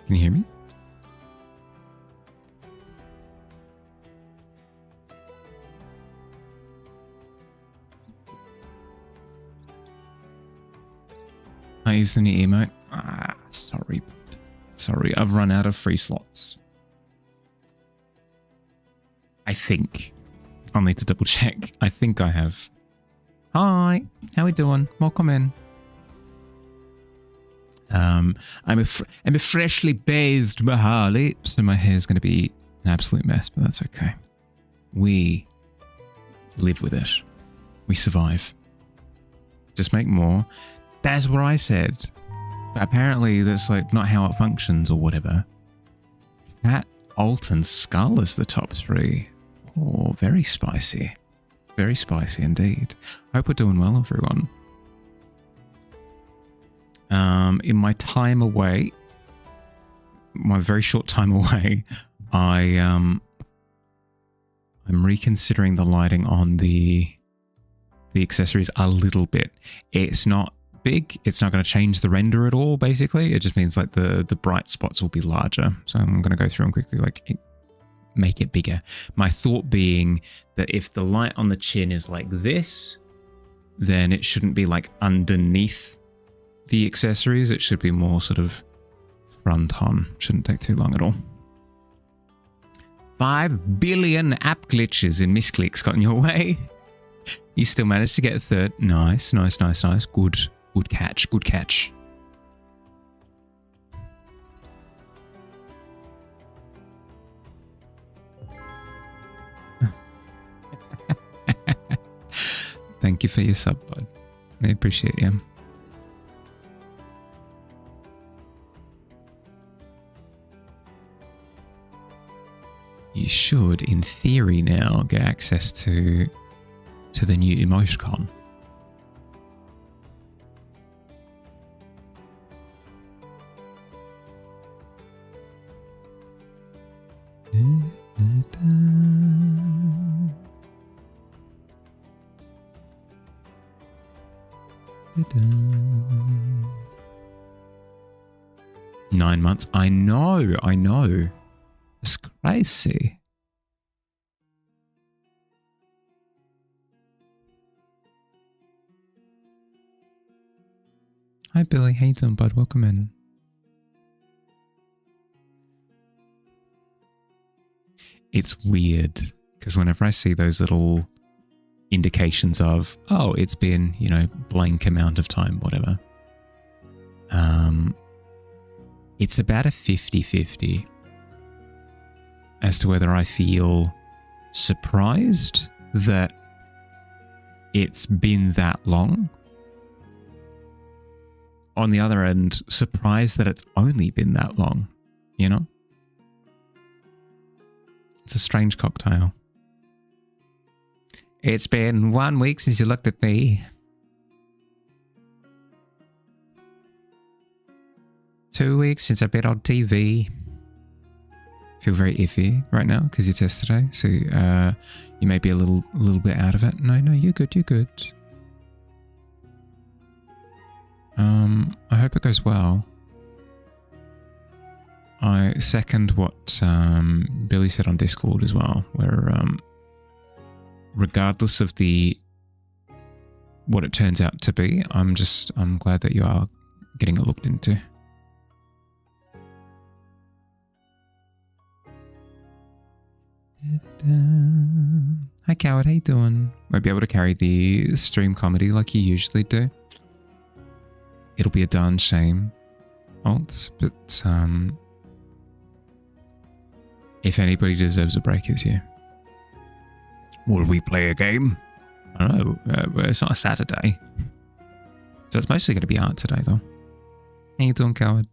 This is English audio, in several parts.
Can you hear me? I use the new emote. Sorry. Sorry, I've run out of free slots. I think. I'll need to double check. I think I have. Hi, how we doing? Welcome in. I'm a freshly bathed Mahali, so my hair's going to be an absolute mess, but that's okay. We live with it. We survive. Just make more. That's what I said. But apparently that's like not how it functions or whatever. Cat, Alt, and Skull is the top 3. Oh, very spicy. Very spicy indeed. Hope we're doing well, everyone. In my time away, my very short time away, I'm reconsidering the lighting on the accessories a little bit. It's not big. It's not going to change the render at all, basically. It just means like the bright spots will be larger. So I'm going to go through and quickly make it bigger. My thought being that if the light on the chin is like this, then it shouldn't be like underneath the accessories. It should be more sort of front on. Shouldn't take too long at all. 5 billion app glitches and misclicks got in your way. You still managed to get a third. Nice, nice, nice, nice. Good catch, good catch. Thank you for your sub, bud. I appreciate you. You should, in theory now, get access to the new emoticon. Nine months. I know. It's crazy. Hi Billy, how you doing, bud? Welcome in. It's weird because whenever I see those little indications of, oh, it's been, you know, blank amount of time, whatever. It's about a 50-50 as to whether I feel surprised that it's been that long. On the other end, surprised that it's only been that long, you know? It's a strange cocktail. It's been 1 week since you looked at me. 2 weeks since I've been on TV. Feel very iffy right now because you tested today, so you may be a little bit out of it. No, you're good. You're good. I hope it goes well. I second what Billy said on Discord as well, where regardless of what it turns out to be, I'm glad that you are getting it looked into. Hi Coward, how you doing? Won't be able to carry the stream comedy like you usually do. It'll be a darn shame, Alts, but if anybody deserves a break, it's you. Will we play a game? I don't know. It's not a Saturday. So it's mostly going to be art today, though. How you doing, Coward?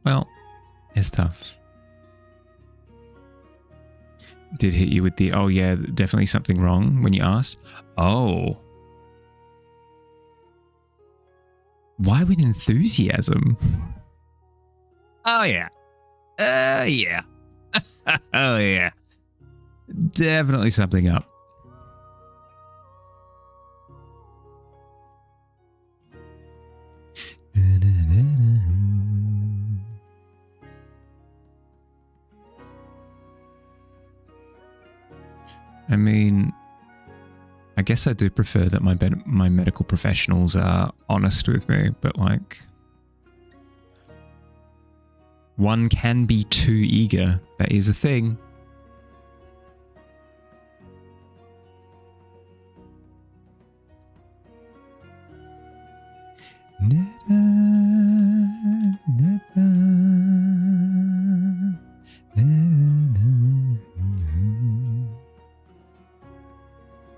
Well, it's tough. Did hit you with the, oh yeah, definitely something wrong when you asked? Oh. Why with enthusiasm? Oh yeah. Yeah. Oh yeah. Definitely something up. I mean, I guess I do prefer that my medical professionals are honest with me, but like, one can be too eager. That is a thing.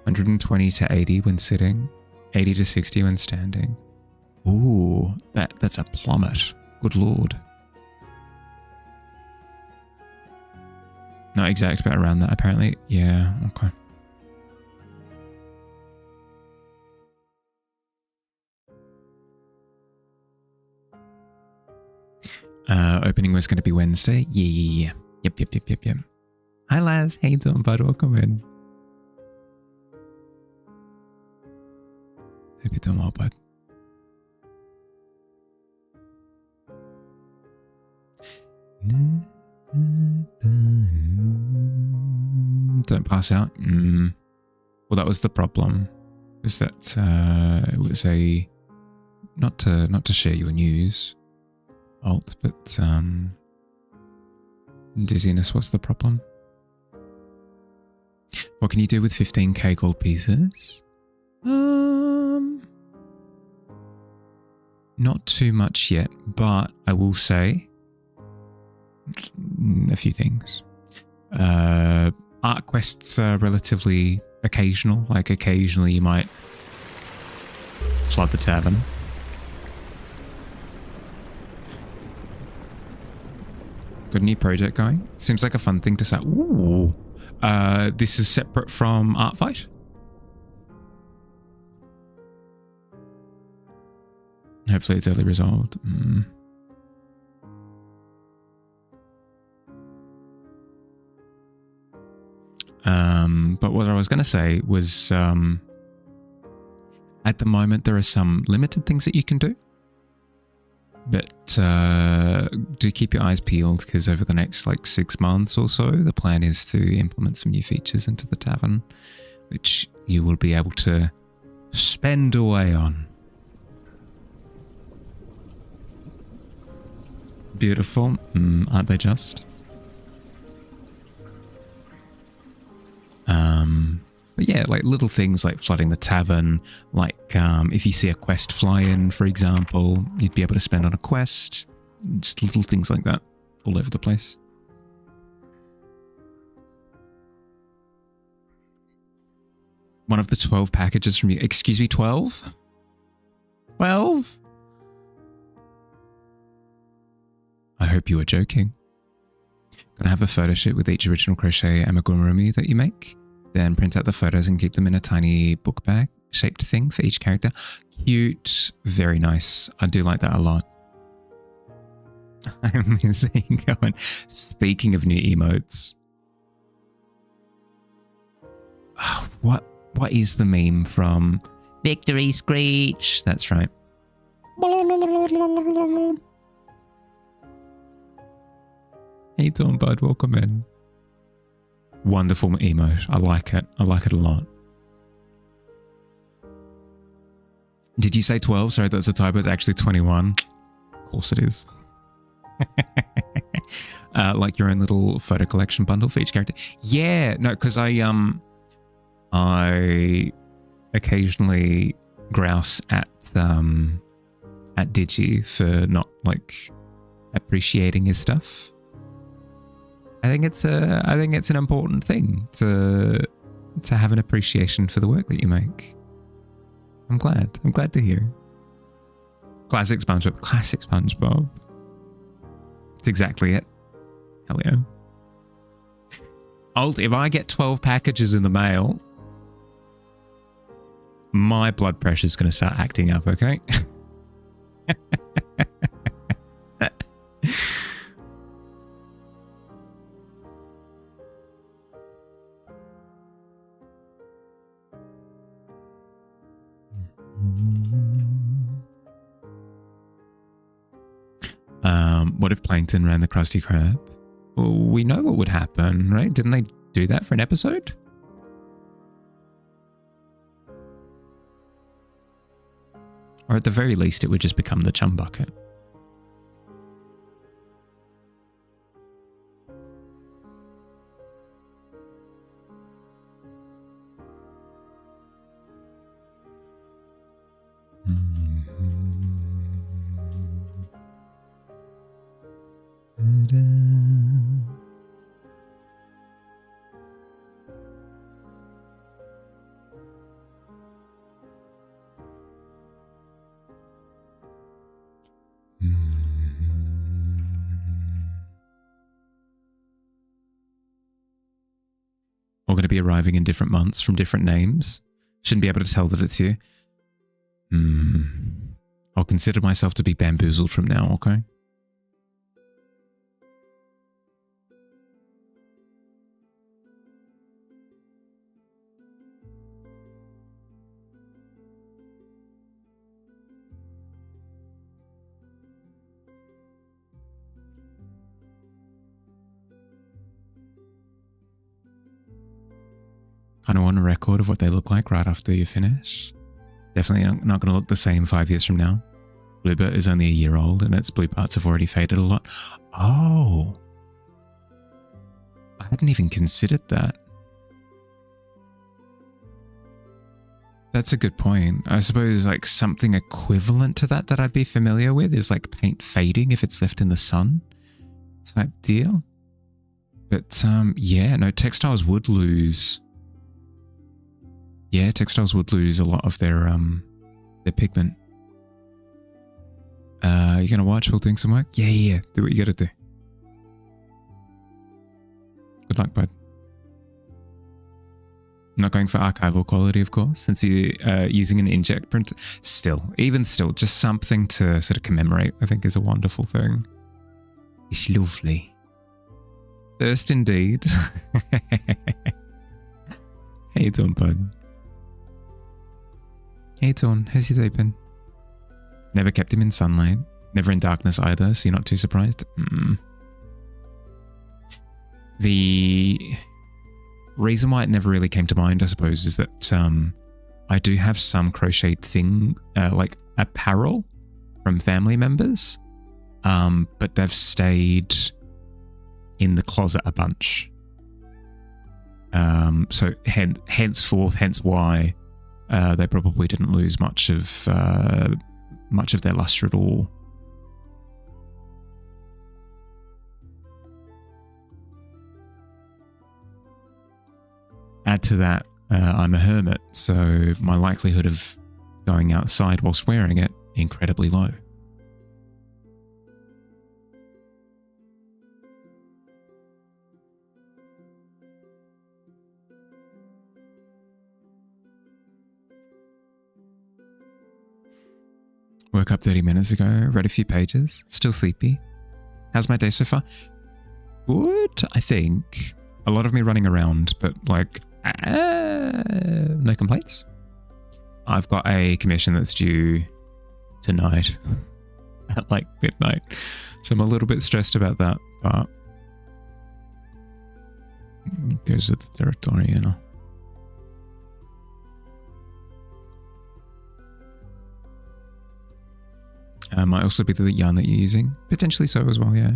$120 to $80 when sitting, $80 to $60 when standing. Ooh, that's a plummet. Good lord. Not exact, but around that apparently. Yeah, okay. Opening was going to be Wednesday. Yeah. Yep. Hi, Laz. How you doing, bud? Welcome in. Hope you're doing well, bud. Don't pass out. Well, that was the problem. Is that it was a not to share your news, Alt, but dizziness was the problem. What can you do with 15k gold pieces? Not too much yet, but I will say a few things. Art quests are relatively occasional. Like occasionally you might flood the tavern. Got a new project going? Seems like a fun thing to say. Ooh. This is separate from Art Fight. Hopefully it's early resolved. But what I was going to say was, at the moment there are some limited things that you can do. But do keep your eyes peeled, because over the next like 6 months or so, the plan is to implement some new features into the tavern, which you will be able to spend away on. Beautiful, aren't they just? But yeah, like little things like flooding the tavern, like if you see a quest fly in, for example, you'd be able to spend on a quest. Just little things like that all over the place. One of the 12 packages from you. Excuse me, 12? 12? I hope you were joking. Gonna have a photo shoot with each original crochet amigurumi that you make. Then print out the photos and keep them in a tiny book bag shaped thing for each character. Cute. Very nice. I do like that a lot. I'm missing going. Speaking of new emotes. What is the meme from Victory Screech? That's right. Hey, Tom Bud, welcome in. Wonderful emote. I like it. I like it a lot. Did you say 12? Sorry, that's a typo. It's actually 21. Of course it is. Like your own little photo collection bundle for each character. Yeah, no, because I occasionally grouse at Digi for not like appreciating his stuff. I think it's an important thing to have an appreciation for the work that you make. I'm glad to hear. Classic SpongeBob. Classic SpongeBob. That's exactly it. Hell yeah. Alt, if I get 12 packages in the mail, my blood pressure's going to start acting up, okay? What if Plankton ran the Krusty Krab? Well, we know what would happen, right? Didn't they do that for an episode? Or at the very least, it would just become the chum bucket. All going to be arriving in different months from different names. Shouldn't be able to tell that it's you. I'll consider myself to be bamboozled from now, okay? Kind of want a record of what they look like right after you finish. Definitely not going to look the same 5 years from now. Bluebird is only a year old and its blue parts have already faded a lot. Oh. I hadn't even considered that. That's a good point. I suppose like something equivalent to that I'd be familiar with is like paint fading if it's left in the sun type deal. But yeah, no, textiles would lose... Yeah, textiles would lose a lot of their pigment. You gonna watch while doing some work? Yeah. Do what you gotta do. Good luck, bud. I'm not going for archival quality, of course, since you're using an inkjet printer. Even still, just something to sort of commemorate, I think is a wonderful thing. It's lovely. First indeed. How you doing, bud? Hey Dawn, how's your day been? Never kept him in sunlight. Never in darkness either, so you're not too surprised? The reason why it never really came to mind, I suppose, is that I do have some crocheted thing, like apparel from family members, but they've stayed in the closet a bunch. So hence why they probably didn't lose much of their luster at all. Add to that, I'm a hermit, so my likelihood of going outside whilst wearing it incredibly low. Woke up 30 minutes ago, read a few pages, still sleepy. How's my day so far? Good, I think. A lot of me running around, but like, no complaints. I've got a commission that's due tonight at like midnight. So I'm a little bit stressed about that, but it goes with the territory, you know. Might also be the yarn that you're using. Potentially so as well, yeah.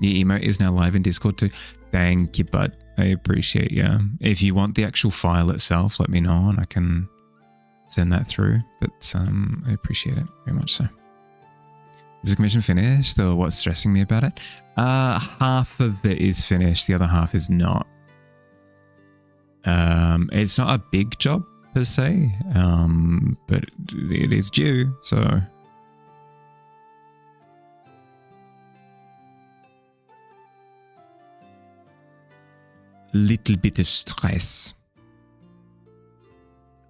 Your emote is now live in Discord too. Thank you, bud. I appreciate you. If you want the actual file itself, let me know and I can send that through. But I appreciate it very much so. Is the commission finished or what's stressing me about it? Half of it is finished. The other half is not. It's not a big job per se, but it is due, so... Little bit of stress.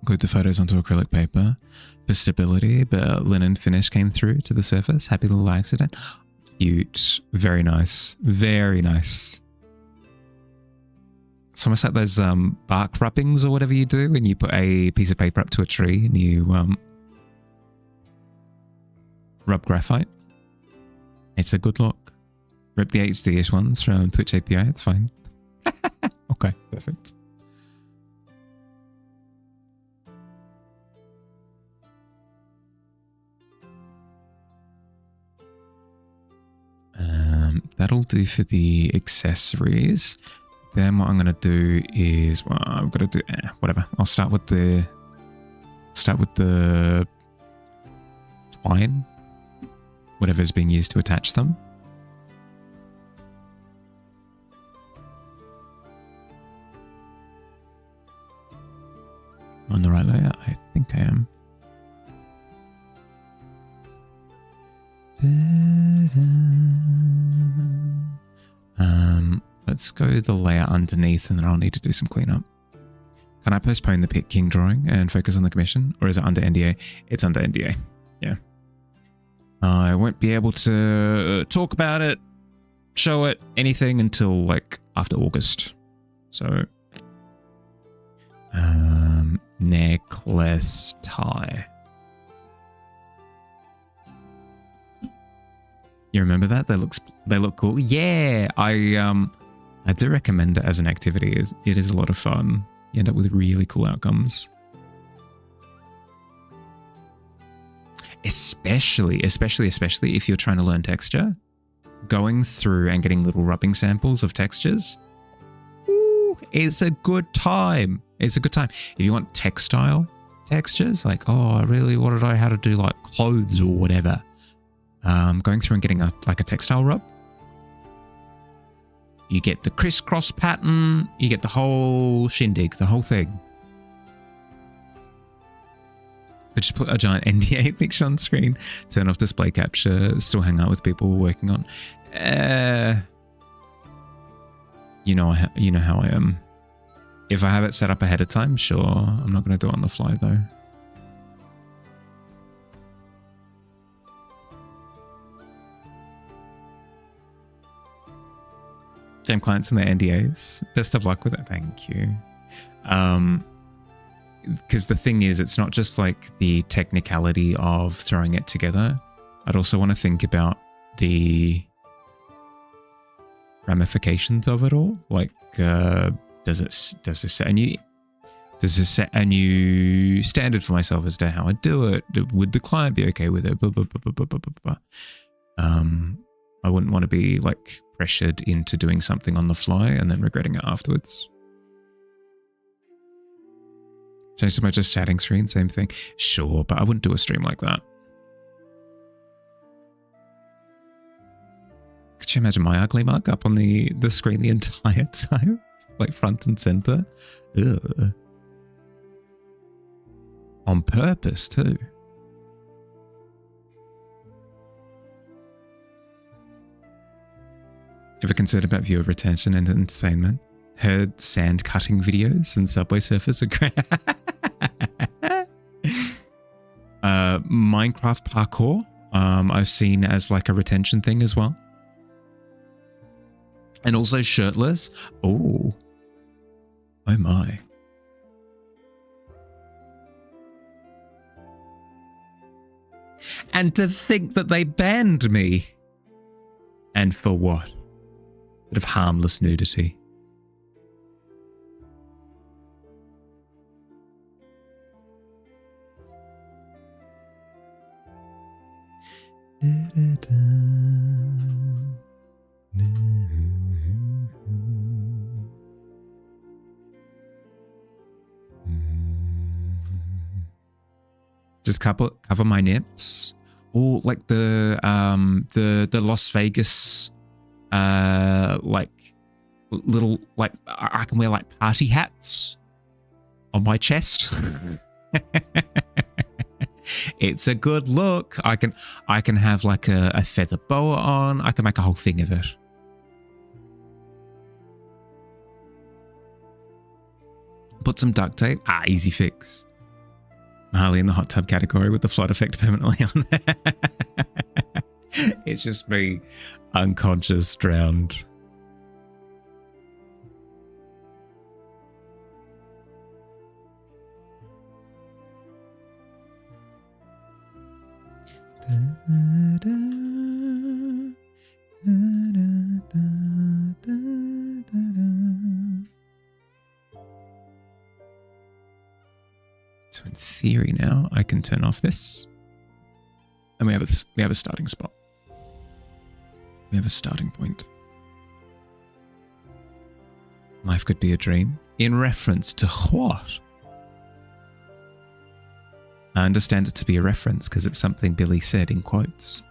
Glued the photos onto acrylic paper for stability, but linen finish came through to the surface. Happy little accident. Cute. Very nice. Very nice. It's almost like those bark rubbings or whatever you do when you put a piece of paper up to a tree and you rub graphite. It's a good look. Rip the HD-ish ones from Twitch API. It's fine. Okay, perfect. that'll do for the accessories. Then what I'm going to do is, well, I've got to do, whatever. I'll start with the twine, whatever's being used to attach them. On the right layer? I think I am. Let's go the layer underneath and then I'll need to do some cleanup. Can I postpone the Pit King drawing and focus on the commission? Or is it under NDA? It's under NDA. Yeah. I won't be able to talk about it, show it, anything until like after August. So, necklace tie. You remember that? They look cool. Yeah, I do recommend it as an activity. It is a lot of fun. You end up with really cool outcomes. Especially if you're trying to learn texture. Going through and getting little rubbing samples of textures. Ooh, it's a good time. It's a good time. If you want textile textures, like, oh, I really wanted to know how to do like clothes or whatever. Going through and getting a textile rub. You get the crisscross pattern, you get the whole shindig, the whole thing. But just put a giant NDA picture on screen, turn off display capture, still hang out with people we're working on. You know how I am. If I have it set up ahead of time, sure. I'm not going to do it on the fly though. Game clients and their NDAs. Best of luck with it. Thank you. Because the thing is, it's not just like the technicality of throwing it together. I'd also want to think about the ramifications of it all. Like, does this set a new standard for myself as to how I do it? Would the client be okay with it? Blah, blah, blah, blah, blah, blah, blah. I wouldn't want to be like pressured into doing something on the fly and then regretting it afterwards. Change to my just chatting screen, same thing. Sure, but I wouldn't do a stream like that. Could you imagine my ugly mug up on the screen the entire time? Like front and center? Ugh. On purpose too. Ever considered about viewer retention and entertainment? Heard sand cutting videos and Subway Surfers are great. Minecraft parkour, I've seen as like a retention thing as well. And also shirtless. Oh my. And to think that they banned me. And for what? Bit of harmless nudity. Just cover my nips. Or like the Las Vegas like little, like I can wear like party hats on my chest. It's a good look. I can have like a feather boa on. I can make a whole thing of it. Put some duct tape. Easy fix. Harley in the hot tub category with the flood effect permanently on. It's just me unconscious, drowned. So in theory now I can turn off this and we have a starting spot. We have a starting point. Life could be a dream. In reference to what? I understand it to be a reference because it's something Billy said in quotes.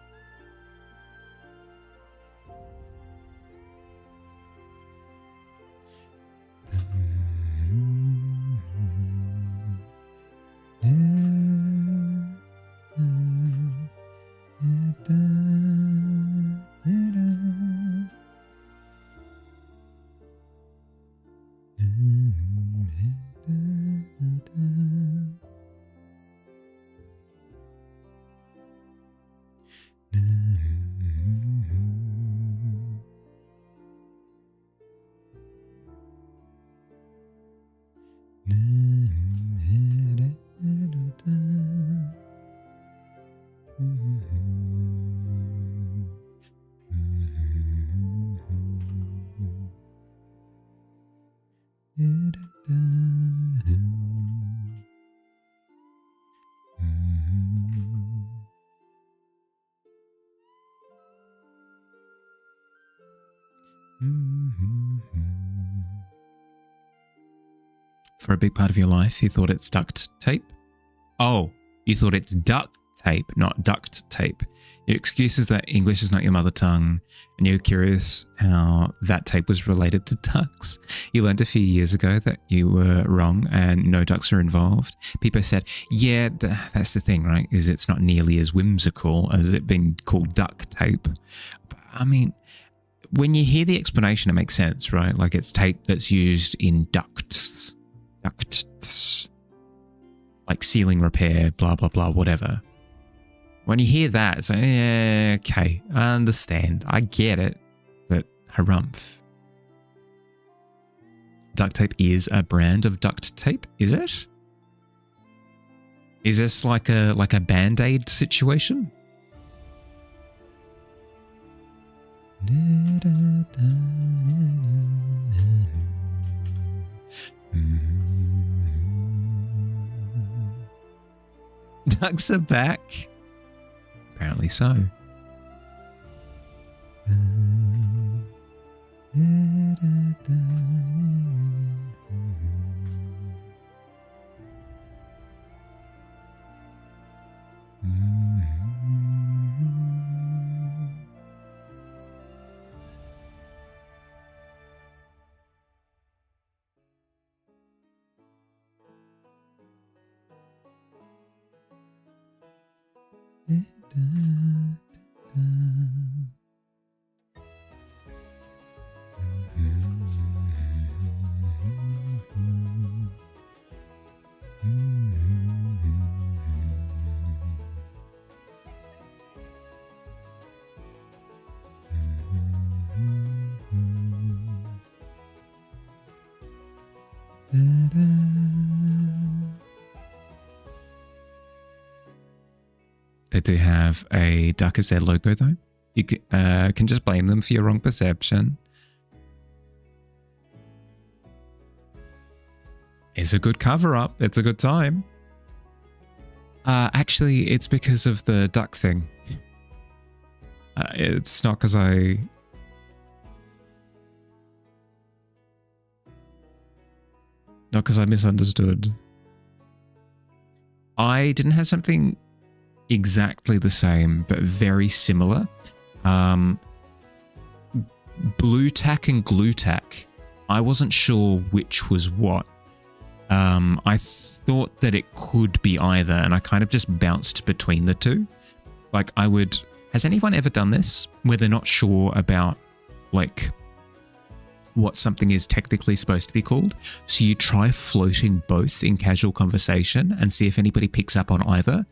For a big part of your life, you thought it's duct tape? Oh, you thought it's duct tape, not duct tape. Your excuse is that English is not your mother tongue, and you're curious how that tape was related to ducks. You learned a few years ago that you were wrong and no ducks are involved. People said, yeah, that's the thing, right? Is it's not nearly as whimsical as it being called duct tape. But, I mean, when you hear the explanation, it makes sense, right? Like it's tape that's used in ducts, like ceiling repair, blah, blah, blah, whatever. When you hear that, it's like, yeah, okay, I understand. I get it, but harumph. Duct tape is a brand of duct tape, is it? Is this like a Band-Aid situation? Ducks are back. Apparently so. They do have a duck as their logo, though. You can just blame them for your wrong perception. It's a good cover-up. It's a good time. Actually, it's because of the duck thing. It's not because I... Not because I misunderstood. I didn't have something exactly the same, but very similar. Blue tack and glue tack. I wasn't sure which was what. I thought that it could be either, and I kind of just bounced between the two. Like I would... Has anyone ever done this? Where they're not sure about, like, what something is technically supposed to be called. So you try floating both in casual conversation and see if anybody picks up on either.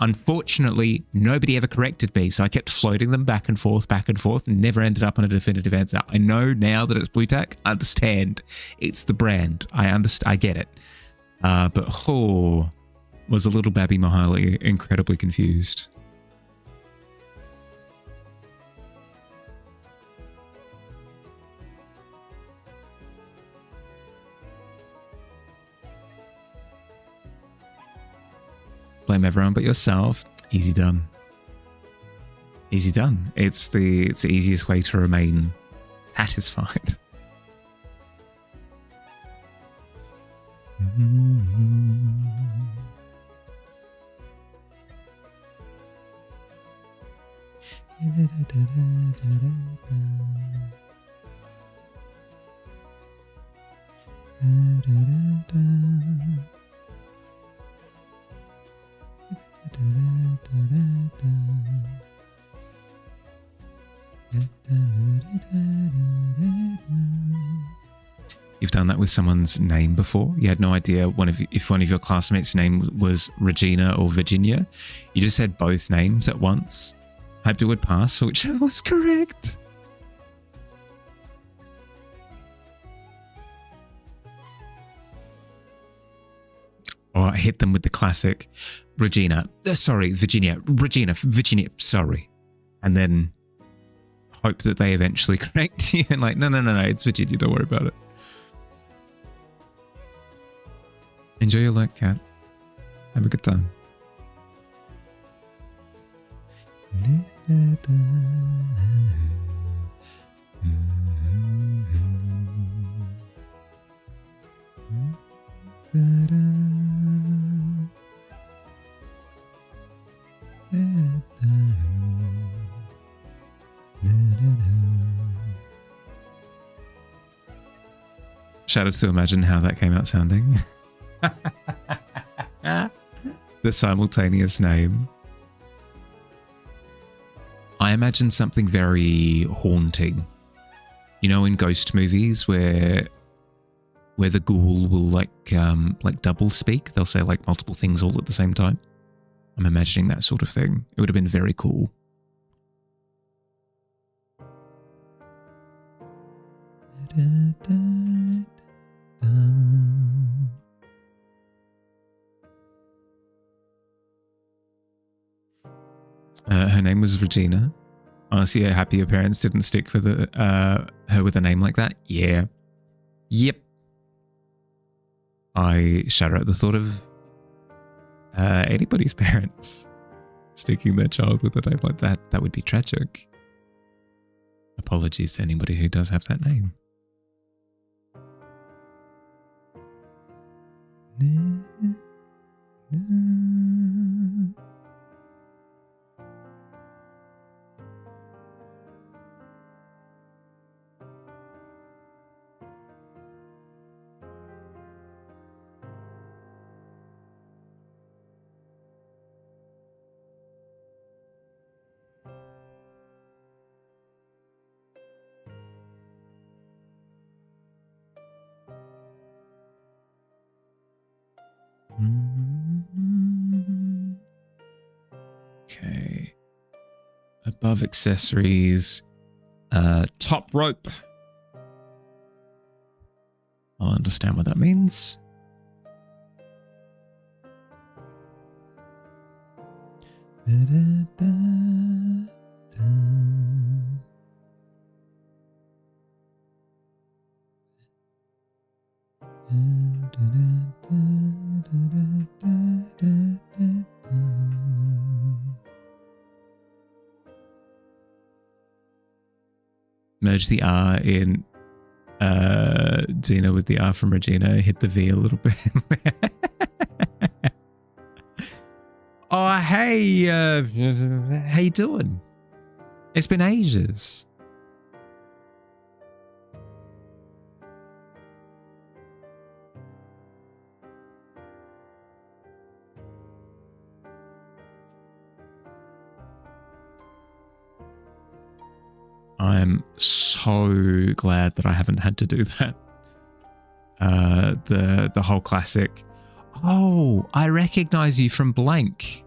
Unfortunately, nobody ever corrected me, so I kept floating them back and forth, and never ended up on a definitive answer. I know now that it's blue tack. I understand. It's the brand. I get it. But was a little Babby Mahali incredibly confused. Blame everyone but yourself. Easy done. Easy done. It's the easiest way to remain satisfied. You've done that with someone's name before? You had no idea if one of your classmates' name was Regina or Virginia? You just said both names at once. Hoped it would pass, for whichever was correct. Or I hit them with the classic Regina. Sorry, Virginia. Regina. Sorry. And then hope that they eventually correct you and like, no, it's Virginia. Don't worry about it. Enjoy your lurk, cat. Have a good time. Shadows to imagine how that came out sounding. The simultaneous name. I imagine something very haunting. You know, in ghost movies where the ghoul will like double speak. They'll say like multiple things all at the same time. I'm imagining that sort of thing. It would have been very cool. Her name was Regina. Honestly, her happy her parents didn't stick for her with a name like that. Yeah. Yep. I shudder at the thought of anybody's parents sticking their child with a name like that. That would be tragic. Apologies to anybody who does have that name. Okay. Above accessories, top rope. I'll understand what that means. Merge the R in Gina with the R from Regina. Hit the V a little bit. Oh, hey. How you doing? It's been ages. I'm so glad that I haven't had to do that. The whole classic. Oh, I recognize you from blank.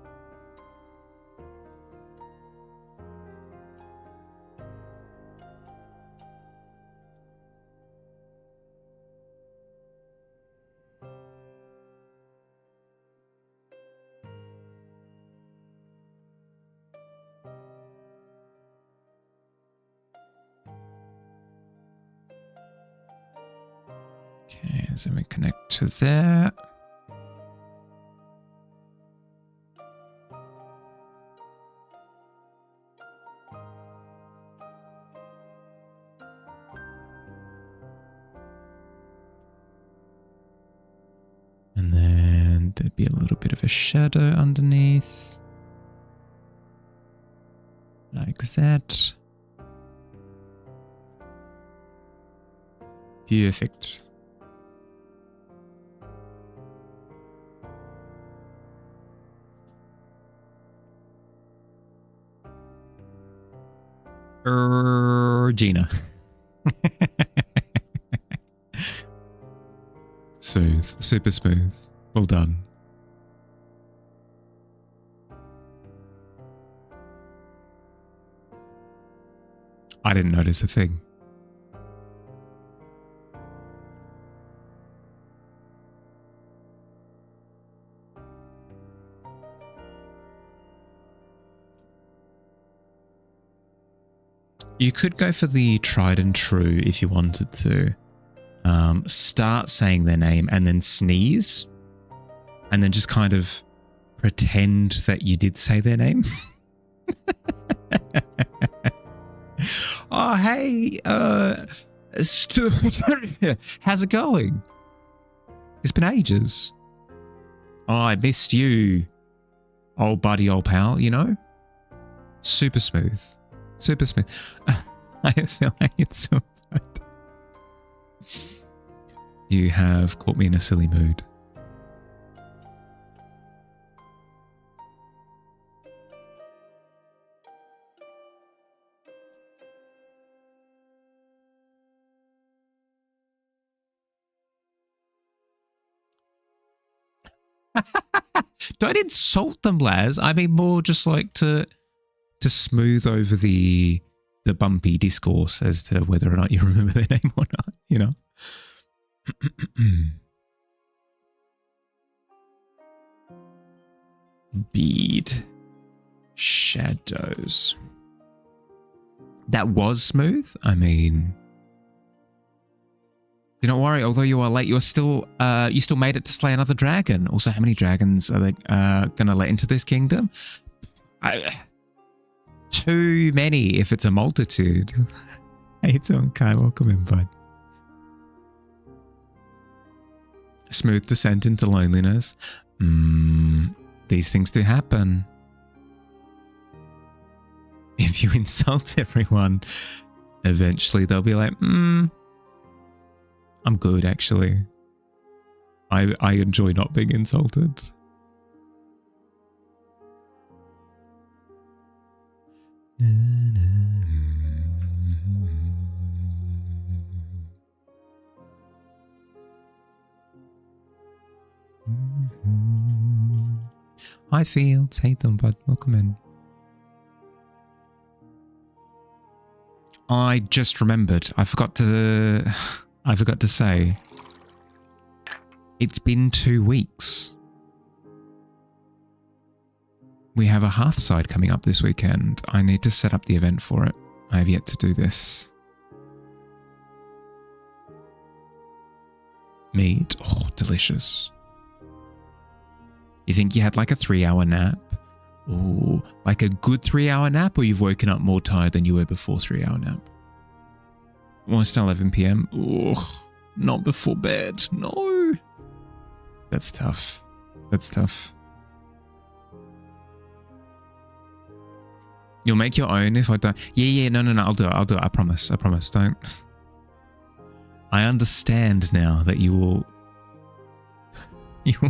Okay, so we connect to there. maybe a little bit of a shadow underneath. Like that. Perfect. Gina. Smooth. Super smooth. Well done. I didn't notice a thing. You could go for the tried and true if you wanted to. Start saying their name and then sneeze. And then just kind of pretend that you did say their name. Oh, hey, how's it going? It's been ages. Oh, I missed you, old buddy, old pal, you know? Super smooth. Super smooth. I feel like it's so bad. You have caught me in a silly mood. Don't insult them, Laz. I mean, more just like to smooth over the bumpy discourse as to whether or not you remember their name or not, you know? Bead. Shadows. That was smooth. I mean, do not worry. Although you are late, you still made it to slay another dragon. Also, how many dragons are they going to let into this kingdom? Too many if it's a multitude. How you doing, Kai? Welcome in, bud. Smooth descent into loneliness. These things do happen. If you insult everyone, eventually they'll be like, I'm good, actually. I enjoy not being insulted. Hi, Fields. Hey, them, bud. Welcome in. I just remembered. I forgot to say. It's been 2 weeks. We have a Hearthside coming up this weekend. I need to set up the event for it. I have yet to do this. Mead. Oh, delicious. You think you had like a 3-hour nap? Ooh, like a good 3-hour nap, or you've woken up more tired than you were before 3-hour nap? Almost 11 p.m. Ooh, not before bed. No. That's tough. That's tough. You'll make your own if I don't. Yeah, no. I'll do it. I promise. Don't. I understand now that you will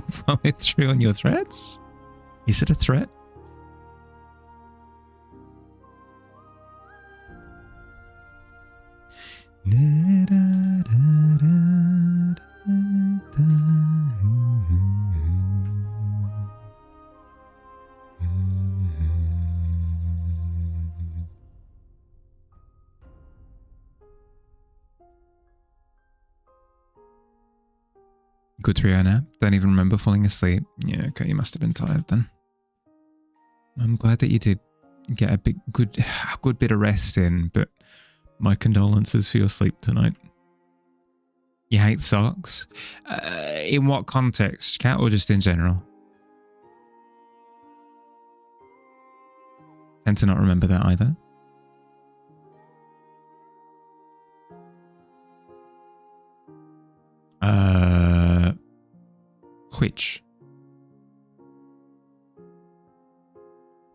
follow through on your threats? Is it a threat? Good 3-hour nap. Don't even remember falling asleep. Yeah, okay, you must have been tired then. I'm glad that you did get a good bit of rest in, but my condolences for your sleep tonight. You hate socks? In what context, Kat, or just in general? Tend to not remember that either. Which?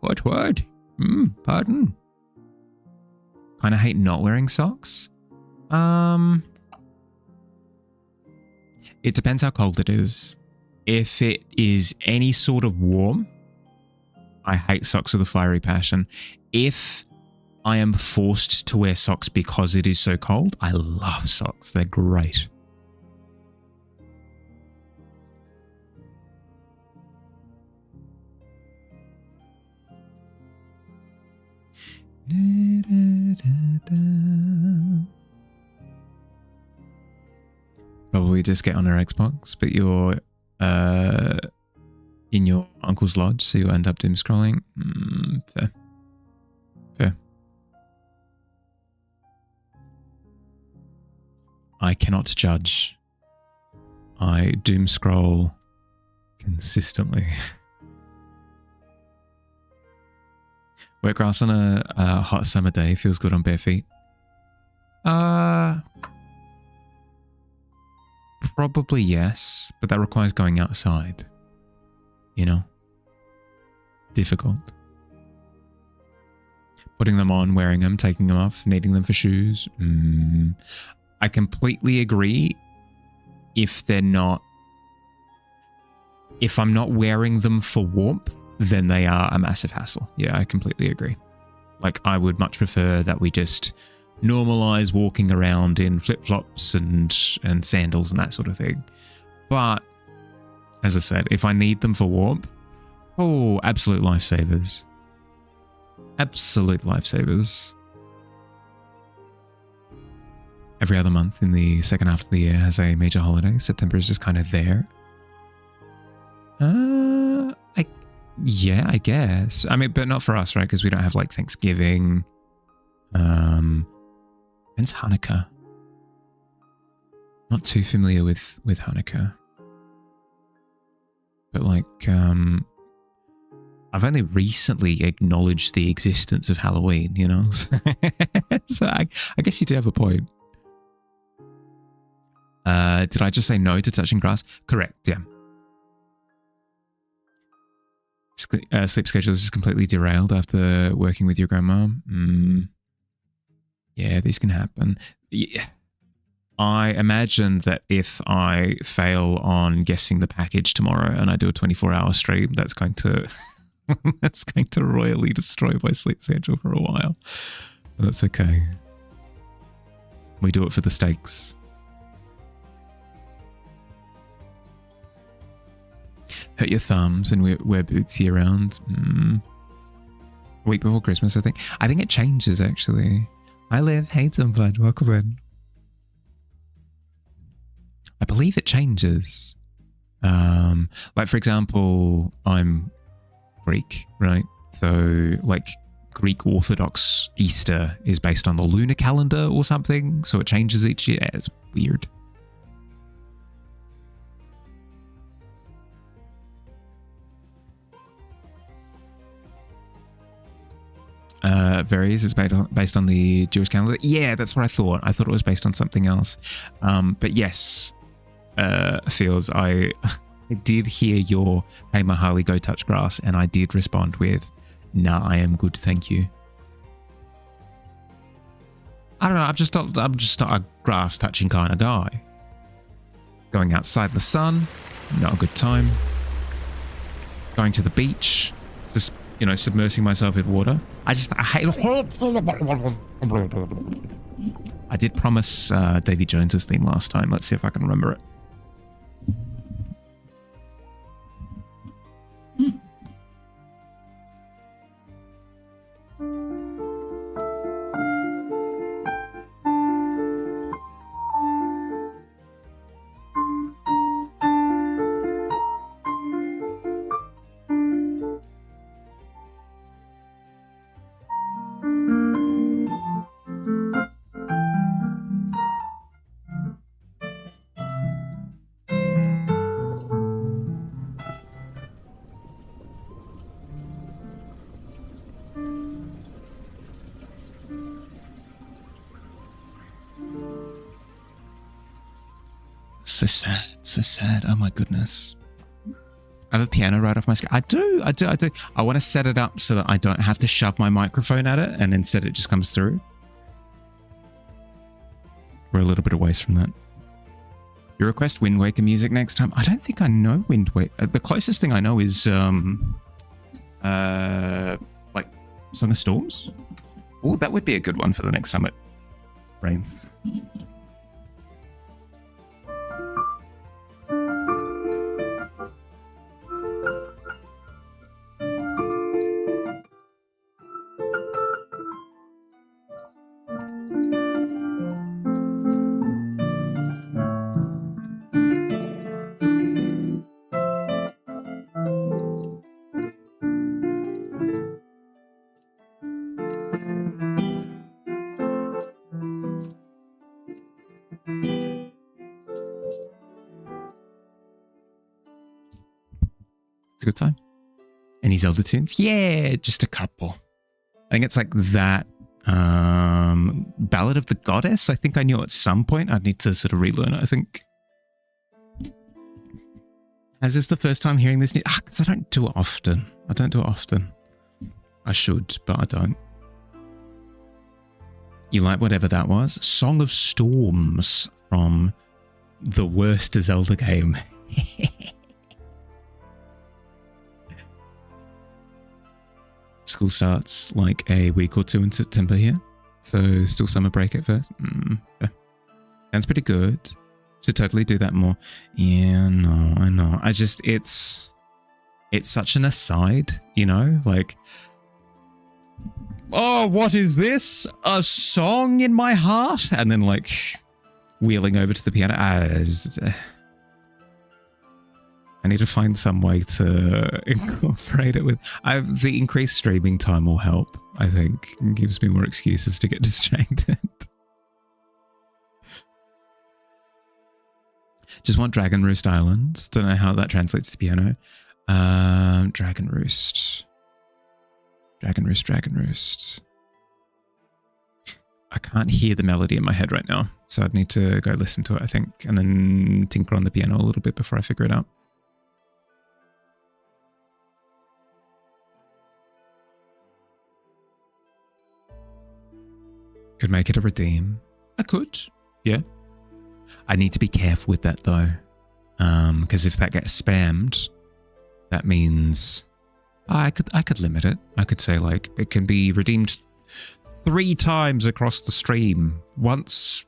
What? Pardon? Kind of hate not wearing socks. It depends how cold it is. If it is any sort of warm, I hate socks with a fiery passion. If I am forced to wear socks because it is so cold, I love socks. They're great. Probably just get on her Xbox, but you're in your uncle's lodge, so you end up doom scrolling. Fair. I cannot judge. I doom scroll consistently. Wet grass on a hot summer day feels good on bare feet. Probably yes, but that requires going outside. You know? Difficult. Putting them on, wearing them, taking them off, needing them for shoes. I completely agree if they're not... If I'm not wearing them for warmth, then they are a massive hassle. Yeah, I completely agree. Like, I would much prefer that we just normalize walking around in flip-flops and sandals and that sort of thing. But, as I said, if I need them for warmth, oh, absolute lifesavers. Absolute lifesavers. Every other month in the second half of the year has a major holiday. September is just kind of there. Yeah, I guess. I mean, but not for us, right? Because we don't have like Thanksgiving. When's Hanukkah? Not too familiar with Hanukkah. But like, I've only recently acknowledged the existence of Halloween, you know? So I guess you do have a point. Did I just say no to touching grass? Correct, yeah. Sleep schedule is just completely derailed after working with your grandma. Yeah, these can happen. Yeah. I imagine that if I fail on guessing the package tomorrow and I do a 24-hour stream, that's going to that's going to royally destroy my sleep schedule for a while. But that's okay. We do it for the stakes. Hurt your thumbs and wear boots year round. Week before Christmas, I think. I think it changes, actually. I live, hate them, bud. Welcome in. I believe it changes. Like, for example, I'm Greek, right? So, like, Greek Orthodox Easter is based on the lunar calendar or something. So it changes each year. It's weird. Varies. It's based on the Jewish calendar. Yeah, that's what I thought. I thought it was based on something else. But yes, Feels, I did hear your "Hey Mahali, go touch grass," and I did respond with, "Nah, I am good, thank you." I don't know. I'm just not a grass touching kind of guy. Going outside in the sun, not a good time. Going to the beach, just, you know, submersing myself in water. I hate. I did promise Davy Jones's theme last time. Let's see if I can remember it. So sad, so sad. Oh my goodness. I have a piano right off my screen. I do. I want to set it up so that I don't have to shove my microphone at it and instead it just comes through. We're a little bit away from that. You request Wind Waker music next time? I don't think I know Wind Waker. The closest thing I know is like Song of Storms. Oh, that would be a good one for the next time it rains. It's a good time. Any Zelda tunes? Yeah, just a couple. I think it's like that Ballad of the Goddess. I think I knew at some point. I'd need to sort of relearn it, I think. As is the first time hearing this, because I don't do it often. I should, but I don't. You like whatever that was? Song of Storms from the worst Zelda game. School starts like a week or two in September here. So still summer break at first. Yeah. Sounds pretty good. Should totally do that more. Yeah, no, I know. It's such an aside, you know? Like, oh, what is this? A song in my heart? And then like wheeling over to the piano. I need to find some way to incorporate it with... the increased streaming time will help, I think. It gives me more excuses to get distracted. Just want Dragon Roost Islands. Don't know how that translates to piano. Dragon Roost. Dragon Roost. I can't hear the melody in my head right now, so I'd need to go listen to it, I think, and then tinker on the piano a little bit before I figure it out. Could make it a redeem. I could, yeah. I need to be careful with that though, because if that gets spammed, that means I could limit it. I could say like it can be redeemed 3 times across the stream, once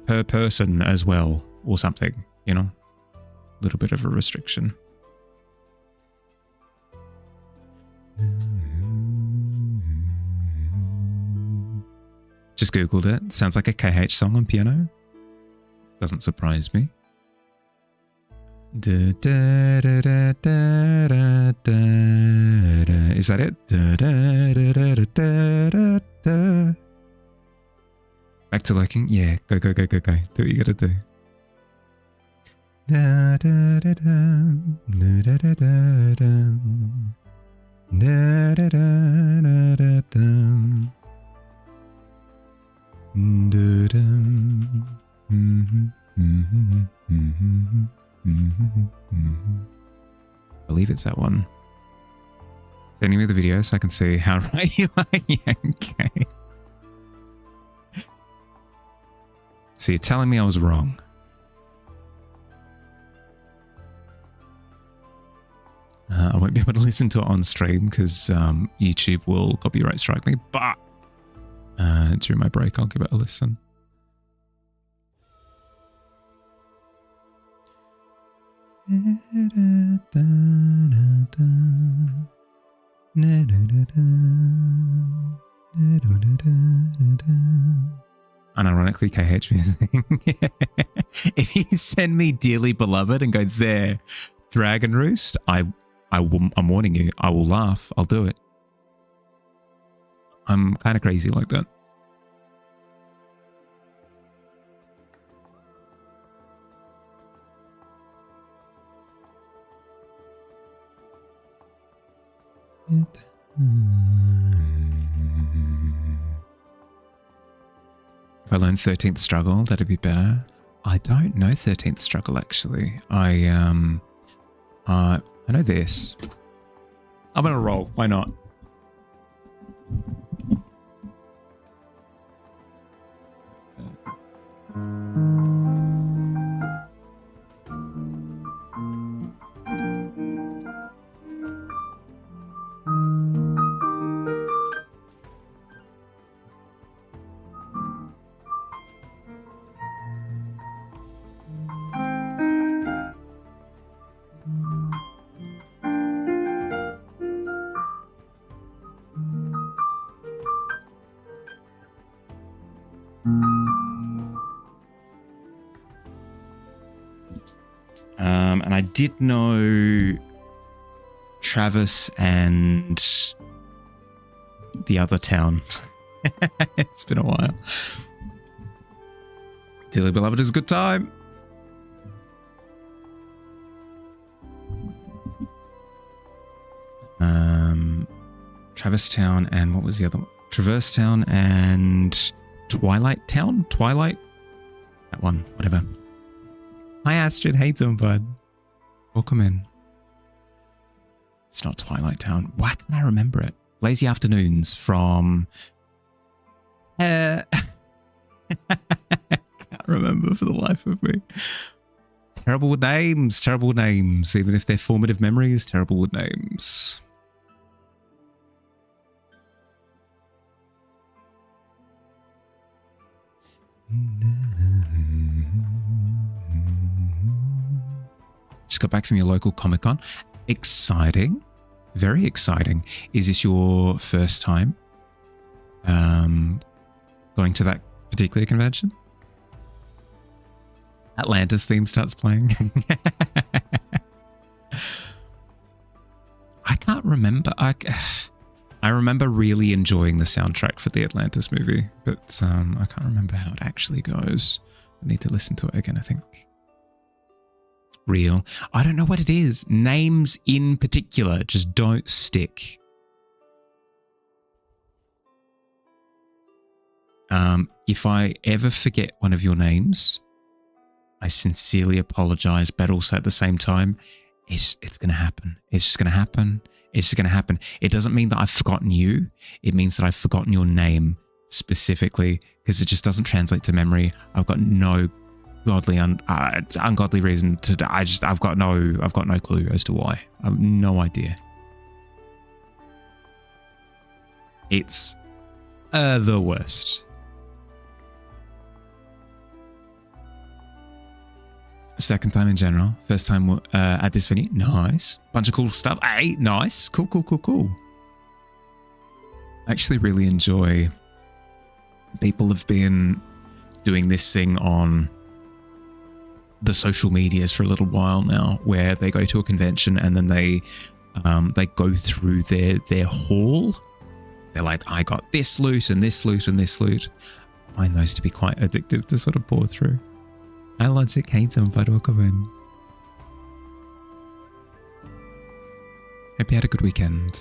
per person as well, or something. You know, a little bit of a restriction. Just googled it. Sounds like a KH song on piano. Doesn't surprise me. Is that it? Back to liking? Yeah, go. Do what you gotta do. I believe it's that one. Sending me the video so I can see how right you are. Yeah, okay. So you're telling me I was wrong. I won't be able to listen to it on stream because YouTube will copyright strike me, but during my break I'll give it a listen. Unironically KH music. If you send me Dearly Beloved and go there, Dragon Roost, I'm warning you, I will laugh. I'll do it. I'm kind of crazy like that. If I learn 13th Struggle, that'd be better. I don't know 13th Struggle, actually. I I know this. I'm gonna roll. Why not? And I did know Travis and the other town. It's been a while. Dearly Beloved is a good time. Travis Town and what was the other one? Traverse Town and Twilight Town? Twilight? That one, whatever. Hi Astrid, hey doing, bud? Welcome in. It's not Twilight Town. Why can't I remember it? Lazy Afternoons from... can't remember for the life of me. Terrible with names, even if they're formative memories, terrible with names. Just got back from your local Comic-Con. Exciting. Very exciting. Is this your first time going to that particular convention? Atlantis theme starts playing. I can't remember. I remember really enjoying the soundtrack for the Atlantis movie, but I can't remember how it actually goes. I need to listen to it again, I think. Real. I don't know what it is. Names in particular just don't stick. If I ever forget one of your names, I sincerely apologize, but also at the same time, it's going to happen. It's just going to happen. It's just going to happen. It doesn't mean that I've forgotten you. It means that I've forgotten your name specifically because it just doesn't translate to memory. I've got no ungodly reason to. I've got no clue as to why. I have no idea. It's the worst. Second time in general. First time at this venue. Nice. Bunch of cool stuff. Hey, nice. Cool. I actually really enjoy. People have been doing this thing on the social medias for a little while now, where they go to a convention and then they go through their haul. They're like, I got this loot and this loot and this loot. I find those to be quite addictive to sort of pour through. I logic hate them, but welcome in. Hope you had a good weekend.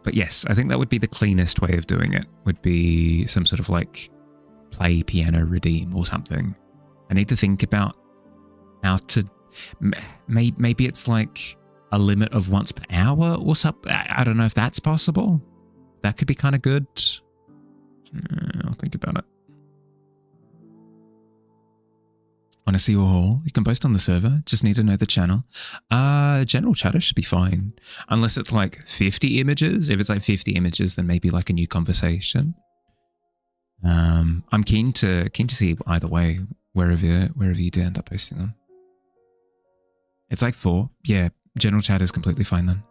But yes, I think that would be the cleanest way of doing it, would be some sort of like play, piano, redeem or something. I need to think about how to, maybe it's like a limit of once per hour or something. I don't know if that's possible. That could be kind of good. I'll think about it. Want to see your haul? You can post on the server. Just need to know the channel. General chatter should be fine. Unless it's like 50 images. If it's like 50 images, then maybe like a new conversation. I'm keen to see either way, wherever you do end up posting them. It's like 4. Yeah, general chat is completely fine then.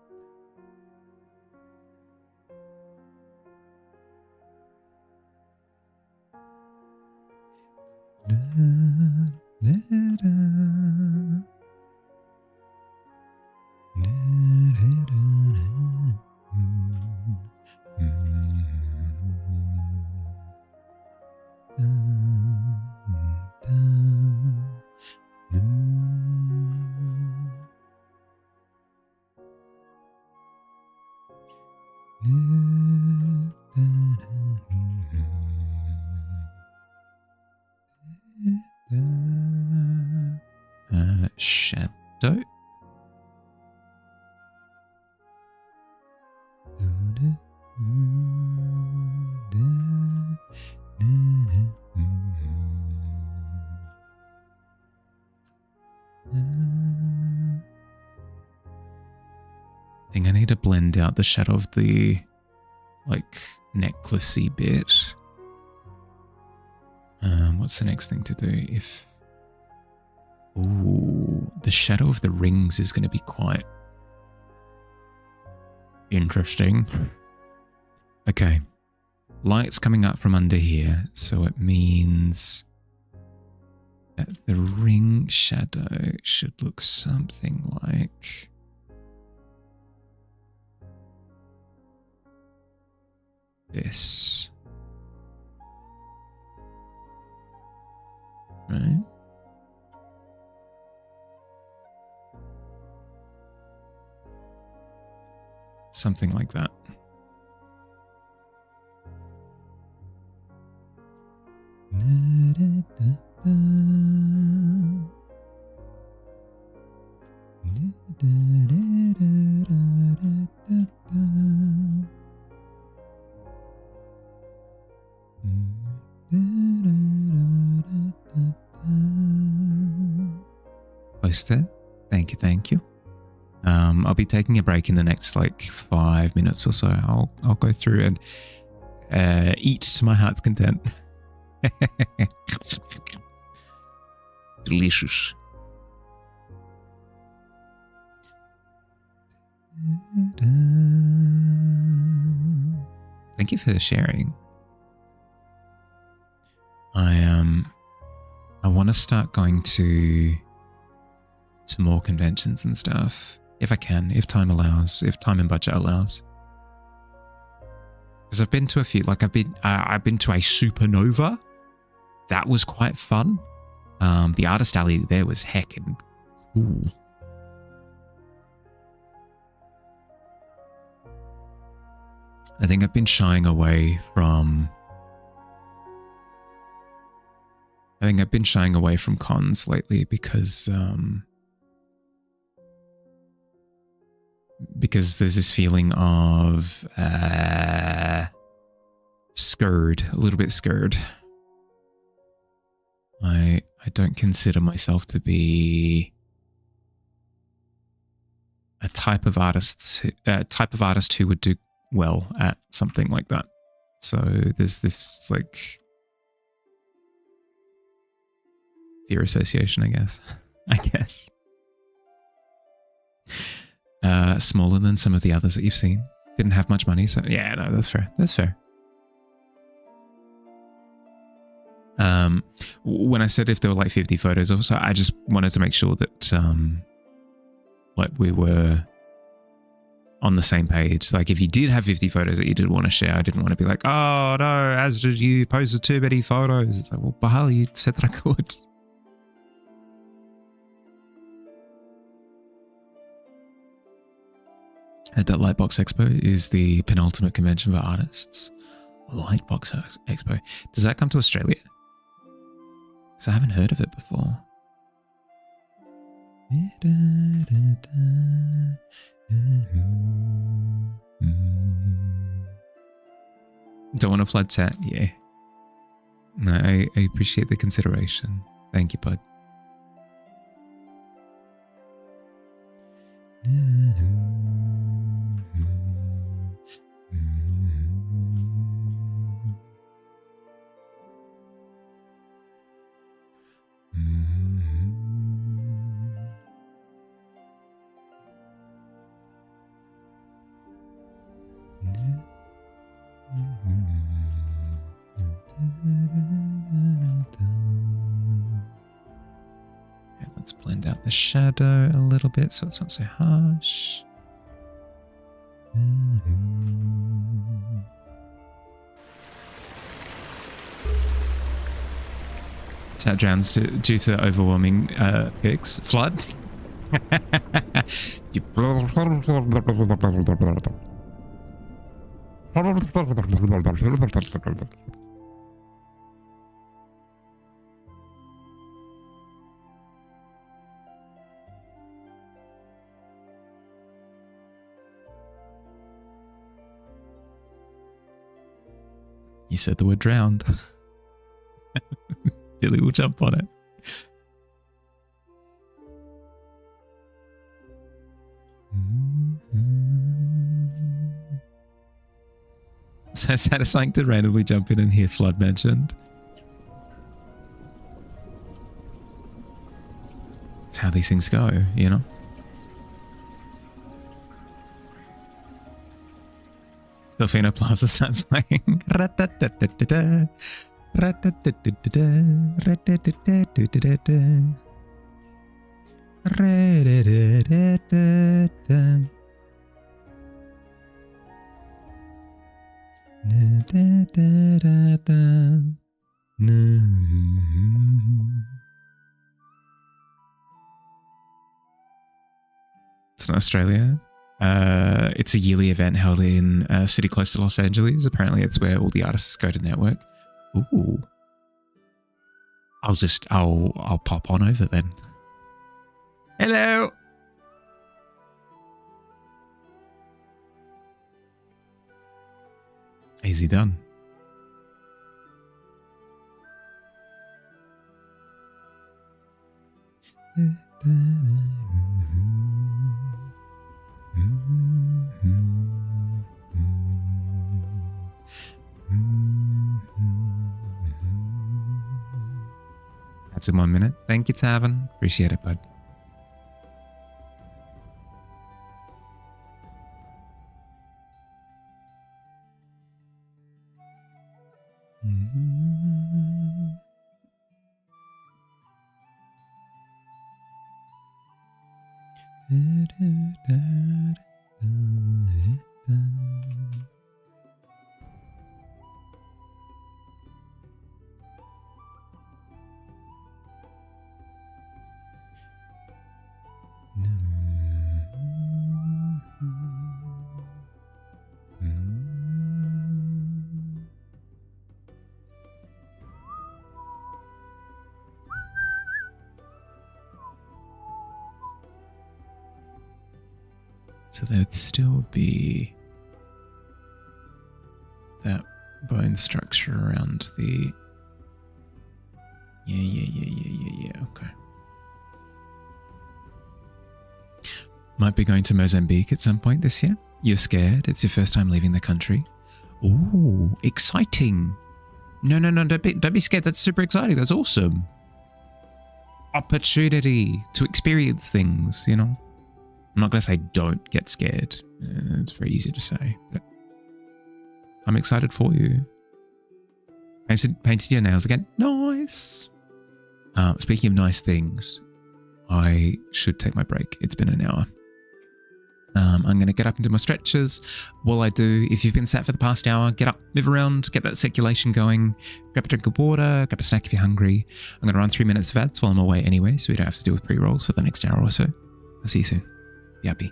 shadow. I think I need to blend out the shadow of the, like, necklacey bit. What's the next thing to do? If... Ooh, the shadow of the rings is going to be quite interesting. Okay. Light's coming up from under here, so it means that the ring shadow should look something like... this. Right? Something like that. Poster. Thank you, thank you. I'll be taking a break in the next like 5 minutes or so. I'll go through and eat to my heart's content. Delicious. Thank you for sharing. I want to start going to some more conventions and stuff. If I can, if time allows, if time and budget allows. Because I've been to a few, like I've been to a Supernova. That was quite fun. The artist alley there was heckin' cool. I think I've been shying away from... cons lately because there's this feeling of scared, a little bit scared. I don't consider myself to be a type of artist who would do well at something like that. So there's this like fear association, I guess. Smaller than some of the others that you've seen. Didn't have much money, so yeah, no, that's fair. That's fair. When I said if there were like 50 photos or so, I just wanted to make sure that like we were on the same page. Like if you did have 50 photos that you did want to share, I didn't want to be like, oh no, as did you posted too many photos. It's like, well, Bahal, you said that I could. That Lightbox Expo is the penultimate convention for artists. Lightbox Expo. Does that come to Australia? Because I haven't heard of it before. Don't want to flood chat? Yeah. No, I appreciate the consideration. Thank you, bud. Let's blend out the shadow a little bit so it's not so harsh. Chat drowns due to overwhelming pics. Flood? You said the word drowned. Billy will jump on it. So satisfying to randomly jump in and hear Flood mentioned. It's how these things go, you know? Delfino Plaza starts playing. Ra-da-da-da-da-da. Ra-da-da-da-da-da. Ra-da-da-da-da-da. It's not Australia. It's a yearly event held in a city close to Los Angeles. Apparently, it's where all the artists go to network. Ooh. I'll pop on over then. Hello. Easy done. That's in 1 minute. Thank you, Tavern. Appreciate it, bud. So there'd still be that bone structure around the... Yeah, okay. Might be going to Mozambique at some point this year. You're scared? It's your first time leaving the country. Ooh, exciting. No, don't be scared. That's super exciting. That's awesome. Opportunity to experience things, you know? I'm not going to say don't get scared. It's very easy to say, but I'm excited for you. Painted your nails again. Nice. Speaking of nice things, I should take my break. It's been an hour. I'm going to get up and do my stretches. While I do, if you've been sat for the past hour, get up, move around, get that circulation going, grab a drink of water, grab a snack if you're hungry. I'm going to run 3 minutes of ads while I'm away anyway, so we don't have to deal with pre-rolls for the next hour or so. I'll see you soon. Yappy.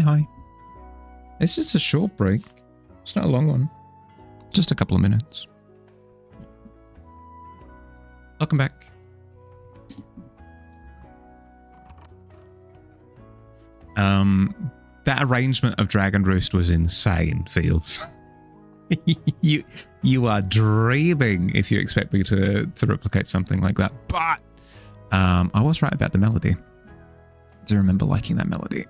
Hi. It's just a short break. It's not a long one. Just a couple of minutes. Welcome back. That arrangement of Dragon Roost was insane, Fields. you are dreaming if you expect me to replicate something like that. But I was right about the melody. I do remember liking that melody.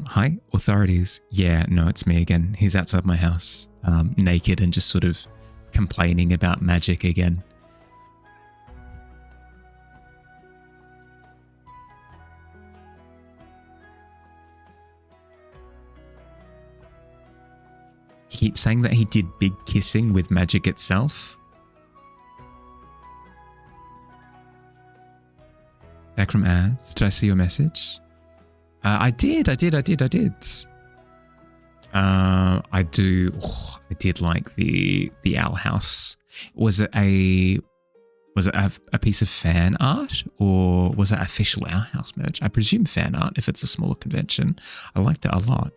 Hi, authorities. Yeah, no, it's me again. He's outside my house, naked and just sort of complaining about magic again. He keeps saying that he did big kissing with magic itself. Back from ads. Did I see your message? I did. I did like the owl house. Was it a piece of fan art, or was it official owl house merch? I presume fan art if it's a smaller convention. I liked it a lot,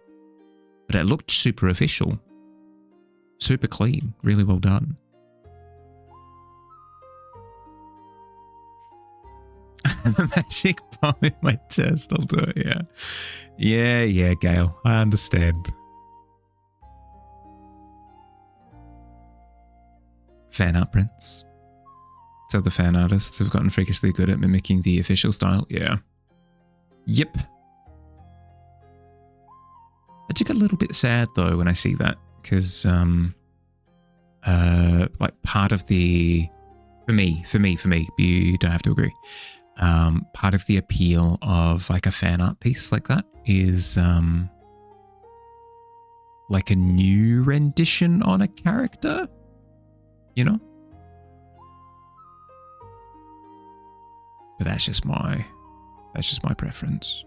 but it looked super official, super clean, really well done. A magic bomb in my chest. I'll do it. Yeah, Gail. I understand. Fan art prints. So the fan artists have gotten freakishly good at mimicking the official style. Yeah. Yep. I do get a little bit sad though when I see that, because like part of the for me, you don't have to agree. Part of the appeal of like a fan art piece like that is like a new rendition on a character, you know? But that's just my preference.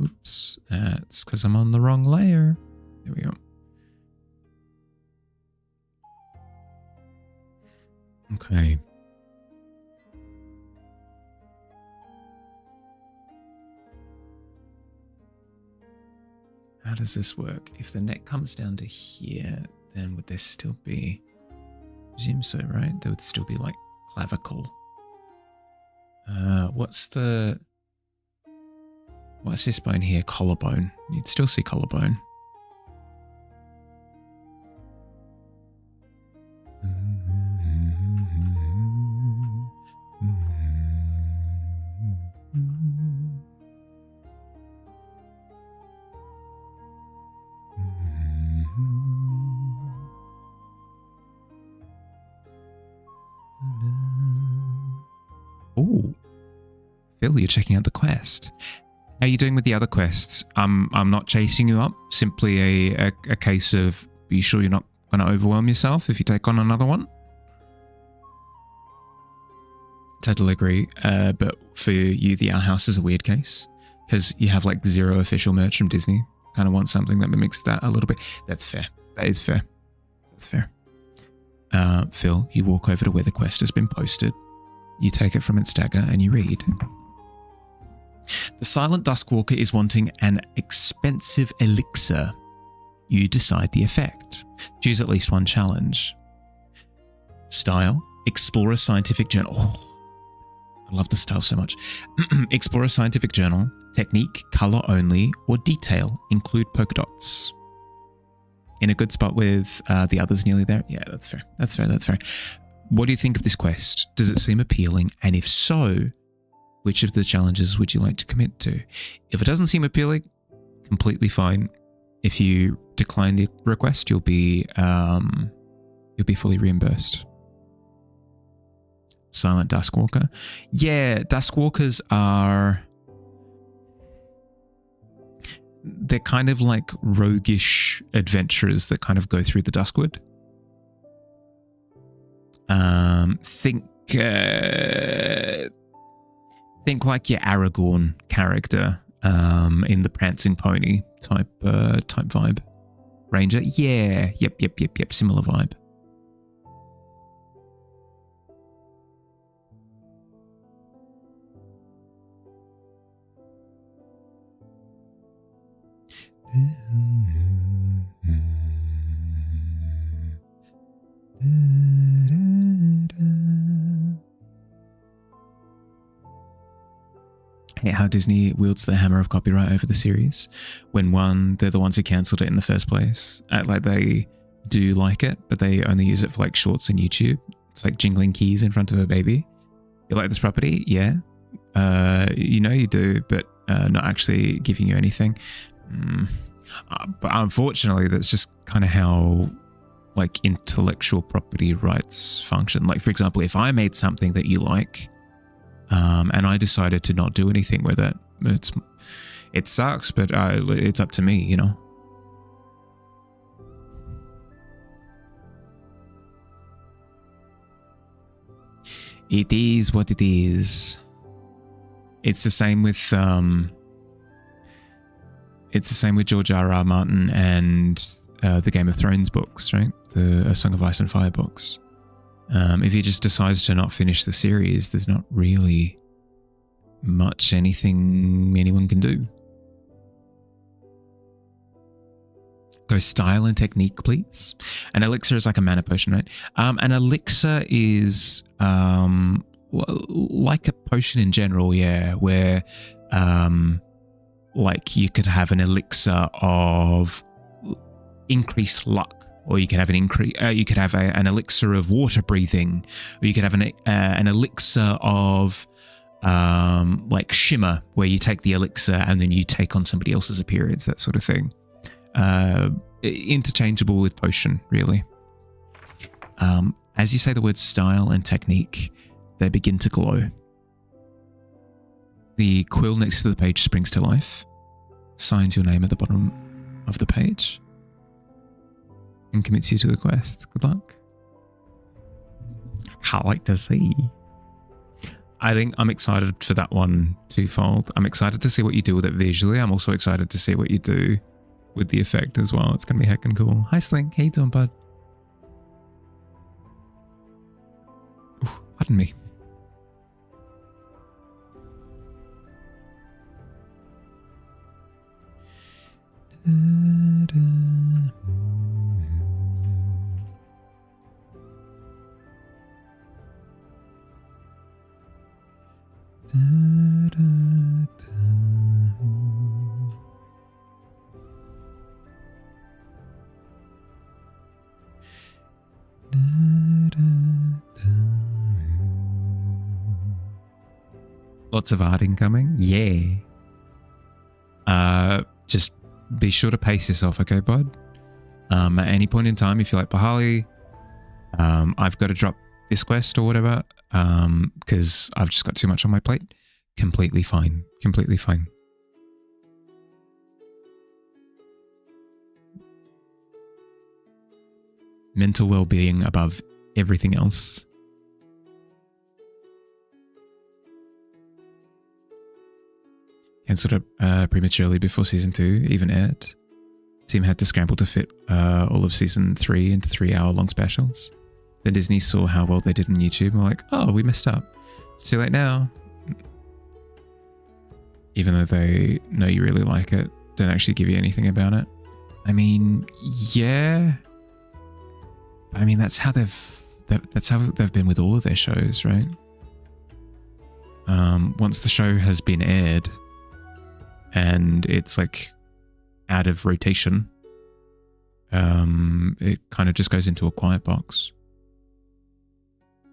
Oops, it's because I'm on the wrong layer. There we go. Okay. How does this work? If the neck comes down to here, then would there still be... I presume so, right? There would still be like clavicle. What's this bone here? Collarbone. You'd still see collarbone. Oh, Phil, you're checking out the quest. How are you doing with the other quests? I'm not chasing you up. Simply a case of, are you sure you're not going to overwhelm yourself if you take on another one? Totally agree. But for you, the Owl House is a weird case because you have like 0 official merch from Disney. Kind of want something that mimics that a little bit. That's fair. That is fair. That's fair. Phil, you walk over to where the quest has been posted. You take it from its dagger and you read. The Silent Duskwalker is wanting an expensive elixir. You decide the effect. Choose at least one challenge. Style, explore a scientific journal. Oh, I love the style so much. Explore a scientific journal. Technique, color only, or detail. Include polka dots. In a good spot with the others nearly there? Yeah, that's fair. That's fair. That's fair. What do you think of this quest? Does it seem appealing? And if so, which of the challenges would you like to commit to? If it doesn't seem appealing, completely fine. if you decline the request, you'll be fully reimbursed. Silent Duskwalker. Yeah, Duskwalkers are... They're kind of like roguish adventurers that kind of go through the Duskwood. Think like your Aragorn character in the Prancing Pony type vibe. Ranger. Yeah. Yep. Similar vibe. How Disney wields the hammer of copyright over the series when they're the ones who cancelled it in the first place. Like they do like it, but they only use it for like shorts and YouTube. It's like jingling keys in front of a baby. You like this property? Yeah. You do, but not actually giving you anything. But unfortunately, that's just kind of how like intellectual property rights function. Like, for example, if I made something that you like, and I decided to not do anything with it, it sucks, but it's up to me, you know? It is what it is. It's the same with George R.R. Martin and the Game of Thrones books, right? The A Song of Ice and Fire books. If he just decides to not finish the series, there's not really much anything anyone can do. Go style and technique, please. An elixir is like a mana potion, right? An elixir is like a potion in general, yeah, where like you could have an elixir of increased luck. Or you could have an elixir of water breathing, or you could have an elixir of like shimmer, where you take the elixir and then you take on somebody else's appearance, that sort of thing. Interchangeable with potion, really. As you say the word style and technique, they begin to glow. The quill next to the page springs to life, signs your name at the bottom of the page, and commits you to the quest. Good luck. Can't wait to see. I think I'm excited for that one twofold. I'm excited to see what you do with it visually. I'm also excited to see what you do with the effect as well. It's going to be heckin' cool. Hi, Slink. How you doing, bud? Ooh, pardon me. Lots of art incoming. Yeah. Just be sure to pace yourself, okay, bud? At any point in time, if you're like, Bahali, I've got to drop this quest or whatever, because I've just got too much on my plate. Completely fine. Completely fine. Mental well-being above everything else. Cancelled it prematurely before season 2 even aired. Team had to scramble to fit all of season 3 into 3-hour-long specials. Then Disney saw how well they did on YouTube and were like, oh, we messed up. It's too late now. Even though they know you really like it, don't actually give you anything about it. I mean, yeah. I mean, that's how they've been with all of their shows, right? Once the show has been aired and it's like out of rotation, it kind of just goes into a quiet box,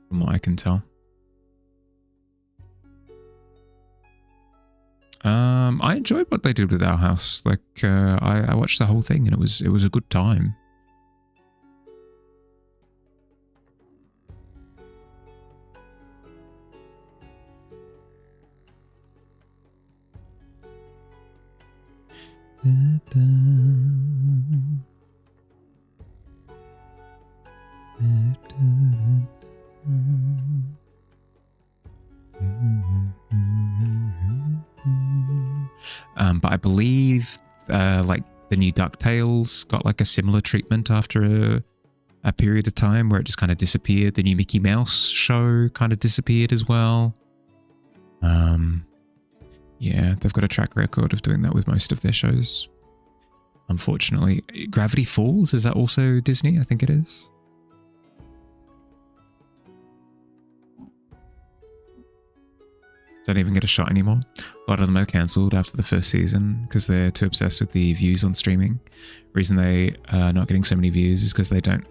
from what I can tell. I enjoyed what they did with Our House. Like, I watched the whole thing and it was a good time. But I believe like the new DuckTales got like a similar treatment after a period of time where it just kind of disappeared. The new Mickey Mouse show kind of disappeared as well. Yeah, they've got a track record of doing that with most of their shows. Unfortunately, Gravity Falls, is that also Disney? I think it is. Don't even get a shot anymore. A lot of them are cancelled after the first season because they're too obsessed with the views on streaming. Reason they are not getting so many views is because they don't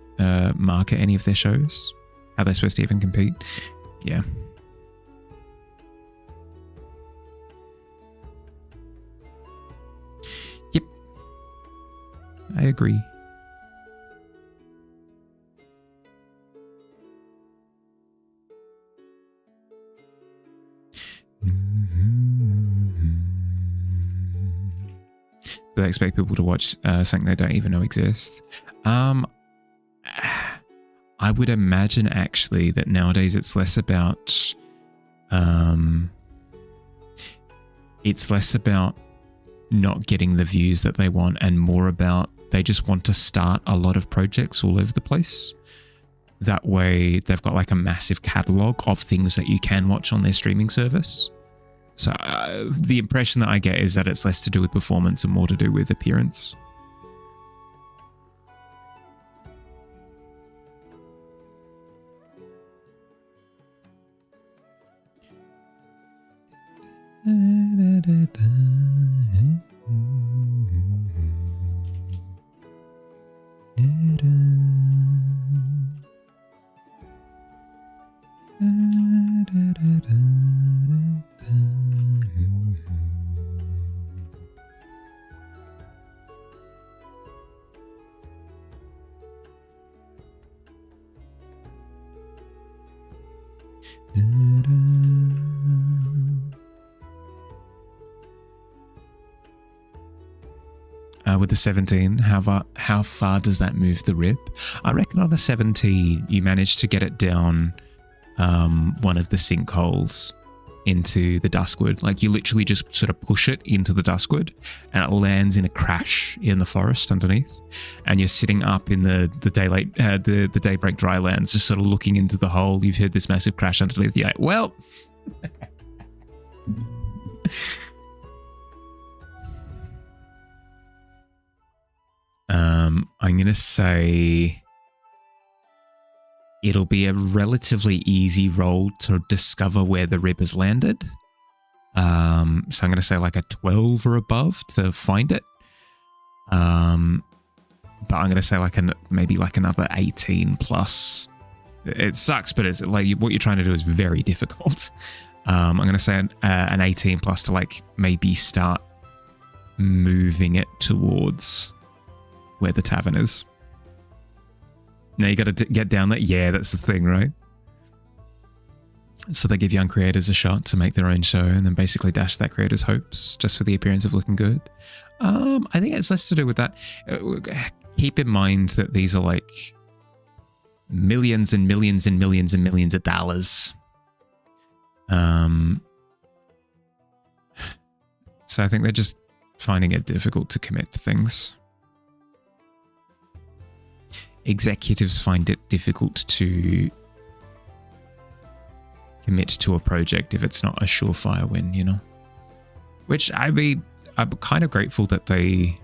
market any of their shows. How they're supposed to even compete. Yeah. Yep. I agree. They expect people to watch something they don't even know exists. I would imagine actually that nowadays it's less about not getting the views that they want and more about they just want to start a lot of projects all over the place. That way they've got like a massive catalog of things that you can watch on their streaming service. So the impression that I get is that it's less to do with performance and more to do with appearance. With the 17, how far does that move the rip? I reckon on a 17, you manage to get it down one of the sinkholes into the duskwood. Like you literally just sort of push it into the duskwood and it lands in a crash in the forest underneath. And you're sitting up in the daybreak drylands, just sort of looking into the hole. You've heard this massive crash underneath. You're like, well... I'm going to say it'll be a relatively easy roll to discover where the rib has landed. So I'm going to say like a 12 or above to find it. But I'm going to say like maybe like another 18 plus. It sucks, but it's like what you're trying to do is very difficult. I'm going to say an 18 plus to like maybe start moving it towards where the tavern is. Now you got to get down there. Yeah, that's the thing, right? So they give young creators a shot to make their own show and then basically dash that creator's hopes just for the appearance of looking good. I think it's less to do with that. Keep in mind that these are like millions and millions and millions and millions of dollars. So I think they're just finding it difficult to commit to things. Executives find it difficult to commit to a project if it's not a surefire win, you know? Which, I mean, I'm kind of grateful that they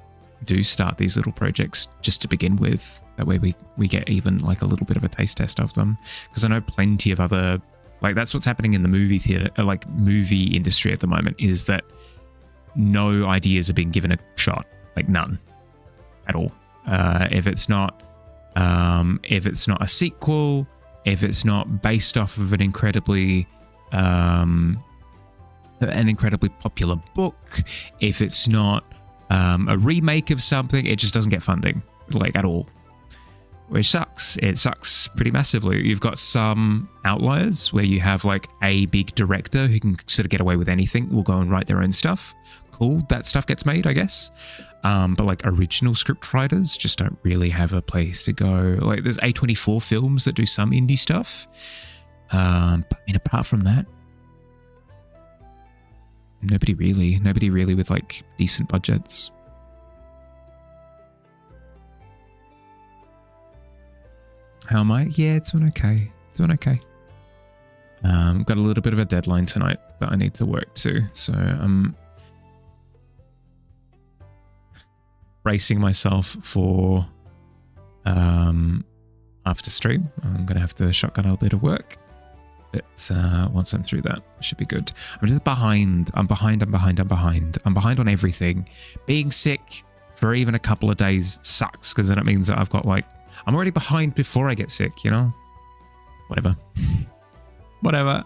do start these little projects just to begin with. That way we get even like a little bit of a taste test of them. Because I know plenty of other... Like, that's what's happening in the movie theater, like movie industry at the moment, is that no ideas are being given a shot. Like, none. At all. If it's not a sequel, if it's not based off of an incredibly an incredibly popular book, if it's not a remake of something, it just doesn't get funding, like, at all. Which sucks. It sucks pretty massively. You've got some outliers where you have like a big director who can sort of get away with anything, will go and write their own stuff. Cool, that stuff gets made, I guess. But like original script writers just don't really have a place to go. Like there's A24 films that do some indie stuff. But I mean, apart from that, nobody really with like decent budgets. How am I? Yeah, it's doing okay. Got a little bit of a deadline tonight that I need to work to, so I'm bracing myself for after stream. I'm gonna have to shotgun a little bit of work, but once I'm through that, it should be good. I'm just behind. I'm behind on everything. Being sick for even a couple of days sucks because then it means that I've got like, I'm already behind before I get sick, you know? Whatever. Whatever.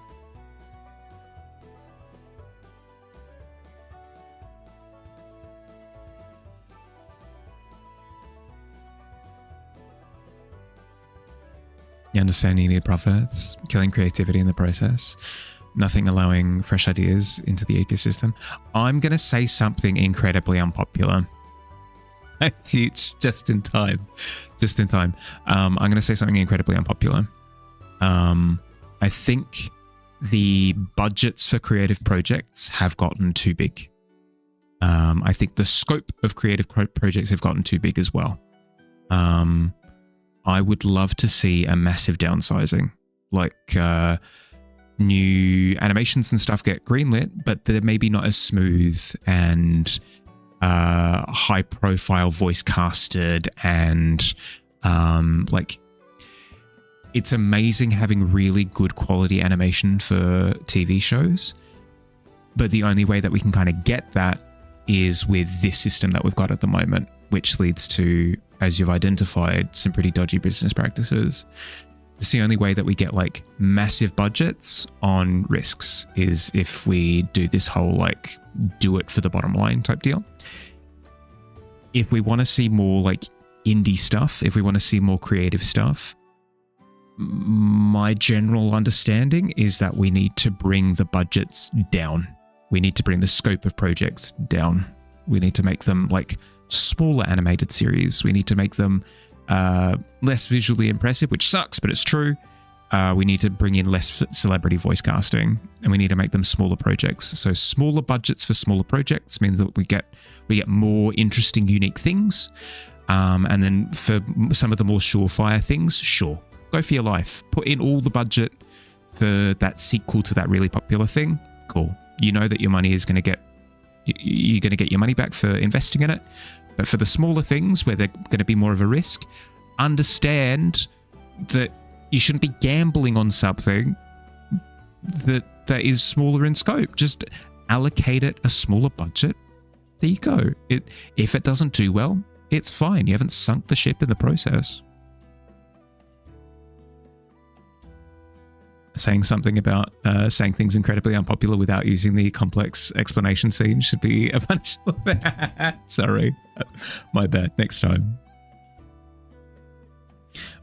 You understand you need profits, killing creativity in the process, nothing allowing fresh ideas into the ecosystem. I'm going to say something incredibly unpopular. Just in time. I'm going to say something incredibly unpopular. I think the budgets for creative projects have gotten too big. I think the scope of creative projects have gotten too big as well. I would love to see a massive downsizing, like new animations and stuff get greenlit, but they're maybe not as smooth and high profile voice casted, and like it's amazing having really good quality animation for TV shows, but the only way that we can kind of get that is with this system that we've got at the moment, which leads to, as you've identified, some pretty dodgy business practices. It's the only way that we get like massive budgets on risks is if we do this whole like do it for the bottom line type deal. If we want to see more like indie stuff, if we want to see more creative stuff, my general understanding is that we need to bring the budgets down. We need to bring the scope of projects down. We need to make them like smaller animated series. We need to make them less visually impressive, which sucks, but it's true. We need to bring in less celebrity voice casting, and we need to make them smaller projects. So smaller budgets for smaller projects means that we get more interesting, unique things. And then for some of the more surefire things, sure, go for your life. Put in all the budget for that sequel to that really popular thing. Cool. You know that your money is going to get, you're going to get your money back for investing in it. But for the smaller things where they're going to be more of a risk, understand that you shouldn't be gambling on something that is smaller in scope. Just allocate it a smaller budget. There you go. If it doesn't do well, it's fine. You haven't sunk the ship in the process. Saying something about saying things incredibly unpopular without using the complex explanation scene should be a punishment. Sorry. My bad. Next time.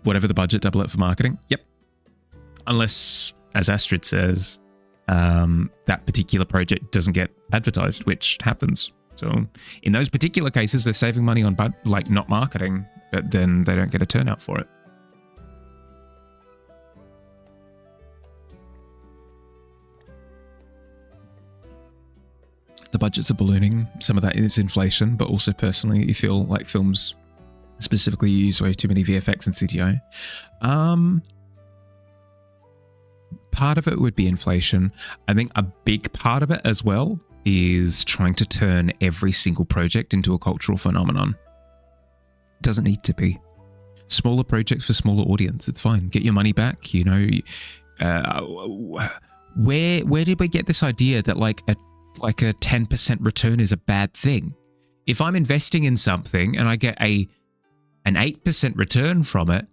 Whatever the budget, double it for marketing. Yep. Unless, as Astrid says, that particular project doesn't get advertised, which happens. So in those particular cases, they're saving money on like not marketing, but then they don't get a turnout for it. The budgets are ballooning. Some of that is inflation, but also personally, you feel like films specifically use way too many VFX and CGI. Part of it would be inflation. I think a big part of it as well is trying to turn every single project into a cultural phenomenon. It doesn't need to be. Smaller projects for smaller audience. It's fine. Get your money back. You know, where did we get this idea that like a 10% return is a bad thing? If I'm investing in something and I get an 8% return from it,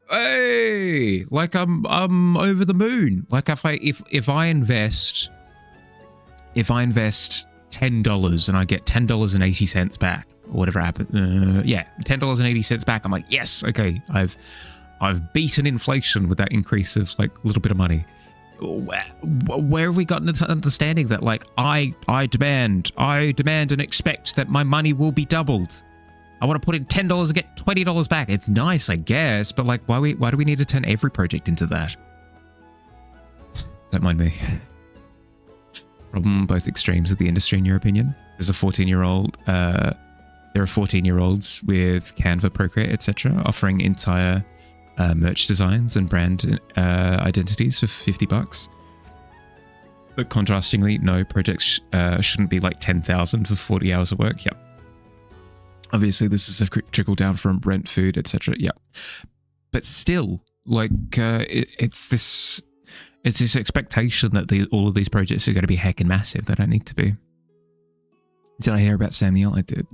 hey, like I'm over the moon. Like if I invest if I invest $10 and I get $10.80 back, or whatever happened, yeah, $10.80 back, I'm like, yes, okay, I've beaten inflation with that increase of like a little bit of money. Where have we gotten into understanding that like I demand and expect that my money will be doubled? I want to put in $10 and get $20 back. It's nice, I guess, but like why do we need to turn every project into that? Don't mind me. Problem both extremes of the industry, in your opinion. There's a 14-year-old. There are 14-year-olds with Canva, Procreate, etc., offering entire merch designs and brand identities for $50. But contrastingly, no, projects shouldn't be like 10,000 for 40 hours of work. Yep. Obviously, this is a trickle down from rent, food, etc. Yep. But still, like it's this expectation that all of these projects are going to be heckin' massive. They don't need to be. Did I hear about Samuel? I did.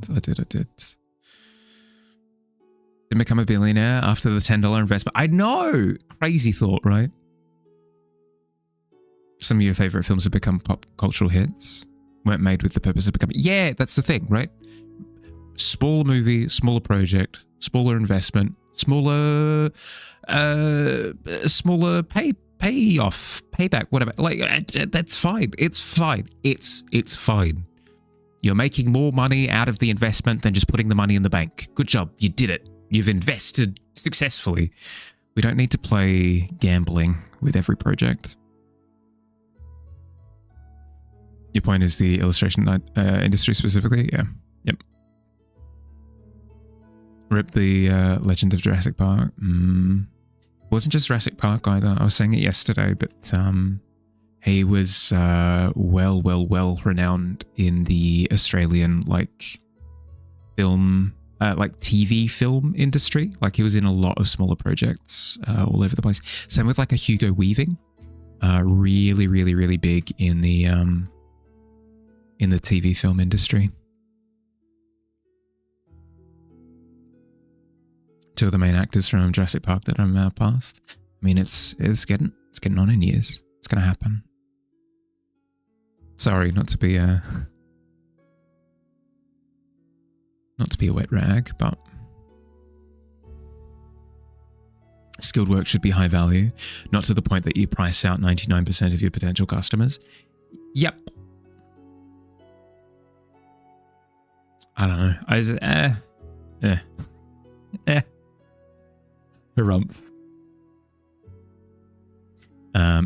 Didn't become a billionaire after the $10 investment. I know! Crazy thought, right? Some of your favorite films have become pop cultural hits. Weren't made with the purpose of becoming... Yeah, that's the thing, right? Smaller movie, smaller project, smaller investment, smaller payoff, payback, whatever. Like, that's fine. It's fine. It's fine. You're making more money out of the investment than just putting the money in the bank. Good job. You did it. You've invested successfully. We don't need to play gambling with every project. Your point is the illustration industry specifically? Yeah. Yep. Rip the Legend of Jurassic Park. It wasn't just Jurassic Park either. I was saying it yesterday, but he was well renowned in the Australian film, TV film industry. Like he was in a lot of smaller projects all over the place. Same with like a Hugo Weaving, really big in the TV film industry. Two of the main actors from Jurassic Park that I'm past. I mean, it's getting on in years. It's gonna happen. Sorry, not to be a wet rag, but skilled work should be high value, not to the point that you price out 99% of your potential customers. Yep. I don't know. Harumph.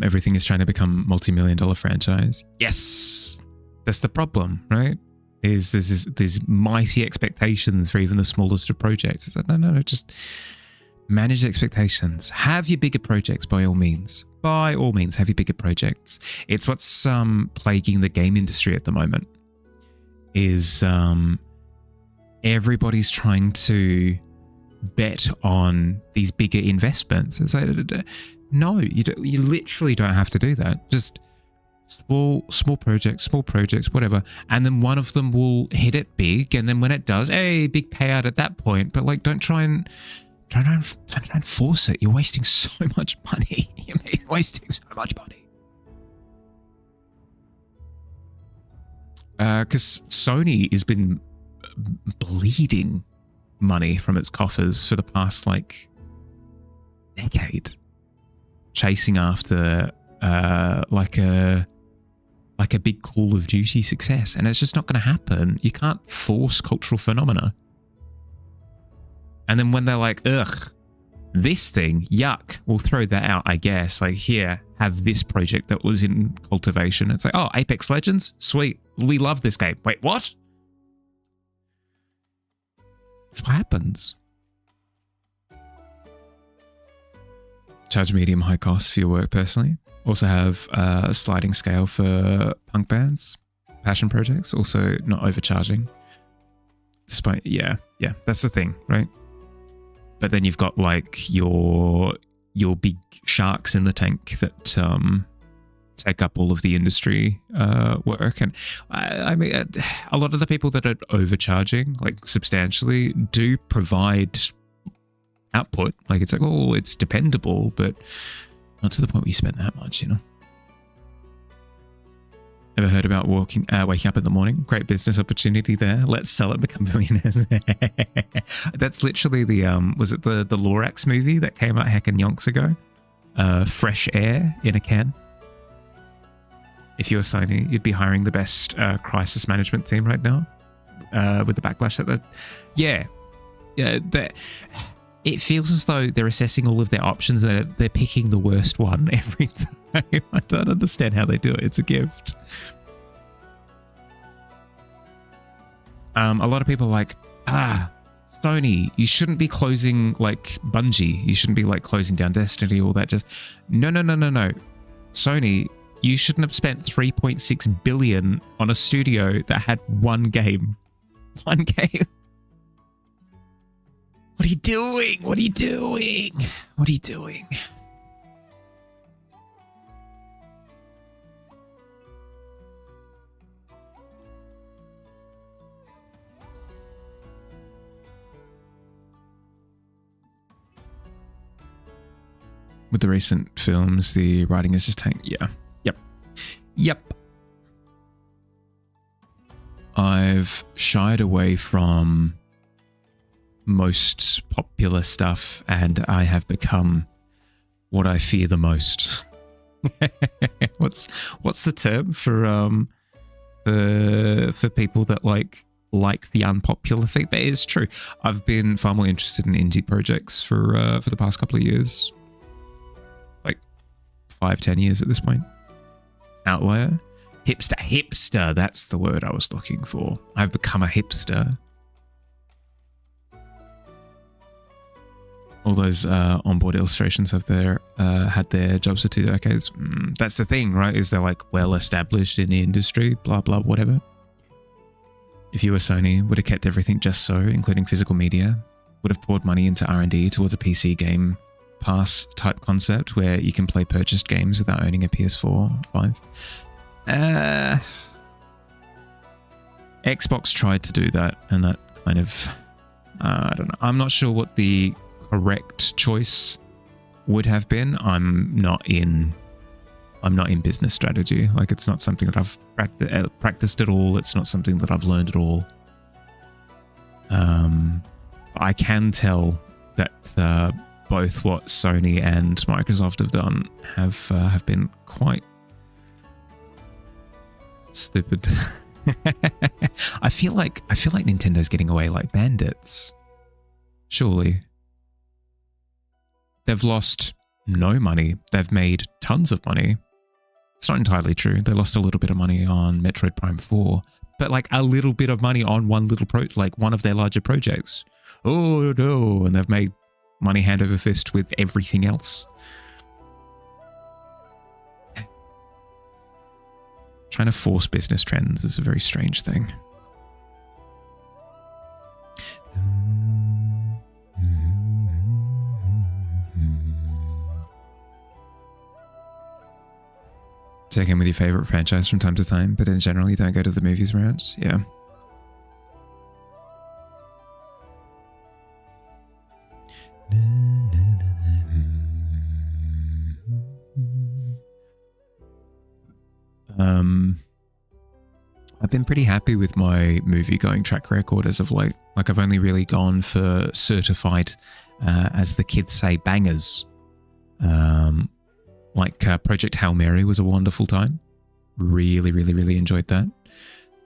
Everything is trying to become multi-million-dollar franchise. Yes, that's the problem, right? There's mighty expectations for even the smallest of projects. It's like, no, just manage expectations. Have your bigger projects by all means. By all means, have your bigger projects. It's what's plaguing the game industry at the moment. Is everybody's trying to bet on these bigger investments. It's like, no, you literally don't have to do that. Just small projects, whatever. And then one of them will hit it big. And then when it does, hey, big payout at that point. But like, don't try and force it. You're wasting so much money. You're wasting so much money. Because Sony has been bleeding money from its coffers for the past decade, chasing after like a big Call of Duty success, and it's just not going to happen. You can't force cultural phenomena. And then when they're like, ugh, this thing, yuck, we'll throw that out, I guess. Like, here, have this project that was in cultivation. It's like, oh, Apex Legends? Sweet. We love this game. Wait, what? That's what happens. Charge medium high cost for your work personally. Also have a sliding scale for punk bands, passion projects. Also not overcharging. Despite, yeah, that's the thing, right? But then you've got like your big sharks in the tank that take up all of the industry work. And I mean, a lot of the people that are overcharging, like substantially, do provide output. Like it's like, oh, it's dependable, but not to the point where you spend that much, you know. Ever heard about waking up in the morning? Great business opportunity there. Let's sell it and become millionaires. That's literally the was it the Lorax movie that came out heckin' yonks ago? Fresh air in a can. If you were Sony, you'd be hiring the best crisis management team right now. With the backlash that it feels as though they're assessing all of their options and they're picking the worst one every time. I don't understand how they do it. It's a gift. A lot of people are like, Sony, you shouldn't be closing like Bungie. You shouldn't be like closing down Destiny, all that. Just no. Sony, you shouldn't have spent 3.6 billion on a studio that had one game. One game. What are you doing? What are you doing? What are you doing? With the recent films, the writing is just tank. Yeah. Yep. I've shied away from most popular stuff and I have become what I fear the most. What's the term for people that like the unpopular thing? But it's true. I've been far more interested in indie projects for the past couple of years. 5-10 years at this point. Outlier. Hipster, that's the word I was looking for. I've become a hipster. All those onboard illustrations have had their jobs for 2 decades. That's the thing, right? Is they're like well established in the industry, blah blah whatever. If you were Sony, would have kept everything just so, including physical media. Would have poured money into R&D towards a PC game pass type concept where you can play purchased games without owning a PS4 5. Xbox tried to do that and that kind of I don't know. I'm not sure what the correct choice would have been. I'm not in business strategy. Like, it's not something that I've practiced at all. It's not something that I've learned at all. I can tell that both what Sony and Microsoft have done have been quite stupid. I feel like Nintendo's getting away like bandits. Surely. They've lost no money. They've made tons of money. It's not entirely true. They lost a little bit of money on Metroid Prime 4, but like a little bit of money on one of their larger projects. Oh no, and they've made money hand over fist with everything else. Trying to force business trends is a very strange thing. Check in with your favorite franchise from time to time, but in general, you don't go to the movies route. Yeah. I've been pretty happy with my movie-going track record as of late. Like, I've only really gone for certified, as the kids say, bangers. Project Hail Mary was a wonderful time. Really, really, really enjoyed that.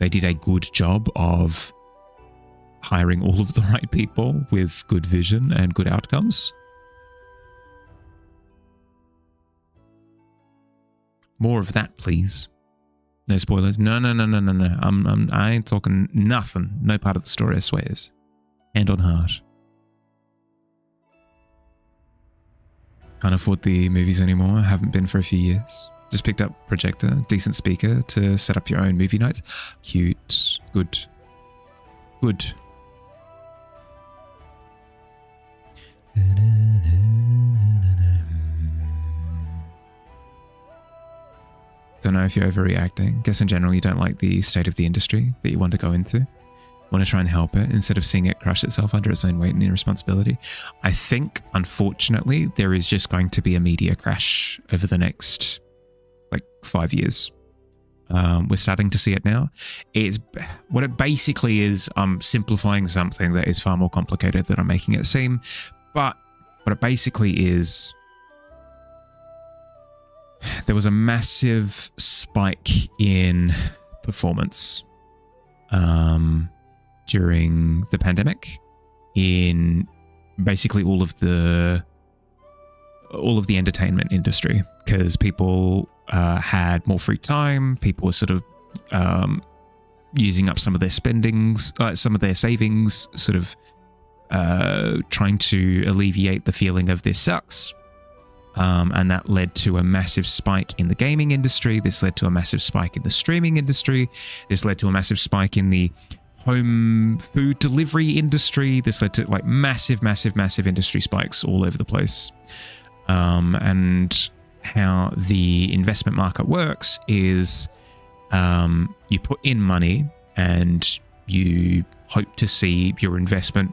They did a good job of hiring all of the right people with good vision and good outcomes. More of that, please. No spoilers. No. I ain't talking nothing. No part of the story, I swears. Hand on heart. Can't afford the movies anymore. Haven't been for a few years. Just picked up projector, decent speaker to set up your own movie nights. Cute. Good. Don't know if you're overreacting. Guess in general you don't like the state of the industry that you want to go into. Want to try and help it instead of seeing it crush itself under its own weight and irresponsibility. I think, unfortunately, there is just going to be a media crash over the next 5 years. We're starting to see it now. It's what it basically is. I'm simplifying something that is far more complicated than I'm making it seem. But what it basically is, there was a massive spike in performance during the pandemic in basically all of the entertainment industry, because people had more free time. People were sort of using up some of their spendings, some of their savings, sort of trying to alleviate the feeling of this sucks. And that led to a massive spike in the gaming industry. This led to a massive spike in the streaming industry. This led to a massive spike in the home food delivery industry. This led to like massive industry spikes all over the place. And how the investment market works is you put in money and you hope to see your investment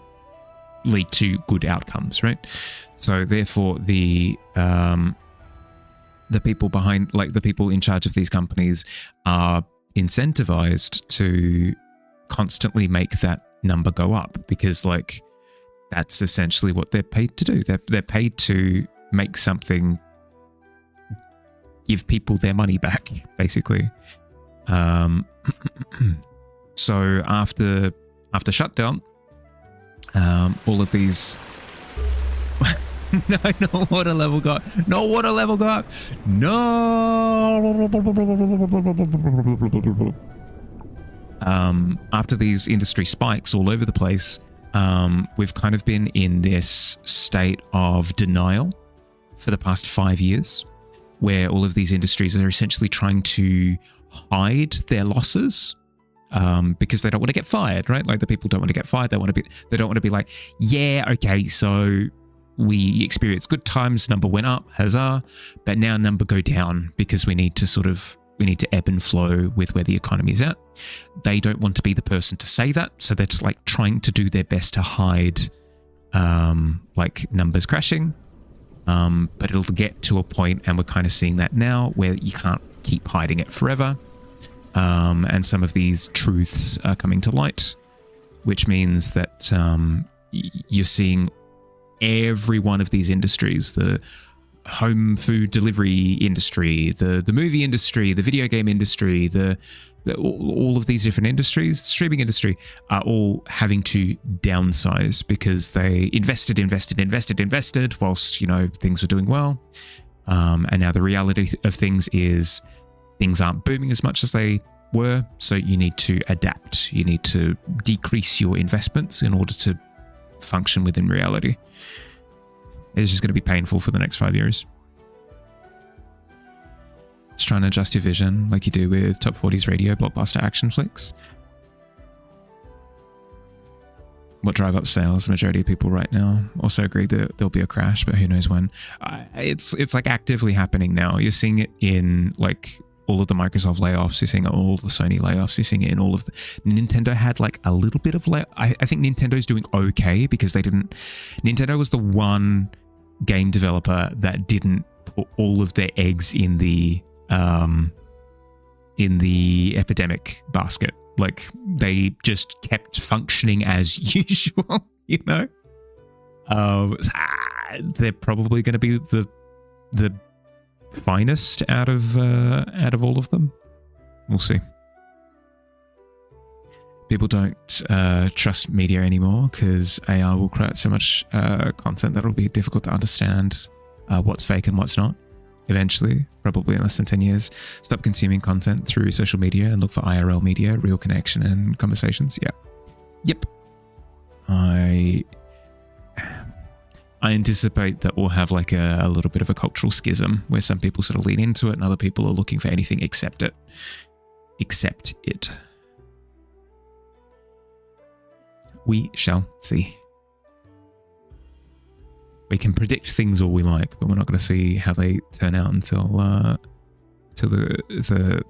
lead to good outcomes, right? So therefore the people behind, like the people in charge of these companies, are incentivized to constantly make that number go up, because like that's essentially what they're paid to do. They're paid to make something give people their money back, basically. So after shutdown, all of these no water level got after these industry spikes all over the place, we've kind of been in this state of denial for the past 5 years, where all of these industries are essentially trying to hide their losses, because they don't want to get fired, right? Like the people don't want to get fired. They don't want to be like, yeah, okay, so we experienced good times, number went up, huzzah, but now number go down because we need to ebb and flow with where the economy is at. They don't want to be the person to say that, so they're just like trying to do their best to hide like numbers crashing. But it'll get to a point, and we're kind of seeing that now, where you can't keep hiding it forever. And some of these truths are coming to light, which means that you're seeing every one of these industries, the home food delivery industry, the movie industry, the video game industry, all of these different industries, the streaming industry, are all having to downsize because they invested whilst, you know, things were doing well. And now the reality of things is things aren't booming as much as they were. So you need to adapt. You need to decrease your investments in order to function within reality. It's just going to be painful for the next 5 years. Just trying to adjust your vision like you do with top 40s radio blockbuster action flicks. What drive up sales? The majority of people right now also agree that there'll be a crash, but who knows when. It's like actively happening now. You're seeing it in like all of the Microsoft layoffs. You're seeing it in all of the Sony layoffs. You're seeing it in all of the... Nintendo had like a little bit of... I think Nintendo's doing okay because they didn't... Nintendo was the one game developer that didn't put all of their eggs in the epidemic basket. Like they just kept functioning as usual, you know? They're probably going to be the finest out of all of them. We'll see. People don't trust media anymore because AI will create so much content that it'll be difficult to understand what's fake and what's not. Eventually, probably in less than 10 years, stop consuming content through social media and look for IRL media, real connection and conversations. Yeah. Yep. I anticipate that we'll have like a little bit of a cultural schism where some people sort of lean into it and other people are looking for anything except it. Except it. We shall see. We can predict things all we like, but we're not going to see how they turn out until the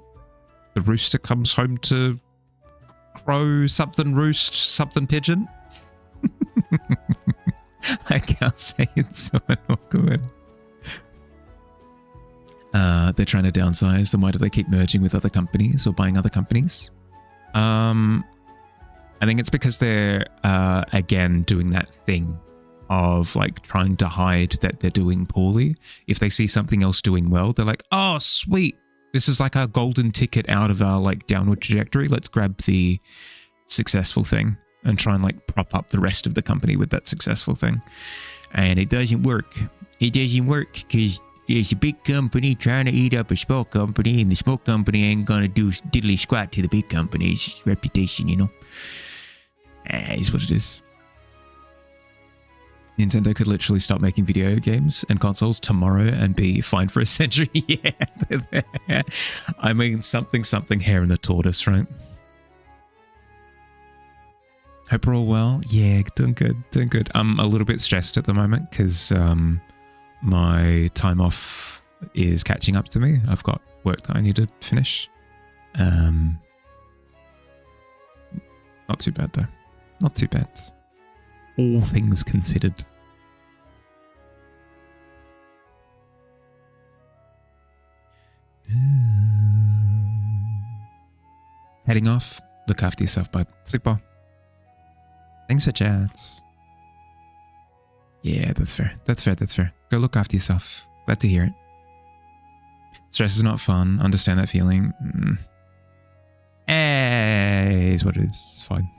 rooster comes home to crow something roost, something pigeon. I can't say it, so I'm not good. they're trying to downsize, then why do they keep merging with other companies or buying other companies? I think it's because they're, again, doing that thing of like trying to hide that they're doing poorly. If they see something else doing well, they're like, oh, sweet. This is like our golden ticket out of our like downward trajectory. Let's grab the successful thing and try and like prop up the rest of the company with that successful thing. And it doesn't work. It doesn't work because it's a big company trying to eat up a small company, and the small company ain't gonna do diddly squat to the big company's reputation, you know? Is what it is. Nintendo could literally stop making video games and consoles tomorrow and be fine for a century. Yeah. I mean, something hair in the tortoise, right? Hope we're all well. Yeah, doing good. I'm a little bit stressed at the moment because my time off is catching up to me. I've got work that I need to finish. Not too bad though. Not too bad. All things considered. Heading off. Look after yourself, bud. Super. Thanks for chats. Yeah, that's fair. That's fair. Go look after yourself. Glad to hear it. Stress is not fun. Understand that feeling. Is what it is. It's fine.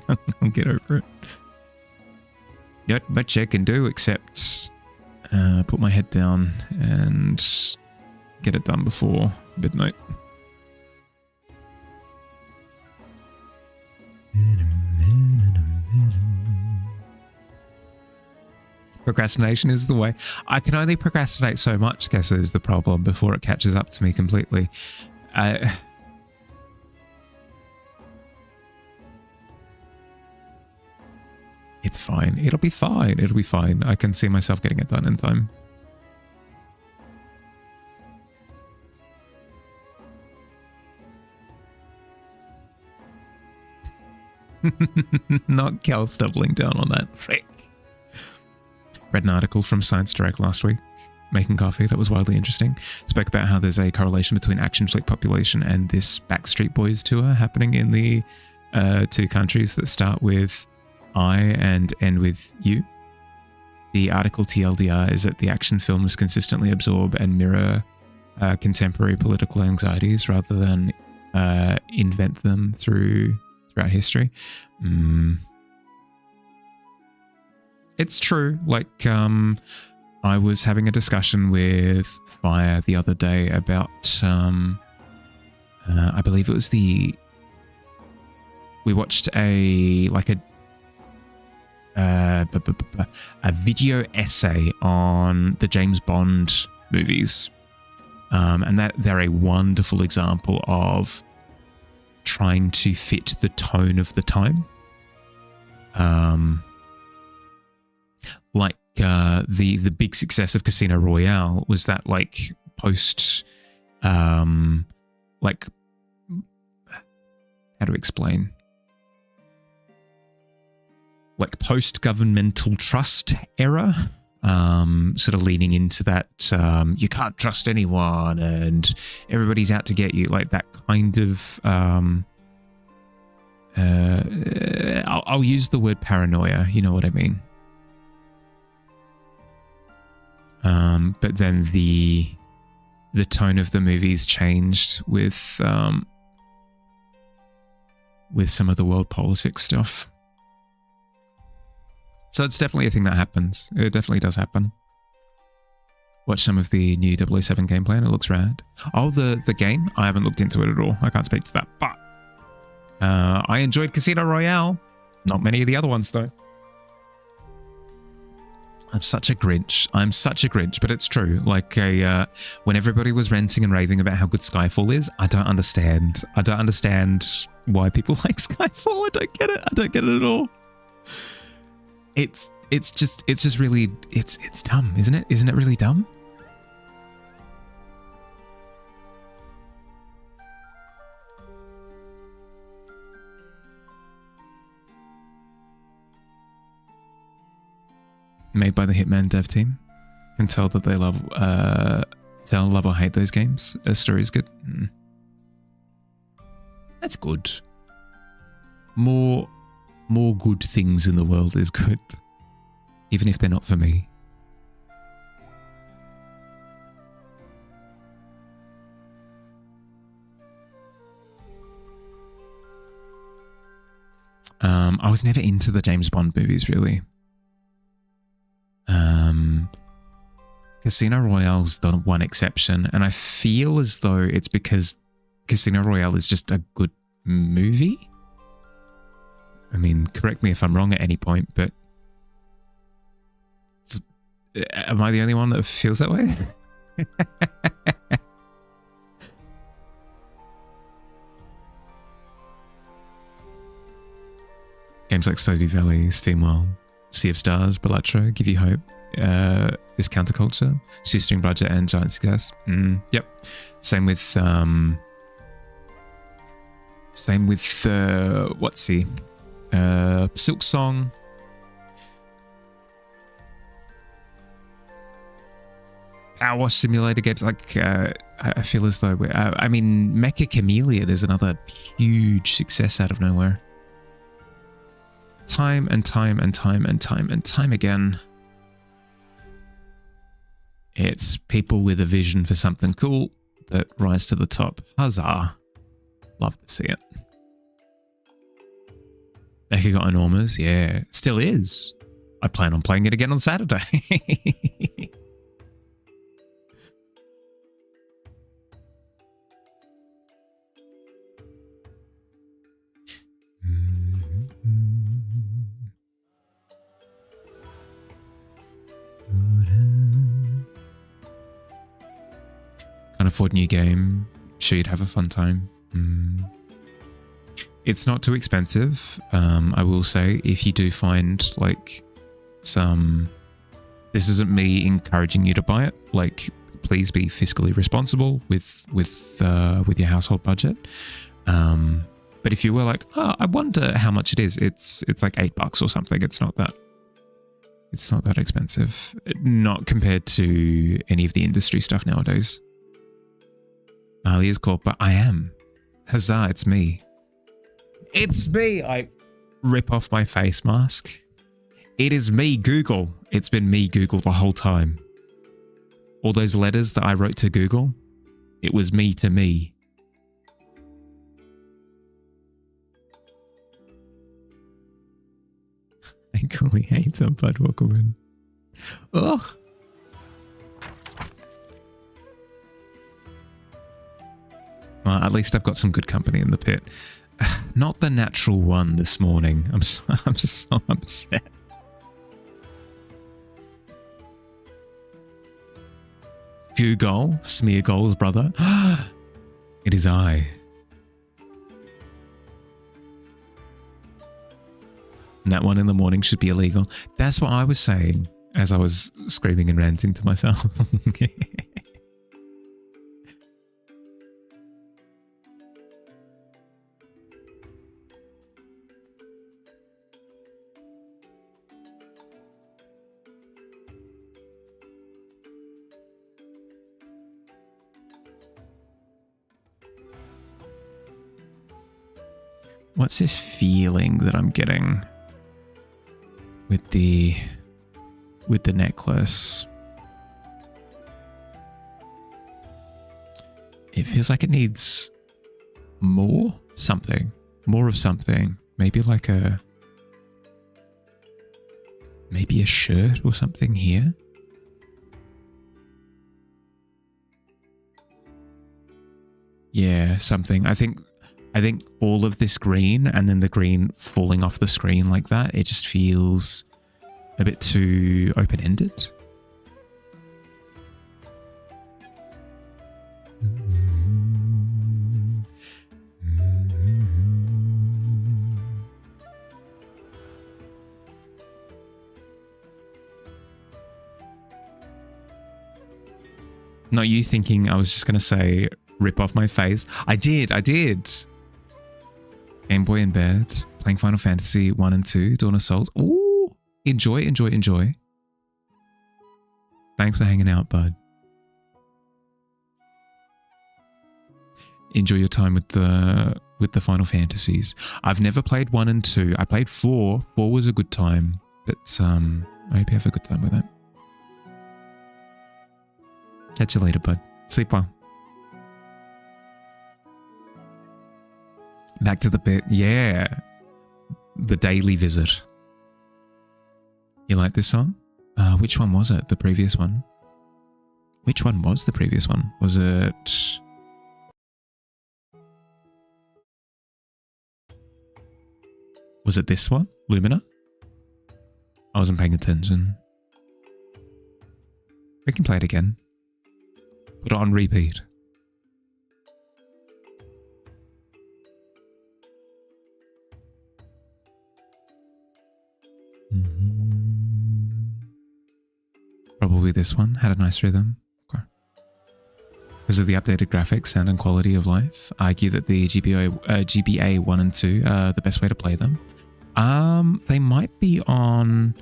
I'll get over it. Not much I can do except put my head down and get it done before midnight. Procrastination is the way. I can only procrastinate so much, guess is the problem, before it catches up to me completely. It's fine. It'll be fine. It'll be fine. I can see myself getting it done in time. Not Cal doubling down on that. Frick. Read an article from Science Direct last week, making coffee, that was wildly interesting. Spoke about how there's a correlation between action flick population and this Backstreet Boys tour happening in the two countries that start with I and end with U. The article TLDR is that the action films consistently absorb and mirror contemporary political anxieties rather than invent them throughout history. It's true. Like, I was having a discussion with Fire the other day about, I believe it was we watched a video essay on the James Bond movies. And that they're a wonderful example of trying to fit the tone of the time. The big success of Casino Royale was that like post how to explain, like post-governmental trust era, sort of leaning into that you can't trust anyone and everybody's out to get you, like that kind of I'll use the word paranoia, you know what I mean. But then the tone of the movies changed with some of the world politics stuff. So it's definitely a thing that happens. It definitely does happen. Watch some of the new 007 gameplay and it looks rad. Oh, the game? I haven't looked into it at all. I can't speak to that. But I enjoyed Casino Royale. Not many of the other ones, though. I'm such a Grinch, but it's true. Like, when everybody was ranting and raving about how good Skyfall is, I don't understand. I don't understand why people like Skyfall. I don't get it. I don't get it at all. It's just really, it's dumb, isn't it? Isn't it really dumb? Made by the Hitman dev team. Can tell that they love So I'll love or hate those games. A story is good. That's good. More good things in the world is good. Even if they're not for me. I was never into the James Bond movies, really. Casino Royale's the one exception, and I feel as though it's because Casino Royale is just a good movie. I mean, correct me if I'm wrong at any point, but am I the only one that feels that way? Games like Stardew Valley, Steamworld, Sea of Stars, Balatro, Give You Hope, is counterculture, shoestring budget and giant success. Yep. Same with what's he? Silk Song. Power simulator games, like I feel as though I mean, Mecha Chameleon is another huge success out of nowhere. Time and time and time and time and time again. It's people with a vision for something cool that rise to the top. Huzzah. Love to see it. Mecha got enormous. Yeah, still is. I plan on playing it again on Saturday. Can't afford a new game. Sure, you'd have a fun time. It's not too expensive. I will say, if you do find like some, this isn't me encouraging you to buy it. Like, please be fiscally responsible with your household budget. But if you were like, oh, I wonder how much it is. It's like $8 or something. It's not that expensive. Not compared to any of the industry stuff nowadays. Ali is called, but I am. Huzzah, it's me. It's me! I rip off my face mask. It is me, Google. It's been me, Google, the whole time. All those letters that I wrote to Google, it was me to me. I clearly hate him, but welcome in. Ugh. Well, at least I've got some good company in the pit. Not the natural one this morning. I'm so upset. Google, smear goals, brother. It is I. And that one in the morning should be illegal. That's what I was saying as I was screaming and ranting to myself. What's this feeling that I'm getting with the necklace? It feels like it needs more of something. Maybe like a shirt or something here. Yeah, something. I think all of this green and then the green falling off the screen like that, it just feels a bit too open-ended. Not you thinking I was just going to say, rip off my face. I did. Game Boy in bed, playing Final Fantasy 1 and 2, Dawn of Souls. Ooh, enjoy. Thanks for hanging out, bud. enjoy your time with the Final Fantasies. I've never played 1 and 2. I played 4. 4 was a good time, but I hope you have a good time with it. Catch you later, bud. Sleep well. Back to the bit. Yeah. The daily visit. You like this song? Which one was it? The previous one? Which one was the previous one? Was it... Was it this one? Lumina? I wasn't paying attention. We can play it again. Put it on repeat. Probably this one. Had a nice rhythm. Okay. Because of the updated graphics, sound and quality of life, I argue that the GBA 1 and 2 are the best way to play them. They might be on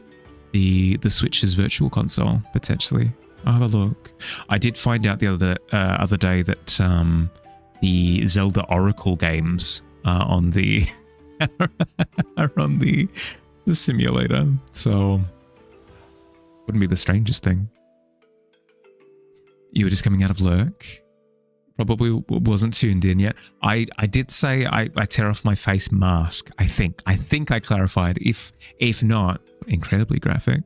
the Switch's virtual console, potentially. I'll have a look. I did find out the other day that the Zelda Oracle games are on the are on the simulator, so wouldn't be the strangest thing. You were just coming out of Lurk. Probably wasn't tuned in yet. I did say I tear off my face mask. I think I clarified. If not, incredibly graphic.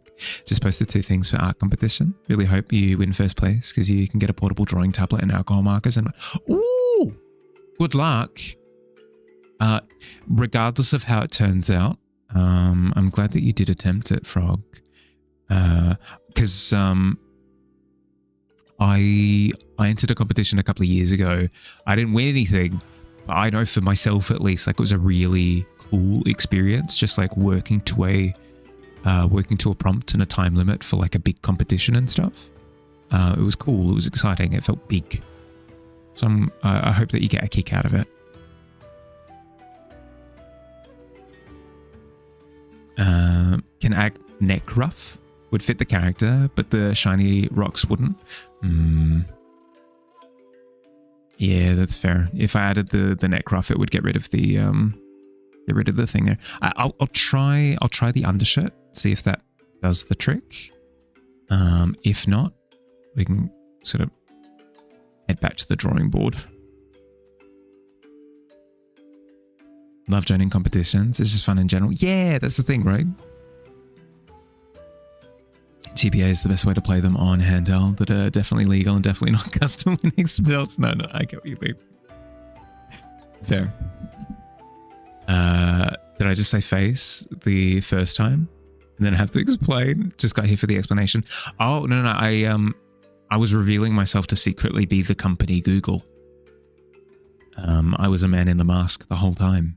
Just posted 2 things for art competition. Really hope you win first place because you can get a portable drawing tablet and alcohol markers. And ooh, good luck. Regardless of how it turns out, I'm glad that you did attempt it, Frog. Because I entered a competition a couple of years ago. I didn't win anything, but I know for myself at least, like it was a really cool experience, just like working to a prompt and a time limit for like a big competition and stuff. It was cool. It was exciting. It felt big. So I hope that you get a kick out of it. Can act neck ruff would fit the character, but the shiny rocks wouldn't. Yeah, that's fair. If I added the neck ruff, it would get rid of the thing there. I'll try the undershirt, see if that does the trick. If not, we can sort of head back to the drawing board. Love joining competitions. It's just fun in general. Yeah, that's the thing, right? GPA is the best way to play them on handheld that are definitely legal and definitely not custom Linux builds. No, I get what you mean. Fair. Did I just say face the first time and then have to explain? Just got here for the explanation. Oh, no. I was revealing myself to secretly be the company Google. I was a man in the mask the whole time.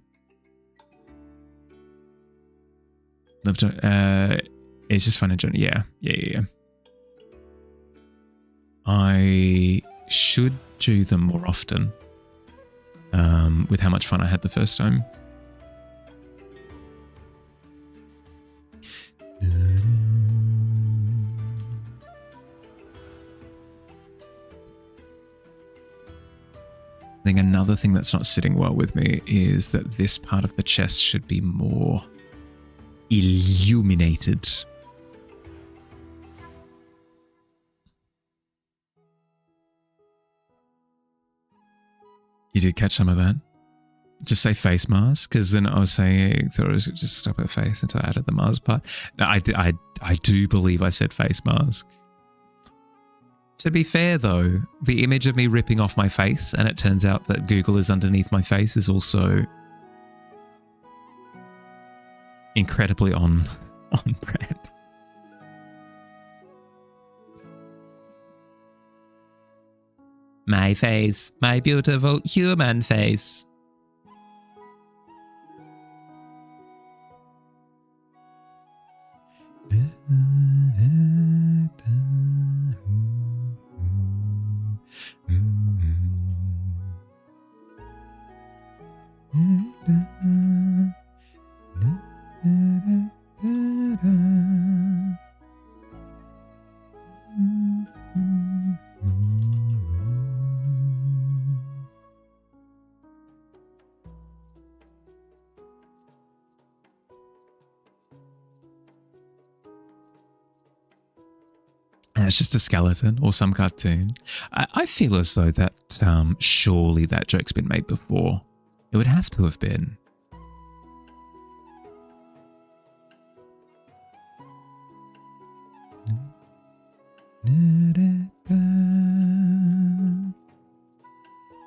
Love to, it's just fun in general. Yeah. I should do them more often. With how much fun I had the first time. I think another thing that's not sitting well with me is that this part of the chest should be more illuminated. You did catch some of that? Just say face mask, because then I was saying, thought it was just stop at face until I added the mask part. No, I do believe I said face mask. To be fair though, the image of me ripping off my face and it turns out that Google is underneath my face is also incredibly on brand. My face, my beautiful human face. it's just a skeleton or some cartoon. I feel as though that surely that joke's been made before. It would have to have been.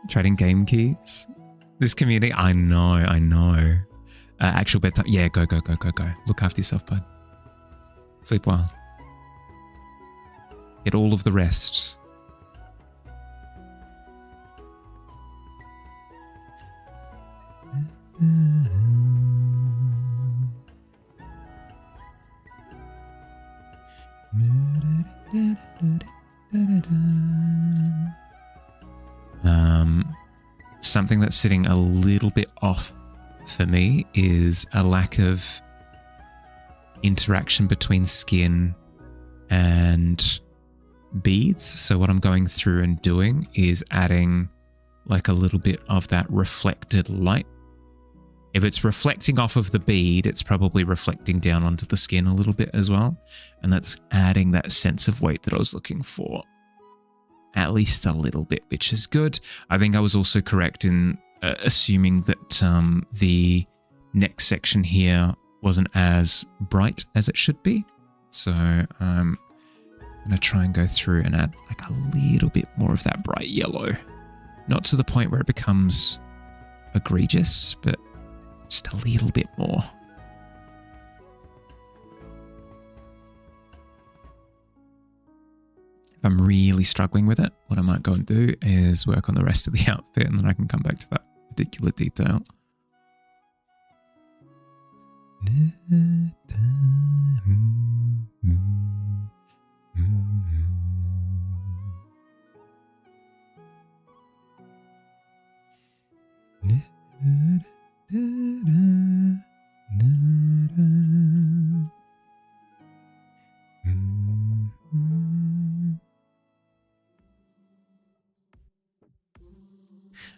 Trading game keys. This community, I know. Actual bedtime. Yeah, go. Look after yourself, bud. Sleep well. Get all of the rest. Something that's sitting a little bit off for me is a lack of interaction between skin and beads. So what I'm going through and doing is adding like a little bit of that reflected light. If it's reflecting off of the bead, it's probably reflecting down onto the skin a little bit as well. And that's adding that sense of weight that I was looking for. At least a little bit, which is good. I think I was also correct in assuming that the next section here wasn't as bright as it should be. So I'm going to try and go through and add like a little bit more of that bright yellow. Not to the point where it becomes egregious, but just a little bit more. If I'm really struggling with it, what I might go and do is work on the rest of the outfit, and then I can come back to that particular detail.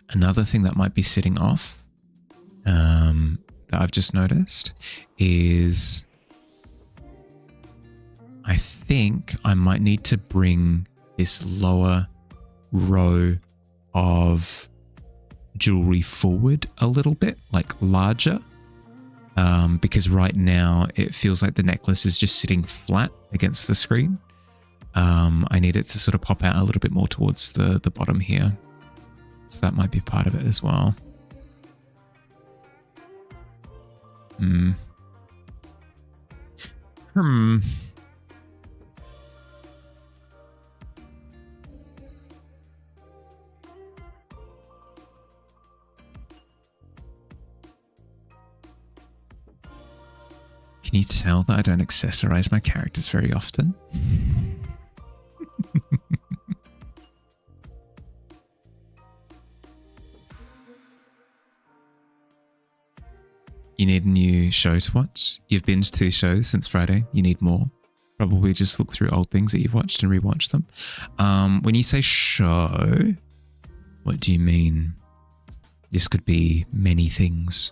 Another thing that might be sitting off that I've just noticed is I think I might need to bring this lower row of jewelry forward a little bit, like larger, because right now it feels like the necklace is just sitting flat against the screen. I need it to sort of pop out a little bit more towards the bottom here. So that might be part of it as well. Can you tell that I don't accessorize my characters very often? You need a new show to watch. You've binged 2 shows since Friday. You need more. Probably just look through old things that you've watched and rewatch them. When you say show, what do you mean? This could be many things.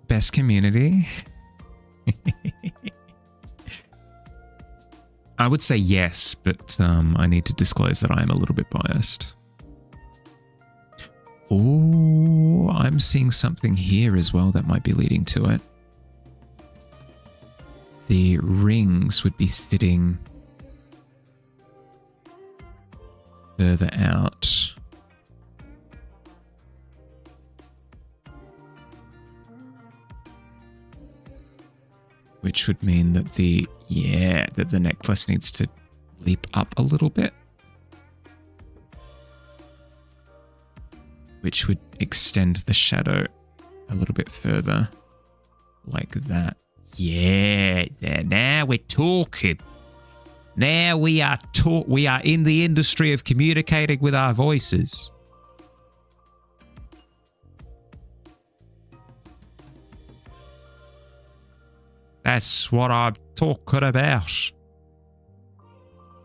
Best community? I would say yes, but I need to disclose that I am a little bit biased. Oh, I'm seeing something here as well that might be leading to it. The rings would be sitting further out. Which would mean that the necklace needs to leap up a little bit. Which would extend the shadow a little bit further. Like that. Yeah, now we're talking. Now we are in the industry of communicating with our voices. That's what I'm talking about.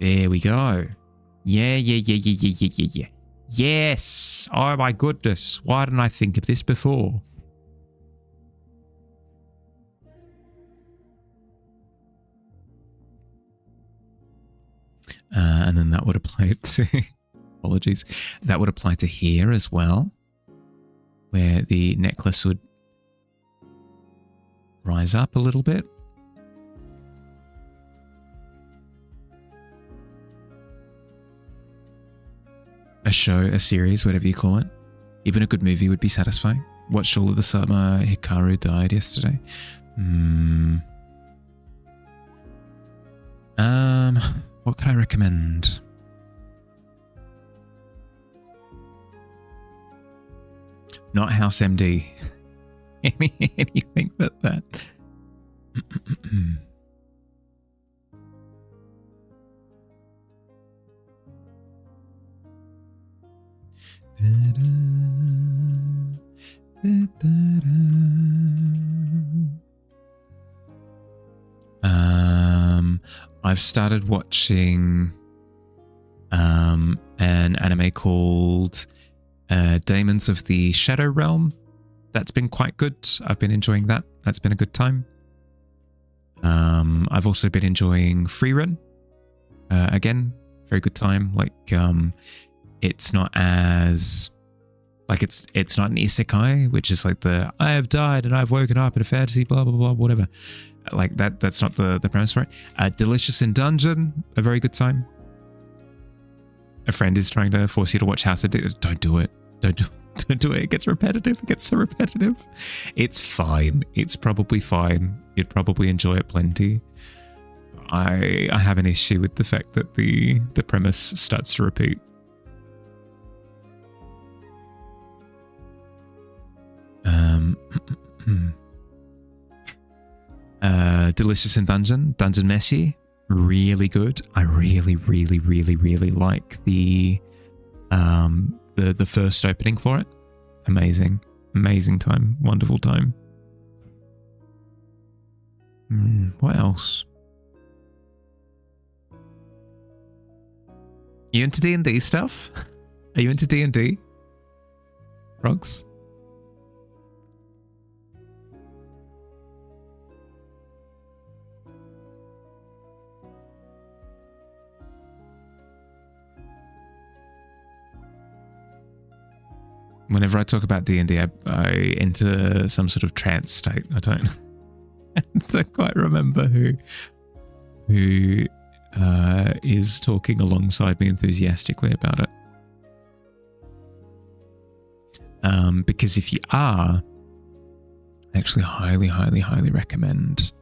There we go. Yeah. Yes. Oh my goodness. Why didn't I think of this before? And then that would apply to, apologies, that would apply to here as well, where the necklace would rise up a little bit. A show, a series, whatever you call it. Even a good movie would be satisfying. Watched all of the summer Hikaru died yesterday. What could I recommend? Not House MD. Anything but that. I've started watching an anime called Demons of the Shadow Realm. That's been quite good. I've been enjoying that. That's been a good time. I've also been enjoying Freerun. Again, very good time. Like, it's not as... Like, it's not an isekai, which is like the, I have died and I've woken up in a fantasy, blah, blah, blah, whatever. Like, that's not the premise for it. Delicious in Dungeon, a very good time. A friend is trying to force you to watch House of D. Don't do it. Don't do it. It gets repetitive. It gets so repetitive. It's fine. It's probably fine. You'd probably enjoy it plenty. I have an issue with the fact that the premise starts to repeat. Delicious in Dungeon Meshi, really good. I really like the first opening for it. Amazing time, wonderful time. What else? Are you into D&D stuff? Are you into D&D? Frogs? Whenever I talk about D&D, I enter some sort of trance state. I don't quite remember who is talking alongside me enthusiastically about it. Because if you are, I actually highly recommend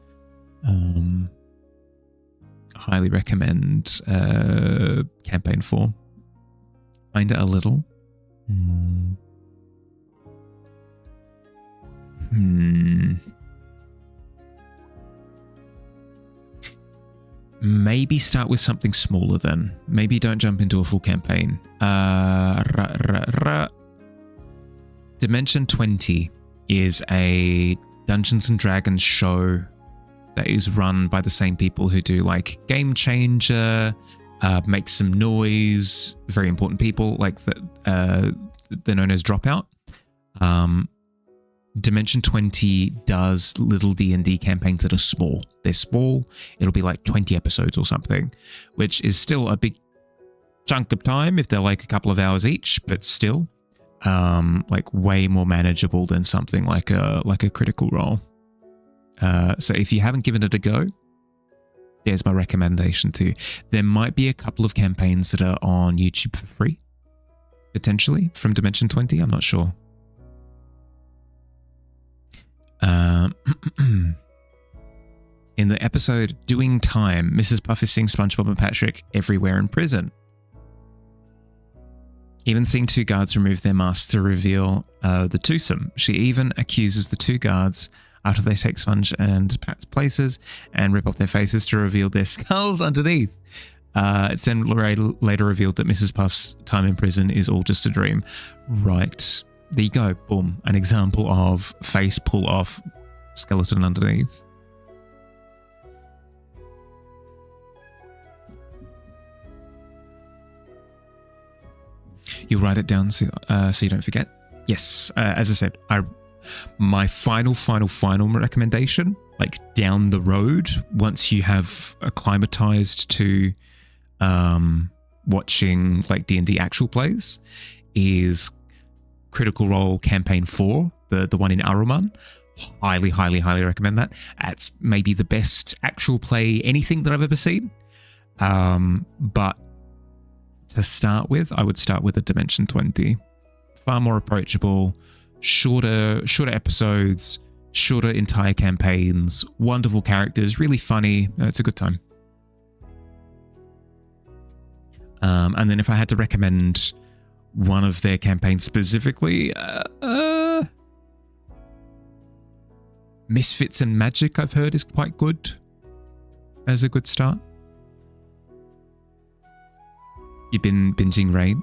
campaign 4. Find it a little. Maybe start with something smaller then. Maybe don't jump into a full campaign. Dimension 20 is a Dungeons and Dragons show that is run by the same people who do like Game Changer, Make Some Noise, very important people, like they're known as Dropout. Dimension 20 does little D&D campaigns that are small. They're small. It'll be like 20 episodes or something, which is still a big chunk of time if they're like a couple of hours each, but still like way more manageable than something like a Critical Role. So if you haven't given it a go, there's my recommendation too. There might be a couple of campaigns that are on YouTube for free, potentially, from Dimension 20. I'm not sure. In the episode Doing Time, Mrs. Puff is seeing SpongeBob and Patrick everywhere in prison. Even seeing 2 guards remove their masks to reveal the twosome. She even accuses the 2 guards after they take Sponge and Pat's places and rip off their faces to reveal their skulls underneath. It's then later revealed that Mrs. Puff's time in prison is all just a dream. Right. There you go. Boom. An example of face pull off, skeleton underneath. You'll write it down so you don't forget. Yes. As I said, my final recommendation, like down the road, once you have acclimatized to watching like D&D actual plays is Critical Role Campaign 4, the one in Aruman. Highly, highly, highly recommend that. It's maybe the best actual play anything that I've ever seen. But to start with, I would start with a Dimension 20. Far more approachable, shorter episodes, shorter entire campaigns, wonderful characters, really funny. It's a good time. And then if I had to recommend one of their campaigns specifically, Misfits and Magic, I've heard, is quite good as a good start. You've been binging Rain?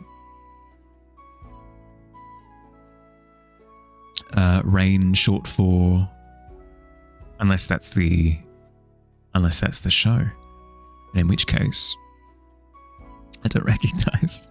Rain, short for, unless that's the show, and in which case I don't recognize.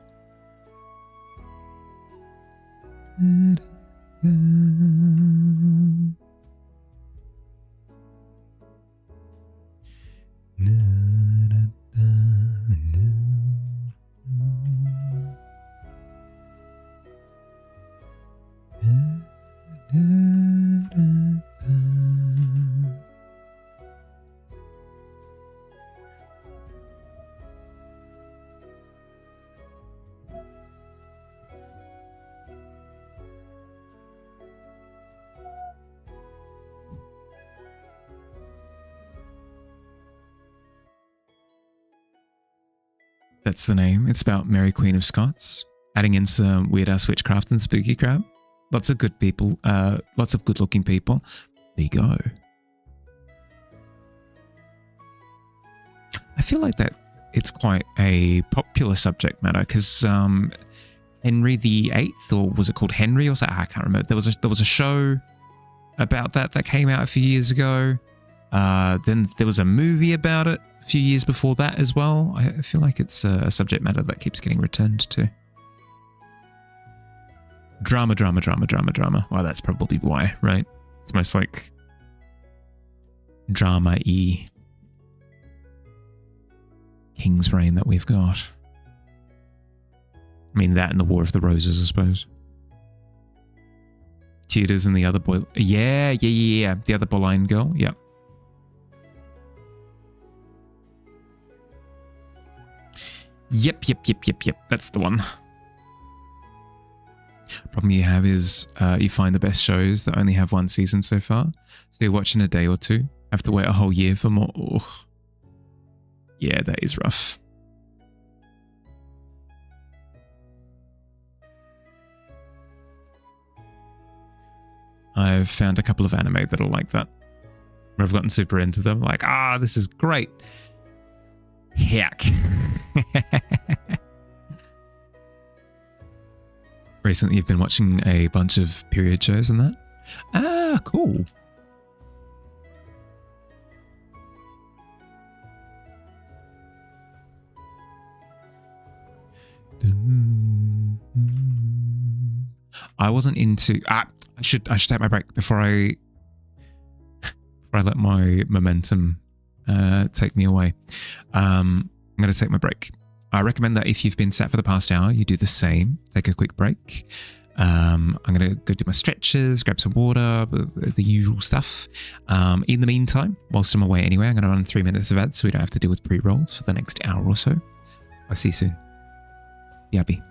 That's the name. It's about Mary Queen of Scots, adding in some weird-ass witchcraft and spooky crap. Lots of good people, lots of good-looking people. There you go. I feel like that it's quite a popular subject matter because Henry VIII, or was it called Henry or something? I can't remember. There was a show about that came out a few years ago. Then there was a movie about it a few years before that as well. I feel like it's a subject matter that keeps getting returned to. Drama. Well, that's probably why, right? It's most like drama-y King's Reign that we've got. I mean, that and the War of the Roses, I suppose. Tudors and the other boy. Yeah. The other Boleyn girl. Yeah. Yep. That's the one. Problem you have is you find the best shows that only have one season so far. So you're watching a day or two. Have to wait a whole year for more. Ugh. Yeah, that is rough. I've found a couple of anime that are like that. Where I've gotten super into them. Like, this is great. Heck. Recently, you've been watching a bunch of period shows and that? Cool. I wasn't into... I should take my break before I let my momentum take me away. I'm going to take my break. I recommend that if you've been sat for the past hour, you do the same. Take a quick break. I'm going to go do my stretches, grab some water, the usual stuff. In the meantime, whilst I'm away anyway, I'm going to run 3 minutes of ads so we don't have to deal with pre-rolls for the next hour or so. I'll see you soon. Yabby.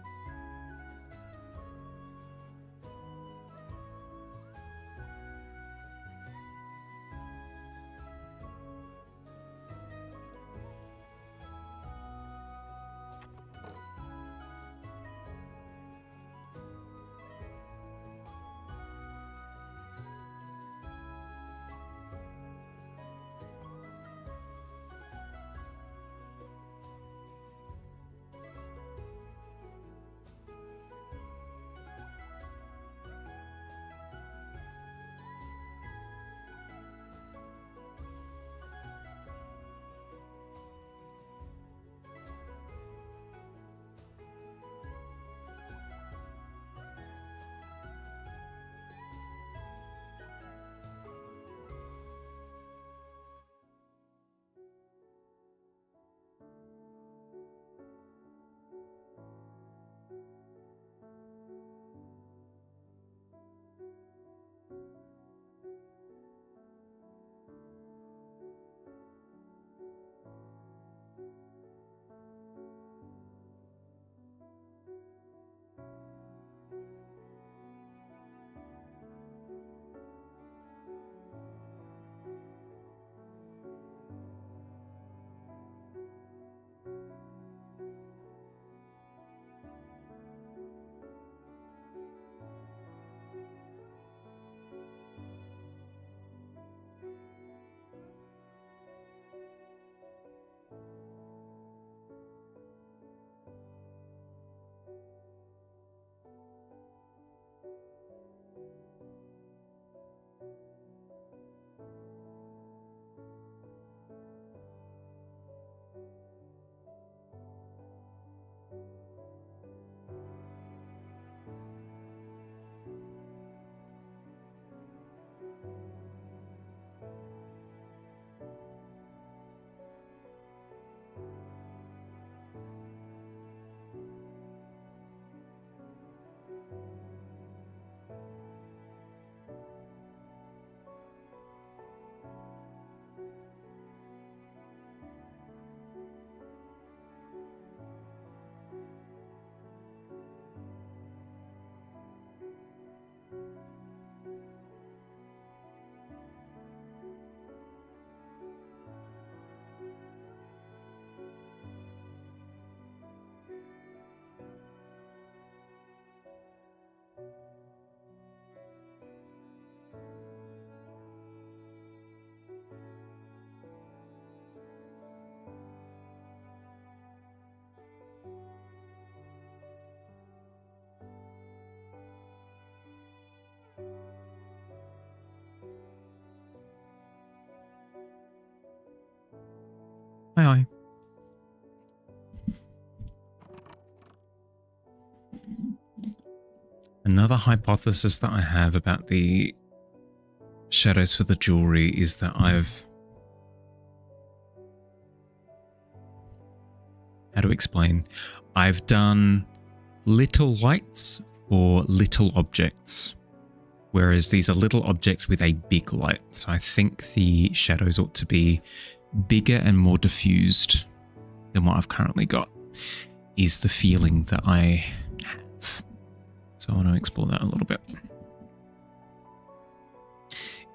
Hi. Another hypothesis that I have about the shadows for the jewelry is that how to explain? I've done little lights for little objects, whereas these are little objects with a big light. So I think the shadows ought to be bigger and more diffused than what I've currently got, is the feeling that I have. So I want to explore that a little bit.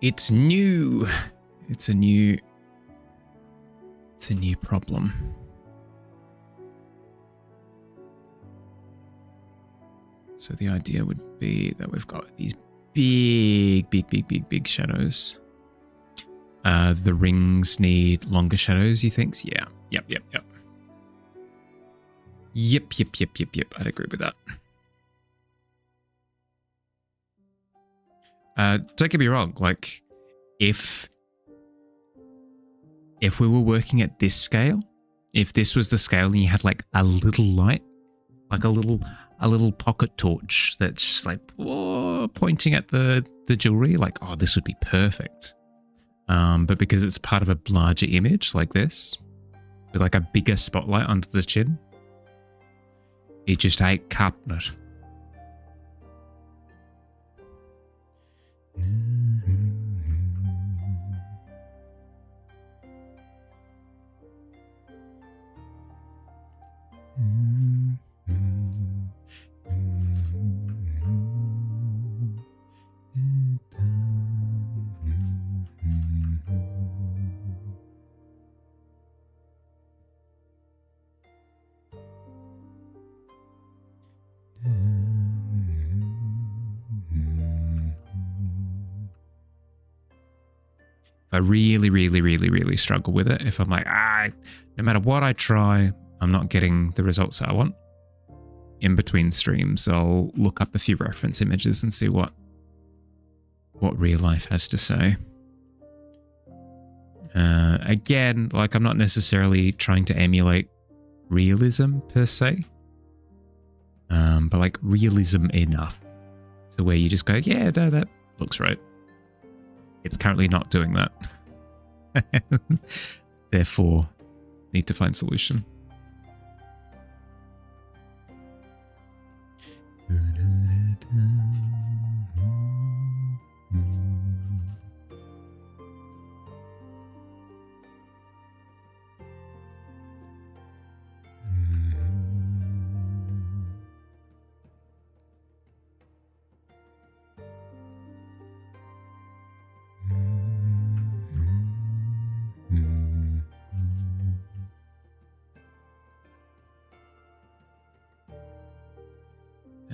It's new. It's a new problem. So the idea would be that we've got these big shadows. The rings need longer shadows, you think? Yeah. Yep. Yep. I'd agree with that. Don't get me wrong, like, if we were working at this scale, if this was the scale and you had like a little light, like a little pocket torch that's just like pointing at the jewelry, like, oh, this would be perfect. But because it's part of a larger image like this, with like a bigger spotlight under the chin, it just ain't cutting it. I really struggle with it, if I'm like, no matter what I try, I'm not getting the results that I want, in between streams, I'll look up a few reference images and see what real life has to say. Again, like, I'm not necessarily trying to emulate realism per se, but like realism enough to where you just go, yeah, no, that looks right. It's currently not doing that. Therefore, need to find solution.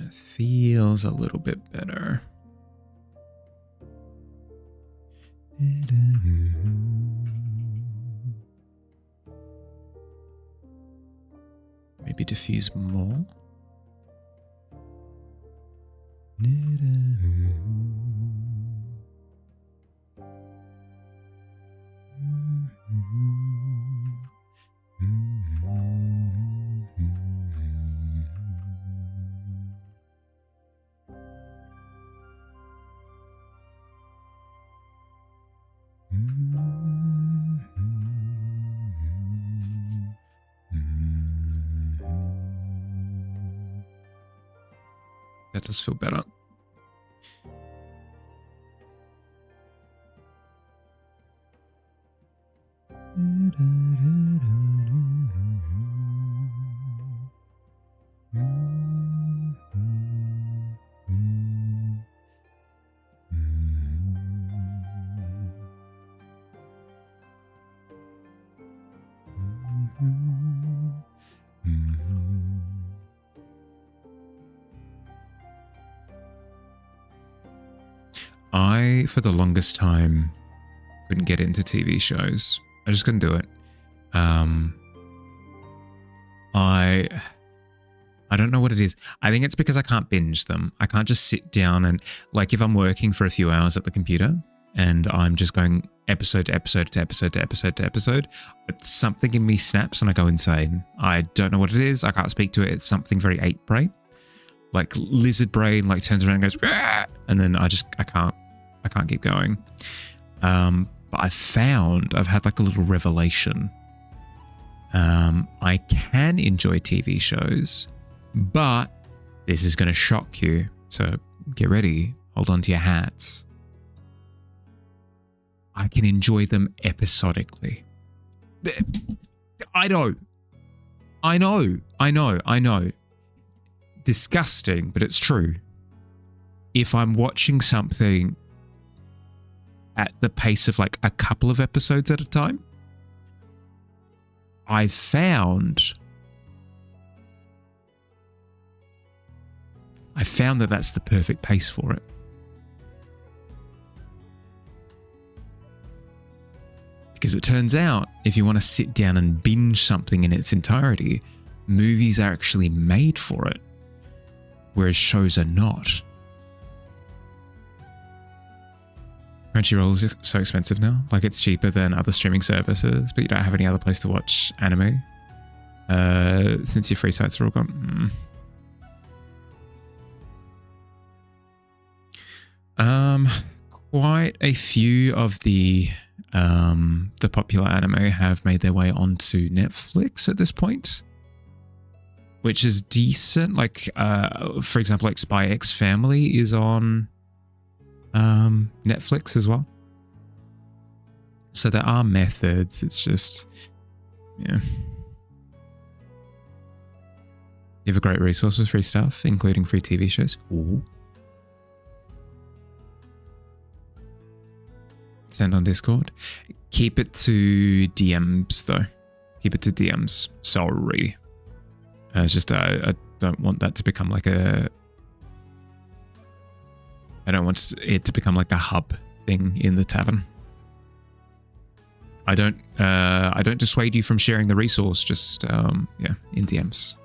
It feels a little bit better. Maybe diffuse more. That does feel better. I, for the longest time, couldn't get into TV shows. I just couldn't do it. I don't know what it is. I think it's because I can't binge them. I can't just sit down and, like, if I'm working for a few hours at the computer, and I'm just going episode to episode to episode to episode to episode, but something in me snaps and I go insane. I don't know what it is. I can't speak to it. It's something very ape brain, like lizard brain, like turns around and goes, "Rah!" And then I can't keep going. But I've had like a little revelation. I can enjoy TV shows, but this is going to shock you. So get ready. Hold on to your hats. I can enjoy them episodically. I know. Disgusting, but it's true. If I'm watching something at the pace of like a couple of episodes at a time, I've found that that's the perfect pace for it. Because it turns out, if you want to sit down and binge something in its entirety, movies are actually made for it, whereas shows are not. Crunchyroll is so expensive now. Like, it's cheaper than other streaming services, but you don't have any other place to watch anime. Since your free sites are all gone. Quite a few of the popular anime have made their way onto Netflix at this point, which is decent. Like, for example, like Spy X Family is on Netflix as well. So there are methods. It's just, yeah. You have a great resource with free stuff, including free TV shows. Ooh. Send on Discord. Keep it to DMs though. Keep it to DMs. Sorry. It's just I don't want that to become like a. I don't want it to become like a hub thing in the tavern. I don't dissuade you from sharing the resource. Just yeah, in DMs.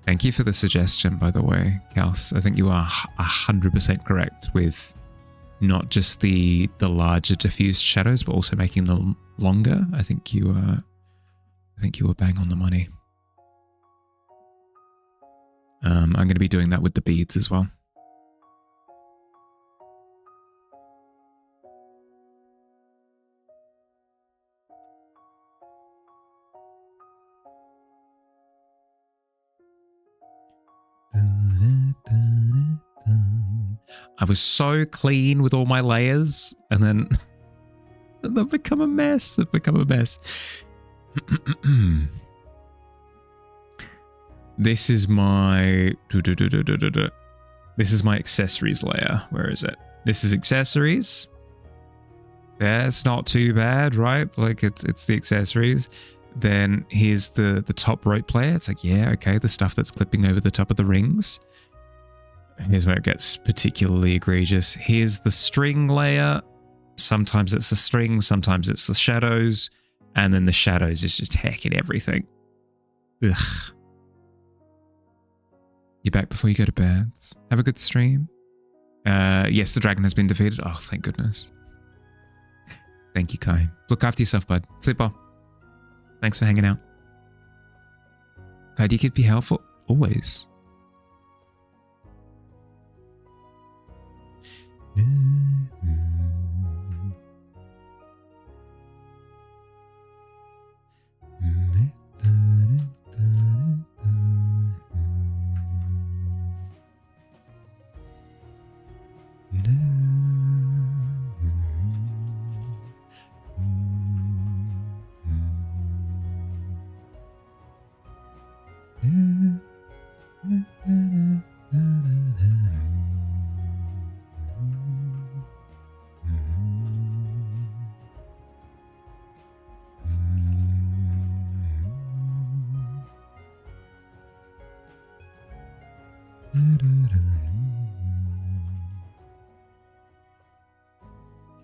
Thank you for the suggestion, by the way, Kels. I think you are 100% correct with not just the larger diffused shadows, but also making them longer. I think you were bang on the money. I'm going to be doing that with the beads as well. I was so clean with all my layers, and then they've become a mess. This is my accessories layer. Where is it? This is accessories. That's not too bad, right? Like it's the accessories. Then here's the top rope player. It's like, yeah, okay, the stuff that's clipping over the top of the rings. Here's where it gets particularly egregious. Here's the string layer. Sometimes it's the string, sometimes it's the shadows, and then the shadows is just hecking everything. Ugh. You back before you go to bed? Have a good stream. Yes, the dragon has been defeated. Oh, thank goodness. Thank you, Kai. Look after yourself, bud. Sleep well. Thanks for hanging out. Glad you could be helpful. Always.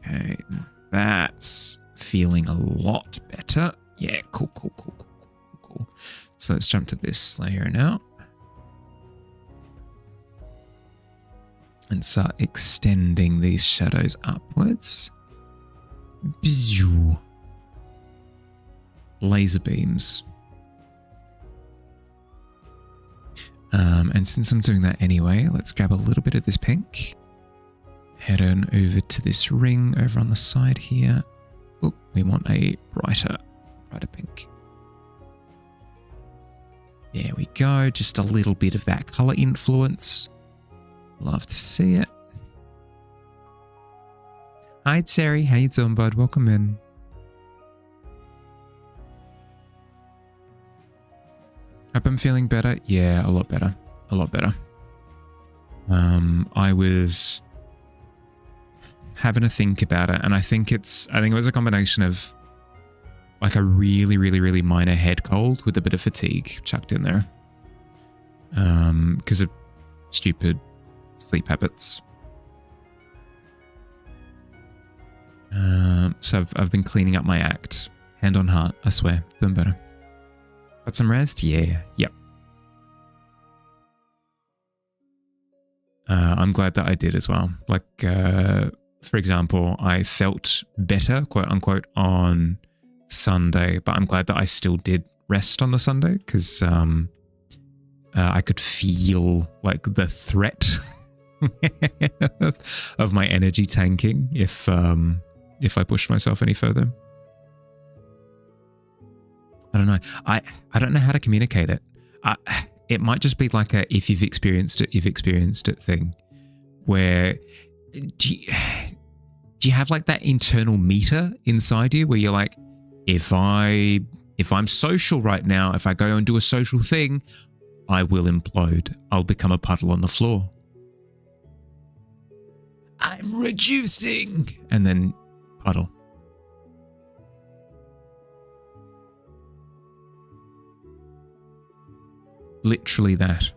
Okay, that's feeling a lot better. Yeah, cool. So let's jump to this layer now. And start extending these shadows upwards. Bzzz. Laser beams. And since I'm doing that anyway, let's grab a little bit of this pink. Head on over to this ring over on the side here. Oop, we want a brighter pink. There we go. Just a little bit of that color influence. Love to see it. Hi, Terry. How you doing, bud? Welcome in. Hope I'm feeling better. Yeah, a lot better. I was having a think about it, and I think it was a combination of like a really minor head cold with a bit of fatigue chucked in there. Because of stupid sleep habits. So I've been cleaning up my act. Hand on heart, I swear, doing better. Got some rest? Yeah. Yep. I'm glad that I did as well. Like, for example, I felt better, quote unquote, on Sunday, but I'm glad that I still did rest on the Sunday because I could feel like the threat of my energy tanking if I pushed myself any further. I don't know. I don't know how to communicate it. It might just be like a if you've experienced it thing, where do you have like that internal meter inside you where you're like, if I'm social right now, if I go and do a social thing, I will implode. I'll become a puddle on the floor. I'm reducing, and then puddle. Literally that.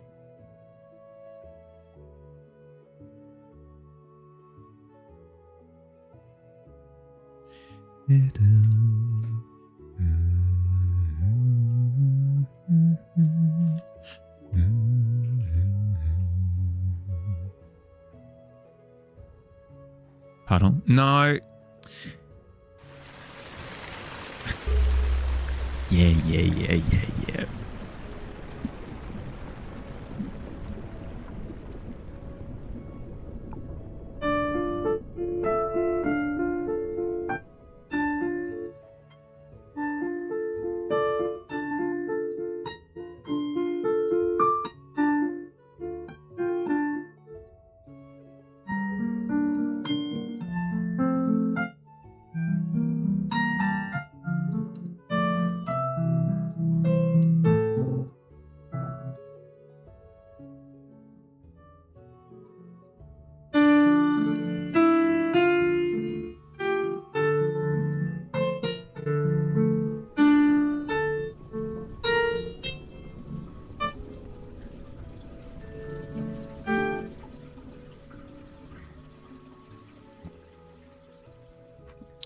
Puddle? No. Yeah.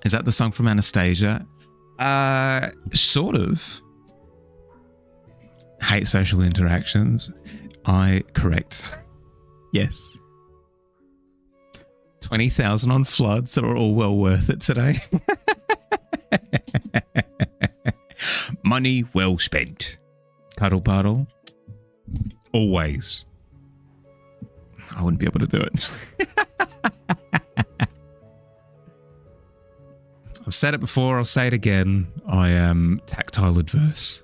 Is that the song from Anastasia? Sort of. Hate social interactions. Correct. Yes. 20,000 on floods are all well worth it today. Money well spent. Cuddle puddle. Always. I wouldn't be able to do it. I've said it before, I'll say it again. I am tactile adverse.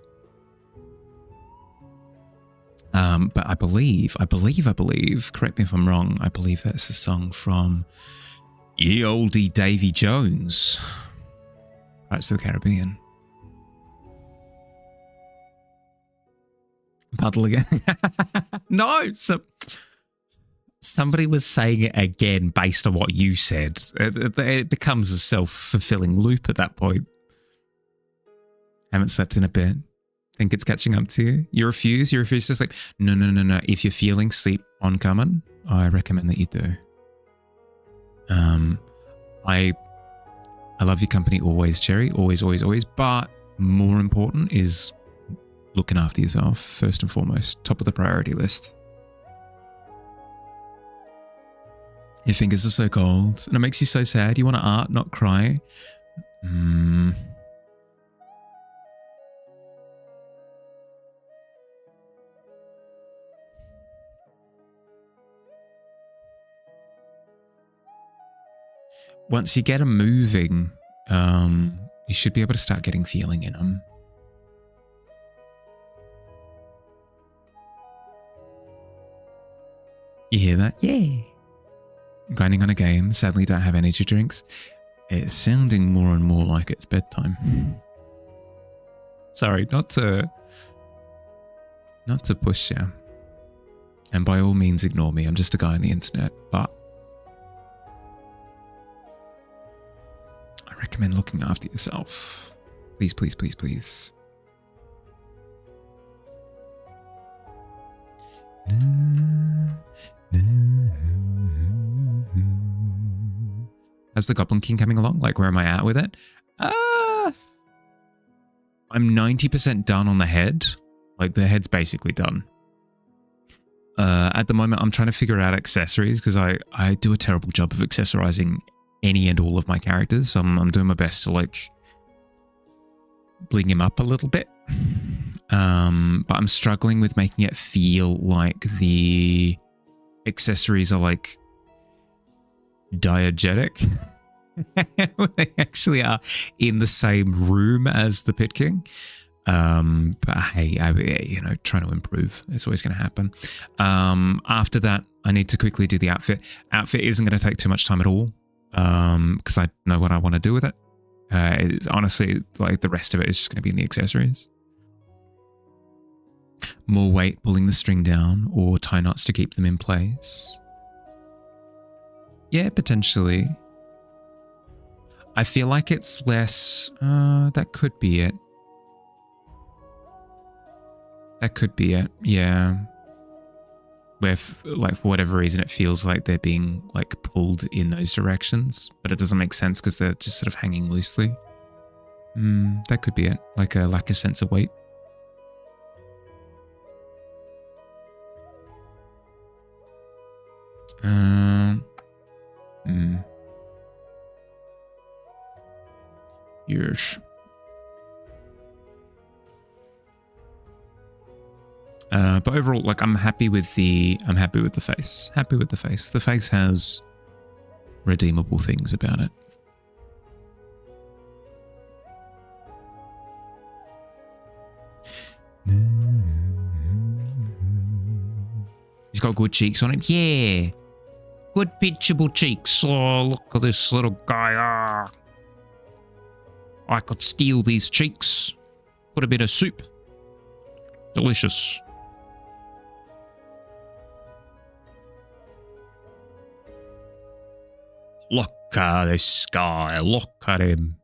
But I believe, correct me if I'm wrong, I believe that's the song from Ye Olde Davy Jones. Pirates of the Caribbean. Puddle again. No, so somebody was saying it again based on what you said. It becomes a self-fulfilling loop at that point. Haven't slept in a bit. Think it's catching up to you. You refuse to sleep. No. If you're feeling sleep oncoming, I recommend that you do. I love your company always, Cherry. Always. But more important is looking after yourself first and foremost. Top of the priority list. Your fingers are so cold and it makes you so sad. You want to art, not cry. Once you get them moving, you should be able to start getting feeling in them. You hear that? Yeah. Grinding on a game. Sadly, don't have energy drinks. It's sounding more and more like it's bedtime. Sorry, not to push you. And by all means, ignore me. I'm just a guy on the internet, but I recommend looking after yourself. Please. How's the Goblin King coming along? Like, where am I at with it? I'm 90% done on the head. Like, the head's basically done. At the moment, I'm trying to figure out accessories because I do a terrible job of accessorizing any and all of my characters. So I'm doing my best to, like, bling him up a little bit. But I'm struggling with making it feel like the accessories are, like, diegetic. They actually are in the same room as the Pit King. But hey, trying to improve. It's always going to happen. After that, I need to quickly do the outfit. Outfit isn't going to take too much time at all because I know what I want to do with it. It's honestly, like, the rest of it is just going to be in the accessories. More weight pulling the string down or tie knots to keep them in place. Yeah, potentially. I feel like it's less... that could be it. That could be it, yeah. Where, like, for whatever reason, it feels like they're being, like, pulled in those directions. But it doesn't make sense because they're just sort of hanging loosely. That could be it. Like a lack of sense of weight. Yes. But overall, like, I'm happy with the face. Happy with the face. The face has redeemable things about it. He's got good cheeks on him. Yeah. Good pitchable cheeks. Oh, look at this little guy. I could steal these cheeks. Put a bit of soup. Delicious. Look at this guy. Look at him.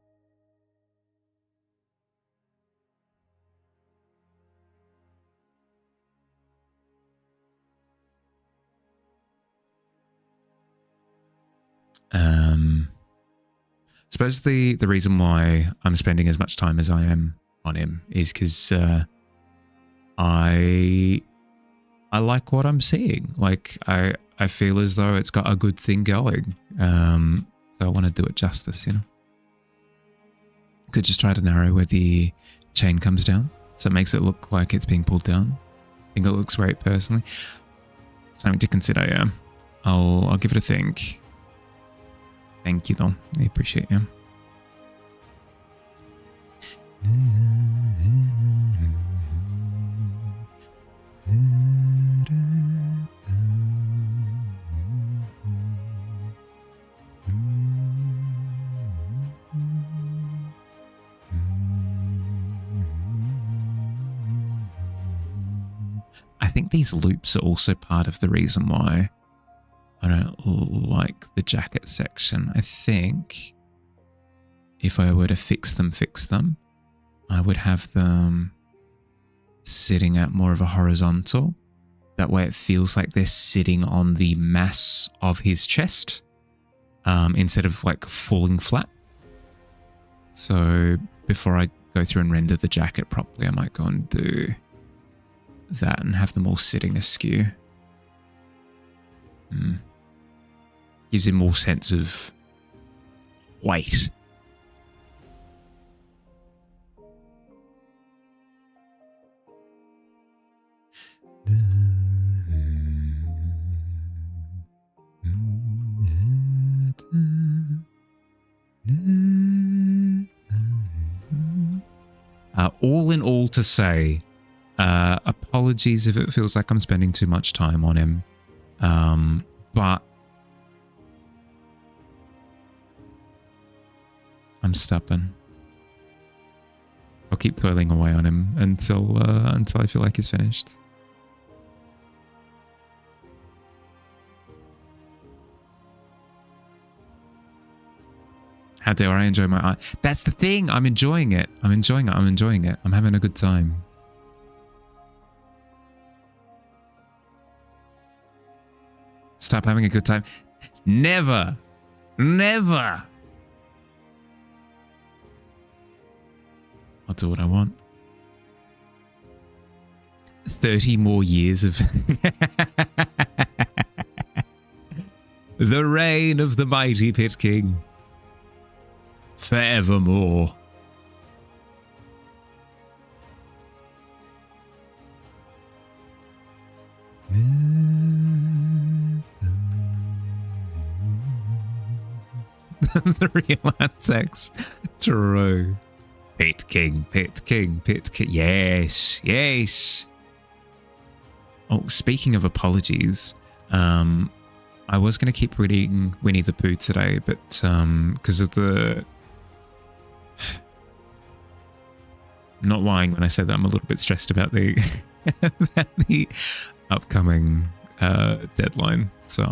I suppose the reason why I'm spending as much time as I am on him is because I like what I'm seeing. Like, I feel as though it's got a good thing going. So I want to do it justice, you know. Could just try to narrow where the chain comes down, so it makes it look like it's being pulled down. I think it looks great personally. Something to consider, yeah. I'll give it a think. Thank you, though. I appreciate you. think these loops are also part of the reason why I don't like the jacket section. I think if I were to fix them, I would have them sitting at more of a horizontal. That way it feels like they're sitting on the mass of his chest instead of like falling flat. So before I go through and render the jacket properly, I might go and do that and have them all sitting askew. Gives him more sense of weight. All in all to say, apologies if it feels like I'm spending too much time on him. But I'm stubborn. I'll keep toiling away on him until I feel like he's finished. How dare I enjoy my art? That's the thing. I'm enjoying it. I'm enjoying it. I'm having a good time. Stop having a good time. Never. Never. I'll do what I want. 30 more years of the reign of the mighty Pit King. Forevermore. The real antics. True. Pit King, Pit King, Pit King. Yes, yes. Oh, speaking of apologies, I was going to keep reading Winnie the Pooh today, but because of the... I'm not lying when I say that I'm a little bit stressed about the about the upcoming deadline. So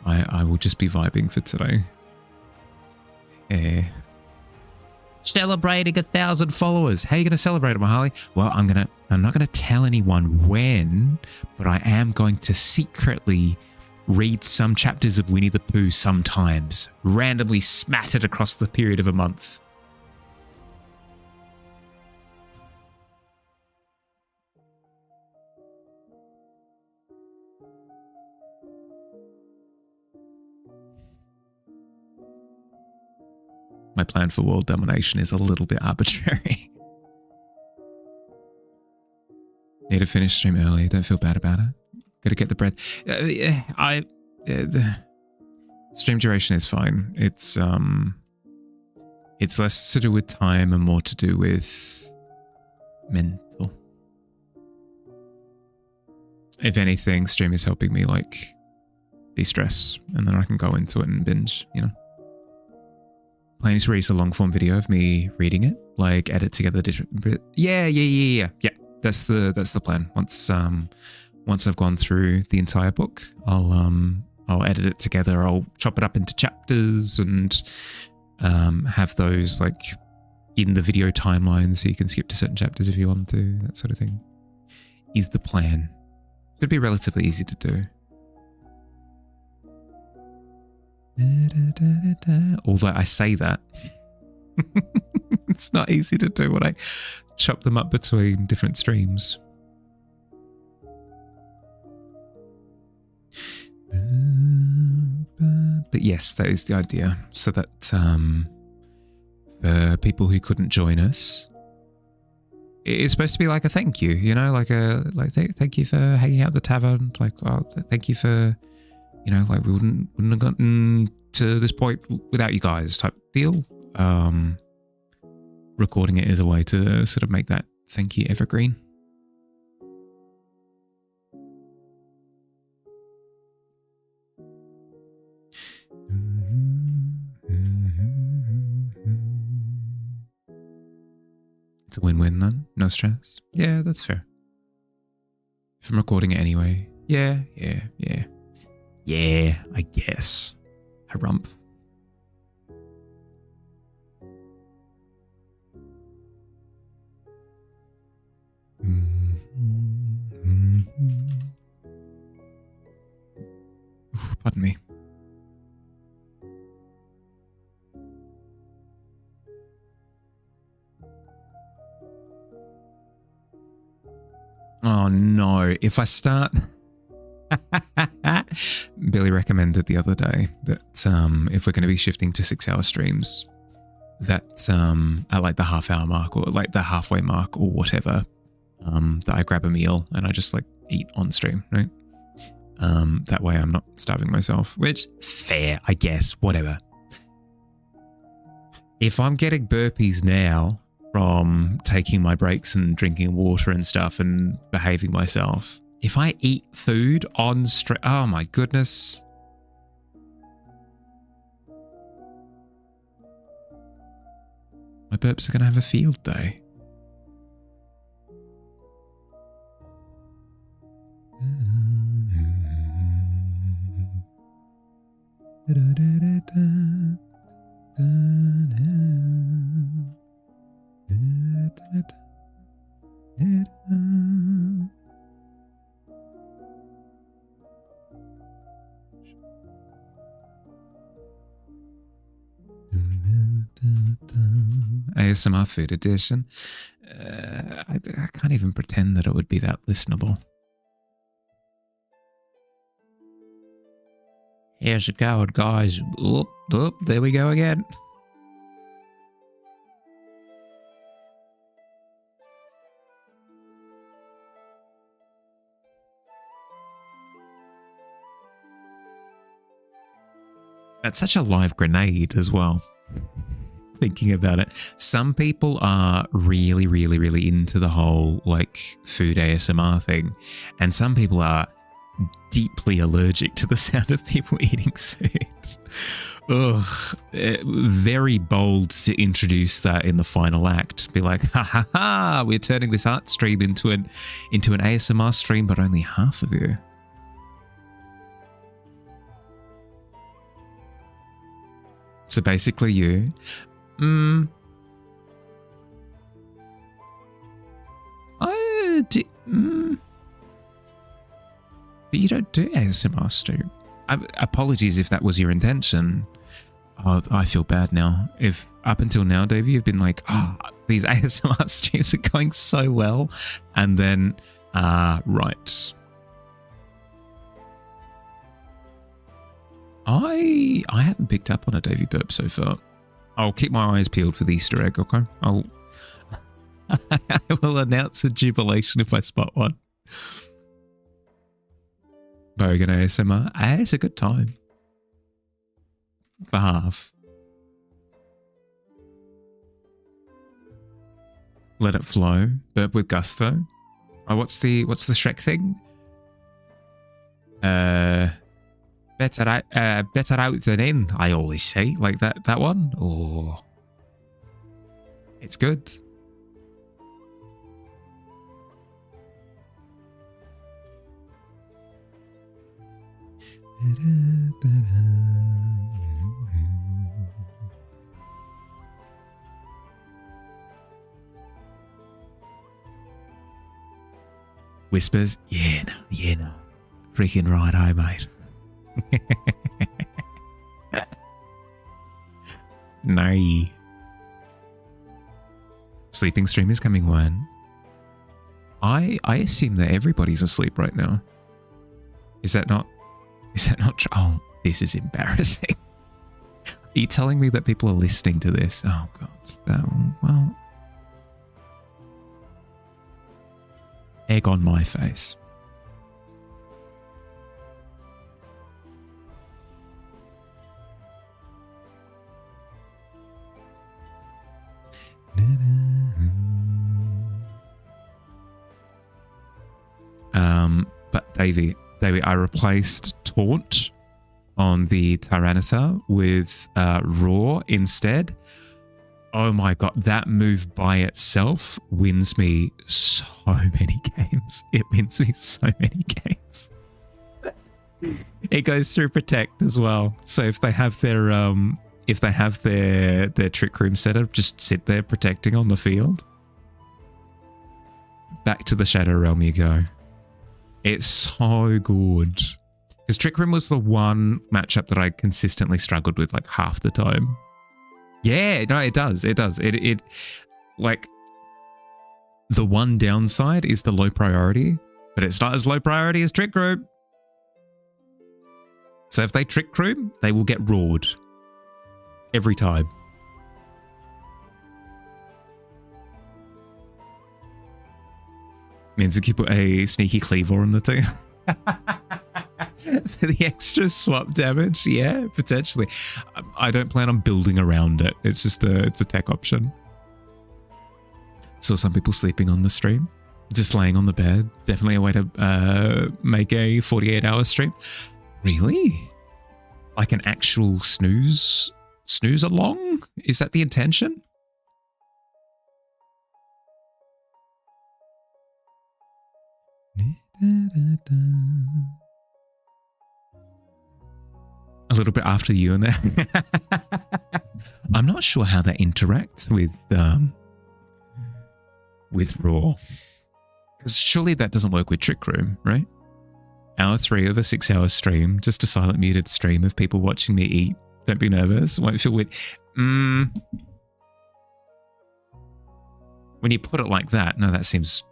I will just be vibing for today. Celebrating 1,000 followers. How are you going to celebrate it, Mahali? Well, I'm not going to tell anyone when, but I am going to secretly read some chapters of Winnie the Pooh sometimes, randomly smattered across the period of a month. My plan for world domination is a little bit arbitrary. Need to finish stream early. Don't feel bad about it. Gotta get the bread. The stream duration is fine. It's less to do with time and more to do with mental. If anything, stream is helping me like de-stress, and then I can go into it and binge, you know. Planning to release a long form video of me reading it, like edit together different. Yeah. That's the plan. Once I've gone through the entire book, I'll edit it together. I'll chop it up into chapters and have those like in the video timeline, so you can skip to certain chapters if you want to. That sort of thing is the plan. Should be relatively easy to do. Although I say that, it's not easy to do when I chop them up between different streams. But yes, that is the idea. So that for people who couldn't join us, it's supposed to be like a thank you, you know, thank you for hanging out at the tavern. Like, oh, thank you for, you know, like we wouldn't have gotten to this point without you guys type deal. Recording it is a way to sort of make that thank you evergreen. It's a win-win then, no stress. Yeah, that's fair. If I'm recording it anyway. Yeah, I guess. Harumph. Pardon me. Oh no, if I start... Billy recommended the other day that if we're going to be shifting to 6-hour streams, that at like the half-hour mark or like the halfway mark or whatever, that I grab a meal and I just like eat on stream, right? That way I'm not starving myself, which fair, I guess, whatever. If I'm getting burpees now from taking my breaks and drinking water and stuff and behaving myself, if I eat food on stream, oh my goodness. My burps are going to have a field day. ASMR food edition. I can't even pretend that it would be that listenable. How's it going, guys? Oop, there we go again. That's such a live grenade as well. Thinking about it. Some people are really, really, really into the whole like food ASMR thing. And some people are deeply allergic to the sound of people eating food. Ugh. Very bold to introduce that in the final act. Be like, ha ha ha, we're turning this art stream into an ASMR stream, but only half of you. So basically you. But you don't do ASMR, Stu. Apologies if that was your intention. Oh, I feel bad now. If up until now, Davey, you've been like, oh, these ASMR streams are going so well. And then, right. I haven't picked up on a Davey burp so far. I'll keep my eyes peeled for the Easter egg, okay? I will announce a jubilation if I spot one. Bogan ASMR. It's a good time. For half. Let it flow. Burp with gusto. Oh, what's the Shrek thing? Better out than in, I always say. Like that one? Oh. It's good. Whispers, yeah, no. Freaking right, I mate. Nay. Sleeping stream is coming when? I assume that everybody's asleep right now. Is that not true? Oh, this is embarrassing. Are you telling me that people are listening to this? Oh god. Well, egg on my face. But Davey, I replaced Taunt on the Tyranitar with Roar instead. Oh my God, that move by itself wins me so many games. It wins me so many games. It goes through protect as well. So if they have their trick room set up, just sit there protecting on the field. Back to the Shadow Realm you go. It's so good. Because Trick Room was the one matchup that I consistently struggled with like half the time. Yeah, no, it does. It does. It like the one downside is the low priority, but it's not as low priority as Trick Room. So if they Trick Room, they will get roared. Every time. Means you could put a sneaky cleaver on the team. For the extra swap damage, yeah, potentially. I don't plan on building around it. It's just it's a tech option. Saw some people sleeping on the stream, just laying on the bed. Definitely a way to make a 48-hour stream. Really? Like an actual snooze along? Is that the intention? A little bit after you and there. I'm not sure how that interacts with Raw. Because surely that doesn't work with Trick Room, right? Hour 3 of a 6-hour stream, just a silent muted stream of people watching me eat. Don't be nervous. Won't feel weird. When you put it like that, no, that seems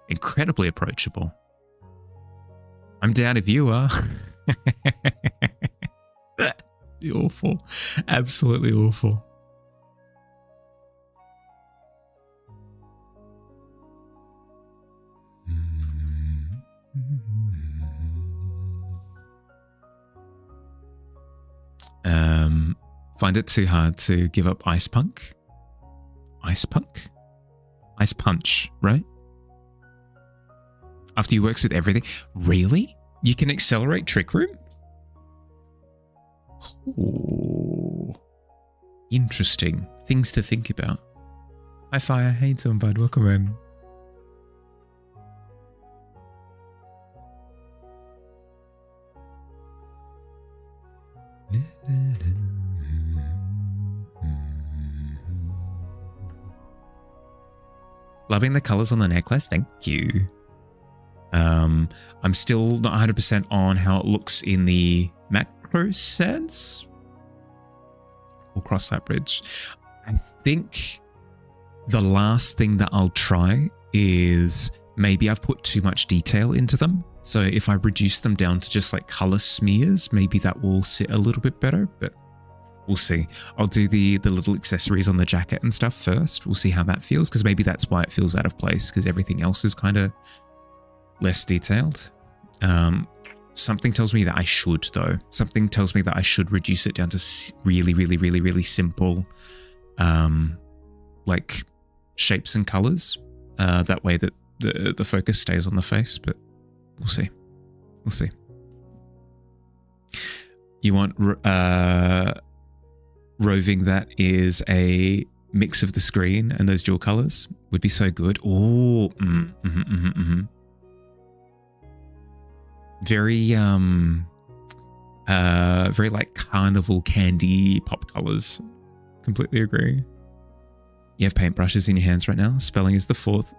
incredibly approachable. I'm down if you are. Awful. Absolutely awful. Find it too hard to give up Ice Punk? Ice Punk? Ice Punch, right? After you works with everything. Really? You can accelerate Trick Room? Ooh. Interesting. Things to think about. Hi Fire, hey doing, bud, welcome in. Loving the colors on the necklace, thank you. I'm still not 100% on how it looks in the macro sense. We'll cross that bridge. I think the last thing that I'll try is maybe I've put too much detail into them. So if I reduce them down to just like color smears, maybe that will sit a little bit better, but we'll see. I'll do the little accessories on the jacket and stuff first. We'll see how that feels, because maybe that's why it feels out of place, because everything else is kind of less detailed. Something tells me that I should, though. Something tells me that I should reduce it down to really, really, really, really simple, like shapes and colors. That way that the focus stays on the face, but we'll see. We'll see. You want roving that is a mix of the screen and those dual colors would be so good. Oh, very very like carnival candy pop colors. Completely agree. You have paintbrushes in your hands right now. Spelling is the 4th.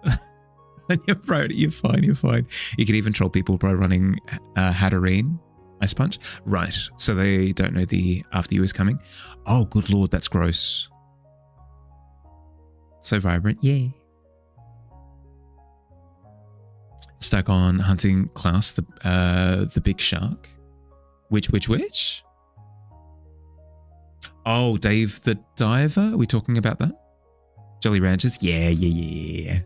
And you're right. You're fine. You're fine. You can even troll people by running Hatterene Ice Punch. Right. So they don't know the after you is coming. Oh, good lord. That's gross. So vibrant. Yeah. Stuck on hunting Klaus, the big shark. Which? Oh, Dave the Diver? Are we talking about that? Jolly Ranchers? Yeah.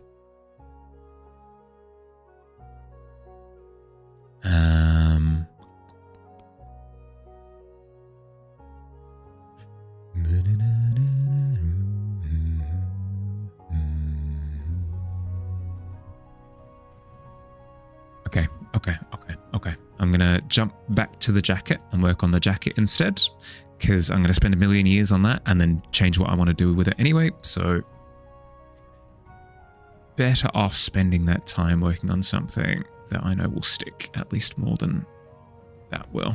Okay. I'm going to jump back to the jacket and work on the jacket instead, because I'm going to spend a million years on that and then change what I want to do with it anyway. So better off spending that time working on something that I know will stick at least more than that will.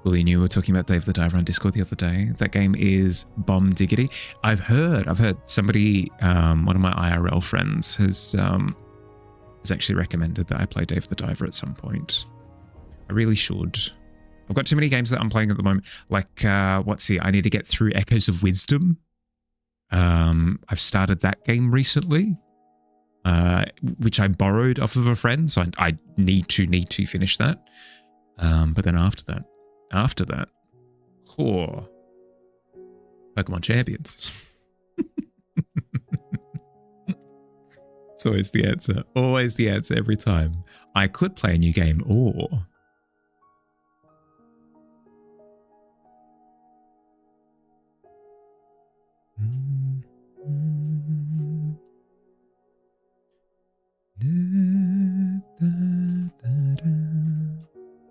Gullion, you were talking about Dave the Diver on Discord the other day. That game is bomb diggity. I've heard somebody, one of my IRL friends has actually recommended that I play Dave the Diver at some point. I really should. I've got too many games that I'm playing at the moment. Like, I need to get through Echoes of Wisdom. I've started that game recently, which I borrowed off of a friend, so I need to finish that. But then after that, Pokemon Champions. It's always the answer. Always the answer every time. I could play a new game or...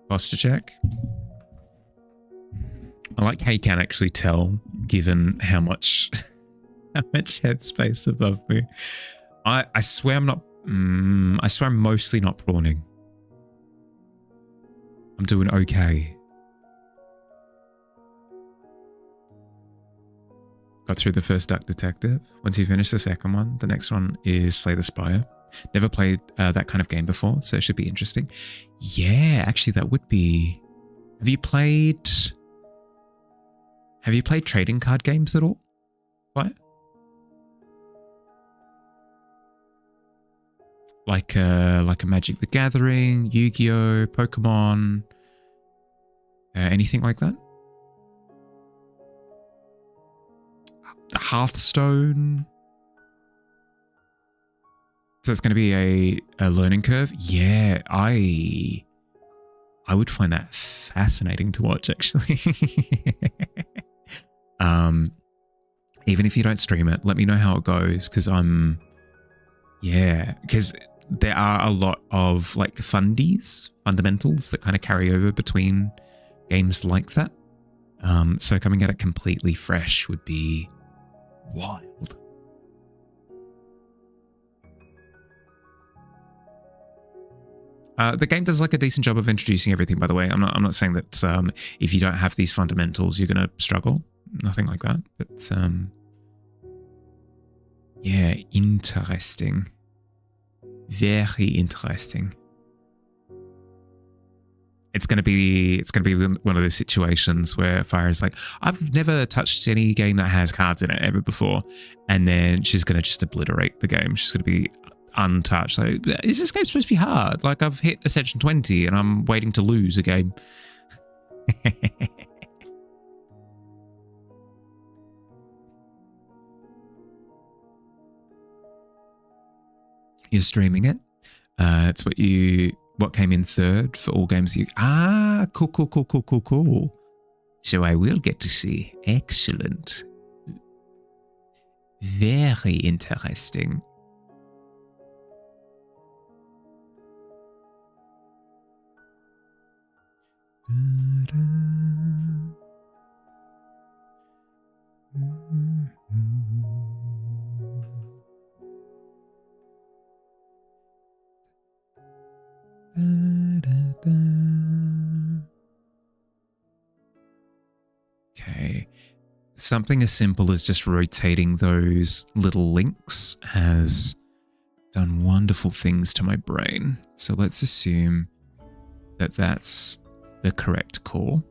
Posture check. I like how you can actually tell, given how much headspace above me. I swear I'm not. I swear I'm mostly not prawning. I'm doing okay. Got through the first Duck Detective. Once you finish the second one, the next one is Slay the Spire. Never played that kind of game before, so it should be interesting. Yeah, actually, that would be. Have you played trading card games at all? What? Like a Magic the Gathering, Yu-Gi-Oh, Pokemon, anything like that? Hearthstone. So it's going to be a learning curve. Yeah, I would find that fascinating to watch, actually. Even if you don't stream it, let me know how it goes, because because there are a lot of like fundamentals that kind of carry over between games like that. So coming at it completely fresh would be wild. The game does like a decent job of introducing everything, by the way. I'm not saying that if you don't have these fundamentals, you're going to struggle. Nothing like that. But yeah, interesting. Very interesting. It's going to be one of those situations where Fire is like, I've never touched any game that has cards in it ever before, and then she's going to just obliterate the game. She's going to be untouched. Like, is this game supposed to be hard? Like, I've hit Ascension 20 and I'm waiting to lose a game. You're streaming it. It's what came in third for all games you... Cool. So I will get to see. Excellent. Very interesting. Okay. Something as simple as just rotating those little links has done wonderful things to my brain. So let's assume that that's the correct call.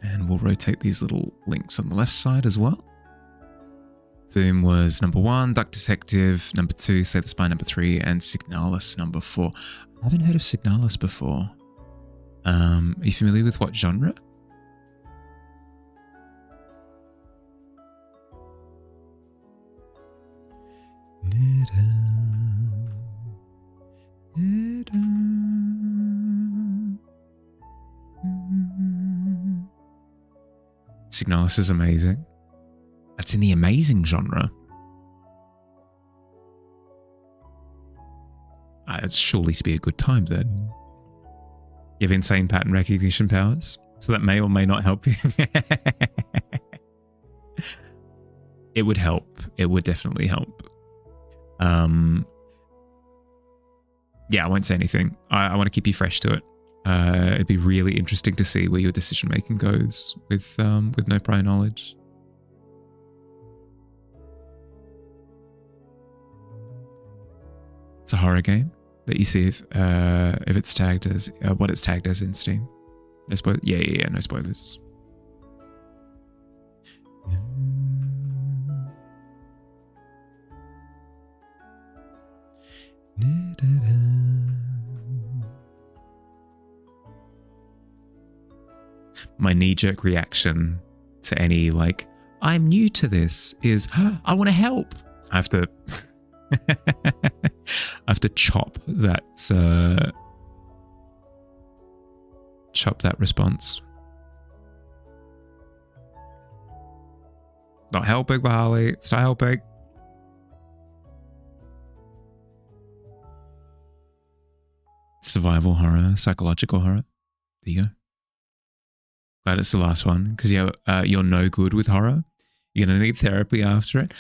And we'll rotate these little links on the left side as well. Zoom was number 1, Duck Detective number 2, Slay the Spire number 3, and Signalis number 4. I haven't heard of Signalis before. Are you familiar with what genre? Signalis is amazing. That's in the amazing genre. It's surely to be a good time then. You have insane pattern recognition powers, so that may or may not help you. It would help. It would definitely help. Yeah, I won't say anything. I want to keep you fresh to it. It'd be really interesting to see where your decision making goes with no prior knowledge. It's a horror game that you see if it's tagged as what it's tagged as in Steam. No spoilers. Yeah, no spoilers. My knee-jerk reaction to any like I'm new to this is I want to help. I have to I have to chop that response. Not helping, Barley. It's not helping. Survival horror, psychological horror. There you go. Glad it's the last one because you're no good with horror. You're gonna need therapy after it.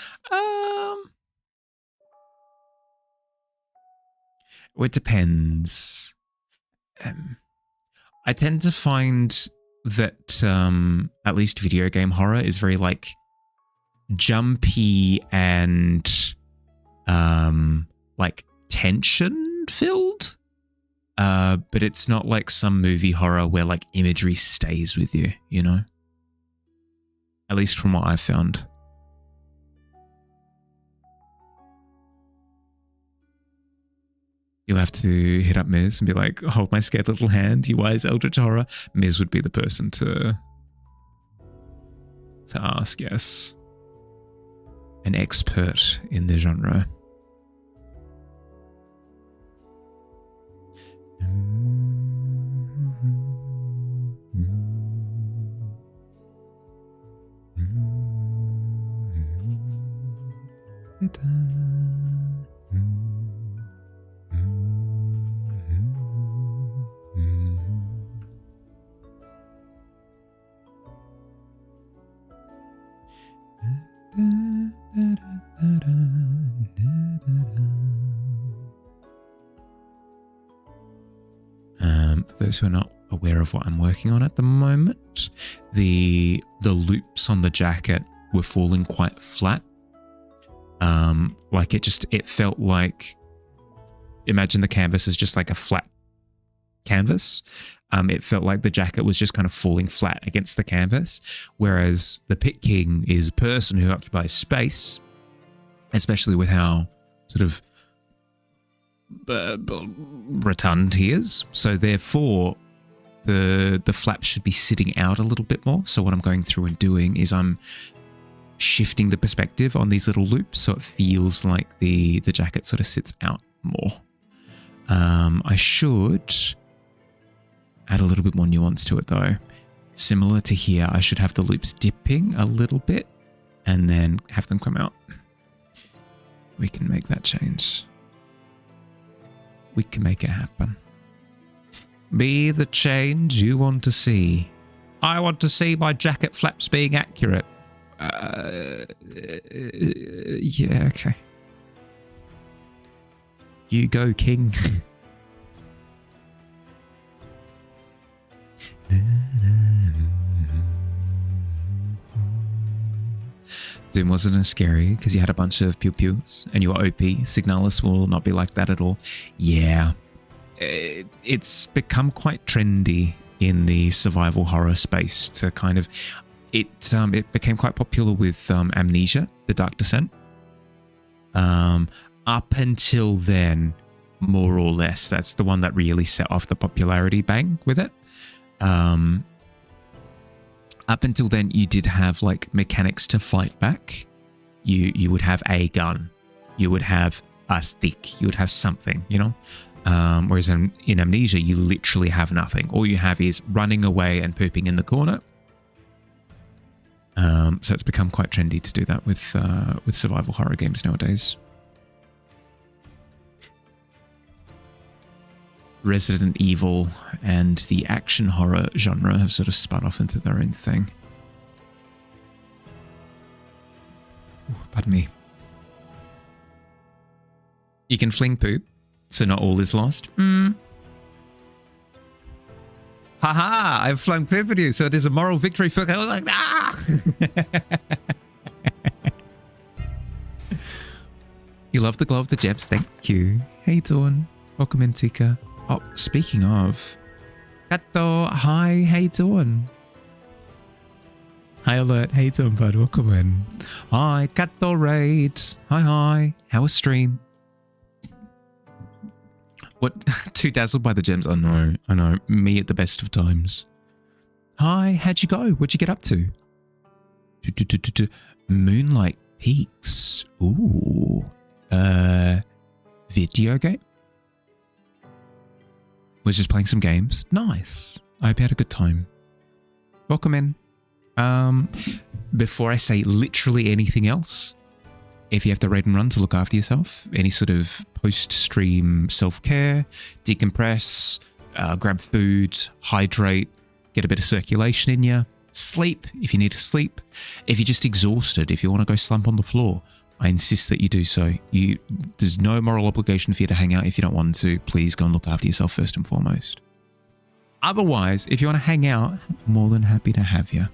It depends. I tend to find that at least video game horror is very like jumpy and like tension filled. But it's not like some movie horror where like imagery stays with you, you know? At least from what I've found. You'll have to hit up Miz and be like, hold my scared little hand, you wise eldritch horror. Miz would be the person to ask, yes. An expert in the genre. For those who are not aware of what I'm working on at the moment, the loops on the jacket were falling quite flat. Like it felt like, imagine the canvas is just like a flat canvas. It felt like the jacket was just kind of falling flat against the canvas, whereas the Pit King is a person who occupies space, especially with how sort of rotund he is. So therefore, the flaps should be sitting out a little bit more. So what I'm going through and doing is I'm shifting the perspective on these little loops so it feels like the jacket sort of sits out more. I should add a little bit more nuance to it though. Similar to here, I should have the loops dipping a little bit and then have them come out. We can make that change. We can make it happen. Be the change you want to see. I want to see my jacket flaps being accurate. Yeah, okay. You go, King. Doom wasn't as scary because you had a bunch of pew-pews and you were OP. Signalis will not be like that at all. Yeah. It's become quite trendy in the survival horror space to kind of... It became quite popular with Amnesia, The Dark Descent. Up until then, more or less, that's the one that really set off the popularity bang with it. Up until then, you did have like mechanics to fight back. You would have a gun, you would have a stick, you would have something, you know. Whereas in Amnesia, you literally have nothing. All you have is running away and pooping in the corner. So it's become quite trendy to do that with survival horror games nowadays. Resident Evil and the action horror genre have sort of spun off into their own thing. Ooh, pardon me. You can fling poop, so not all is lost. Haha, I've flung poop at you, so it is a moral victory for... You love the glow of the gems, thank you. Hey Dawn, welcome in Tika. Oh, speaking of... Kato, hi, hey Dawn. Hi Alert, hey Dawn bud, welcome in. Hi, Kato Raid. Hi, how was stream? What? Too dazzled by the gems? Oh no, I know. Me at the best of times. Hi, how'd you go? What'd you get up to? Moonlight Peaks. Ooh. Video game? Was just playing some games. Nice. I hope you had a good time. Welcome in. Before I say literally anything else, if you have to raid and run to look after yourself, any sort of post-stream self-care, decompress, grab food, hydrate, get a bit of circulation in you, sleep if you need to sleep. If you're just exhausted, if you want to go slump on the floor, I insist that you do so. There's no moral obligation for you to hang out if you don't want to. Please go and look after yourself first and foremost. Otherwise, if you want to hang out, more than happy to have you.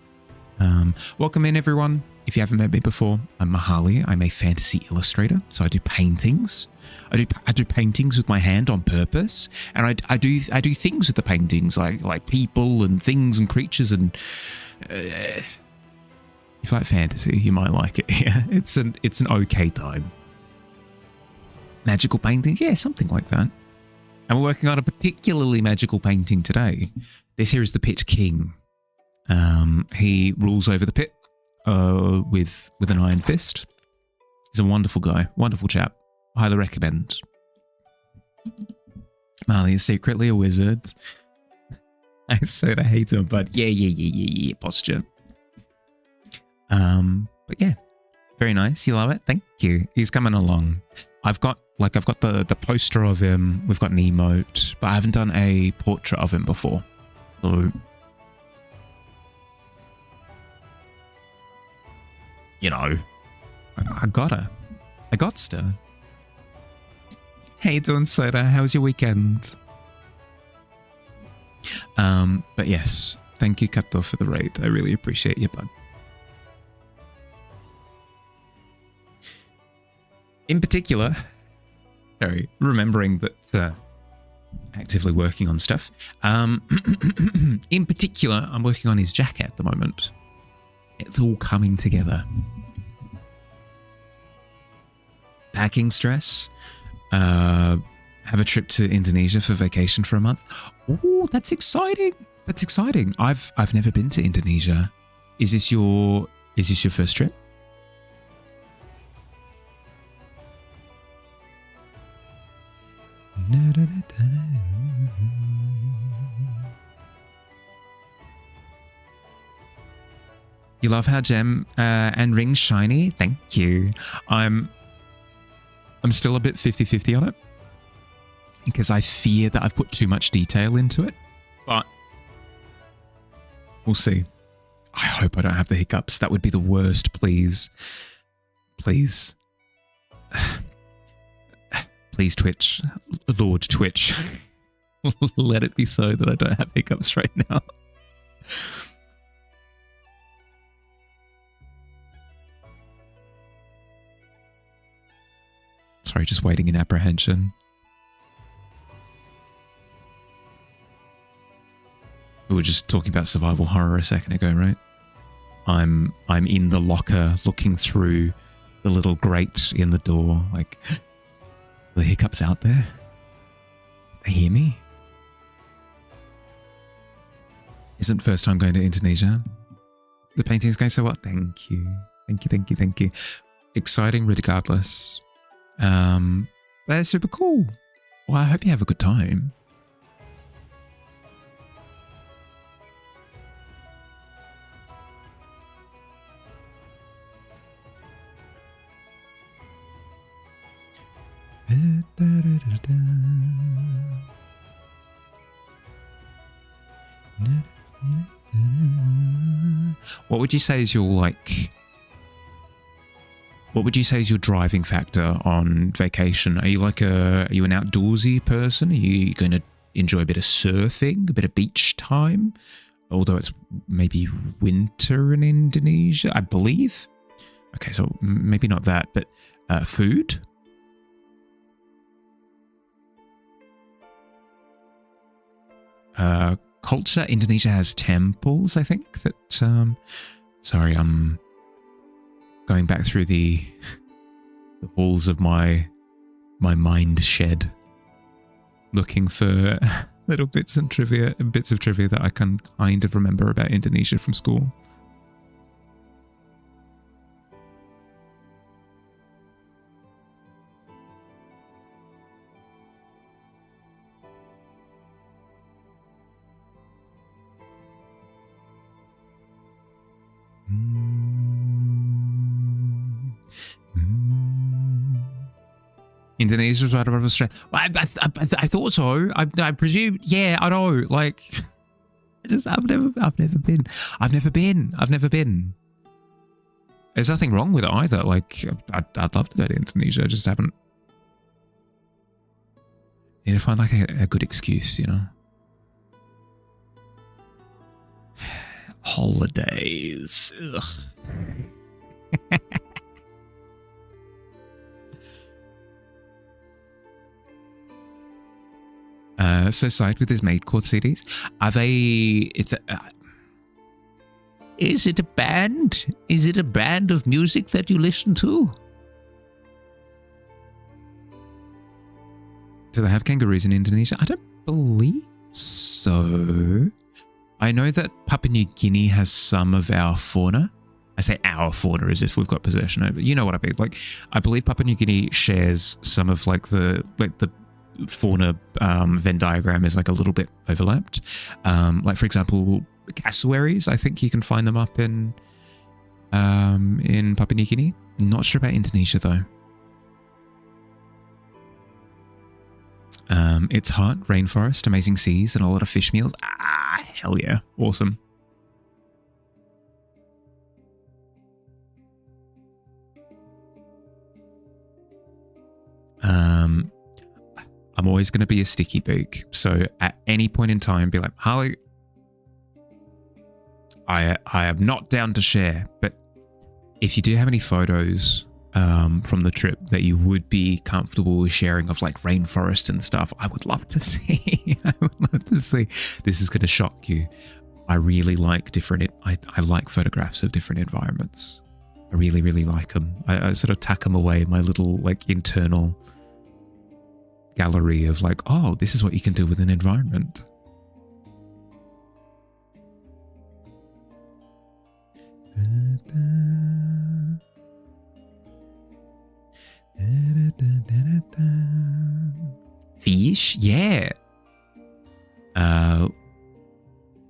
Welcome in, everyone. If you haven't met me before, I'm Mahali. I'm a fantasy illustrator, so I do paintings. I do paintings with my hand on purpose, and I do things with the paintings, like people and things and creatures. And if you like fantasy, you might like it. Yeah, it's an okay time. Magical paintings, yeah, something like that. And we're working on a particularly magical painting today. This here is the Pit King. He rules over the pit with an iron fist. He's a wonderful guy, wonderful chap. Highly recommend. Marley is secretly a wizard. I sort of hate him, but yeah, posture. But yeah, very nice. You love it? Thank you. He's coming along. I've got the poster of him. We've got an emote, but I haven't done a portrait of him before. So, you know, I got to. Hey, doing Soda, how's your weekend? But yes, thank you, Kato, for the raid. I really appreciate you, bud. In particular, sorry, remembering that actively working on stuff. In particular, I'm working on his jacket at the moment. It's all coming together. Packing stress. Have a trip to Indonesia for vacation for a month. Oh, that's exciting. That's exciting. I've never been to Indonesia. Is this your first trip? You love how gem and ring's shiny? Thank you. I'm still a bit 50-50 on it because I fear that I've put too much detail into it, but we'll see. I hope I don't have the hiccups. That would be the worst, please. Please. Please, Twitch. Lord Twitch. Let it be so that I don't have hiccups right now. Sorry, just waiting in apprehension. We were just talking about survival horror a second ago, right? I'm in the locker looking through the little grate in the door, like, the hiccups out there? They hear me? Isn't first time going to Indonesia? The painting's going so well. Thank you. Thank you. Exciting regardless. That's super cool. Well, I hope you have a good time. What would you say is your what would you say is your driving factor on vacation? Are you an outdoorsy person? Are you going to enjoy a bit of surfing, a bit of beach time? Although it's maybe winter in Indonesia, I believe. Okay, so maybe not that, but food? Culture. Indonesia has temples, I think. Sorry, I'm going back through the halls of my mind shed, looking for little bits of trivia that I can kind of remember about Indonesia from school. Indonesia's right above Australia. I thought so. I presume. Yeah, I know. Like, I've never been. There's nothing wrong with it either. Like, I'd love to go to Indonesia. I just haven't. Need to find like a good excuse, you know. Holidays. Ugh. So side with his maid court CDs. Are they? Is it a band? Is it a band of music that you listen to? Do they have kangaroos in Indonesia? I don't believe so. I know that Papua New Guinea has some of our fauna. I say our fauna as if we've got possession over. You know what I mean? Like, I believe Papua New Guinea shares some of like the fauna Venn diagram is like a little bit overlapped. Like for example, cassowaries. I think you can find them up in Papua New Guinea. Not sure about Indonesia though. It's hot, rainforest, amazing seas, and a lot of fish meals. Ah, hell yeah, awesome. I'm always going to be a sticky beak. So at any point in time, be like, Harley, I am not down to share. But if you do have any photos from the trip that you would be comfortable with sharing of like rainforest and stuff, I would love to see. I would love to see. This is going to shock you. I really like I like photographs of different environments. I really, really like them. I sort of tuck them away in my little like internal gallery of like, oh, this is what you can do with an environment. Fish, yeah.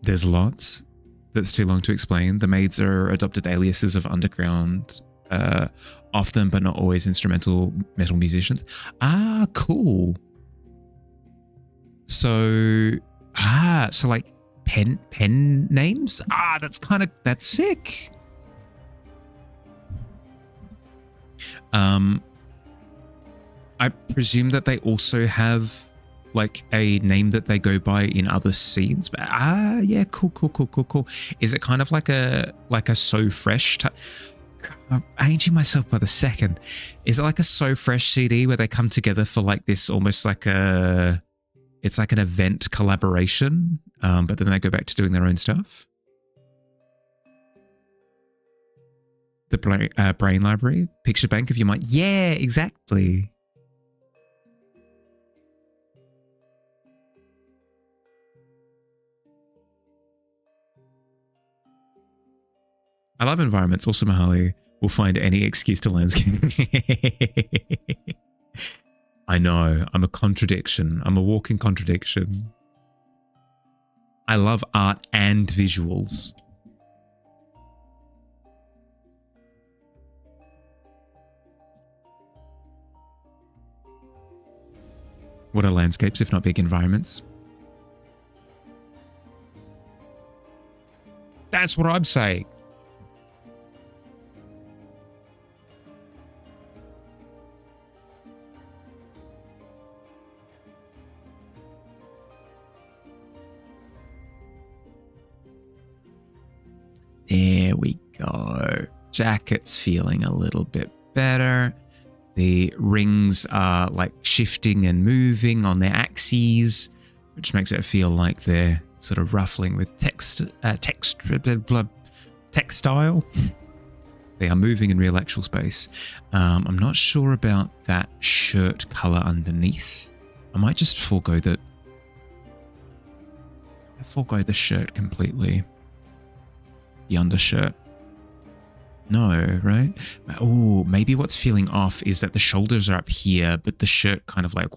There's lots. That's too long to explain. The maids are adopted aliases of underground, often but not always instrumental metal musicians. Ah, cool. So like pen names? Ah, that's sick. I presume that they also have like a name that they go by in other scenes. But yeah, cool. Is it kind of like a So Fresh type? I'm aging myself by the second. Is it like a So Fresh CD where they come together for like this almost like it's like an event collaboration, but then they go back to doing their own stuff? The brain library, picture bank of your mind. Yeah, exactly. I love environments. Also, Mahali will find any excuse to landscape. I know. I'm a contradiction. I'm a walking contradiction. I love art and visuals. What are landscapes if not big environments? That's what I'm saying. There we go. Jacket's feeling a little bit better. The rings are like shifting and moving on their axes, which makes it feel like they're sort of ruffling with textile. They are moving in real actual space. I'm not sure about that shirt color underneath. I might just forego the shirt completely. The undershirt. No, right? Oh, maybe what's feeling off is that the shoulders are up here, but the shirt kind of like,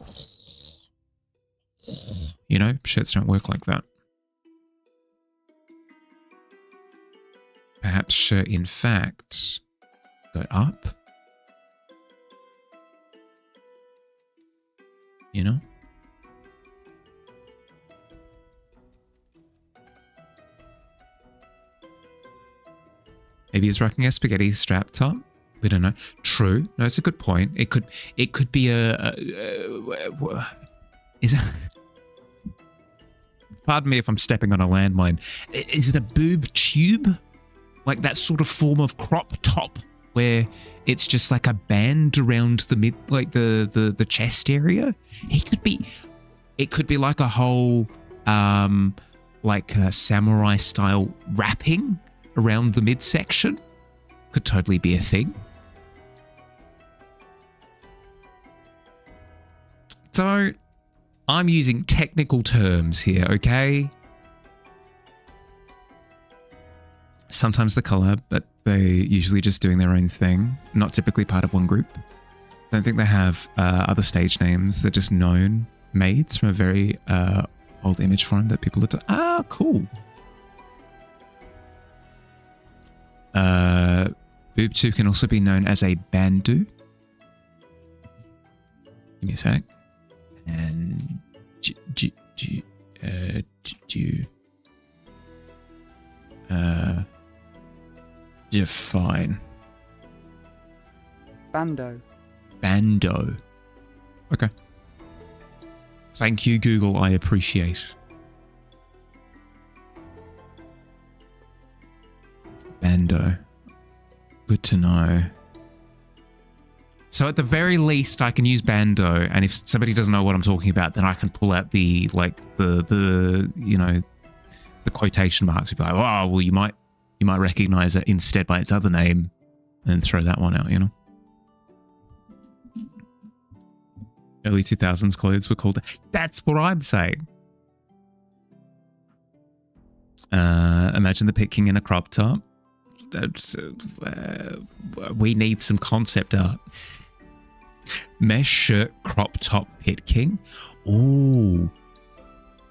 you know, shirts don't work like that. Perhaps shirt, in fact, go up. You know? Maybe he's rocking a spaghetti strap top. We don't know. True. No, it's a good point. It could be is it? Pardon me if I'm stepping on a landmine. Is it a boob tube? Like that sort of form of crop top where it's just like a band around the mid, like the chest area. It could be like a whole like a samurai style wrapping around the midsection. Could totally be a thing. So I'm using technical terms here, okay? Sometimes the color, but they're usually just doing their own thing. Not typically part of one group. Don't think they have other stage names. They're just known maids from a very old image form that people looked at. Ah, cool. Boob tube can also be known as a bandu. Give me a sec. And you're fine. Bando. Bando. Okay. Thank you, Google. I appreciate. Bando. Good to know. So at the very least, I can use Bando, and if somebody doesn't know what I'm talking about, then I can pull out the you know, the quotation marks. You'd be like, oh, well, you might recognize it instead by its other name, and throw that one out. You know. Early 2000s clothes were called. That's what I'm saying. Imagine the Pit King in a crop top. We need some concept art. Mesh shirt, crop top, Pit King. Ooh,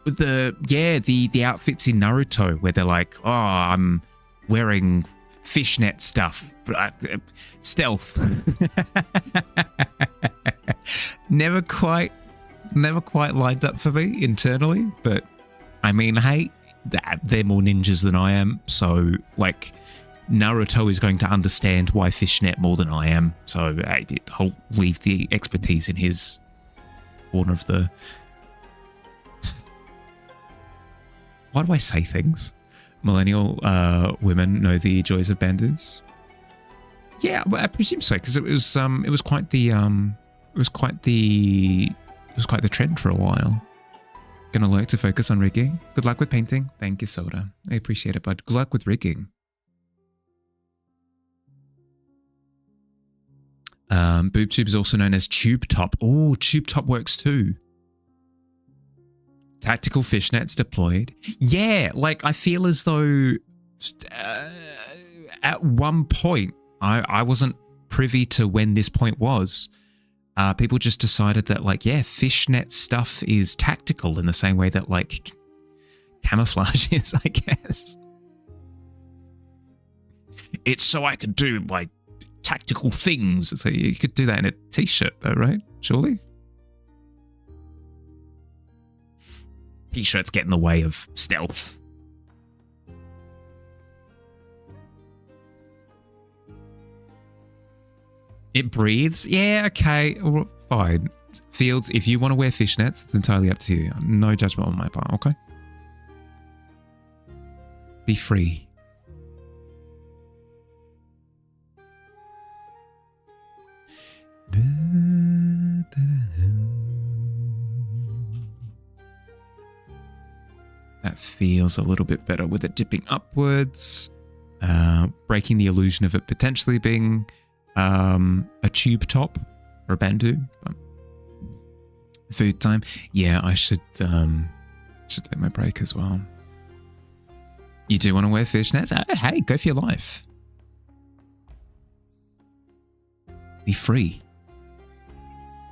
the outfits in Naruto where they're like, oh, I'm wearing fishnet stuff, stealth. Never quite lined up for me internally, but I mean, hey, they're more ninjas than I am, so like. Naruto is going to understand why fishnet more than I am, so I'll leave the expertise in his corner of the... Why do I say things? Millennial women know the joys of bandus. Yeah, well, I presume so, because it was quite the trend for a while. Gonna learn to focus on rigging. Good luck with painting. Thank you, Soda. I appreciate it, bud. Good luck with rigging. Boob tube is also known as tube top. Oh, tube top works too. Tactical fishnets deployed. Yeah, like I feel as though at one point, I wasn't privy to when this point was. People just decided that like, yeah, fishnet stuff is tactical in the same way that like camouflage is, I guess. It's so I could do like tactical things. So you could do that in a t-shirt though, right? Surely? T-shirts get in the way of stealth. It breathes? Yeah, okay, fine. Fields, if you want to wear fishnets, it's entirely up to you. No judgment on my part, okay? Be free. that feels a little bit better with it dipping upwards, breaking the illusion of it potentially being a tube top or a bamboo. Food time. Yeah, I should take my break as well. You do want to wear fishnets? Hey, go for your life. Be free.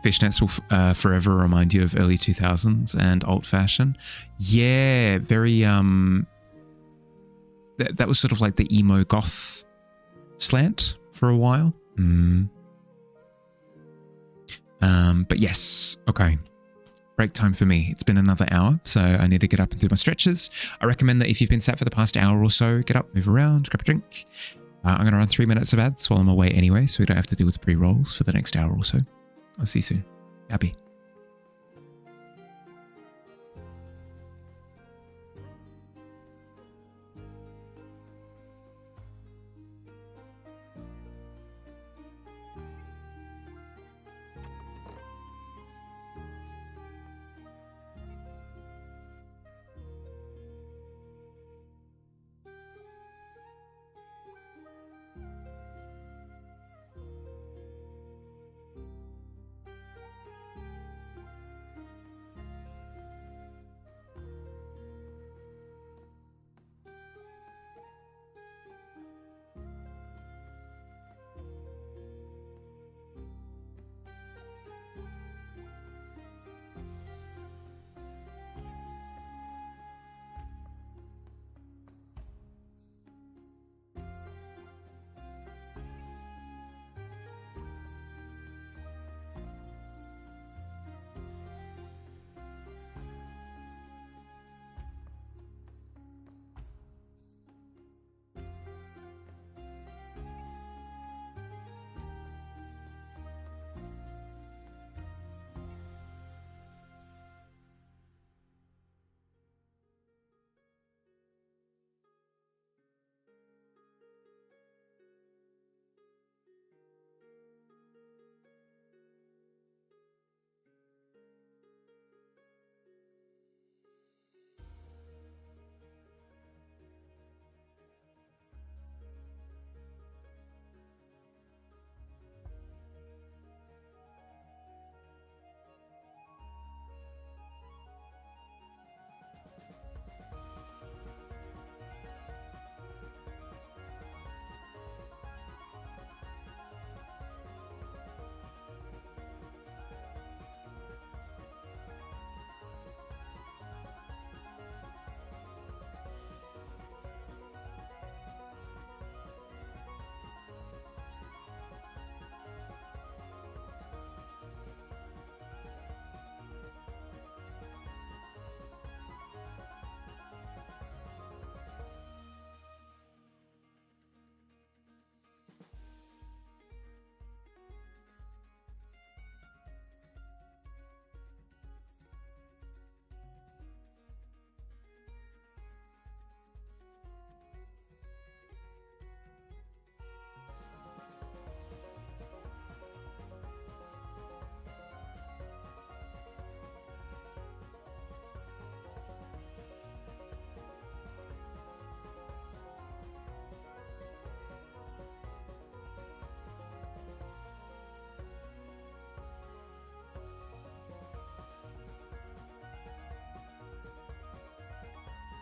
Fishnets will forever remind you of early 2000s and old fashion. Yeah, very that was sort of like the emo goth slant for a while. But yes, okay. Break time for me. It's been another hour, so I need to get up and do my stretches. I recommend that if you've been sat for the past hour or so, get up, move around, grab a drink. I'm going to run 3 minutes of ads while I'm away anyway, so we don't have to deal with pre-rolls for the next hour or so. I'll see you soon. Happy.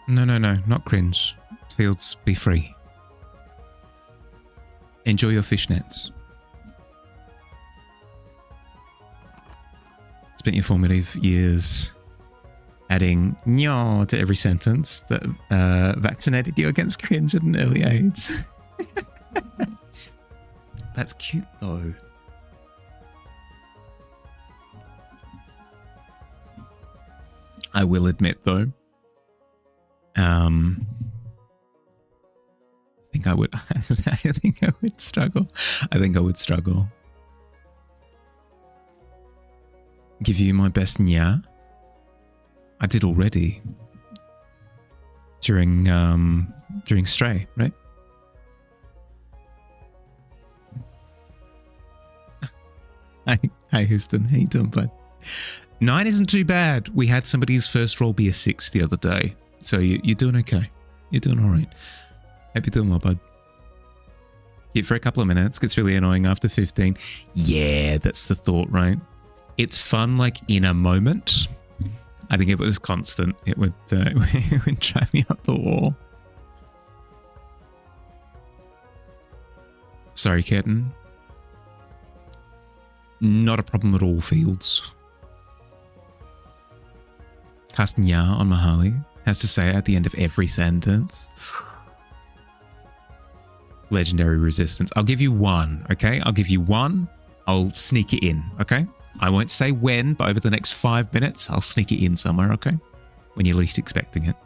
No, not cringe. Fields, be free. Enjoy your fishnets. Spent your formative years adding "nyo" to every sentence that vaccinated you against cringe at an early age. That's cute, though. I will admit, though, I think I would. I think I would struggle. Give you my best nya. I did already during Stray, right? Hi, Houston. How you doing, bud? 9 isn't too bad. We had somebody's first roll be a 6 the other day. So you're doing okay. You're doing all right. Hope you're doing well, bud. Hit for a couple of minutes. Gets really annoying after 15. Yeah, that's the thought, right? It's fun, like, in a moment. I think if it was constant, it would, it would drive me up the wall. Sorry, Kitten. Not a problem at all, Fields. Casting Ya on Mahali has to say it at the end of every sentence. Legendary resistance. I'll give you one, okay? I'll give you one. I'll sneak it in, okay? I won't say when, but over the next 5 minutes, I'll sneak it in somewhere, okay? When you're least expecting it.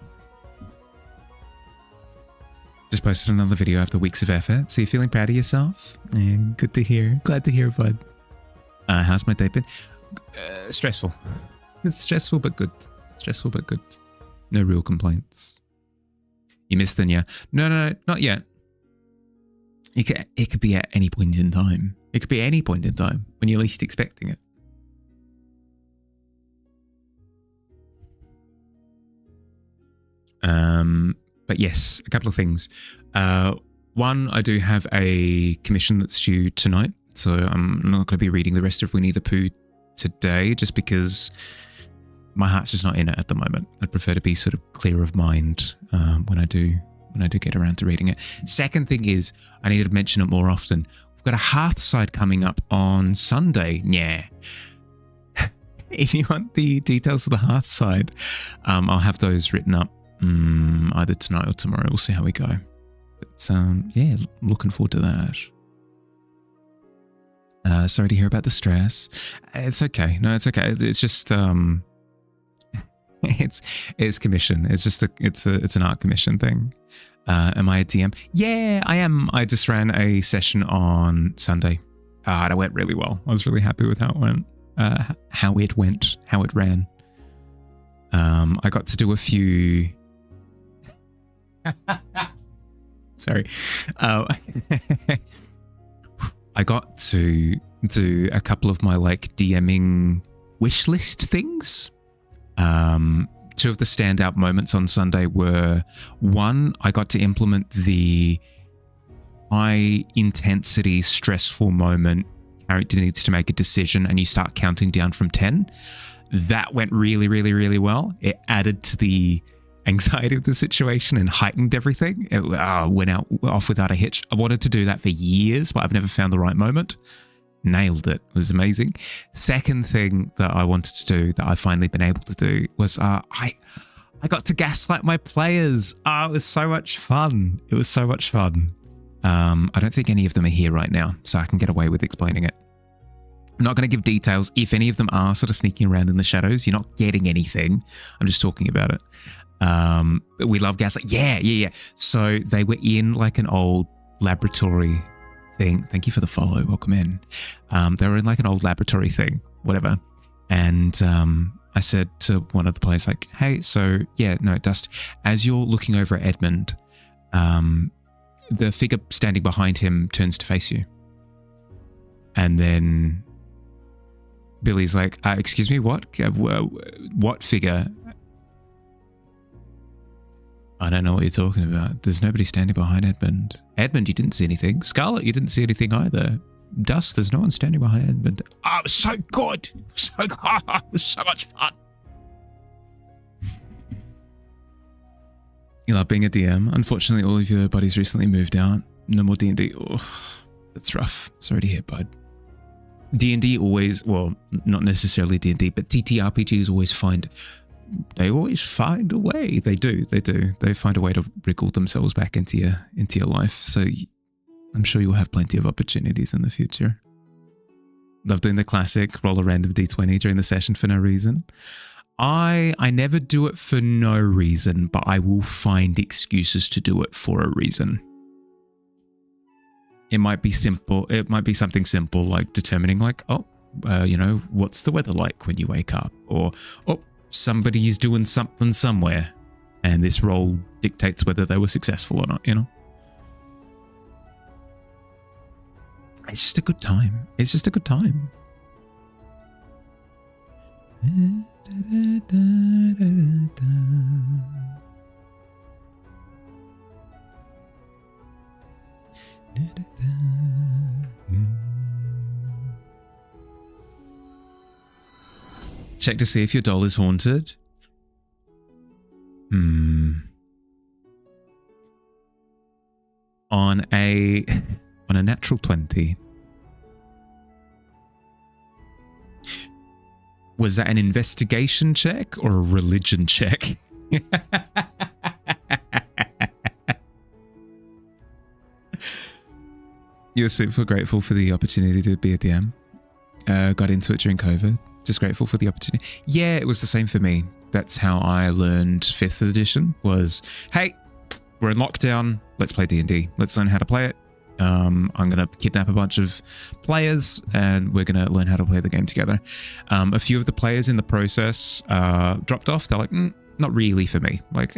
Just posted another video after weeks of effort. So you're feeling proud of yourself? And good to hear. Glad to hear, bud. How's my day been? Stressful. It's stressful, but good. Stressful, but good. No real complaints. You missed the Nya? No, not yet. It could be at any point in time. It could be any point in time when you're least expecting it. But yes, a couple of things. One, I do have a commission that's due tonight, so I'm not going to be reading the rest of Winnie the Pooh today, just because my heart's just not in it at the moment. I'd prefer to be sort of clear of mind when I do get around to reading it. Second thing is, I need to mention it more often. We've got a Hearthside coming up on Sunday. Yeah. If you want the details of the Hearthside, I'll have those written up either tonight or tomorrow. We'll see how we go. But yeah, looking forward to that. Sorry to hear about the stress. It's okay. No, it's okay. It's just it's commission. It's just it's an art commission thing. Am I a DM? Yeah, I am. I just ran a session on Sunday. And it went really well. I was really happy with how it went. How it ran. I got to do a few. Sorry. I got to do a couple of my like DMing wish list things. Two of the standout moments on Sunday were, one, I got to implement the high intensity, stressful moment. Character needs to make a decision and you start counting down from 10. That went really, really, really well. It added to the anxiety of the situation and heightened everything. It went off without a hitch. I wanted to do that for years, but I've never found the right moment. Nailed it. It was amazing. Second thing that I wanted to do that I've finally been able to do was I got to gaslight my players. It was so much fun. It was so much fun. I don't think any of them are here right now, so I can get away with explaining it. I'm not going to give details. If any of them are sort of sneaking around in the shadows, you're not getting anything. I'm just talking about it. We love gaslight. Yeah. So they were in like an old laboratory thing. Thank you for the follow. Welcome in. They were in like an old laboratory thing, whatever. And I said to one of the players, like, hey, so yeah, no, Dust, as you're looking over at Edmund, the figure standing behind him turns to face you. And then Billy's like, excuse me, what? What figure? I don't know what you're talking about. There's nobody standing behind Edmund. Edmund, you didn't see anything. Scarlet, you didn't see anything either. Dust, there's no one standing behind Edmund. Oh, it was so good. So good. It was so much fun. You love being a DM. Unfortunately, all of your buddies recently moved out. No more D&D. Oh, that's rough. Sorry to hear, bud. D&D always, well, not necessarily D&D, but TTRPGs always find a way. They do. They find a way to wriggle themselves back into your life. So I'm sure you'll have plenty of opportunities in the future. Love doing the classic roll a random D20 during the session for no reason. I never do it for no reason, but I will find excuses to do it for a reason. It might be simple. It might be something simple like determining like, what's the weather like when you wake up? Or, somebody's doing something somewhere and this roll dictates whether they were successful or not, It's just a good time. It's just a good time. Check to see if your doll is haunted. On a natural 20. Was that an investigation check or a religion check? You're super grateful for the opportunity to be a DM. Got into it during COVID. Just grateful for the opportunity. Yeah, it was the same for me. That's how I learned 5th edition was, hey, we're in lockdown. Let's play D&D. Let's learn how to play it. I'm going to kidnap a bunch of players and we're going to learn how to play the game together. A few of the players in the process dropped off. They're like, not really for me. Like,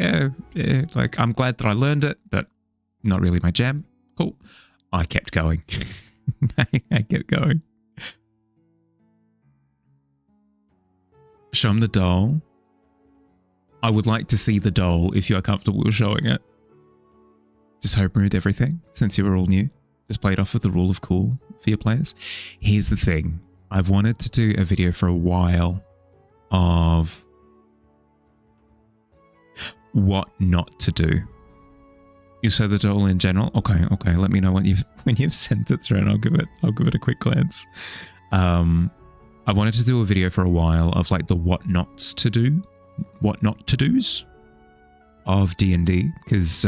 like I'm glad that I learned it, but not really my jam. Cool. I kept going. I kept going. Show them the doll. I would like to see the doll if you are comfortable with showing it. Just hope ruined everything since you were all new. Just played off of the rule of cool for your players. Here's the thing. I've wanted to do a video for a while of what not to do. You saw the doll in general? Okay. Let me know when you've sent it through and I'll give it a quick glance. I wanted to do a video for a while of like the what nots to do, what not to do's of D&D, because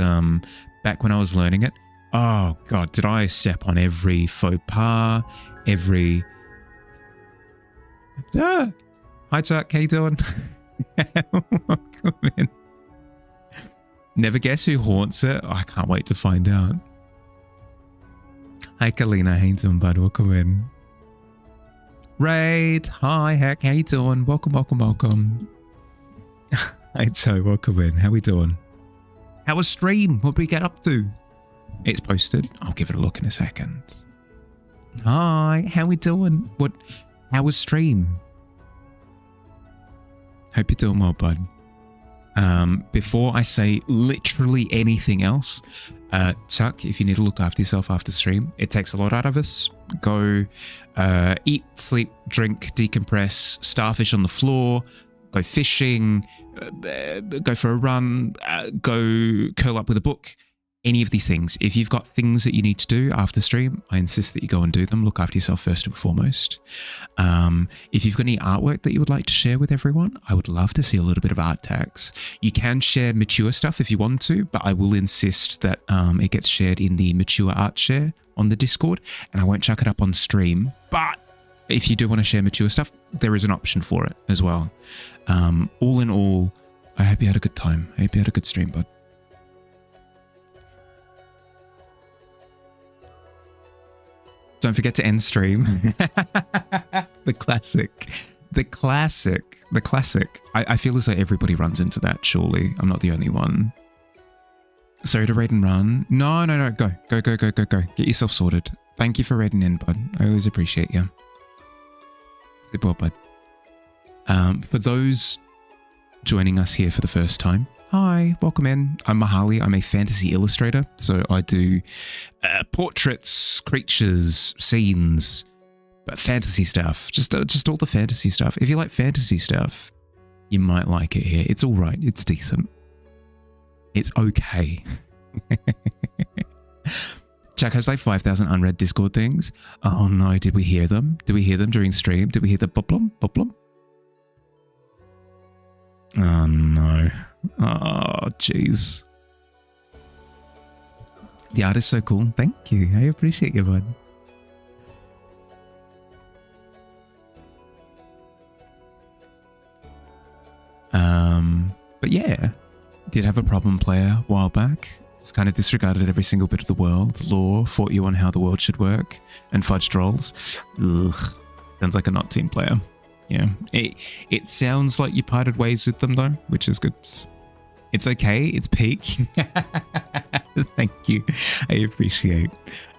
back when I was learning it, oh god, did I step on every faux pas, every... Hi Chuck, how you doing? Welcome in. Never guess who haunts it? Oh, I can't wait to find out. Hi Kalina, how you doing, bud? Welcome in. Raid, hi Heck, how you doing? Welcome. Hi Joe, welcome in. How we doing? How was stream? What did we get up to? It's posted. I'll give it a look in a second. Hi, how we doing? How was stream? Hope you're doing well, bud. Before I say literally anything else, Chuck, if you need to look after yourself after stream, it takes a lot out of us. Go eat, sleep, drink, decompress, starfish on the floor, go fishing, go for a run, go curl up with a book, any of these things. If you've got things that you need to do after stream, I insist that you go and do them. Look after yourself first and foremost. If you've got any artwork that you would like to share with everyone, I would love to see a little bit of art tags. You can share mature stuff if you want to, but I will insist that it gets shared in the mature art share on the Discord, and I won't chuck it up on stream. But if you do want to share mature stuff, there is an option for it as well. All in all, I hope you had a good time. I hope you had a good stream, bud. Don't forget to end stream. The classic. I feel as though everybody runs into that, surely. I'm not the only one. Sorry to raid and run. No. Go. Get yourself sorted. Thank you for raiding in, bud. I always appreciate you. Sleep well, bud. For those joining us here for the first time, hi, welcome in. I'm Mahali. I'm a fantasy illustrator, so I do portraits, creatures, scenes, but fantasy stuff. Just all the fantasy stuff. If you like fantasy stuff, you might like it here. It's all right. It's decent. It's okay. Chuck has like 5,000 unread Discord things. Oh no, did we hear them? Did we hear them during stream? Did we hear the bublum? Oh no. Oh, jeez. The art is so cool. Thank you. I appreciate you, bud. But yeah, did have a problem player a while back. Just kind of disregarded every single bit of the world. Lore, fought you on how the world should work, and fudged rolls. Ugh. Sounds like a not team player. Yeah. It sounds like you parted ways with them though, which is good. It's okay. It's peak. Thank you. I appreciate.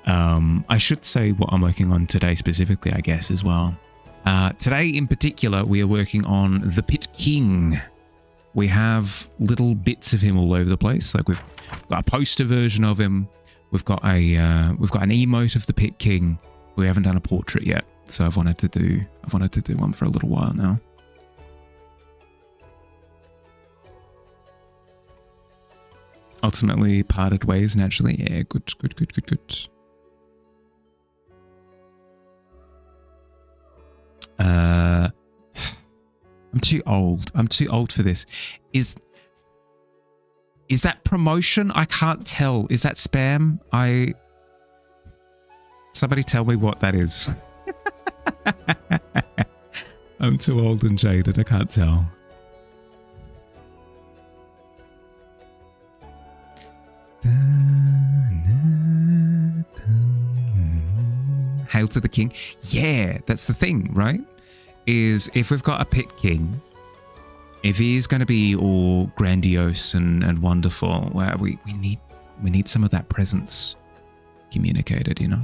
I should say what I'm working on today specifically, I guess, as well. Today in particular, we are working on the Pit King. We have little bits of him all over the place. Like we've got a poster version of him. we've got an emote of the Pit King. We haven't done a portrait yet, so I've wanted to do one for a little while now. Ultimately parted ways naturally. Yeah, good. I'm too old. I'm too old for this. Is that promotion? I can't tell. Is that spam? Somebody tell me what that is. I'm too old and jaded. I can't tell. Hail to the king. Yeah, that's the thing, right? Is if we've got a Pit King, if he's going to be all grandiose and wonderful, well, we need some of that presence communicated, you know?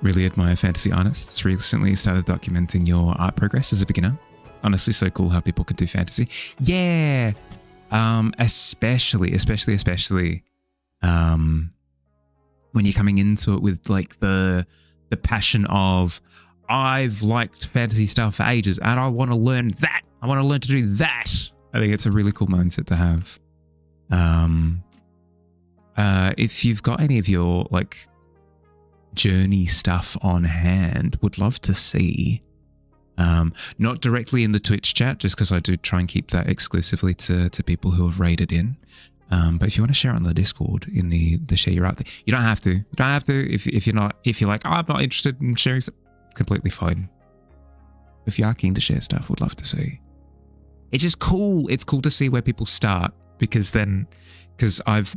Really admire fantasy artists. Recently started documenting your art progress as a beginner. Honestly, so cool how people can do fantasy. Yeah. Especially when you're coming into it with like the passion of, I've liked fantasy stuff for ages and I want to learn that. I want to learn to do that. I think it's a really cool mindset to have. If you've got any of your like journey stuff on hand, would love to see. Not directly in the Twitch chat, just because I do try and keep that exclusively to people who have raided in. But if you want to share it on the Discord in the share you're out there, you don't have to. You don't have to if you're like, oh, I'm not interested in sharing stuff, completely fine. If you are keen to share stuff, would love to see. It's just cool. It's cool to see where people start because I've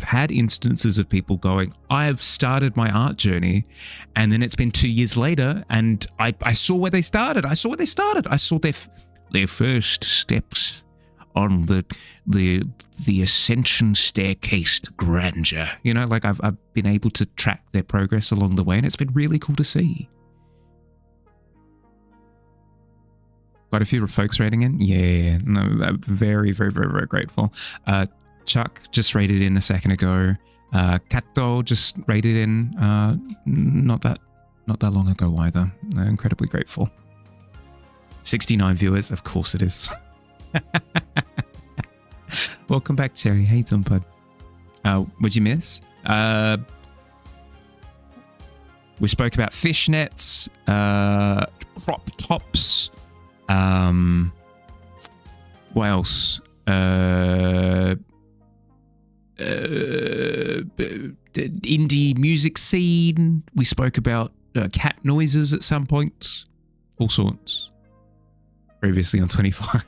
had instances of people going, I've started my art journey, and then it's been 2 years later, and I saw where they started. I saw their first steps on the ascension staircase to grandeur. You know, like I've been able to track their progress along the way, and it's been really cool to see. Quite a few folks rating in. Yeah, no, I'm very, very, very, very grateful. Chuck just rated in a second ago. Kato just rated in not that long ago either. Incredibly grateful. 69 viewers, of course it is. Welcome back, Terry. Hey, bud. What'd you miss? We spoke about fishnets, crop tops. What else? Indie music scene. We spoke about cat noises at some point. All sorts. Previously on 25.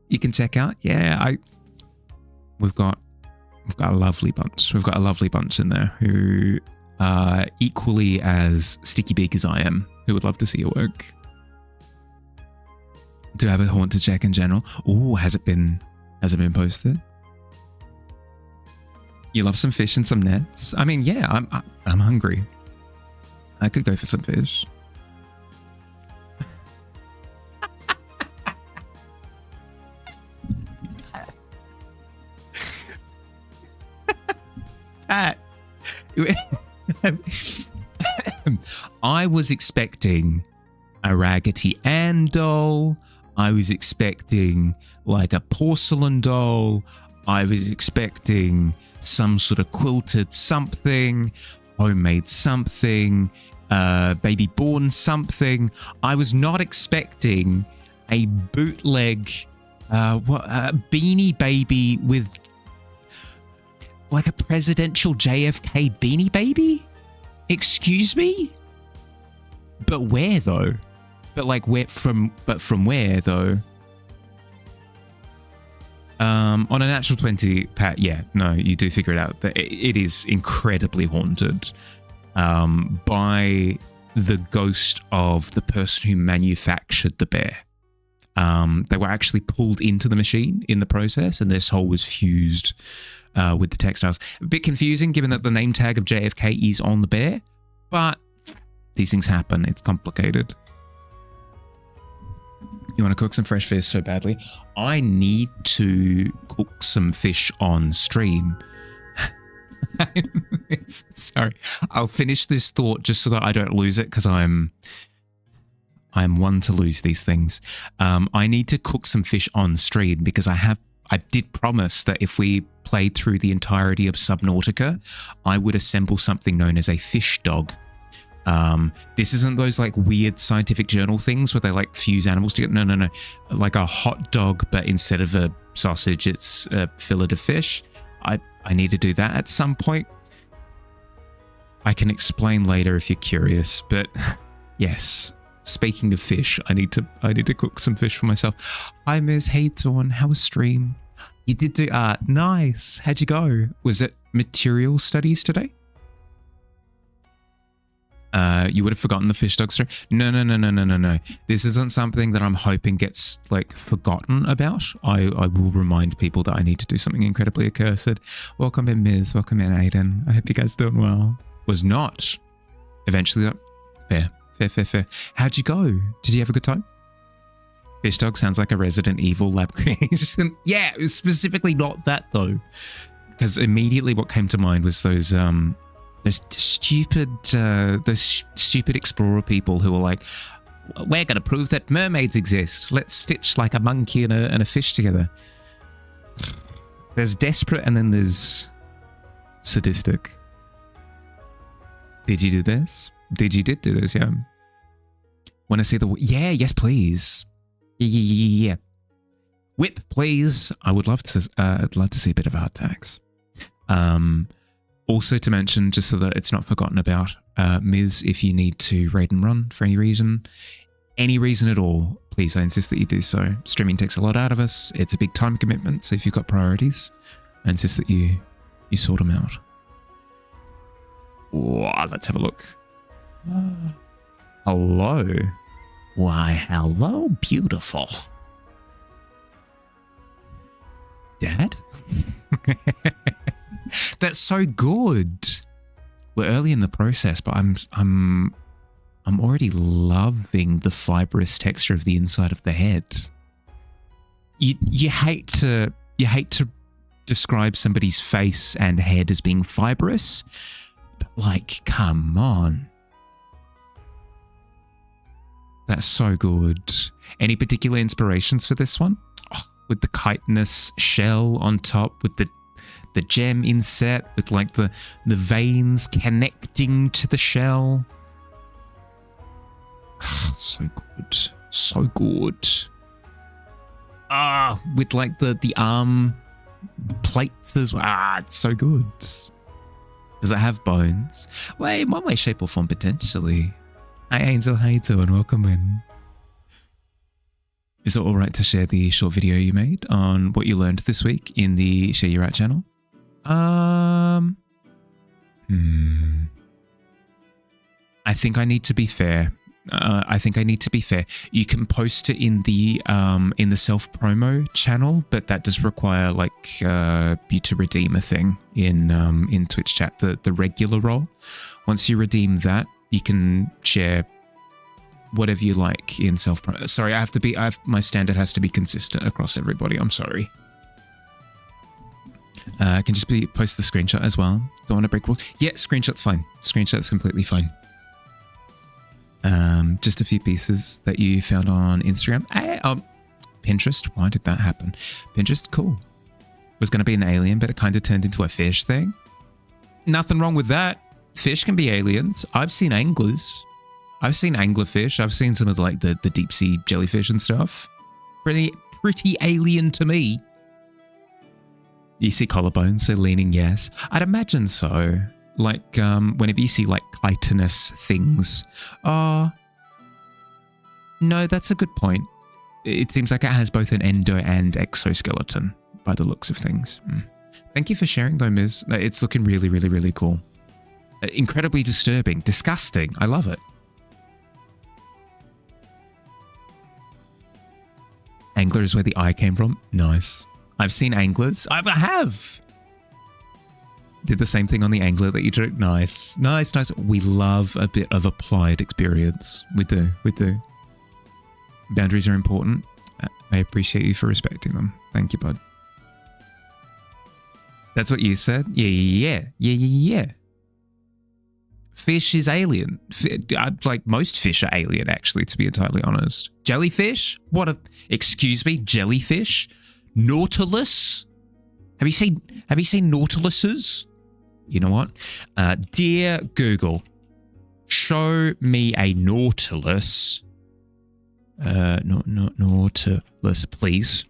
You can check out. Yeah, we've got a lovely bunch. We've got a lovely bunch in there who are equally as sticky big as I am, who would love to see your work. Do you have a haunt to check in general? Oh, has it been posted? You love some fish and some nets? I mean, yeah, I'm hungry. I could go for some fish. Pat, I was expecting a Raggedy Ann doll. I was expecting like a porcelain doll. I was expecting some sort of quilted something, homemade something, baby born something. I was not expecting a bootleg beanie baby with like a presidential JFK beanie baby. Excuse me? But where though? But like where from where though? On a natural 20, Pat, yeah, no, you do figure it out. That it is incredibly haunted by the ghost of the person who manufactured the bear. They were actually pulled into the machine in the process, and their soul was fused with the textiles. A bit confusing given that the name tag of JFK is on the bear, but these things happen. It's complicated. You want to cook some fresh fish so badly. I need to cook some fish on stream. Sorry. I'll finish this thought just so that I don't lose it because I'm one to lose these things. I need to cook some fish on stream because I did promise that if we played through the entirety of Subnautica, I would assemble something known as a fish dog. This isn't those like weird scientific journal things where they like fuse animals together. No. Like a hot dog, but instead of a sausage, it's a fillet of fish. I need to do that at some point. I can explain later if you're curious, but yes. Speaking of fish, I need to cook some fish for myself. Hi, Ms. Haythorn. How was stream? You did do art. Nice. How'd you go? Was it material studies today? You would have forgotten the fish dog story. No. This isn't something that I'm hoping gets like forgotten about. I will remind people that I need to do something incredibly accursed. Welcome in, Ms. Welcome in, Aiden. I hope you guys doing well. Was not. Eventually, fair. How'd you go? Did you have a good time? Fish dog sounds like a Resident Evil lab creation. Yeah, it was specifically not that though. Because immediately what came to mind was those stupid explorer people who were like, we're going to prove that mermaids exist. Let's stitch like a monkey and a fish together. There's desperate and then there's sadistic. Did you do this? You did do this, yeah. Want to see the... Yeah, yes, please. Yeah. Whip, please. I would love to see a bit of hard tags. Also to mention, just so that it's not forgotten about, Ms, if you need to raid and run for any reason at all, please, I insist that you do so. Streaming takes a lot out of us. It's a big time commitment, so if you've got priorities, I insist that you sort them out. Wow, let's have a look. Hello. Why, hello, beautiful. Dad? That's so good. We're early in the process, but I'm already loving the fibrous texture of the inside of the head. You hate to describe somebody's face and head as being fibrous, but like, come on. That's so good. Any particular inspirations for this one? Oh, with the chitinous shell on top, with the gem inset, with like the veins connecting to the shell. Oh, so good. So good. With like the arm plates as well. It's so good. Does it have bones? Well, in one way, shape or form, potentially. Hi Angel, how you doing? Welcome in. Is it alright to share the short video you made on what you learned this week in the Share Your Art channel? I think I need to be fair. You can post it in the self-promo channel, but that does require like you to redeem a thing in Twitch chat, the regular role. Once you redeem that, you can share whatever you like in self-promo. Sorry, my standard has to be consistent across everybody. I'm sorry. I can just post the screenshot as well. Don't want to break rules. Yeah, screenshot's fine. Screenshot's completely fine. Just a few pieces that you found on Instagram. Pinterest. Why did that happen? Pinterest, cool. Was going to be an alien, but it kind of turned into a fish thing. Nothing wrong with that. Fish can be aliens. I've seen anglers. I've seen anglerfish. I've seen some of the deep sea jellyfish and stuff. Pretty alien to me. You see collarbones, so leaning yes. I'd imagine so. Like, whenever you see, like, chitinous things. No, that's a good point. It seems like it has both an endo and exoskeleton, by the looks of things. Thank you for sharing, though, Ms. It's looking really, really, really cool. Incredibly disturbing. Disgusting. I love it. Angler is where the eye came from. Nice. I've seen anglers. I have. Did the same thing on the angler that you drew. Nice. Nice. We love a bit of applied experience. We do. Boundaries are important. I appreciate you for respecting them. Thank you, bud. That's what you said? Yeah. Fish is alien. Like most fish are alien, actually, to be entirely honest. Jellyfish? Excuse me, jellyfish? Nautilus? Have you seen nautiluses? You know what? Dear Google, show me a nautilus. Nautilus, please.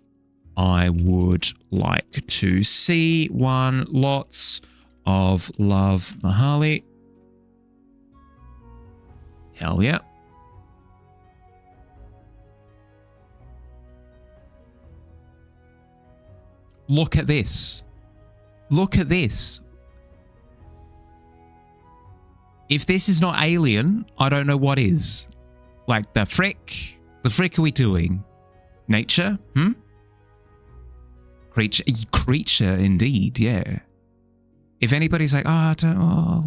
I would like to see one. Lots of love, Mahali. Hell yeah. Look at this. Look at this. If this is not alien, I don't know what is. Like the frick are we doing? Nature? Creature indeed, yeah. If anybody's like, I don't know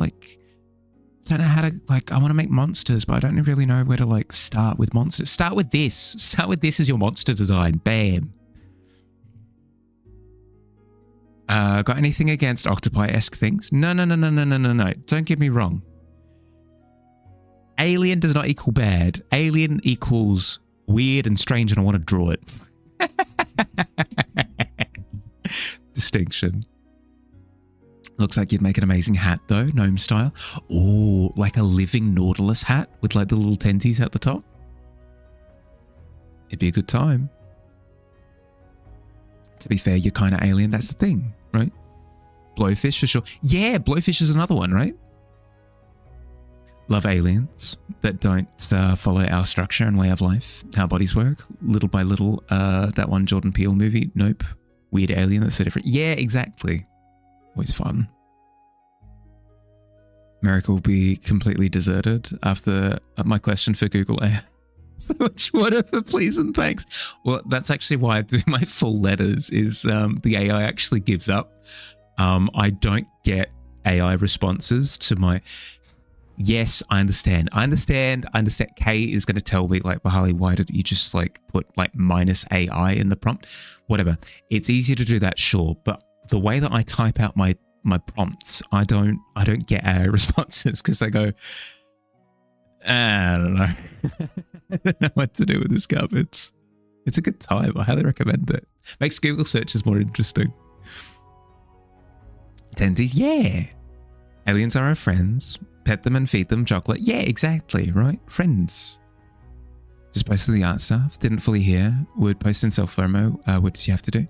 how to, like, I want to make monsters, but I don't really know where to, like, start with monsters. Start with this. Start with this as your monster design. Bam. Got anything against octopi-esque things? No. Don't get me wrong. Alien does not equal bad. Alien equals weird and strange, and I want to draw it. Distinction. Looks like you'd make an amazing hat, though, gnome style. Oh, like a living Nautilus hat with like the little tenties at the top. It'd be a good time. To be fair, you're kind of alien. That's the thing, right? Blowfish for sure. Yeah, blowfish is another one, right? Love aliens that don't follow our structure and way of life, how bodies work. Little by little, that one Jordan Peele movie, Nope. Weird alien that's so different. Yeah, exactly. Always fun. America will be completely deserted after my question for Google AI. So much whatever, please and thanks. Well, that's actually why I do my full letters is the AI actually gives up. I don't get AI responses to my... Yes, I understand. Kay is going to tell me, like, Bahali, why did you just, like, put, like, minus AI in the prompt? Whatever. It's easier to do that, sure. But the way that I type out my prompts, I don't get AI responses because they go, I don't know. I don't know what to do with this garbage. It's a good time. I highly recommend it. Makes Google searches more interesting. Tendies, yeah. Aliens are our friends. Pet them and feed them chocolate. Yeah, exactly, right? Friends. Just posted the art stuff. Didn't fully hear. Would post in self-promo. What does you have to do?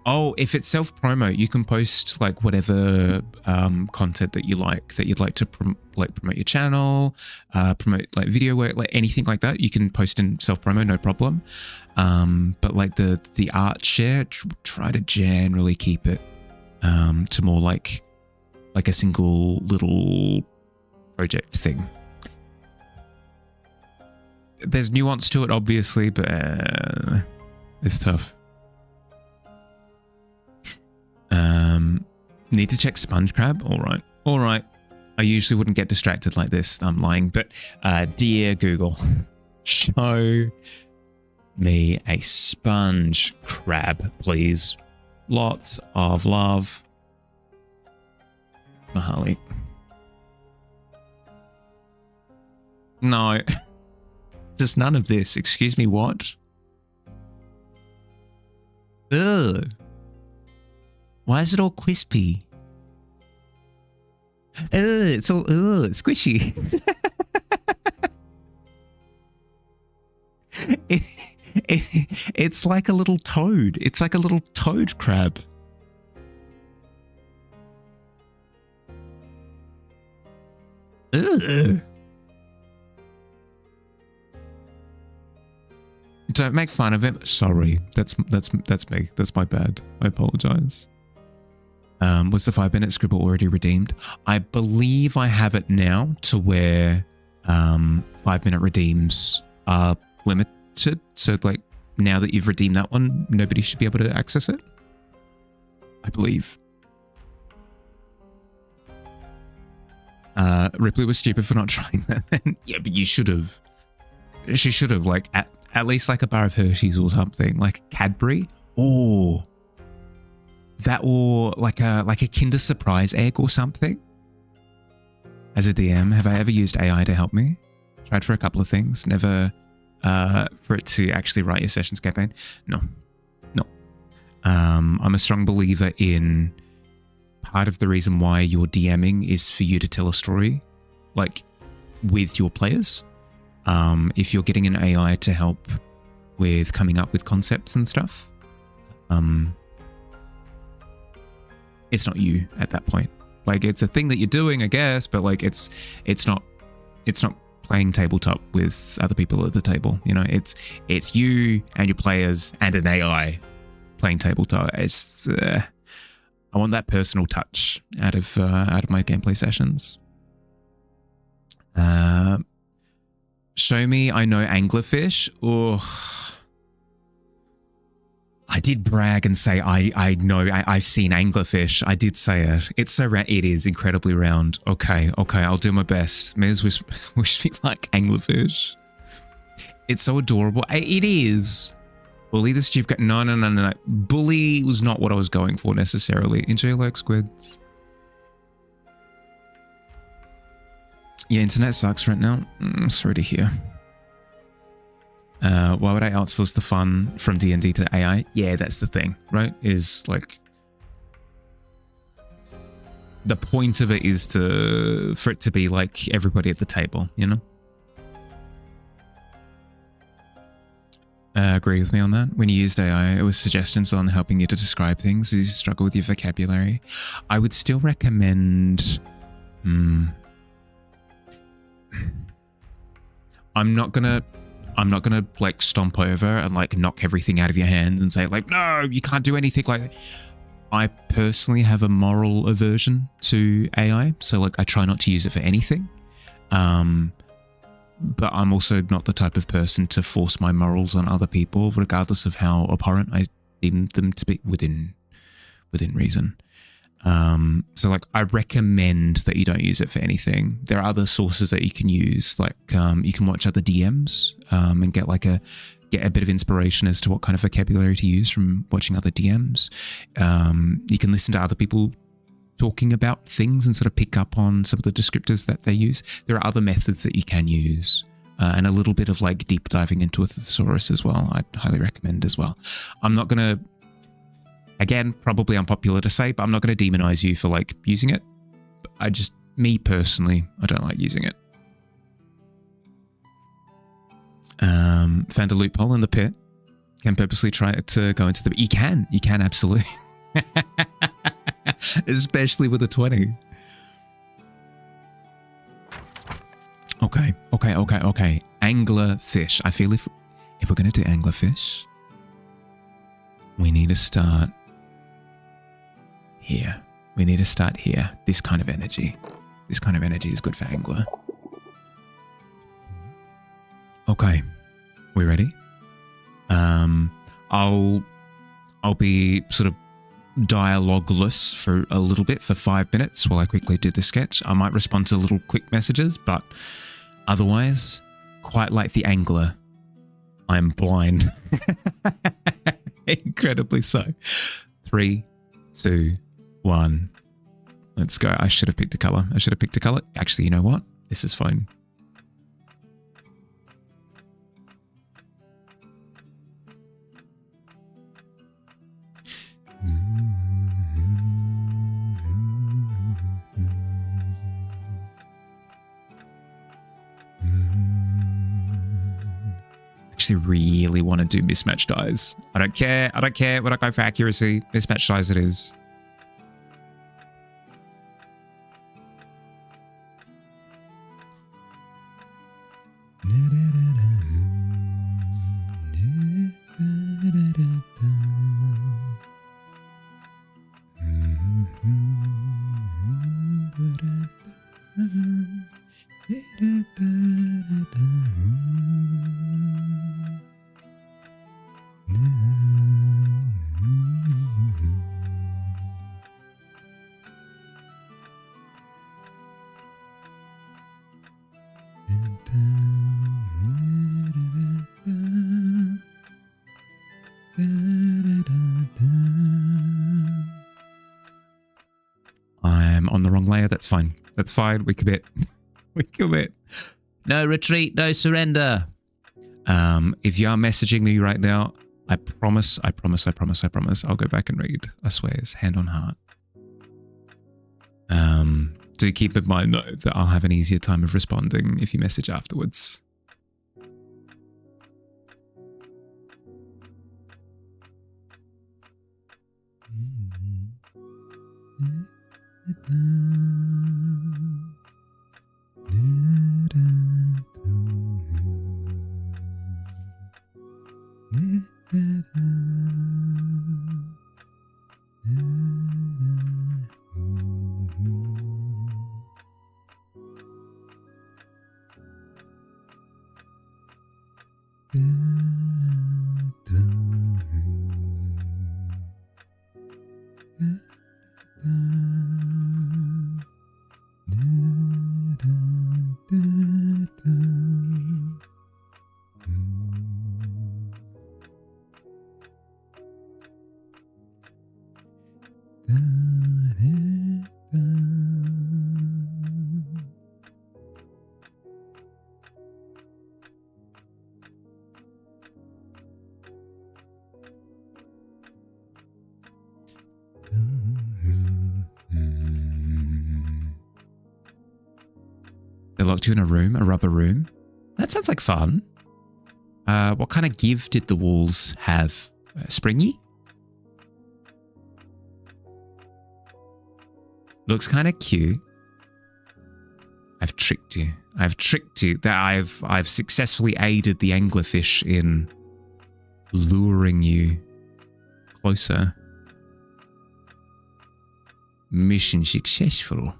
Oh, if it's self-promo, you can post like whatever content that you like, that you'd like to promote your channel, promote like video work, like anything like that. You can post in self-promo, no problem. But like the art share, try to generally keep it to more like a single little project thing. There's nuance to it, obviously, but it's tough. Need to check sponge crab? All right. I usually wouldn't get distracted like this. I'm lying, but dear Google, show me a sponge crab, please. Lots of love. Mahali. No. Just none of this. Excuse me, what? Ugh. Why is it all crispy? It's all squishy. It's like a little toad. It's like a little toad crab. Ugh. Don't make fun of it. Sorry, that's me. That's my bad. I apologize. Was the 5-minute scribble already redeemed? I believe I have it now to where 5-minute redeems are limited. So like now that you've redeemed that one, nobody should be able to access it. I believe. Ripley was stupid for not trying that. Yeah, but you should have. She should have, like, at least like a bar of Hershey's or something, like Cadbury, or that, or like a Kinder Surprise egg or something. As a DM, have I ever used AI to help me? Tried for a couple of things, never for it to actually write your sessions campaign. No. I'm a strong believer in part of the reason why you're DMing is for you to tell a story, like, with your players. If you're getting an AI to help with coming up with concepts and stuff, it's not you at that point. Like, it's a thing that you're doing, I guess, but like it's not playing tabletop with other people at the table. You know, it's you and your players and an AI playing tabletop. It's I want that personal touch out of my gameplay sessions. Show me I know anglerfish. Oh, I did brag and say I know I've seen anglerfish. I did say it. It's so round. It is incredibly round. Okay, I'll do my best. Miz wish me like anglerfish. It's so adorable. It is. Bully the stupid. No. Bully was not what I was going for necessarily. Enjoy like squids. Yeah, internet sucks right now. Sorry to hear. Why would I outsource the fun from D&D to AI? Yeah, that's the thing, right? Is like the point of it is for it to be like everybody at the table, you know? Agree with me on that. When you used AI, it was suggestions on helping you to describe things. Did you struggle with your vocabulary? I would still recommend. I'm not gonna like stomp over and like knock everything out of your hands and say like, no, you can't do anything like that. I personally have a moral aversion to AI, so like I try not to use it for anything. But I'm also not the type of person to force my morals on other people, regardless of how abhorrent I deem them to be within reason. So like I recommend that you don't use it for anything. There are other sources that you can use, like you can watch other DMs and get a bit of inspiration as to what kind of vocabulary to use from watching other DMs. You can listen to other people talking about things and sort of pick up on some of the descriptors that they use. There are other methods that you can use, and a little bit of like deep diving into a thesaurus as well. I'd highly recommend as well. I'm not gonna, again, probably unpopular to say, but I'm not going to demonize you for like using it. Me personally, I don't like using it. Found a loophole in the pit. Can purposely try to go into the... You can absolutely. Especially with a 20. Okay. Anglerfish. I feel if we're going to do anglerfish, we need to start here. We need to start here. This kind of energy. This kind of energy is good for angler. Okay. We ready? I'll be sort of dialogueless for a little bit, for 5 minutes, while I quickly do the sketch. I might respond to little quick messages, but otherwise, quite like the angler, I'm blind. Incredibly so. 3, 2, 1. Let's go. I should have picked a color. Actually, you know what? This is fine. Actually really want to do mismatched dies. I don't care when I go for accuracy. Mismatched dies it is. That's fine. That's fine. We commit. We commit. No retreat, no surrender. If you are messaging me right now, I promise, I'll go back and read. I swear, it's hand on heart. Do keep in mind, though, that I'll have an easier time of responding if you message afterwards. They locked you in a room, a rubber room. That sounds like fun. What kind of give did the walls have? Springy? Looks kind of cute. I've tricked you. I've tricked you. That I've successfully aided the anglerfish in luring you closer. Mission successful.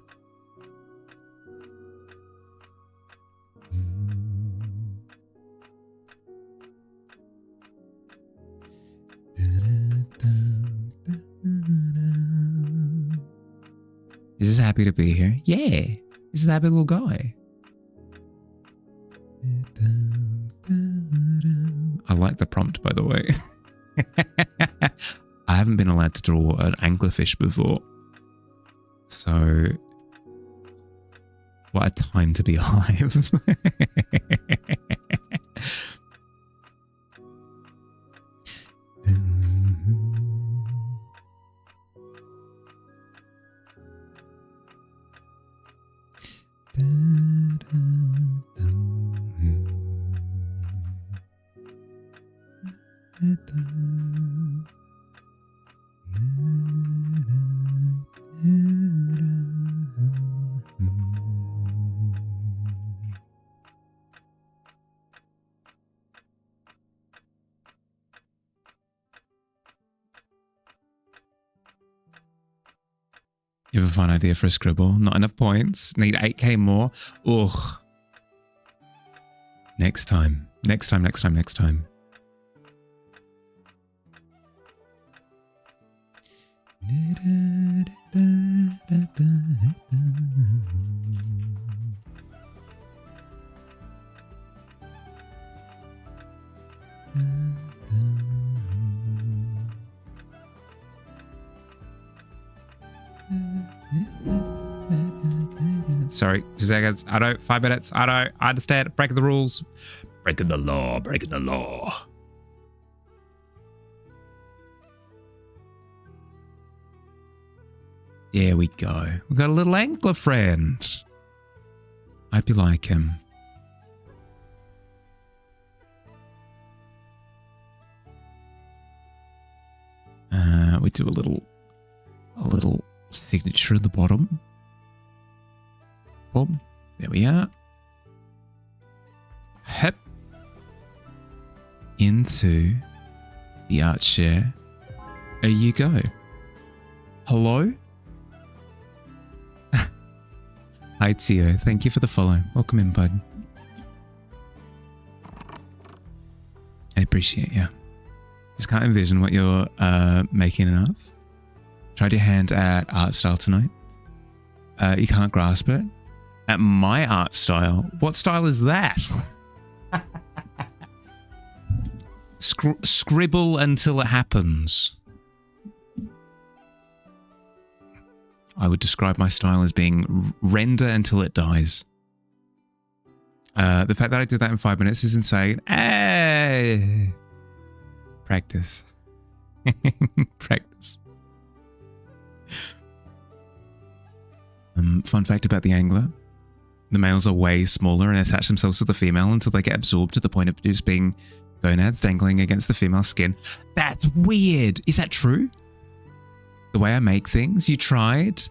Is this happy to be here? Yeah. This is a happy little guy. I like the prompt, by the way. I haven't been allowed to draw an anglerfish before. So, what a time to be alive. You have a fun idea for a scribble? Not enough points. Need 8k more. Ugh. Next time. Next time. Sorry, 2 seconds. I don't. 5 minutes. I understand. Breaking the rules. Breaking the law. Breaking the law. There we go. We've got a little angler friend. I hope you like him. We do a little signature at the bottom. Boom. There we are. Hep. Into the art share. There you go. Hello? Hi, Tio. Thank you for the follow. Welcome in, bud. I appreciate you. Just can't envision what you're making it of. Tried your hand at art style tonight. You can't grasp it. At my art style? What style is that? Scribble until it happens. I would describe my style as being render until it dies. The fact that I did that in 5 minutes is insane. Hey! Practice. Practice. Fun fact about the angler. The males are way smaller and attach themselves to the female until they get absorbed to the point of just being gonads dangling against the female skin. That's weird. Is that true? The way I make things, you tried?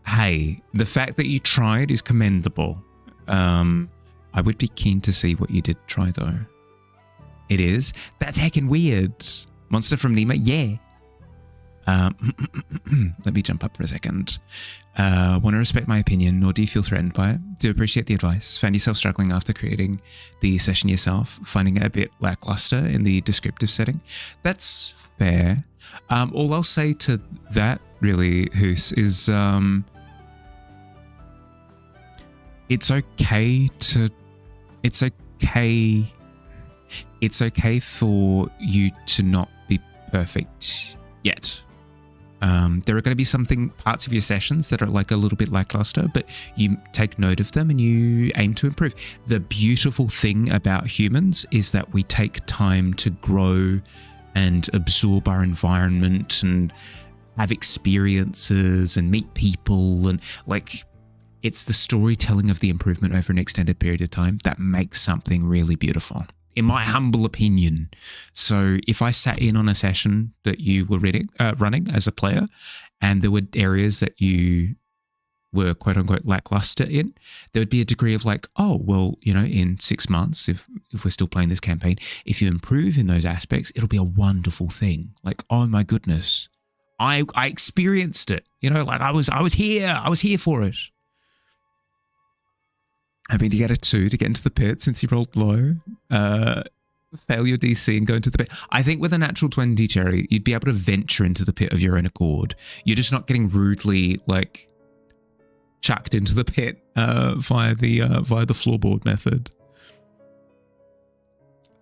Hey, the fact that you tried is commendable. I would be keen to see what you did try though. It is? That's heckin' weird. Monster from Nemo? Yeah. Let me jump up for a second. Want to respect my opinion, nor do you feel threatened by it? Do appreciate the advice. Found yourself struggling after creating the session yourself, finding it a bit lackluster in the descriptive setting. That's fair. All I'll say to that, really, Hoos, is it's okay to... It's okay for you to not be perfect yet. There are going to be parts of your sessions that are like a little bit lackluster, but you take note of them and you aim to improve. The beautiful thing about humans is that we take time to grow and absorb our environment and have experiences and meet people, and like it's the storytelling of the improvement over an extended period of time that makes something really beautiful, in my humble opinion. So if I sat in on a session that you were running as a player and there were areas that you were quote unquote lackluster in, there would be a degree of like, oh, well, you know, in 6 months, if we're still playing this campaign, if you improve in those aspects, it'll be a wonderful thing. Like, oh my goodness, I experienced it, you know, like I was here for it. I mean, to get a 2 to get into the pit since you rolled low, fail your DC and go into the pit. I think with a natural 20, Cherry, you'd be able to venture into the pit of your own accord. You're just not getting rudely, like, chucked into the pit via the floorboard method.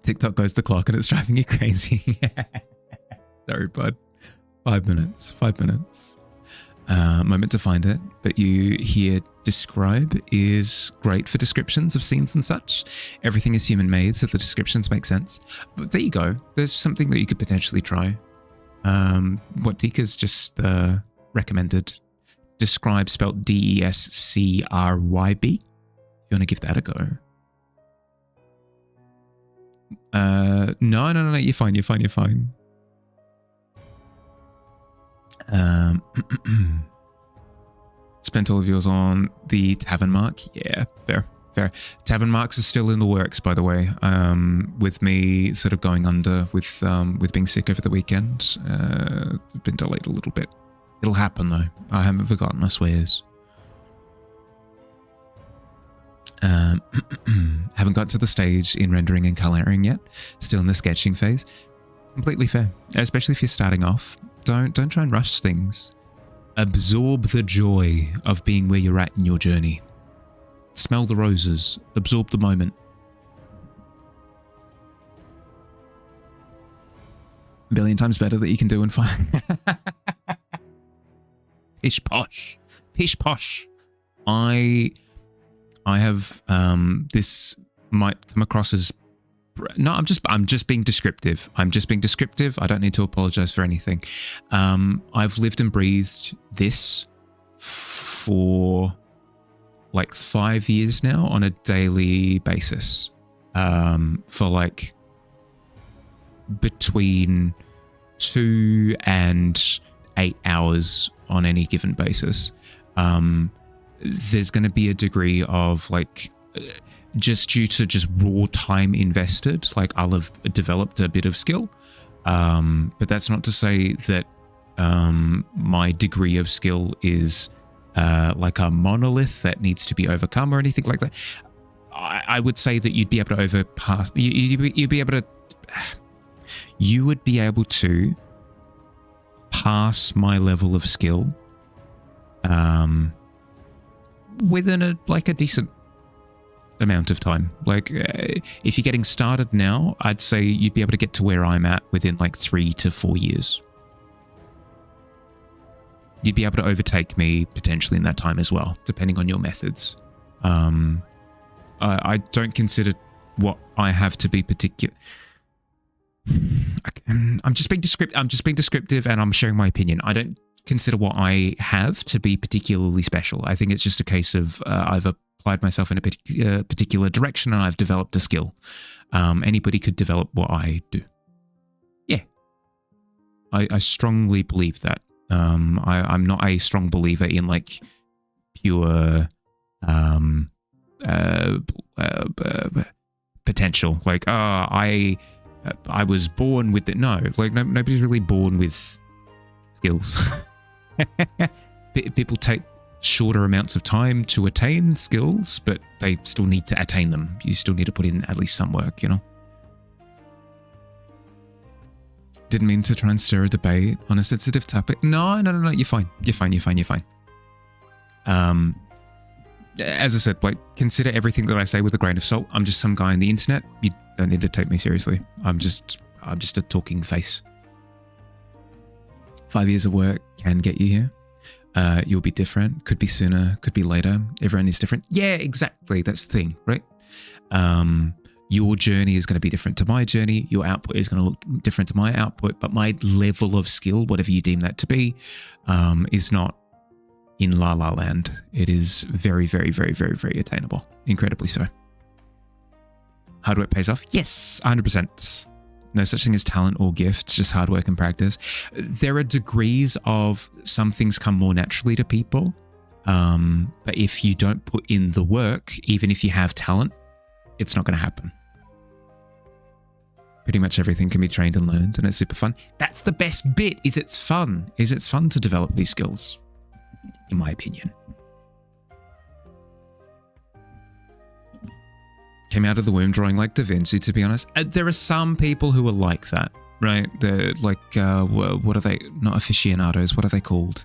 TikTok goes the clock and it's driving you crazy. Sorry, bud. 5 minutes. 5 minutes. Moment to find it, but you hear describe is great for descriptions of scenes and such. Everything is human made, so the descriptions make sense. But there you go. There's something that you could potentially try. What Dika's just recommended. Describe, spelled D-E-S-C-R-Y-B. If you want to give that a go. No, you're fine. Spent all of yours on the Tavern mark. Yeah, fair. Tavern marks are still in the works, by the way. With me sort of going under with being sick over the weekend. Been delayed a little bit. It'll happen though. I haven't forgotten, I swears. Haven't got to the stage in rendering and coloring yet. Still in the sketching phase. Completely fair, especially if you're starting off. Don't try and rush things. Absorb the joy of being where you're at in your journey. Smell the roses. Absorb the moment. A billion times better that you can do in 5. Pish posh. Pish posh. I have this might come across as no, I'm just being descriptive. I don't need to apologize for anything. I've lived and breathed this for like 5 years now on a daily basis. For like between 2 and 8 hours on any given basis. There's going to be a degree of like just due to just raw time invested, like I'll have developed a bit of skill. But that's not to say that my degree of skill is like a monolith that needs to be overcome or anything like that. I would say that you'd be able to overpass. You would be able to pass my level of skill within a decent amount of time. Like if you're getting started now, I'd say you'd be able to get to where I'm at within like 3 to 4 years. you'd be able to overtake me potentially in that time as well, depending on your methods. I don't consider what I have to be particular. I'm just being descriptive, and I'm sharing my opinion. I don't consider what I have to be particularly special. I think it's just a case of I've applied myself in a particular direction and I've developed a skill. Anybody could develop what I do. Yeah, I strongly believe that. I'm not a strong believer in like pure potential. Like, I was born with it. No, like nobody's really born with skills. People take shorter amounts of time to attain skills, but they still need to attain them. You still need to put in at least some work, you know? Didn't mean to try and stir a debate on a sensitive topic. No, you're fine. You're fine. As I said, like, consider everything that I say with a grain of salt. I'm just some guy on the internet. You don't need to take me seriously. I'm just a talking face. 5 years of work can get you here. You'll be different. Could be sooner, could be later. Everyone is different. Yeah, exactly. That's the thing, right? Your journey is going to be different to my journey. Your output is going to look different to my output, but my level of skill, whatever you deem that to be, is not in La La Land. It is very, very, very, very, very attainable. Incredibly so. Hard work pays off? Yes, 100%. No such thing as talent or gift, just hard work and practice. There are degrees of some things come more naturally to people. But if you don't put in the work, even if you have talent, it's not going to happen. Pretty much everything can be trained and learned, and it's super fun. That's the best bit, is it's fun. It's fun to develop these skills, in my opinion. Came out of the womb drawing like Da Vinci, to be honest. There are some people who are like that, right? They're like, what are they? Not aficionados. What are they called?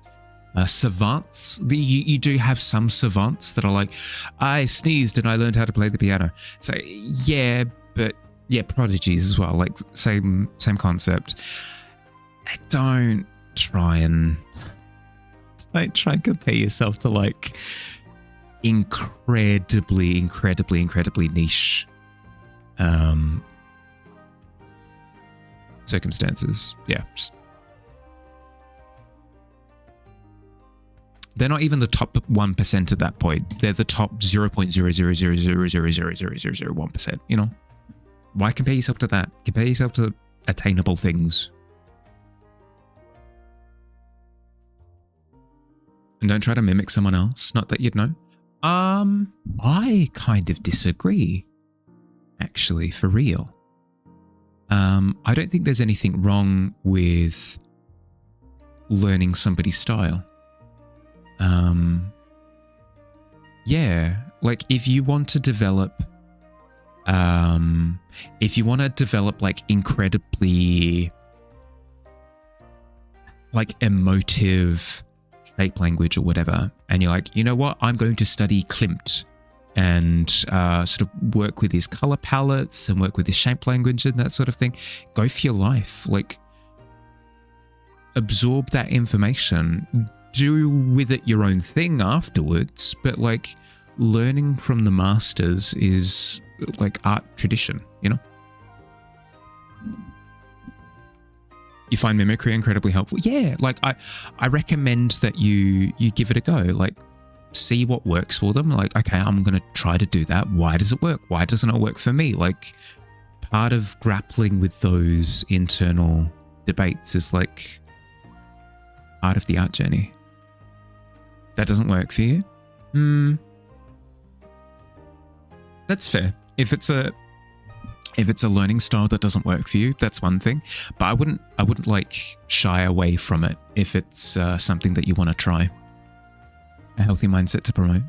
Savants. You do have some savants that are like, I sneezed and I learned how to play the piano. So yeah, but yeah, prodigies as well. Like same concept. Don't try and compare yourself to like incredibly niche circumstances. Yeah, just they're not even the top 1% at that point. They're the top 0.000000001%, you know? Why compare yourself to that? Compare yourself to attainable things. And don't try to mimic someone else. Not that you'd know. I kind of disagree. Actually, for real. I don't think there's anything wrong with learning somebody's style. Yeah, like if you want to develop like incredibly like emotive shape language or whatever, and you're like, you know what, I'm going to study Klimt and sort of work with his color palettes and work with his shape language and that sort of thing, go for your life. Like, absorb that information, do with it your own thing afterwards, but like learning from the masters is like art tradition, you know? You find mimicry incredibly helpful? Yeah, like I recommend that you give it a go. Like, see what works for them. Like, okay, I'm going to try to do that. Why does it work? Why doesn't it work for me? Like, part of grappling with those internal debates is like part of the art journey. That doesn't work for you? That's fair. If it's a learning style that doesn't work for you, that's one thing. But I wouldn't like shy away from it if it's something that you want to try. A healthy mindset to promote.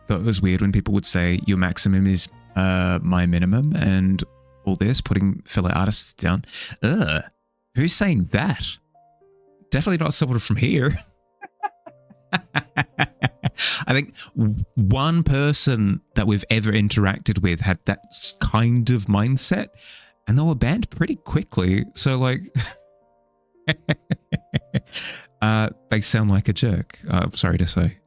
Thought it was weird when people would say your maximum is my minimum and all this, putting fellow artists down. Ugh. Who's saying that? Definitely not someone from here. I think one person that we've ever interacted with had that kind of mindset, and they were banned pretty quickly. So like, They sound like a jerk. Sorry to say.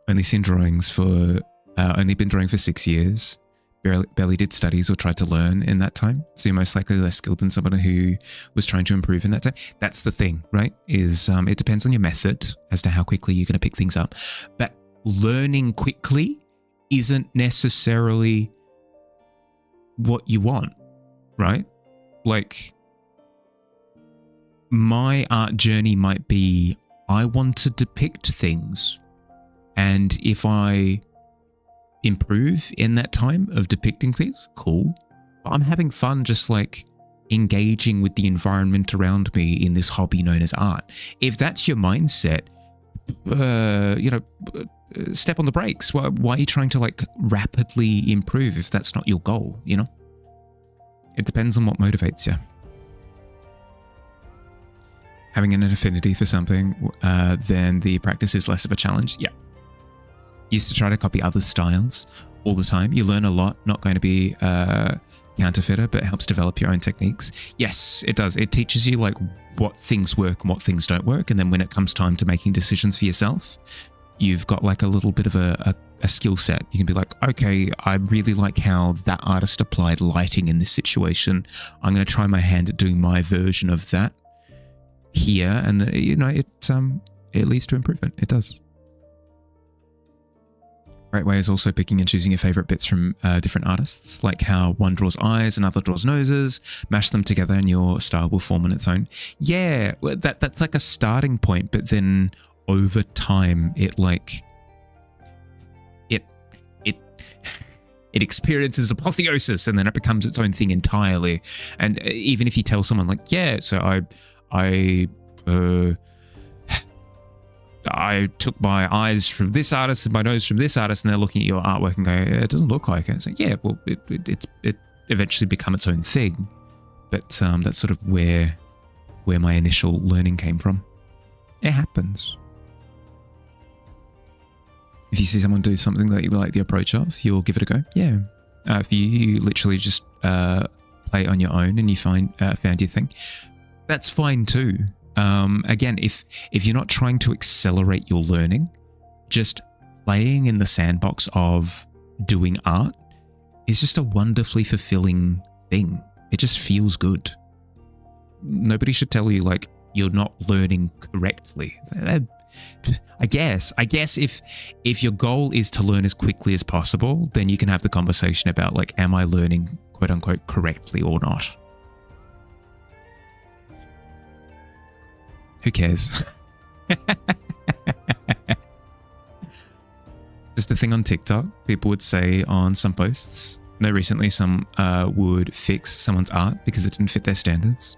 Only seen drawings for, only been drawing for 6 years. Barely did studies or tried to learn in that time. So you're most likely less skilled than someone who was trying to improve in that time. That's the thing, right? Is it depends on your method as to how quickly you're going to pick things up. But learning quickly isn't necessarily what you want, right? Like, my art journey might be, I want to depict things. And if I improve in that time of depicting things, cool. But I'm having fun just like engaging with the environment around me in this hobby known as art. If that's your mindset, step on the brakes. Why are you trying to like rapidly improve if that's not your goal, you know? It depends on what motivates you. Having an affinity for something, then the practice is less of a challenge. Yeah. Used to try to copy others' styles all the time. You learn a lot, not going to be a counterfeiter, but it helps develop your own techniques. Yes, it does. It teaches you like what things work and what things don't work. And then when it comes time to making decisions for yourself, you've got like a little bit of a skill set. You can be like, okay, I really like how that artist applied lighting in this situation. I'm going to try my hand at doing my version of that here. And it leads to improvement. It does. Great way is also picking and choosing your favorite bits from different artists, like how one draws eyes, another draws noses, mash them together and your style will form on its own. Yeah, that's like a starting point, but then over time it experiences apotheosis and then it becomes its own thing entirely. And even if you tell someone like, yeah, so I took my eyes from this artist and my nose from this artist, and they're looking at your artwork and going, it doesn't look like it. It's like, yeah, well, it eventually become its own thing. But that's sort of where my initial learning came from. It happens. If you see someone do something that you like the approach of, you'll give it a go. Yeah. If you literally just play it on your own and you found your thing, that's fine too. Again, if you're not trying to accelerate your learning, just playing in the sandbox of doing art is just a wonderfully fulfilling thing. It just feels good. Nobody should tell you like you're not learning correctly. I guess if your goal is to learn as quickly as possible, then you can have the conversation about like, am I learning quote unquote correctly or not? Who cares? Just a thing on TikTok, people would say on some posts, no, recently some would fix someone's art because it didn't fit their standards,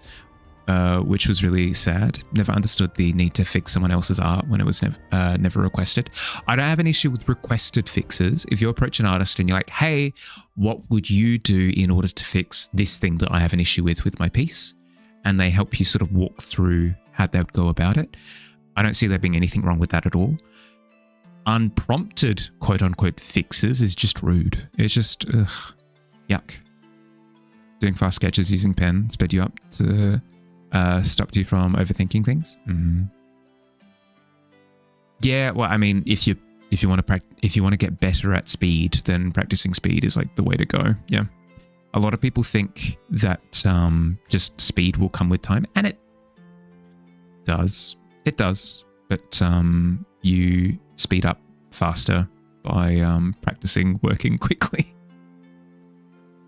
which was really sad. Never understood the need to fix someone else's art when it was never requested. I don't have an issue with requested fixes. If you approach an artist and you're like, hey, what would you do in order to fix this thing that I have an issue with my piece? And they help you sort of walk through how they would go about it. I don't see there being anything wrong with that at all. Unprompted quote unquote fixes is just rude. It's just, yuck. Doing fast sketches using pen sped you up to stop you from overthinking things. Yeah, well, I mean, if you want to get better at speed, then practicing speed is like the way to go. Yeah. A lot of people think that just speed will come with time, and it does. It does. But you speed up faster by practicing working quickly.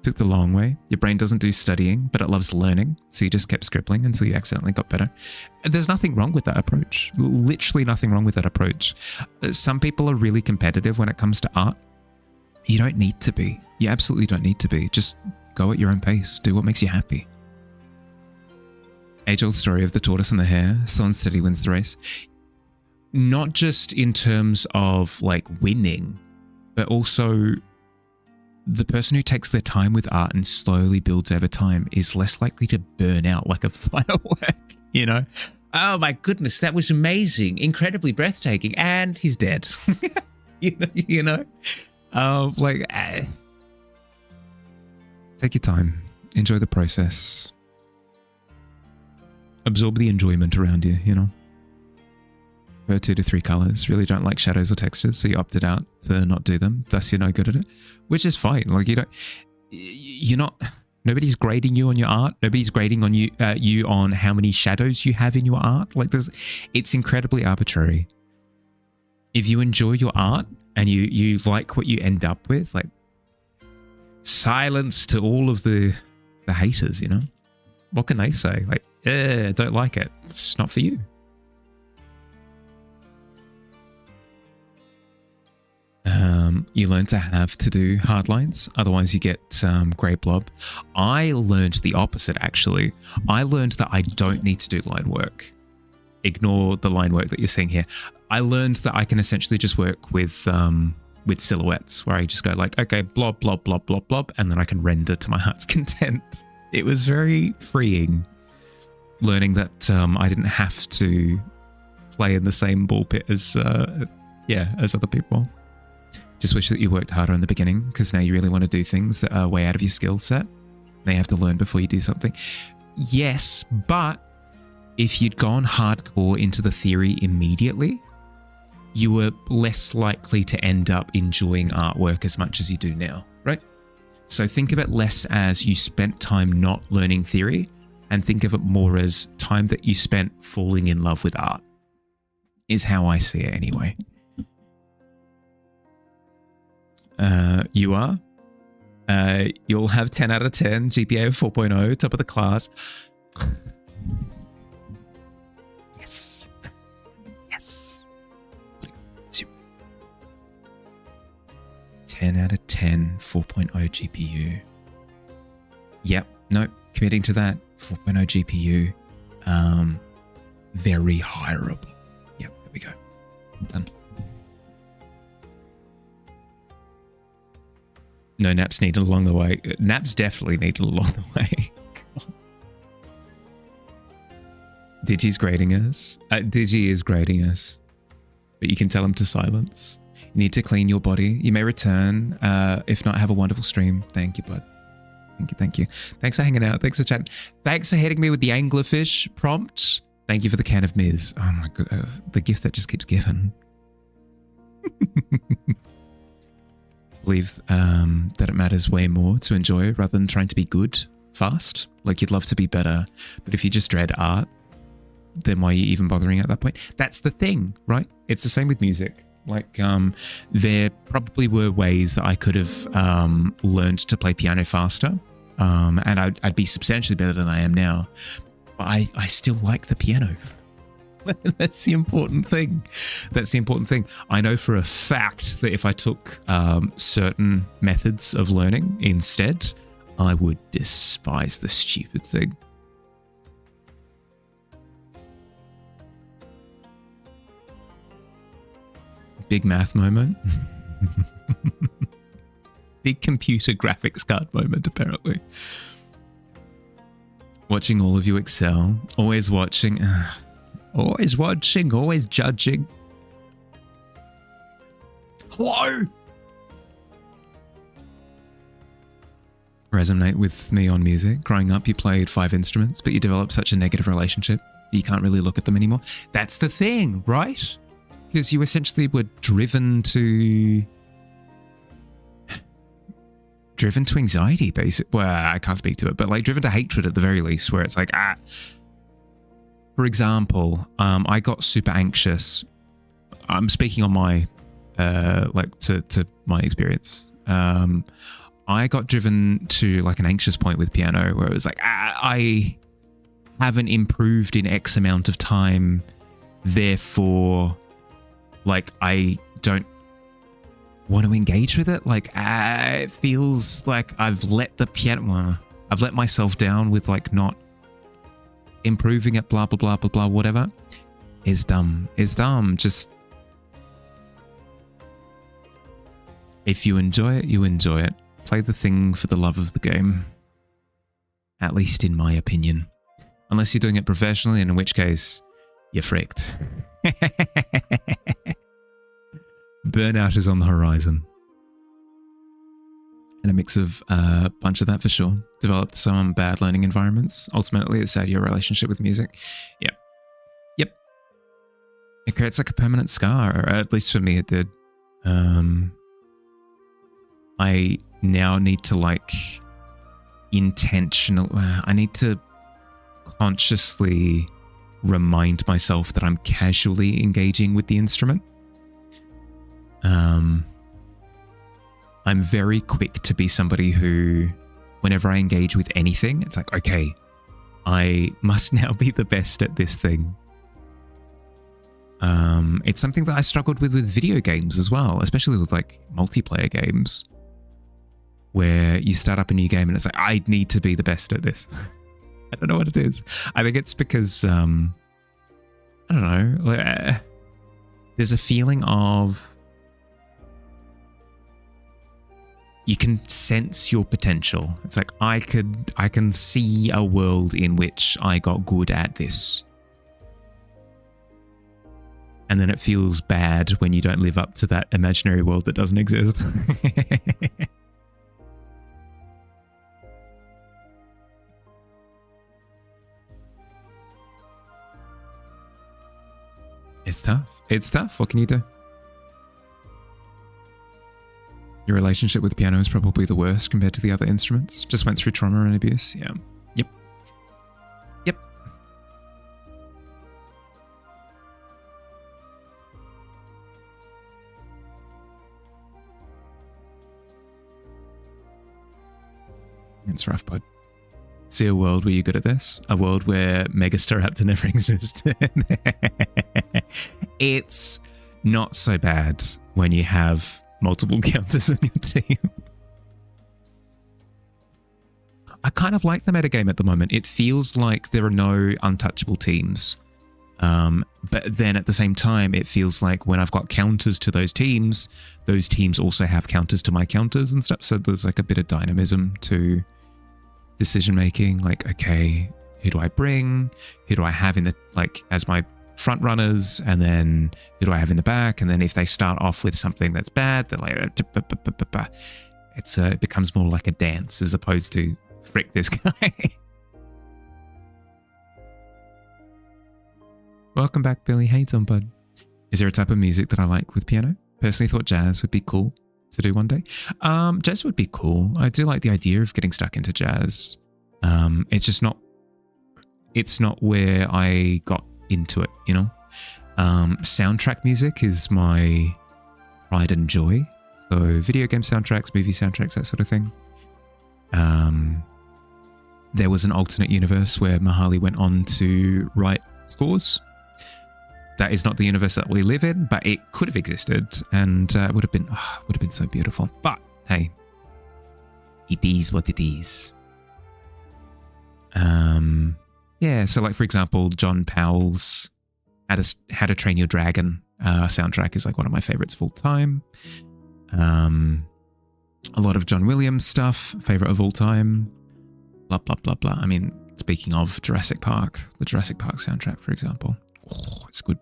Took the long way. Your brain doesn't do studying, but it loves learning. So you just kept scribbling until you accidentally got better. And there's nothing wrong with that approach. Literally nothing wrong with that approach. Some people are really competitive when it comes to art. You don't need to be. You absolutely don't need to be. Just go at your own pace. Do what makes you happy. Age-old story of the tortoise and the hare. Slow and steady wins the race. Not just in terms of like winning, but also the person who takes their time with art and slowly builds over time is less likely to burn out like a firework, you know? Oh my goodness, that was amazing, incredibly breathtaking, and he's dead. you know? Take your time, enjoy the process, absorb the enjoyment around you, you know? prefer 2 to 3 colors. Really don't like shadows or textures, so you opted out to not do them. Thus, you're no good at it, which is fine. Like you're not. Nobody's grading you on your art. Nobody's grading on you on how many shadows you have in your art. Like it's incredibly arbitrary. If you enjoy your art and you like what you end up with, like silence to all of the haters. You know, what can they say? Like, don't like it. It's not for you. You learn to have to do hard lines, otherwise you get grey blob. I learned the opposite, actually. I learned that I don't need to do line work. Ignore the line work that you're seeing here. I learned that I can essentially just work with silhouettes, where I just go like, okay, blob, blob, blob, blob, blob, and then I can render to my heart's content. It was very freeing, learning that I didn't have to play in the same ball pit as other people. Just wish that you worked harder in the beginning, because now you really want to do things that are way out of your skill set. Now you have to learn before you do something. Yes, but if you'd gone hardcore into the theory immediately, you were less likely to end up enjoying artwork as much as you do now, right? So think of it less as you spent time not learning theory, and think of it more as time that you spent falling in love with art, is how I see it anyway. You are. You'll have 10 out of 10, GPA of 4.0, top of the class. Yes. Yes. 10 out of 10, 4.0 GPU. Yep, no, committing to that. 4.0 GPU. Very hireable. Yep, there we go. Done. No naps needed along the way. Naps definitely needed along the way. Digi's grading us. Digi is grading us. But you can tell him to silence. You need to clean your body. You may return. If not, have a wonderful stream. Thank you, bud. Thank you. Thanks for hanging out. Thanks for chatting. Thanks for hitting me with the anglerfish prompt. Thank you for the can of Miz. Oh my god. The gift that just keeps giving. Believe that it matters way more to enjoy rather than trying to be good fast. Like, you'd love to be better, but if you just dread art, then why are you even bothering at that point? That's the thing, right? It's the same with music. Like, there probably were ways that I could have learned to play piano faster, and I'd be substantially better than I am now, but I still like the piano. That's the important thing. That's the important thing. I know for a fact that if I took certain methods of learning instead, I would despise the stupid thing. Big math moment. Big computer graphics card moment, apparently. Watching all of you excel. Always watching. Always watching, always judging. Hello! Resonate with me on music. Growing up, you played 5 instruments, but you developed such a negative relationship that you can't really look at them anymore. That's the thing, right? Because you essentially were driven to anxiety, basically. Well, I can't speak to it, but like driven to hatred at the very least, where it's like, For example, I got super anxious. I'm speaking on my, to my experience. I got driven to like an anxious point with piano where it was like, I haven't improved in X amount of time. Therefore, like, I don't want to engage with it. Like, it feels like I've let myself down with like not improving it, blah blah blah blah blah, whatever. Is dumb. Just, if you enjoy it, you enjoy it. Play the thing for the love of the game, at least in my opinion, unless you're doing it professionally, and in which case you're fricked. Burnout is on the horizon. And a mix of a bunch of that for sure. Developed some bad learning environments. Ultimately, it's out of your relationship with music. Yep. It creates like a permanent scar, or at least for me it did. I now need to like I need to consciously remind myself that I'm casually engaging with the instrument. I'm very quick to be somebody who, whenever I engage with anything, it's like, okay, I must now be the best at this thing. It's something that I struggled with video games as well, especially with like multiplayer games, where you start up a new game and it's like, I need to be the best at this. I don't know what it is. I think it's because, I don't know, there's a feeling of, you can sense your potential. It's like, I can see a world in which I got good at this. And then it feels bad when you don't live up to that imaginary world that doesn't exist. It's tough. It's tough. What can you do? Your relationship with piano is probably the worst compared to the other instruments. Just went through trauma and abuse. Yeah. Yep. Yep. It's rough, bud. See a world where you're good at this? A world where Megastaraptor never existed. It's not so bad when you have multiple counters on your team. I kind of like the metagame at the moment. It feels like there are no untouchable teams. But then at the same time, it feels like when I've got counters to those teams also have counters to my counters and stuff. So there's like a bit of dynamism to decision making. Like, okay, who do I bring? Who do I have in the, like, as my front runners, and then who do I have in the back? And then if they start off with something that's bad, they're like, it becomes more like a dance as opposed to frick this guy. Welcome back, Billy. Hey, on, bud. Is there a type of music that I like with piano? Personally thought jazz would be cool to do one day. Jazz would be cool. I do like the idea of getting stuck into jazz. It's just not, it's not where I got into it, you know? Soundtrack music is my pride and joy. So video game soundtracks, movie soundtracks, that sort of thing. There was an alternate universe where Mahali went on to write scores. That is not the universe that we live in, but it could have existed, and would have been so beautiful. But hey, it is what it is. Yeah, so like for example, John Powell's How to Train Your Dragon soundtrack is like one of my favorites of all time. A lot of John Williams stuff, favorite of all time. Blah blah blah blah. I mean, speaking of Jurassic Park, the Jurassic Park soundtrack, for example. Oh, it's good.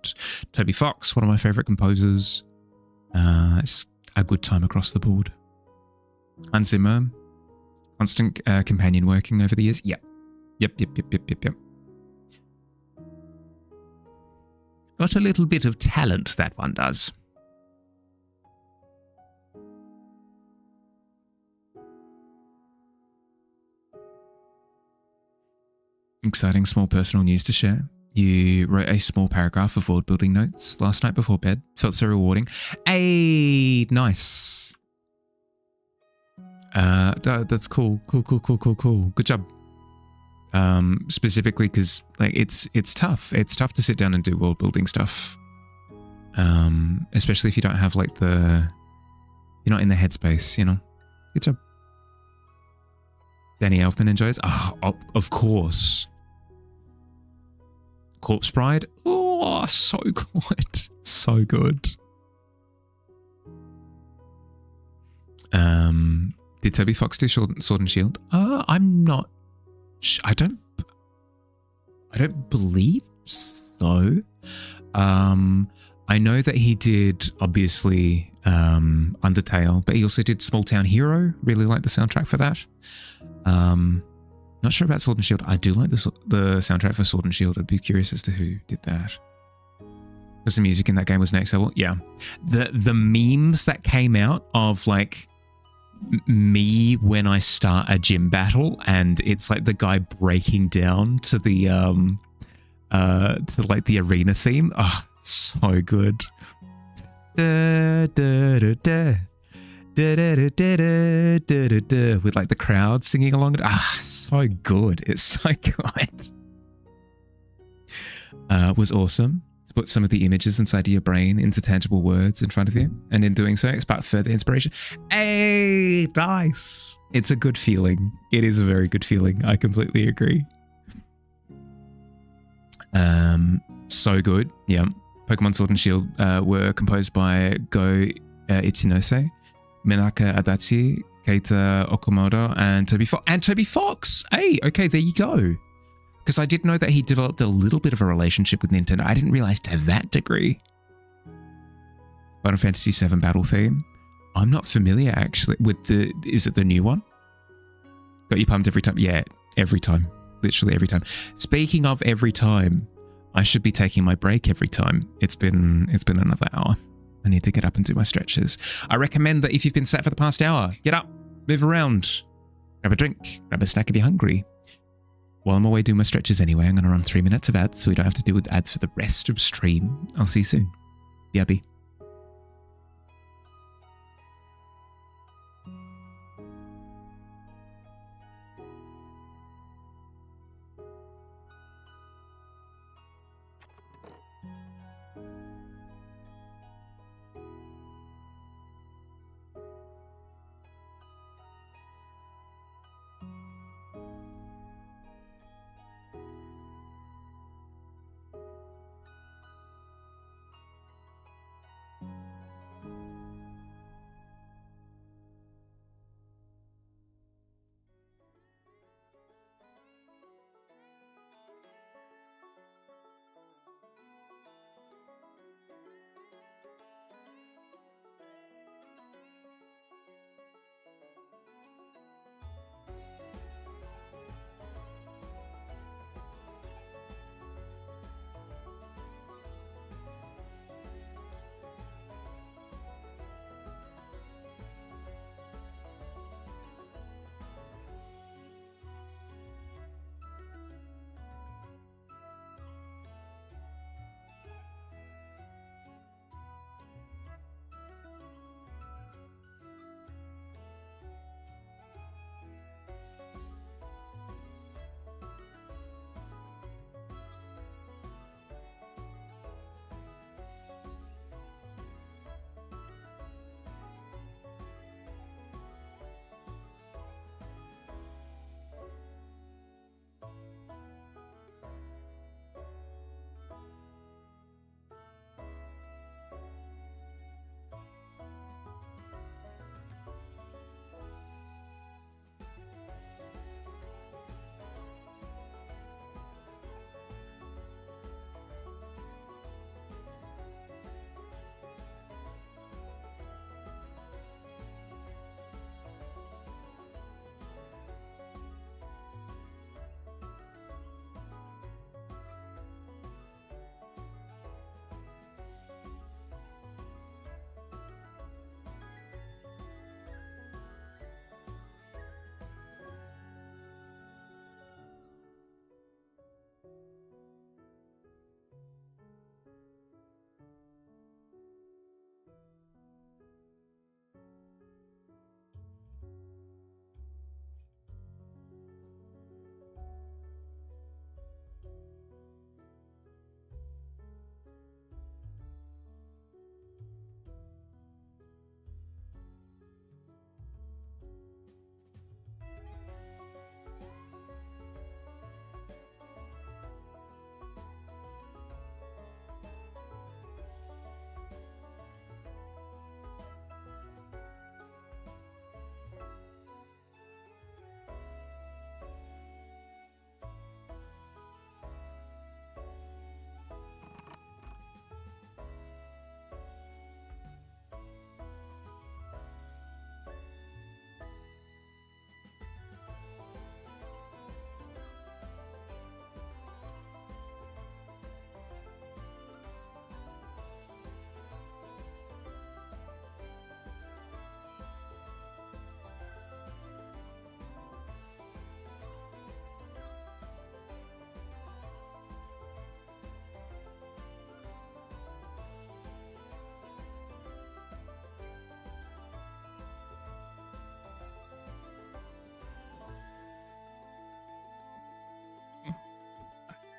Toby Fox, one of my favorite composers. It's just a good time across the board. Hans Zimmer, constant companion working over the years. Yep. Yep. Got a little bit of talent, that one does. Exciting small personal news to share. You wrote a small paragraph of world building notes last night before bed. Felt so rewarding. Hey, nice. That's cool. Cool. Good job. Specifically because like it's tough. It's tough to sit down and do world building stuff. Especially if you don't have like you're not in the headspace, you know. Good job. Danny Elfman enjoys. Oh, of course. Corpse Bride. Oh, so good. So good. Did Toby Fox do Sword and Shield? I'm not. I don't believe so. I know that he did obviously Undertale, but he also did Small Town Hero. Really like the soundtrack for that. Not sure about Sword and Shield. I do like the soundtrack for Sword and Shield. I'd be curious as to who did that. because the music in that game was next level. Yeah, the memes that came out of like me when I start a gym battle, and it's like the guy breaking down to the to like the arena theme. Oh, so good. Da, da, da, da. Da, da, da, da, da, da, da, da, with like the crowd singing along. So good. It's so good. Was awesome. To put some of the images inside of your brain into tangible words in front of you, and in doing so, expect further inspiration. Hey, nice. It's a good feeling. It is a very good feeling. I completely agree. So good. Yeah. Pokemon Sword and Shield were composed by Go Ichinose, Minaka Adachi, Keita Okamoto, and Toby Fox. Hey, okay, there you go. Because I did know that he developed a little bit of a relationship with Nintendo. I didn't realize to that degree. Final Fantasy VII battle theme. I'm not familiar actually with the. Is it the new one? Got you pumped every time? Yeah, every time. Literally every time. Speaking of every time, I should be taking my break every time. It's been another hour. I need to get up and do my stretches. I recommend that if you've been sat for the past hour, get up, move around, grab a drink, grab a snack if you're hungry. While I'm away doing my stretches anyway, I'm going to run 3 minutes of ads so we don't have to deal with ads for the rest of stream. I'll see you soon. BRB.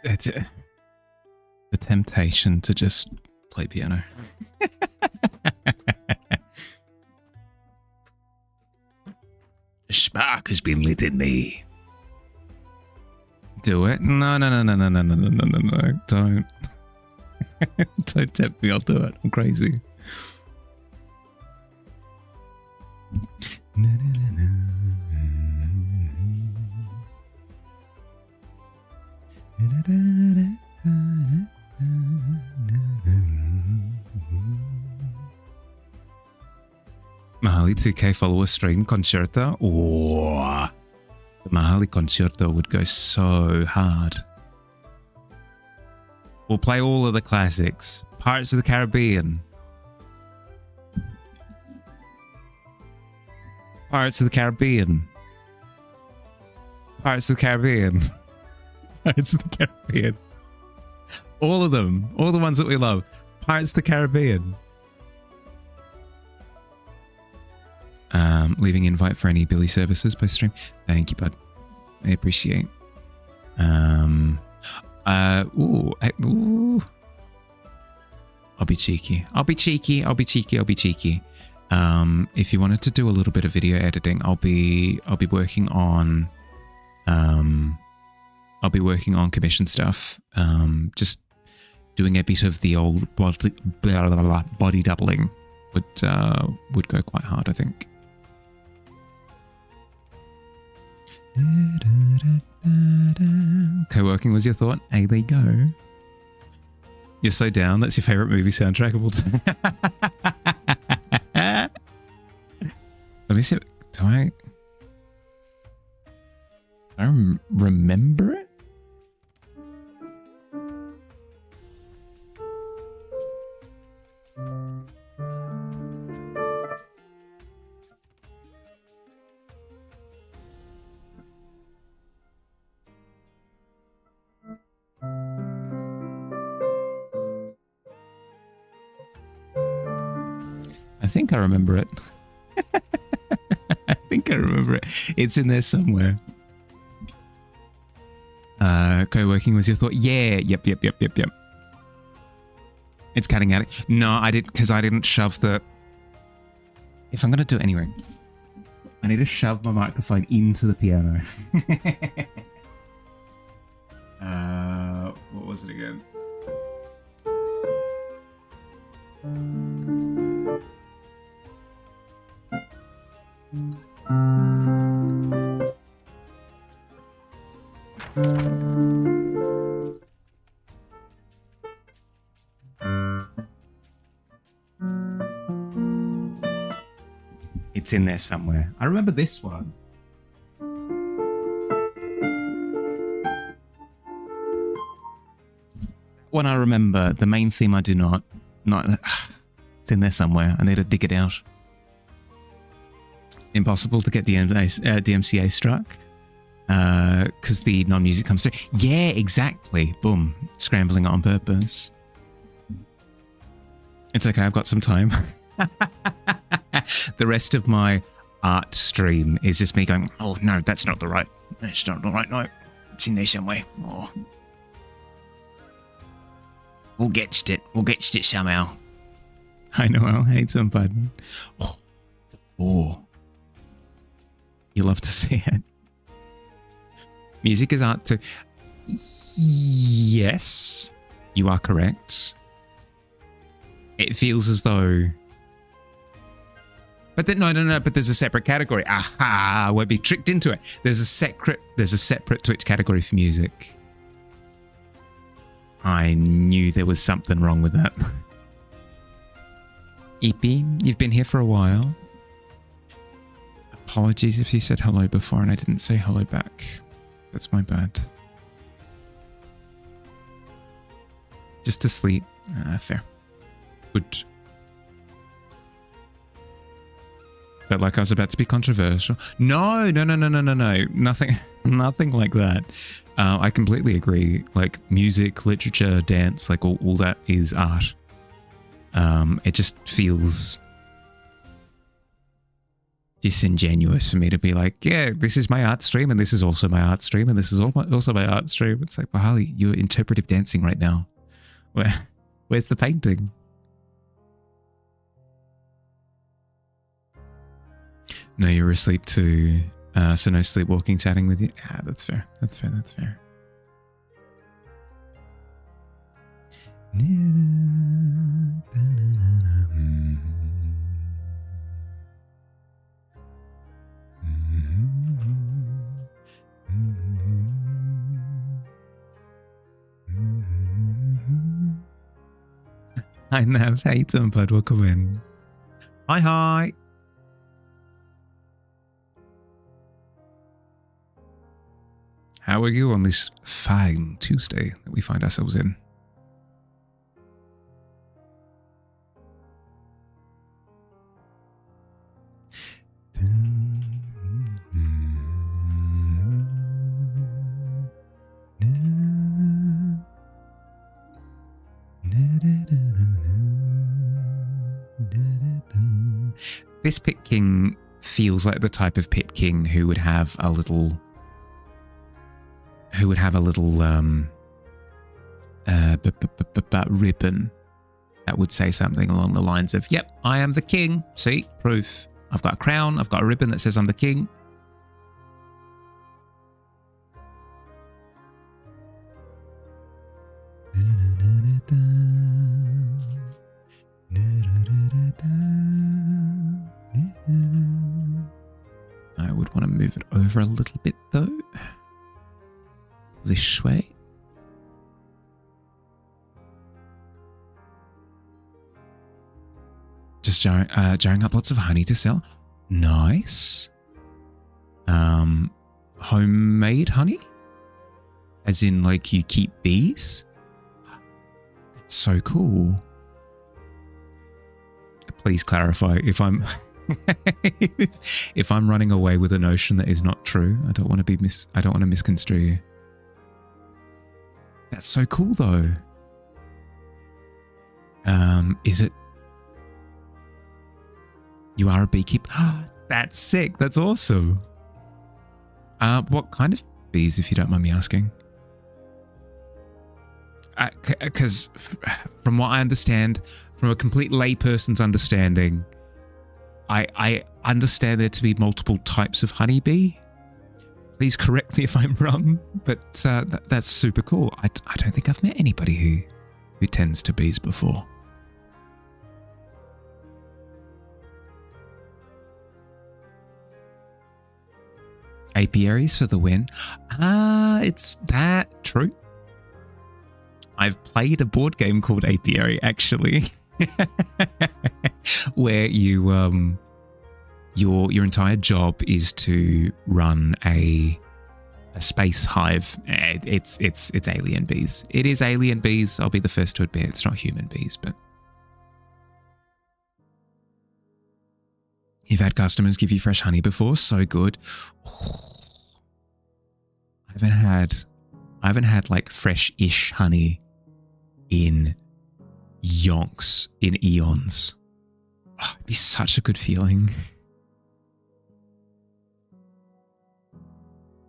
it's the temptation to just play piano. A spark has been lit in me. Do it? No. Don't. Don't tempt me, I'll do it. I'm crazy. Mahali 2K follower stream concerto. Oh, the Mahali concerto would go so hard. We'll play all of the classics. Pirates of the Caribbean. Pirates of the Caribbean. Pirates of the Caribbean. Pirates of the Caribbean. All of them. All the ones that we love. Pirates of the Caribbean. Leaving invite for any Billy services post stream. Thank you, bud. I appreciate. Ooh. I'll be cheeky. If you wanted to do a little bit of video editing, I'll be working on commission stuff. Just doing a bit of the old body doubling would go quite hard, I think. Co-working was your thought? Hey, there you go. You're so down. That's your favorite movie soundtrack of all time. Let me see. Do I remember it? I think I remember it. I think I remember it. It's in there somewhere. Co-working was your thought? Yeah. Yep. It's cutting out. No, I didn't, because I didn't shove the... If I'm going to do it anyway, I need to shove my microphone into the piano. What was it again? It's in there somewhere. I remember this one. One I remember. The main theme I do not. It's in there somewhere. I need to dig it out. Impossible to get DMCA struck. Because the non-music comes through. Yeah, exactly. Boom. Scrambling it on purpose. It's okay, I've got some time. The rest of my art stream is just me going, oh no, that's not the right note. It's in there somewhere. Oh. We'll get it somehow. I know I'll hate some button. Oh. You love to see it. Music is art too. Yes, you are correct. It feels as though... But then, no, but there's a separate category. Aha, I won't be tricked into it. There's a separate Twitch category for music. I knew there was something wrong with that. Eepy, you've been here for a while. Apologies if you said hello before and I didn't say hello back. That's my bad. Just to sleep. Fair. Good. Felt like I was about to be controversial. No. Nothing like that. I completely agree. Like music, literature, dance, like all that is art. It just feels disingenuous for me to be like, yeah, this is my art stream and this is also my art stream and this is also my art stream. It's like, Bahali, you're interpretive dancing right now. Where's the painting? No, you were asleep too. So no sleepwalking chatting with you. Ah, that's fair. That's fair. That's fair. Hi Nav, how you doing, bud? Welcome in. Hi. How are you on this fine Tuesday that we find ourselves in? This Pit King feels like the type of Pit King who would have a little ribbon that would say something along the lines of, yep, I am the king. See, proof. I've got a crown. I've got a ribbon that says I'm the king. I would want to move it over a little bit though. This way. Just jarring up lots of honey to sell. Nice. Homemade honey? As in like you keep bees? That's so cool. Please clarify if I'm if I'm running away with a notion that is not true. I don't want to misconstrue you. That's so cool though. Is it? You are a beekeeper? That's sick. That's awesome. What kind of bees, if you don't mind me asking? Because from what I understand, from a complete layperson's understanding, I understand there to be multiple types of honeybee. Please correct me if I'm wrong, but that's super cool. I don't think I've met anybody who tends to bees before. Apiaries for the win. It's that true. I've played a board game called Apiary, actually, where you your entire job is to run a space hive. It's alien bees. It is alien bees. I'll be the first to admit it's not human bees, but you've had customers give you fresh honey before. So good. I haven't had like fresh-ish honey in yonks, in eons. Oh, it'd be such a good feeling.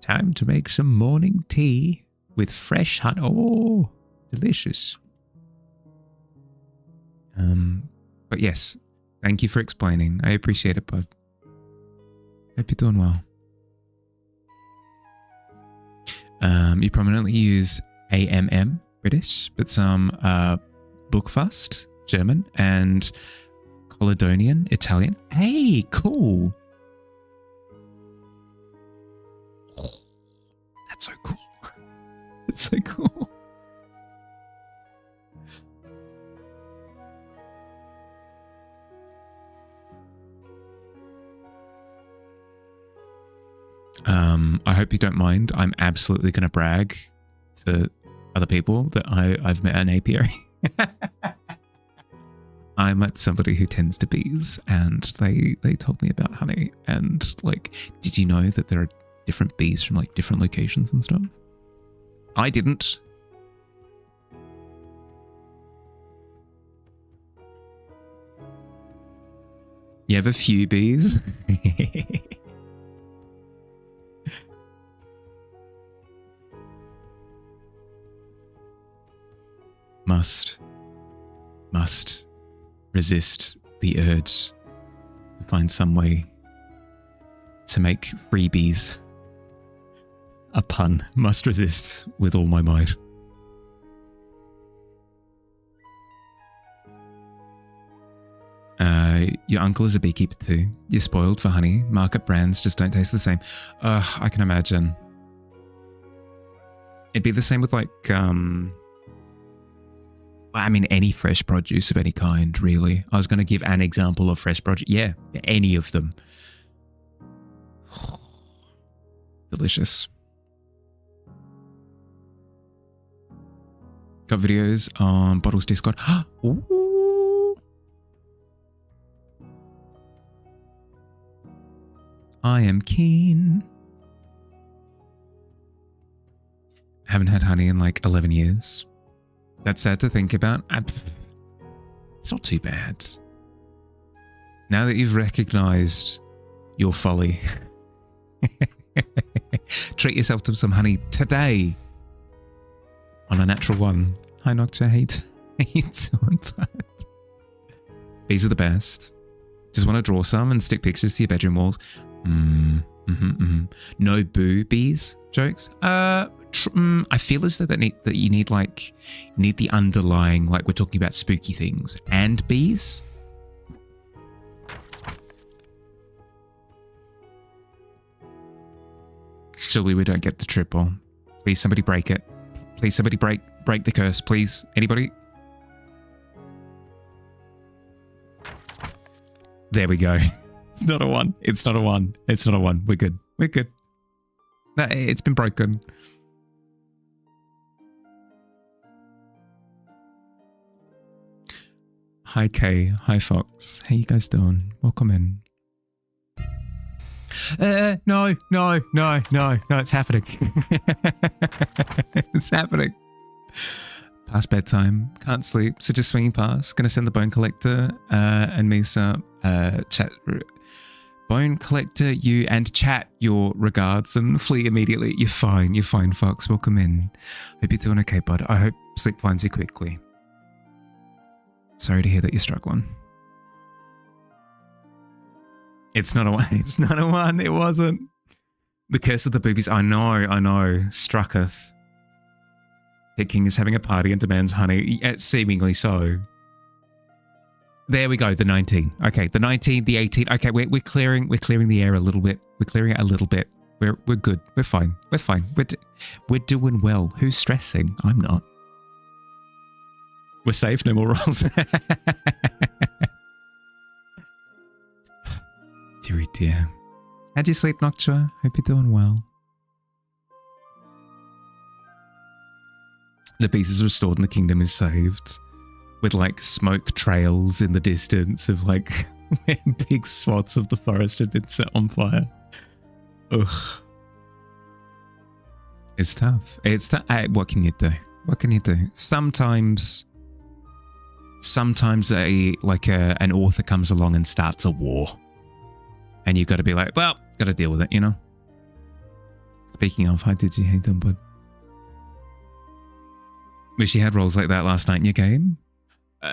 Time to make some morning tea with fresh honey. Oh, delicious. But yes, thank you for explaining. I appreciate it, bud. Hope you're doing well. You prominently use AMM, British, but some Bookfast, German, and Caledonian, Italian. Hey, cool. That's so cool. That's so cool. I hope you don't mind. I'm absolutely going to brag to other people that I've met an apiary. I met somebody who tends to bees, and they told me about honey. And like, did you know that there are different bees from like different locations and stuff? I didn't. You have a few bees? Must resist the urge to find some way to make freebies a pun. Must resist with all my might. Your uncle is a beekeeper too. You're spoiled for honey. Market brands just don't taste the same. I can imagine. It'd be the same with like, I mean, any fresh produce of any kind, really. I was going to give an example of fresh produce. Yeah, any of them. Delicious. Got videos on Bottles Discord. Ooh. I am keen. Haven't had honey in like 11 years. That's sad to think about. It's not too bad. Now that you've recognized your folly, treat yourself to some honey today on a natural one. Hi, Noctua. How you doing, bud? Bees are the best. Just want to draw some and stick pictures to your bedroom walls. No boobies jokes. I feel as though that you need the underlying, like we're talking about spooky things and bees. Surely we don't get the triple. Please somebody break it. Please somebody break the curse. Please anybody. There we go. It's not a one. It's not a one. It's not a one. We're good. We're good. No, it's been broken. Hi Kay. Hi Fox. How you guys doing? Welcome in. No, it's happening. It's happening. Past bedtime. Can't sleep. So just swinging past. Gonna send the Bone Collector and Misa chat. Bone Collector, you and chat your regards and flee immediately. You're fine, Fox. Welcome in. Hope you're doing okay, bud. I hope sleep finds you quickly. Sorry to hear that you're struggling. It's not a one. It's not a one. It wasn't. The curse of the boobies. I know. Strucketh. King is having a party and demands honey. Seemingly so. There we go. The 19. Okay, the 19, the 18. Okay, we're clearing the air a little bit. We're clearing it a little bit. We're good. We're fine. We're fine. We're doing well. Who's stressing? I'm not. We're safe. No more rolls. Dearie dear. How'd you sleep, Noctua? Hope you're doing well. The peace is restored and the kingdom is saved. With like smoke trails in the distance of like big swaths of the forest had been set on fire. Ugh. It's tough. It's tough. What can you do? What can you do? Sometimes an author comes along and starts a war. And you've got to be like, well, got to deal with it, you know? Speaking of, hi Digi, hey done, bud. Wish you had rolls like that last night in your game.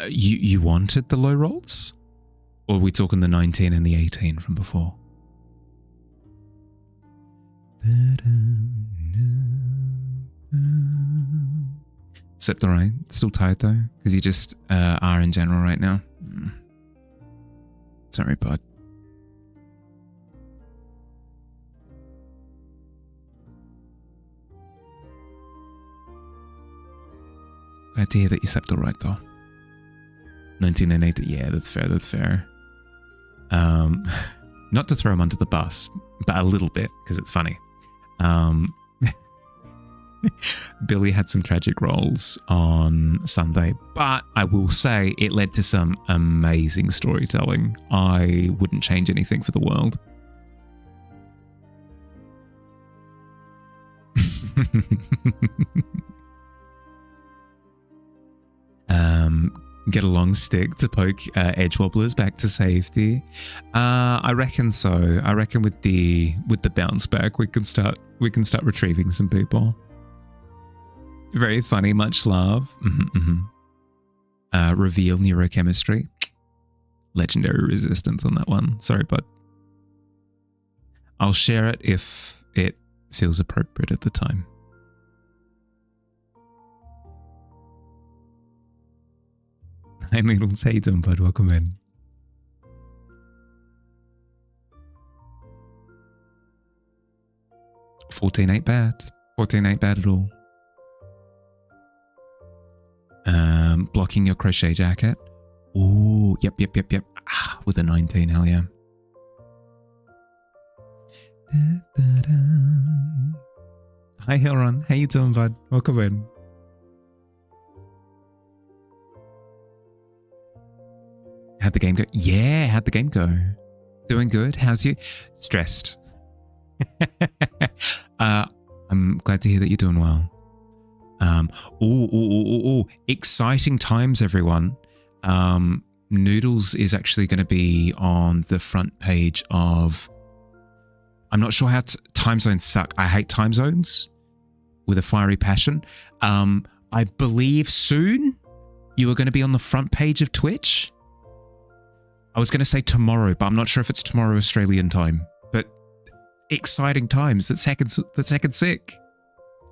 You wanted the low rolls? Or are we talking the 19 and the 18 from before? Slept alright. Still tired though, because you just are in general right now. Sorry, bud. Glad to hear that you slept alright though. 19 and 8, yeah, that's fair. Not to throw him under the bus, but a little bit, because it's funny. Billy had some tragic roles on Sunday, but I will say it led to some amazing storytelling. I wouldn't change anything for the world. Get a long stick to poke edge wobblers back to safety. I reckon so. I reckon with the bounce back, we can start retrieving some people. Very funny. Much love. Reveal neurochemistry. Legendary resistance on that one. Sorry, bud. I'll share it if it feels appropriate at the time. Hi, Noodles. How you doing, bud? Welcome in. $14 ain't bad. $14 ain't bad at all. Blocking your crochet jacket. Ooh, yep. Ah, with a 19, hell yeah. Hi, Hilron. How you doing, bud? Welcome in. How'd the game go? Yeah, how'd the game go? Doing good. How's you? Stressed. I'm glad to hear that you're doing well. Exciting times, everyone. Noodles is actually going to be on the front page of... I'm not sure how time zones suck. I hate time zones with a fiery passion. I believe soon you are going to be on the front page of Twitch. I was going to say tomorrow, but I'm not sure if it's tomorrow Australian time. But exciting times. That's second sick.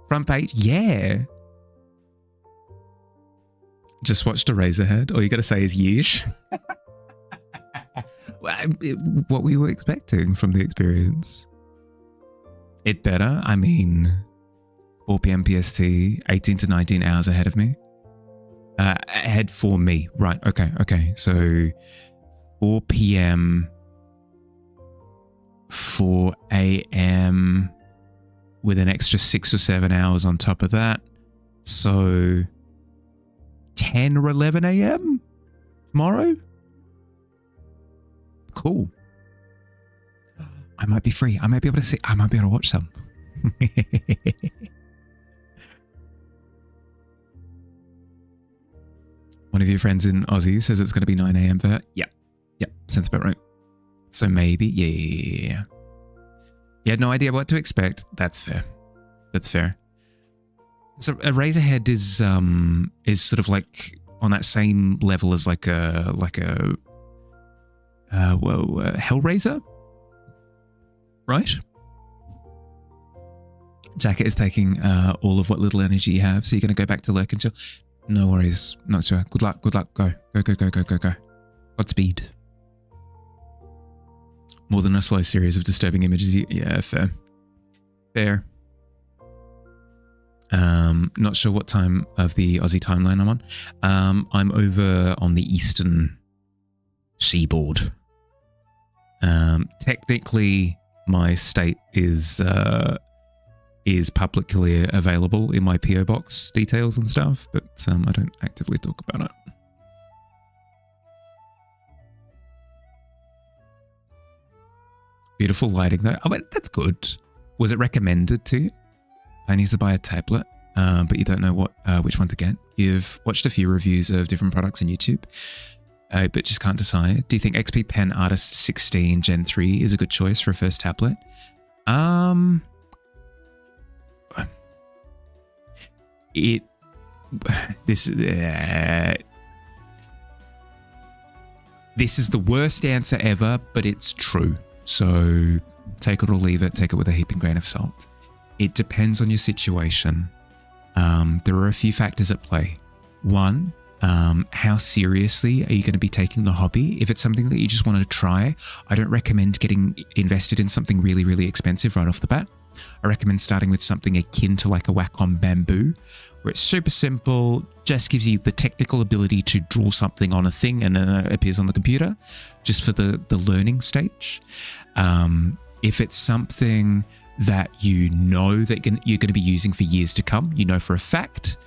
Front page, yeah. Just watched a Razorhead. All you got to say is yeesh. What we were expecting from the experience. It better. I mean, 4 p.m. PST, 18 to 19 hours ahead of me. Ahead for me. Right. Okay. So 4 p.m. 4 a.m. with an extra 6 or 7 hours on top of that. So 10 or 11 a.m. tomorrow? Cool. I might be free. I might be able to see. I might be able to watch some. One of your friends in Aussie says it's going to be 9 a.m. for her. Yep. Sounds about right. So maybe, yeah. You had no idea what to expect. That's fair. So a Razorhead is sort of like on that same level as like a Hellraiser, right? Jacket is taking all of what little energy you have, so you're going to go back to lurk and chill. No worries, not sure. Good luck. Go. Godspeed. More than a slow series of disturbing images. Yeah, fair. Not sure what time of the Aussie timeline I'm on. I'm over on the eastern seaboard. Technically, my state is publicly available in my PO box details and stuff, but I don't actively talk about it. Beautiful lighting though. Oh, but that's good. Was it recommended to you? I need to buy a tablet, but you don't know which one to get. You've watched a few reviews of different products on YouTube, but just can't decide. Do you think XP Pen Artist 16 Gen 3 is a good choice for a first tablet? This is the worst answer ever, but it's true. So take it or leave it. Take it with a heaping grain of salt. It depends on your situation. There are a few factors at play. One, how seriously are you going to be taking the hobby? If it's something that you just want to try, I don't recommend getting invested in something really, really expensive right off the bat. I recommend starting with something akin to like a Wacom Bamboo, where it's super simple, just gives you the technical ability to draw something on a thing and then it appears on the computer, just for the learning stage. If it's something that you know that you're going to be using for years to come, you know for a fact,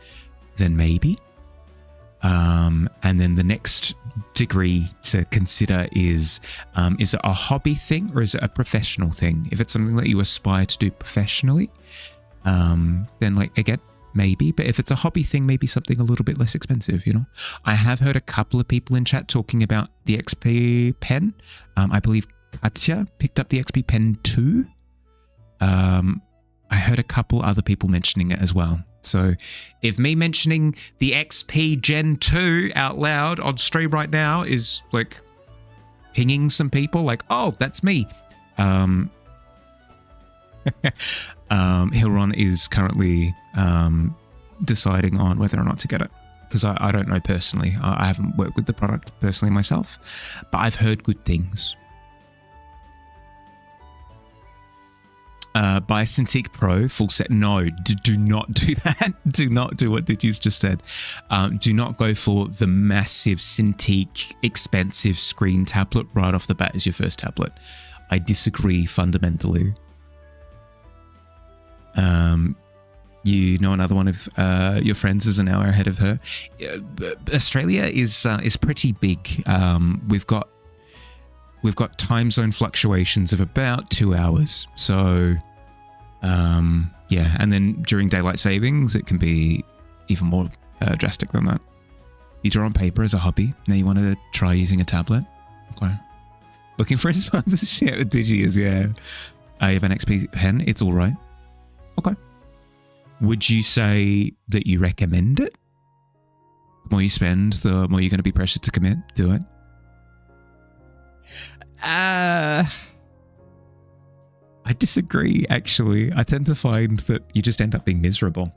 then maybe. And then the next degree to consider is it a hobby thing or is it a professional thing? If it's something that you aspire to do professionally, then like again, maybe. But if it's a hobby thing, maybe something a little bit less expensive, you know? I have heard a couple of people in chat talking about the XP pen. I believe Katya picked up the XP pen too. I heard a couple other people mentioning it as well. So if me mentioning the XP Gen 2 out loud on stream right now is like pinging some people like, oh, that's me. Hilron is currently deciding on whether or not to get it because I don't know personally. I haven't worked with the product personally myself, but I've heard good things. Buy Cintiq Pro full set. No, do not do that. Do not do what Digi's just said. Do not go for the massive Cintiq expensive screen tablet right off the bat as your first tablet. I disagree fundamentally. You know, another one of your friends is an hour ahead of her. Australia is pretty big. We've got time zone fluctuations of about 2 hours. So, yeah. And then during daylight savings, it can be even more drastic than that. You draw on paper as a hobby. Now you want to try using a tablet. Okay. Looking for a sponsorship with Digi is, yeah. I have an XP pen. It's all right. Okay. Would you say that you recommend it? The more you spend, the more you're going to be pressured to commit. Do it. I disagree, actually. I tend to find that you just end up being miserable.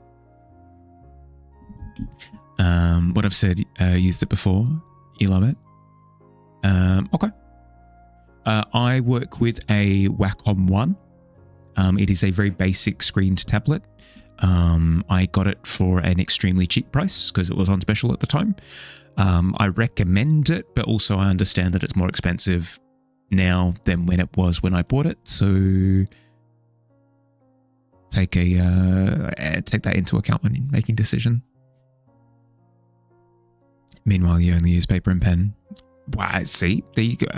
What I've said, used it before. You love it. Okay. I work with a Wacom One. It is a very basic screened tablet. I got it for an extremely cheap price because it was on special at the time. I recommend it, but also I understand that it's more expensive now than when it was when I bought it. So take that into account when you're making a decision. Meanwhile, you only use paper and pen. Wow, see, there you go.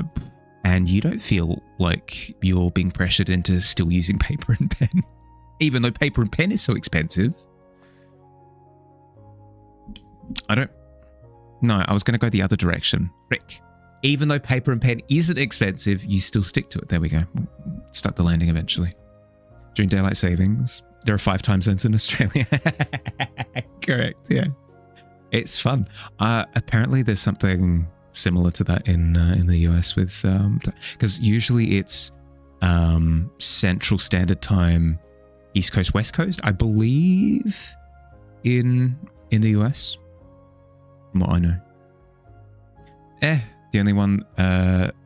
And you don't feel like you're being pressured into still using paper and pen, even though paper and pen is so expensive. No, I was going to go the other direction. Rick, even though paper and pen isn't expensive, you still stick to it. There we go. Stuck the landing eventually. During daylight savings, there are 5 time zones in Australia. Correct, yeah. It's fun. Apparently there's something similar to that in the US with because usually it's Central Standard Time, East Coast, West Coast, I believe, in the US, from what I know. The only one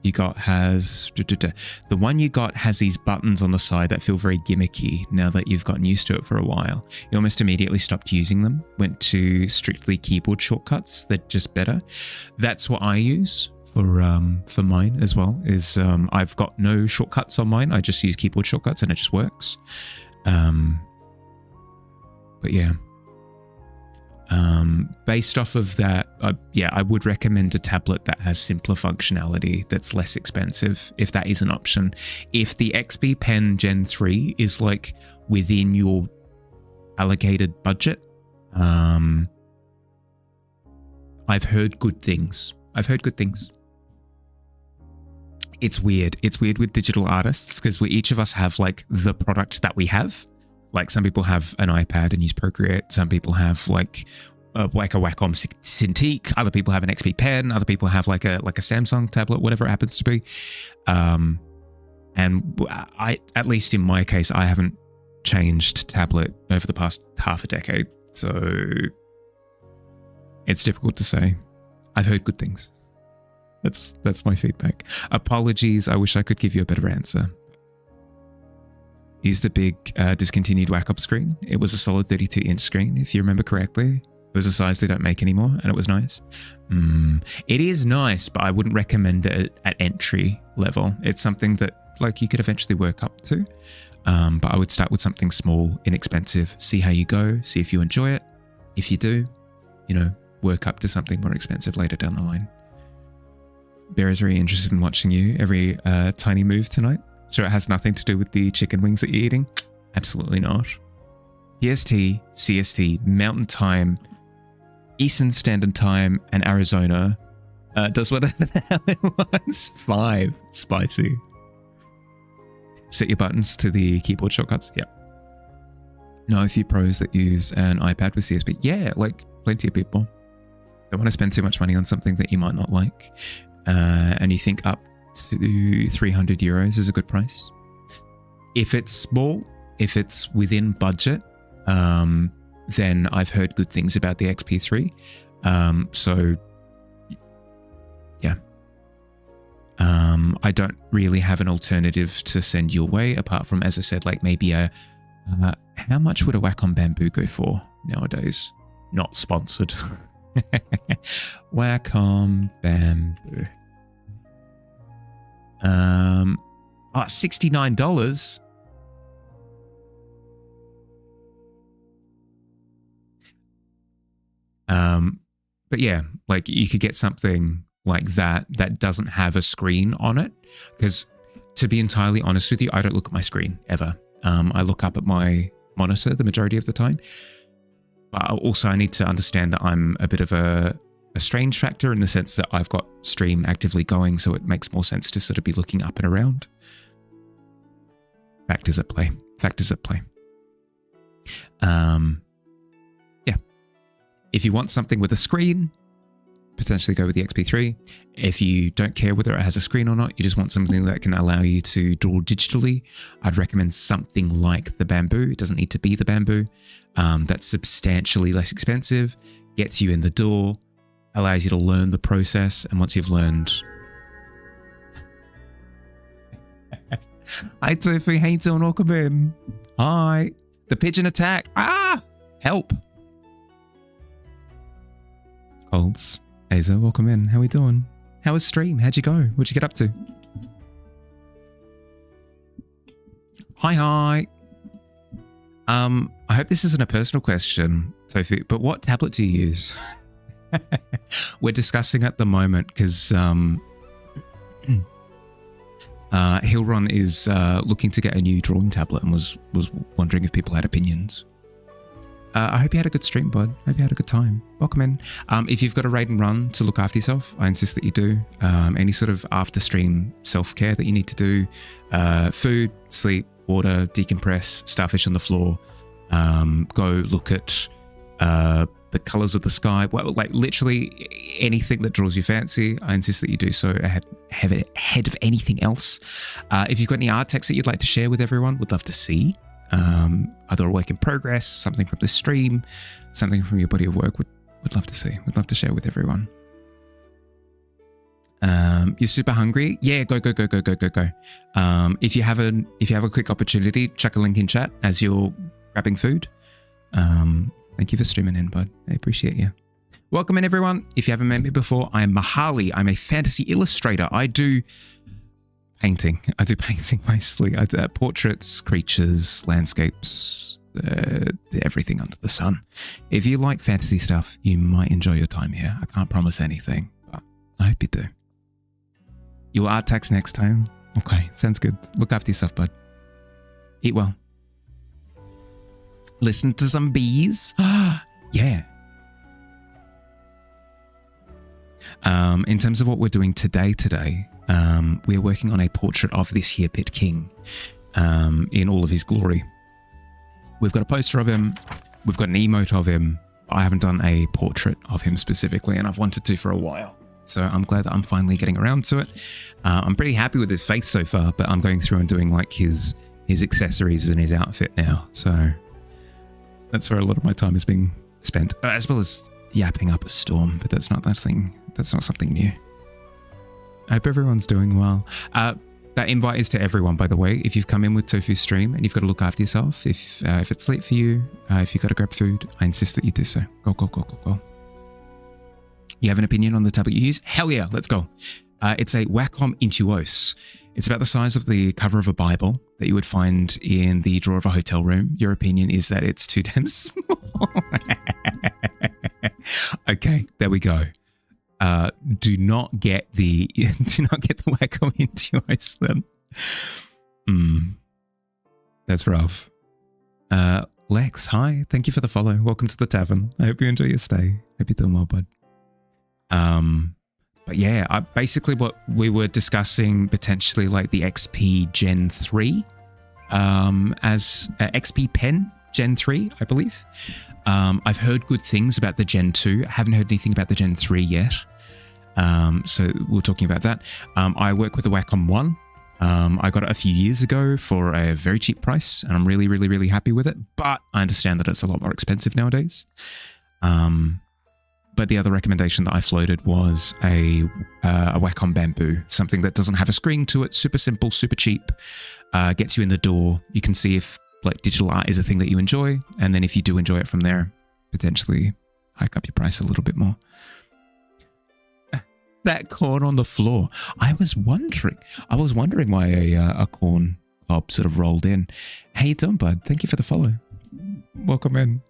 you got has the one you got has these buttons on the side that feel very gimmicky now that you've gotten used to it for a while. You almost immediately stopped using them, went to strictly keyboard shortcuts. They're just better. That's what I use for mine as well. Is I've got no shortcuts on mine. I just use keyboard shortcuts and it just works. But yeah. Based off of that, yeah, I would recommend a tablet that has simpler functionality, that's less expensive, if that is an option. If the XP Pen Gen 3 is like within your allocated budget, I've heard good things. It's weird. It's weird with digital artists because each of us have like the product that we have. Like some people have an iPad and use Procreate. Some people have like a Wacom Cintiq. Other people have an XP Pen. Other people have like a Samsung tablet, whatever it happens to be. And I, at least in my case, I haven't changed tablet over the past half a decade. So it's difficult to say. I've heard good things. That's my feedback. Apologies. I wish I could give you a better answer. Used a big discontinued Wacom screen. It was a solid 32-inch screen, if you remember correctly. It was a size they don't make anymore, and it was nice. It is nice, but I wouldn't recommend it at entry level. It's something that like you could eventually work up to, but I would start with something small, inexpensive, see how you go, see if you enjoy it. If you do, you know, work up to something more expensive later down the line. Bear is very interested in watching you every tiny move tonight. Sure, it has nothing to do with the chicken wings that you're eating? Absolutely not. PST, CST, Mountain Time, Eastern Standard Time, and Arizona. Does whatever the hell it wants. 5. Spicy. Set your buttons to the keyboard shortcuts. Yeah. Know a few pros that use an iPad with CSP. Yeah, like plenty of people. Don't want to spend too much money on something that you might not like. And you think up to 300 euros is a good price. If it's small, if it's within budget, then I've heard good things about the XP3. So yeah. I don't really have an alternative to send your way apart from, as I said, like maybe a, how much would a Wacom Bamboo go for nowadays? Not sponsored. Wacom Bamboo. $69. But yeah, like you could get something like that doesn't have a screen on it. Because to be entirely honest with you, I don't look at my screen ever. I look up at my monitor the majority of the time. But also I need to understand that I'm a bit of a strange factor in the sense that I've got stream actively going, so it makes more sense to sort of be looking up and around. Factors at play. Factors at play. Yeah. If you want something with a screen, potentially go with the XP3. If you don't care whether it has a screen or not, you just want something that can allow you to draw digitally, I'd recommend something like the Bamboo. It doesn't need to be the Bamboo. That's substantially less expensive, gets you in the door, allows you to learn the process, and once you've learned... Hi, Tofu. Hey, John. Welcome in. Hi. The pigeon attack. Ah! Help. Colds. Aza, welcome in. How we doing? How was stream? How'd you go? What'd you get up to? Hi. I hope this isn't a personal question, Tofu, but what tablet do you use? We're discussing at the moment because Hilron is looking to get a new drawing tablet and was wondering if people had opinions. I hope you had a good stream, bud. Hope you had a good time. Welcome in. If you've got a raid and run to look after yourself, I insist that you do. Any sort of after stream self-care that you need to do. Food, sleep, water, decompress, starfish on the floor. Go look at the colors of the sky. Well, like literally anything that draws your fancy. I insist that you do so ahead of anything else. If you've got any art text that you'd like to share with everyone, would love to see. Either a work in progress, something from the stream, something from your body of work, would love to see. Would love to share with everyone. You're super hungry? Yeah, go. If you have a quick opportunity, chuck a link in chat as you're grabbing food. Thank you for streaming in, bud. I appreciate you. Welcome in, everyone. If you haven't met me before, I'm Mahali. I'm a fantasy illustrator. I do painting. I do painting mostly. I do portraits, creatures, landscapes, everything under the sun. If you like fantasy stuff, you might enjoy your time here. I can't promise anything, but I hope you do. You'll art tax next time? Okay, sounds good. Look after yourself, bud. Eat well. Listen to some bees. Yeah. In terms of what we're doing today, we're working on a portrait of this here Pit King in all of his glory. We've got a poster of him. We've got an emote of him. I haven't done a portrait of him specifically, and I've wanted to for a while. So I'm glad that I'm finally getting around to it. I'm pretty happy with his face so far, but I'm going through and doing like his accessories and his outfit now. So that's where a lot of my time is being spent, as well as yapping up a storm. But that's not something new. I hope everyone's doing well. That invite is to everyone, by the way. If you've come in with Tofu's stream and you've got to look after yourself, if it's late for you, if you've got to grab food, I insist that you do so. Go. You have an opinion on the tablet you use? Hell yeah, let's go. It's a Wacom Intuos. It's about the size of the cover of a Bible that you would find in the drawer of a hotel room. Your opinion is that it's too damn small. Okay, there we go. Do not get the Wacom Intuos then. That's rough. Lex, hi. Thank you for the follow. Welcome to the Tavern. I hope you enjoy your stay. Hope you're doing well, bud. But yeah, basically what we were discussing, potentially like the XP Gen 3, as XP Pen Gen 3, I believe. I've heard good things about the Gen 2. I haven't heard anything about the Gen 3 yet. So we're talking about that. I work with the Wacom 1. I got it a few years ago for a very cheap price, and I'm really, really, really happy with it. But I understand that it's a lot more expensive nowadays. But the other recommendation that I floated was a Wacom Bamboo, something that doesn't have a screen to it, super simple, super cheap, gets you in the door. You can see if like digital art is a thing that you enjoy, and then if you do enjoy it from there, potentially hike up your price a little bit more. That corn on the floor. I was wondering why a corn cob sort of rolled in. How you doing, bud? Thank you for the follow. Welcome in.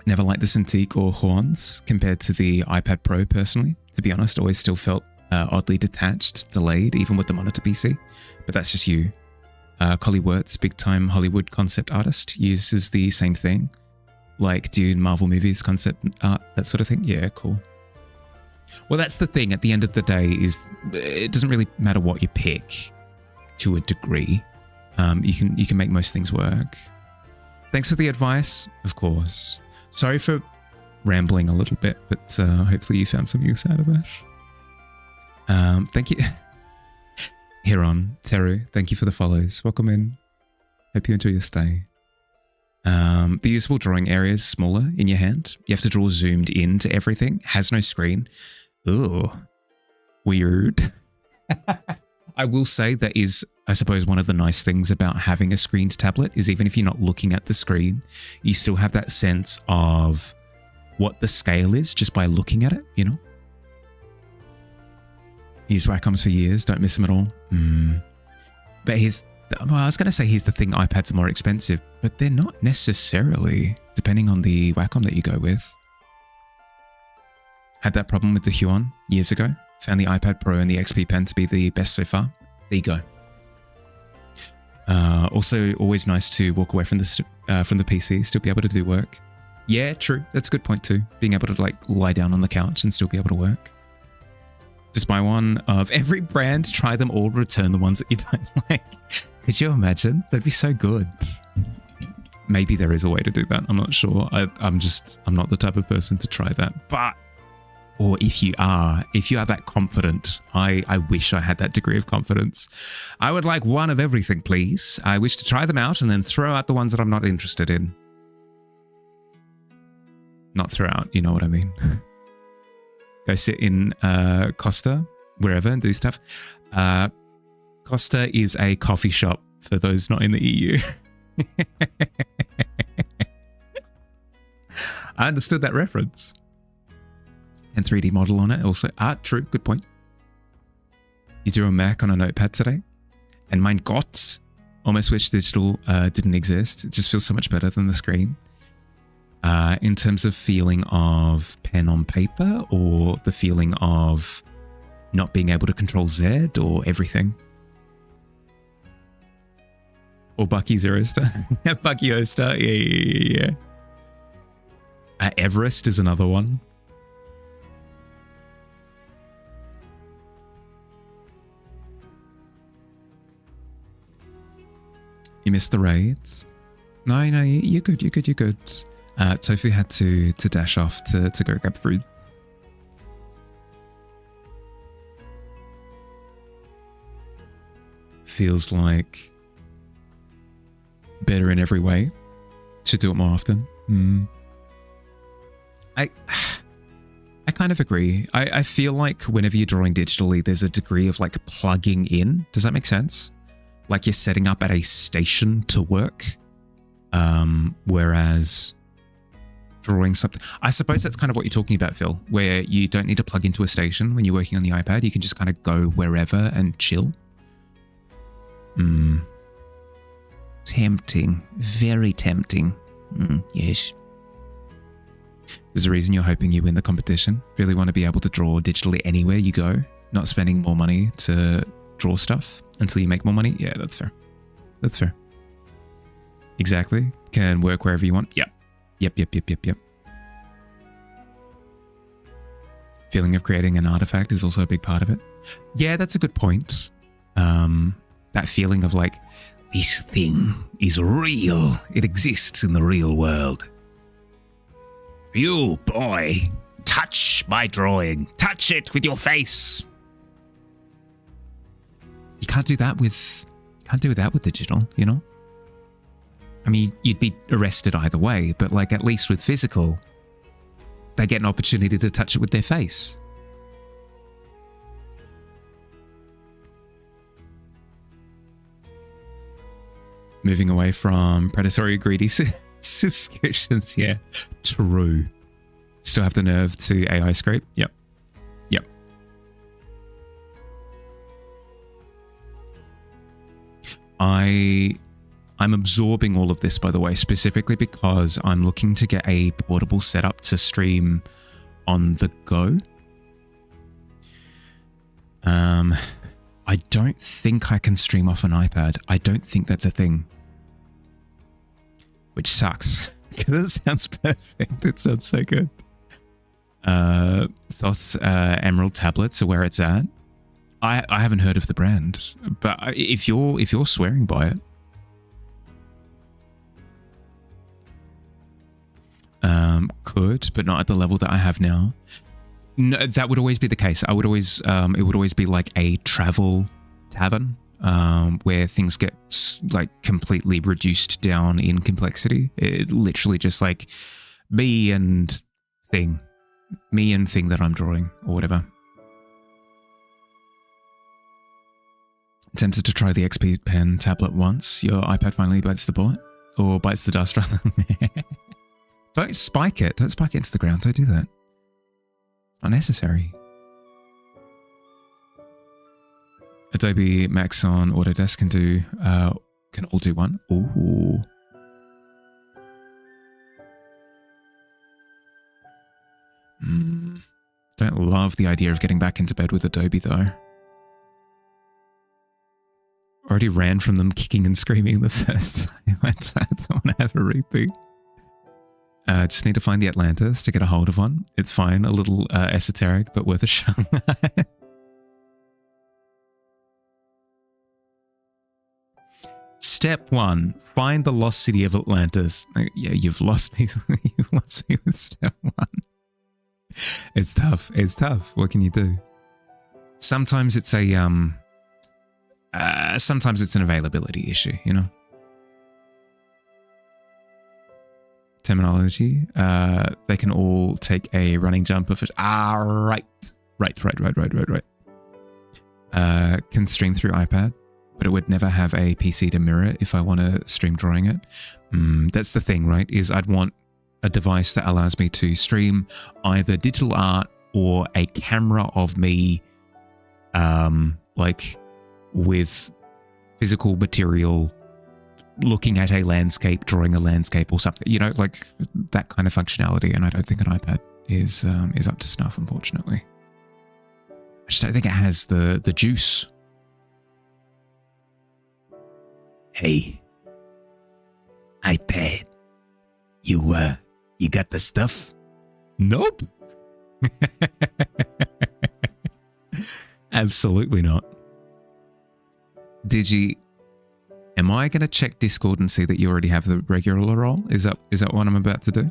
Never liked the Cintiq or Horns compared to the iPad Pro personally. To be honest, always still felt oddly detached, delayed, even with the monitor PC. But that's just you. Collie Wirtz, big-time Hollywood concept artist, uses the same thing. Like, do Marvel movies, concept art, that sort of thing? Yeah, cool. Well, that's the thing. At the end of the day, is it doesn't really matter what you pick to a degree. You can make most things work. Thanks for the advice, of course. Sorry for rambling a little bit, but hopefully you found some use out of it. Thank you. Hiron, Teru, thank you for the follows. Welcome in. Hope you enjoy your stay. The usable drawing area is smaller in your hand. You have to draw zoomed in to everything. Has no screen. Ugh. Weird. I will say that is, I suppose, one of the nice things about having a screened tablet is even if you're not looking at the screen, you still have that sense of what the scale is just by looking at it, you know? Used Wacoms for years, don't miss them at all. But I was going to say here's the thing, iPads are more expensive, but they're not necessarily, depending on the Wacom that you go with. Had that problem with the Huon years ago. Found the iPad Pro and the XP Pen to be the best so far. There you go. Also, always nice to walk away from the PC, still be able to do work. Yeah, true. That's a good point too. Being able to like lie down on the couch and still be able to work. Just buy one of every brand, try them all, return the ones that you don't like. Could you imagine? That'd be so good. Maybe there is a way to do that. I'm not sure. I'm not the type of person to try that. But, or if you are that confident, I wish I had that degree of confidence. I would like one of everything, please. I wish to try them out and then throw out the ones that I'm not interested in. Not throw out, you know what I mean. Go sit in Costa, wherever, and do stuff. Costa is a coffee shop for those not in the EU. I understood that reference. And 3D model on it also. True, good point. You drew a Mac on a notepad today? And mein Gott, almost wish digital didn't exist. It just feels so much better than the screen. In terms of feeling of pen on paper or the feeling of not being able to control Z or everything. Or Bucky Zero Star. Bucky O Star. Yeah. Everest is another one. You missed the raids? No, you're good, you're good. Tofu had to dash off to go grab food. Feels like better in every way. Should do it more often. I kind of agree. I feel like whenever you're drawing digitally, there's a degree of like plugging in. Does that make sense? Like you're setting up at a station to work. Whereas drawing something, I suppose that's kind of what you're talking about, Phil, where you don't need to plug into a station when you're working on the iPad. You can just kind of go wherever and chill. Tempting. Very tempting. Yes. There's a reason you're hoping you win the competition. Really want to be able to draw digitally anywhere you go, not spending more money to draw stuff until you make more money. Yeah, that's fair. That's fair. Exactly. Can work wherever you want. Yep. Yep. Feeling of creating an artifact is also a big part of it. Yeah, that's a good point. That feeling of like, this thing is real. It exists in the real world. You, boy, touch my drawing. Touch it with your face. You can't do that with digital, you know? I mean, you'd be arrested either way, but like at least with physical, they get an opportunity to touch it with their face. Moving away from predatory greedy subscriptions, yeah. True. Still have the nerve to AI scrape? Yep. I'm absorbing all of this, by the way, specifically because I'm looking to get a portable setup to stream on the go. I don't think I can stream off an iPad. I don't think that's a thing. Which sucks, because it sounds perfect. It sounds so good. Thoth's Emerald tablets are where it's at. I haven't heard of the brand, but if you're swearing by it, could, but not at the level that I have now. No, that would always be the case. I would always, it would always be like a travel tavern, where things get like completely reduced down in complexity. It literally just like me and thing that I'm drawing or whatever. Tempted to try the XP pen tablet once. Your iPad finally bites the bullet, or bites the dust rather. Don't spike it. Don't spike it into the ground. Don't do that. It's not necessary. Adobe Max on Autodesk can all do one. Ooh. Don't love the idea of getting back into bed with Adobe though. Already ran from them kicking and screaming the first time. I don't want to have a reboot. Just need to find the Atlantis to get a hold of one. It's fine, a little esoteric, but worth a shot. Step 1, find the lost city of Atlantis. Yeah, you've lost me. You've lost me with step 1. It's tough. It's tough. What can you do? Sometimes it's a sometimes it's an availability issue, you know. Terminology. They can all take a running jump of it. Right. Can stream through iPad, but it would never have a PC to mirror it if I want to stream drawing it. That's the thing, right? Is I'd want a device that allows me to stream either digital art or a camera of me, like with physical material, looking at a landscape, drawing a landscape or something, you know, like that kind of functionality. And I don't think an iPad is up to snuff, unfortunately. I just don't think it has the juice. Hey, iPad, you got the stuff? Nope. Absolutely not. Digi, am I going to check Discord and see that you already have the regular role? Is that what I'm about to do?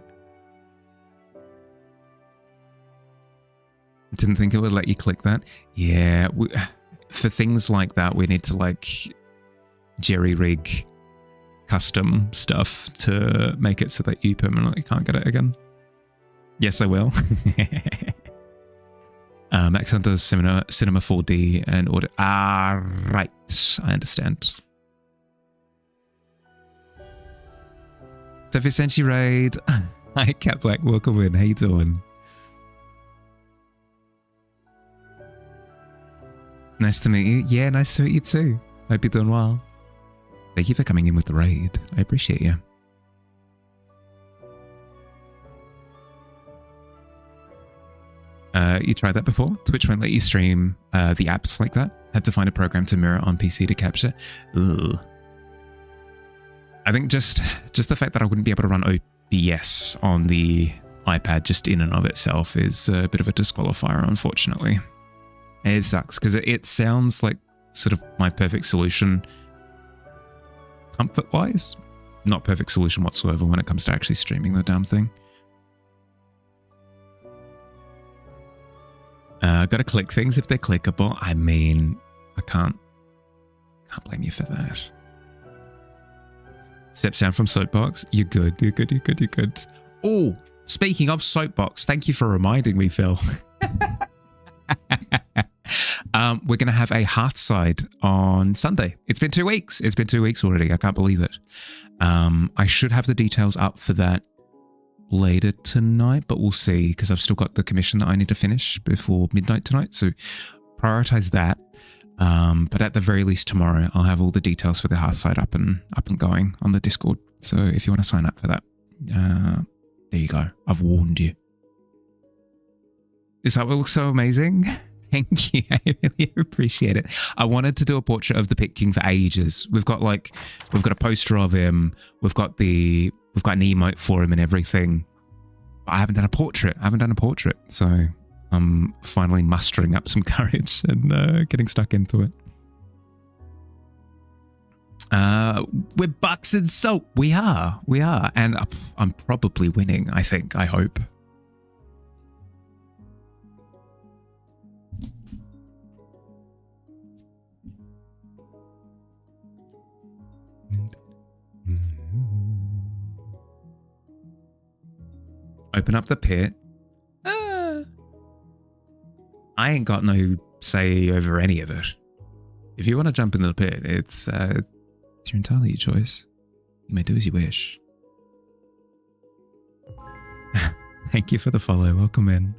Didn't think it would let you click that. Yeah, for things like that, we need to like jerry-rig custom stuff to make it so that you permanently can't get it again. Yes, I will. Maxon does Cinema 4D and audio. Right. I understand. The Vicente Raid. Hi, Cat Black. Welcome in. How you doing? Nice to meet you. Yeah, nice to meet you too. Hope you're doing well. Thank you for coming in with the raid. I appreciate you. You tried that before? Twitch won't let you stream the apps like that. Had to find a program to mirror on PC to capture. Ugh. I think just the fact that I wouldn't be able to run OBS on the iPad just in and of itself is a bit of a disqualifier, unfortunately. It sucks because it sounds like sort of my perfect solution comfort-wise. Not perfect solution whatsoever when it comes to actually streaming the damn thing. Gotta click things if they're clickable. I mean, I can't blame you for that. Steps down from Soapbox. You're good. You're good. You're good. You're good. Oh, speaking of Soapbox, thank you for reminding me, Phil. We're going to have a Hearthside on Sunday. It's been 2 weeks. It's been 2 weeks already. I can't believe it. I should have the details up for that later tonight, but we'll see because I've still got the commission that I need to finish before midnight tonight. So prioritize that. But at the very least tomorrow, I'll have all the details for the Hearthside up and going on the Discord. So if you want to sign up for that, there you go. I've warned you. This artwork looks so amazing. Thank you. I really appreciate it. I wanted to do a portrait of the Pit King for ages. We've got a poster of him. We've got an emote for him and everything. But I haven't done a portrait. So I'm finally mustering up some courage and getting stuck into it. We're bucks in soap. We are. And I'm probably winning, I think. I hope. Open up the pit. I ain't got no say over any of it. If you want to jump into the pit, it's your entirely your choice. You may do as you wish. Thank you for the follow. Welcome in.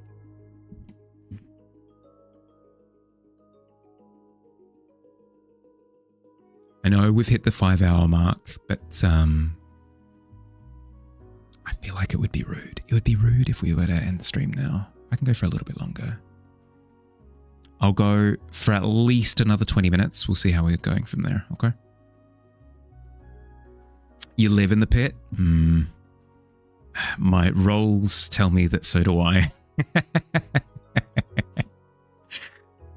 I know we've hit the 5-hour mark, but I feel like it would be rude. It would be rude if we were to end the stream now. I can go for a little bit longer. I'll go for at least another 20 minutes. We'll see how we're going from there, okay? You live in the pit? My rolls tell me that so do I.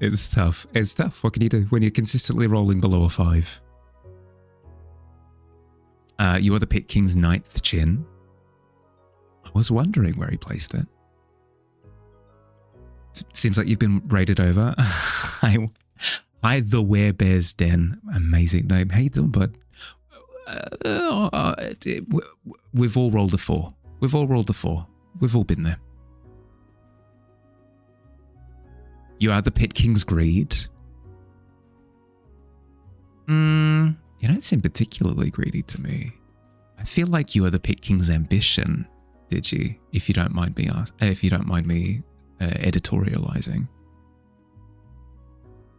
It's tough. It's tough. What can you do when you're consistently rolling below a 5? You are the Pit King's 9th chin. I was wondering where he placed it. Seems like you've been raided over. Hi, the Werebear's Den. Amazing name. How you doing, bud? We've all rolled a 4. We've all rolled a 4. We've all been there. You are the Pit King's greed. You don't seem particularly greedy to me. I feel like you are the Pit King's ambition, Digi, if you don't mind me editorializing.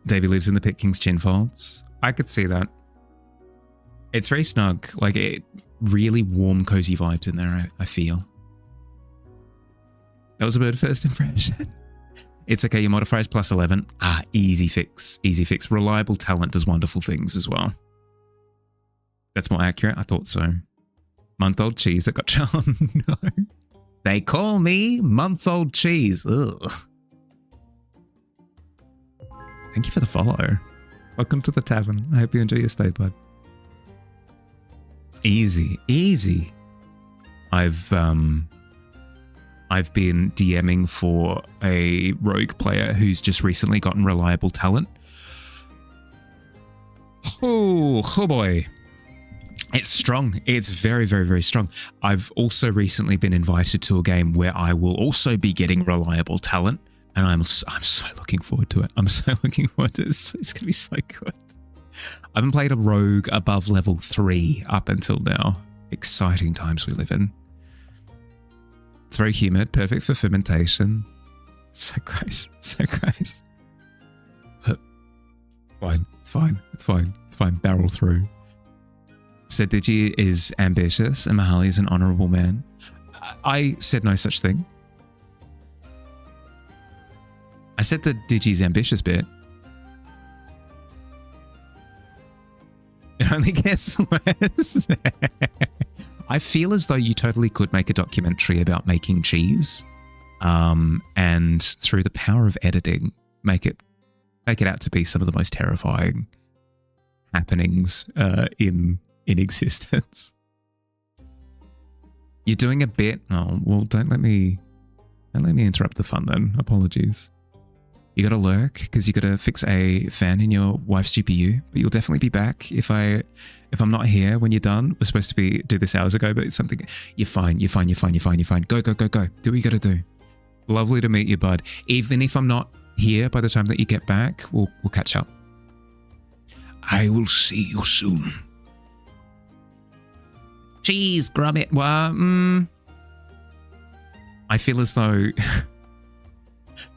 Davey lives in the Pit King's chin folds. I could see that. It's very snug. Like, it really warm, cozy vibes in there, I feel. That was a bird first impression. It's okay, your modifier is +11. Easy fix. Easy fix. Reliable talent does wonderful things as well. That's more accurate? I thought so. Month-old cheese that got you. No. They call me month-old cheese. Ugh. Thank you for the follow. Welcome to the tavern. I hope you enjoy your stay, bud. Easy. Easy. I've been DMing for a rogue player who's just recently gotten reliable talent. Oh boy. It's strong. It's very, very, very strong. I've also recently been invited to a game where I will also be getting reliable talent, and I'm so looking forward to it. I'm so looking forward to it. It's going to be so good. I haven't played a rogue above level 3 up until now. Exciting times we live in. It's very humid, perfect for fermentation. It's so gross. It's so gross. But fine. It's fine. It's fine. It's fine. Barrel through. So Digi is ambitious and Mahali is an honorable man. I said no such thing. I said the Digi's ambitious bit. It only gets worse. I feel as though you totally could make a documentary about making cheese, and through the power of editing, make it out to be some of the most terrifying happenings in existence. You're doing a bit. Oh well, don't let me interrupt the fun then. Apologies. You got to lurk because you got to fix a fan in your wife's GPU, but you'll definitely be back if I'm not here when you're done. We're supposed to do this hours ago, but it's something. You're fine. You're fine. You're fine. You're fine. You're fine. Go. Do what you got to do. Lovely to meet you, bud. Even if I'm not here by the time that you get back, we'll catch up. I will see you soon. Jeez, Grummet. Well, I feel as though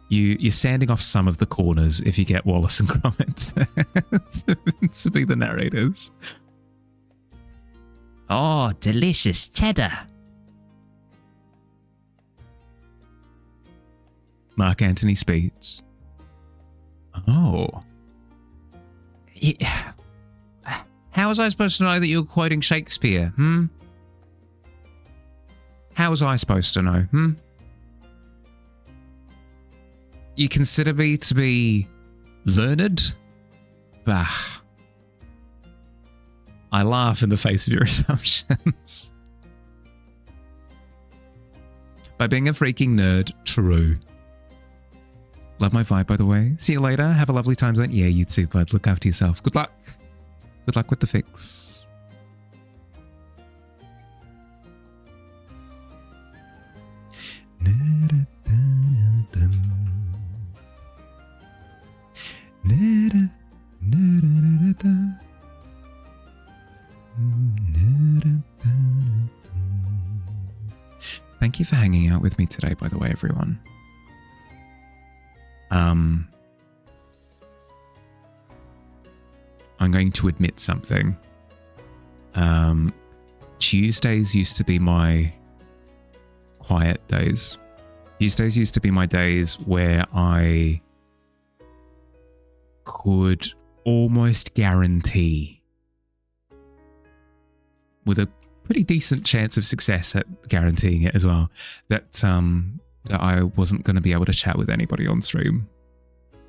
you're sanding off some of the corners if you get Wallace and Grummet to be the narrators. Oh, delicious cheddar. Mark Antony speech. Oh. Yeah. How was I supposed to know that you were quoting Shakespeare? How was I supposed to know? You consider me to be learned? Bah. I laugh in the face of your assumptions. By being a freaking nerd, true. Love my vibe, by the way. See you later. Have a lovely time zone. Yeah, you too, bud. Look after yourself. Good luck. Good luck with the fix. Thank you for hanging out with me today, by the way, everyone. I'm going to admit something. Tuesdays used to be my quiet days. Tuesdays used to be my days where I could almost guarantee, with a pretty decent chance of success at guaranteeing it as well, that I wasn't going to be able to chat with anybody on stream.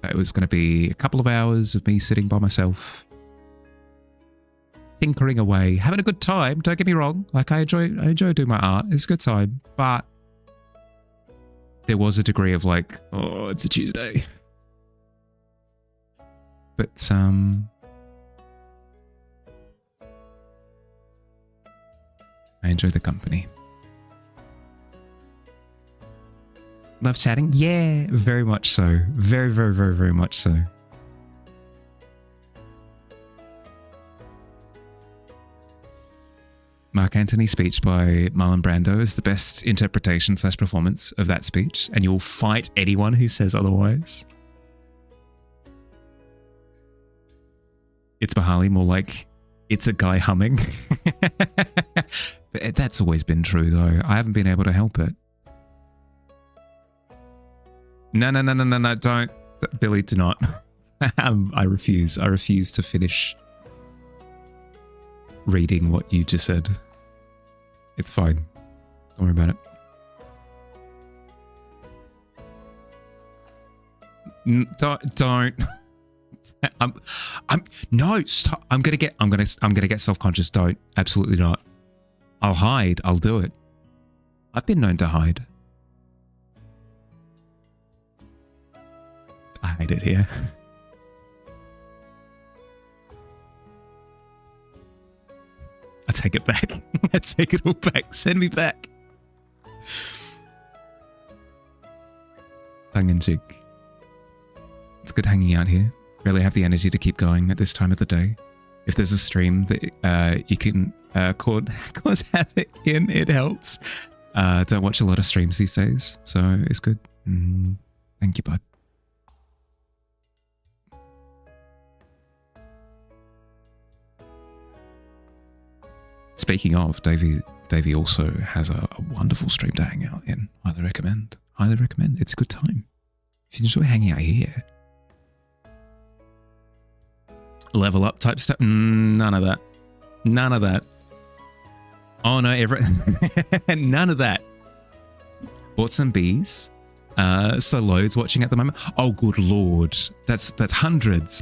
It was going to be a couple of hours of me sitting by myself, tinkering away, having a good time. Don't get me wrong. Like, I enjoy doing my art. It's a good time. But there was a degree of like, oh, it's a Tuesday. But I enjoy the company. Love chatting? Yeah, very much so. Very, very, very, very much so. Mark Antony's speech by Marlon Brando is the best interpretation / performance of that speech, and you'll fight anyone who says otherwise. It's Bahali, more like it's a guy humming. But that's always been true, though. I haven't been able to help it. No, don't. Billy, do not. I refuse. I refuse to finish reading what you just said. It's fine. Don't worry about it. Don't. No, stop. I'm gonna get self-conscious. Don't. Absolutely not. I'll hide. I'll do it. I've been known to hide. I hate it here. I take it back. I take it all back. Send me back. Tongue in cheek. It's good hanging out here. Really have the energy to keep going at this time of the day. If there's a stream that you can cause havoc in, it helps. Don't watch a lot of streams these days, so it's good. Thank you, bud. Speaking of, Davey also has a wonderful stream to hang out in. Highly recommend. Highly recommend. It's a good time. If you enjoy hanging out here. level up type stuff. None of that. None of that. Oh no, none of that. Bought some bees. So loads watching at the moment. Oh good lord. That's hundreds.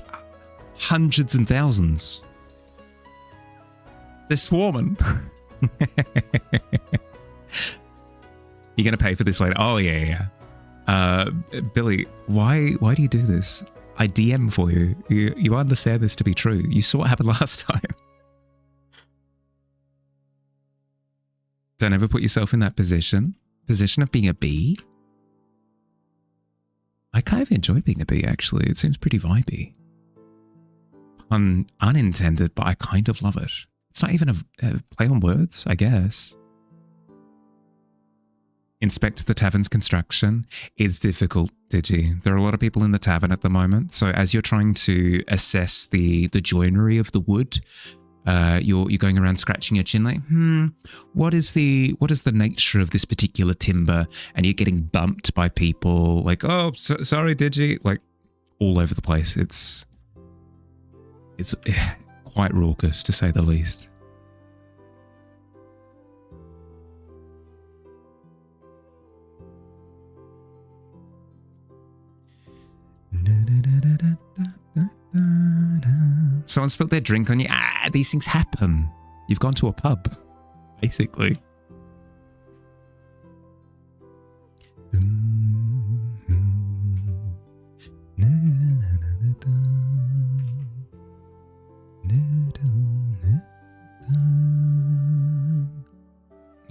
Hundreds and thousands. They're swarming. You're gonna pay for this later. Oh yeah. Billy, why do you do this? I DM for you. You understand this to be true. You saw what happened last time. Don't ever put yourself in that position of being a bee. I kind of enjoy being a bee, actually. It seems pretty vibey. Unintended, but I kind of love it. It's not even a play on words, I guess. Inspect the tavern's construction is difficult, Digi. There are a lot of people in the tavern at the moment, so as you're trying to assess the joinery of the wood, you're going around scratching your chin like, what is the nature of this particular timber? And you're getting bumped by people like, oh, sorry, Digi, like all over the place. It's quite raucous, to say the least. Someone spilled their drink on you. These things happen. You've gone to a pub, basically.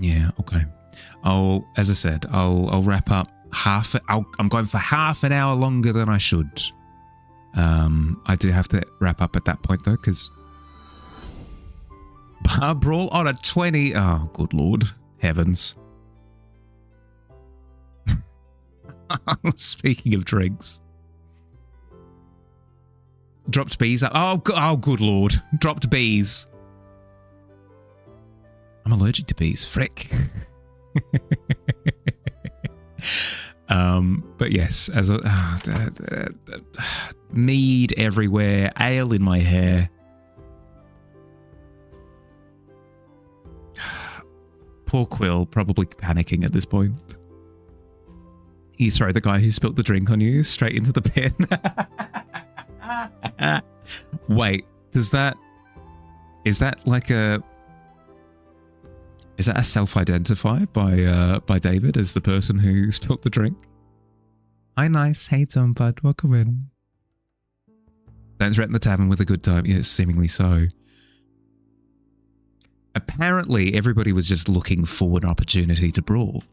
Yeah, okay. As I said, I'll wrap up I'm going for half an hour longer than I should. I do have to wrap up at that point though, because bar brawl on a 20. Oh, good lord, heavens! Speaking of drinks, dropped bees up. Oh, good lord, dropped bees. I'm allergic to bees. Frick. But yes, as mead everywhere, ale in my hair. Poor Quill, probably panicking at this point. You throw the guy who spilt the drink on you straight into the bin. Wait, is that a self-identify by David as the person who spilt the drink? Hi, nice. Hey, Tom, bud. Welcome in. Don't threaten the tavern with a good time. Yes, seemingly so. Apparently, everybody was just looking for an opportunity to brawl.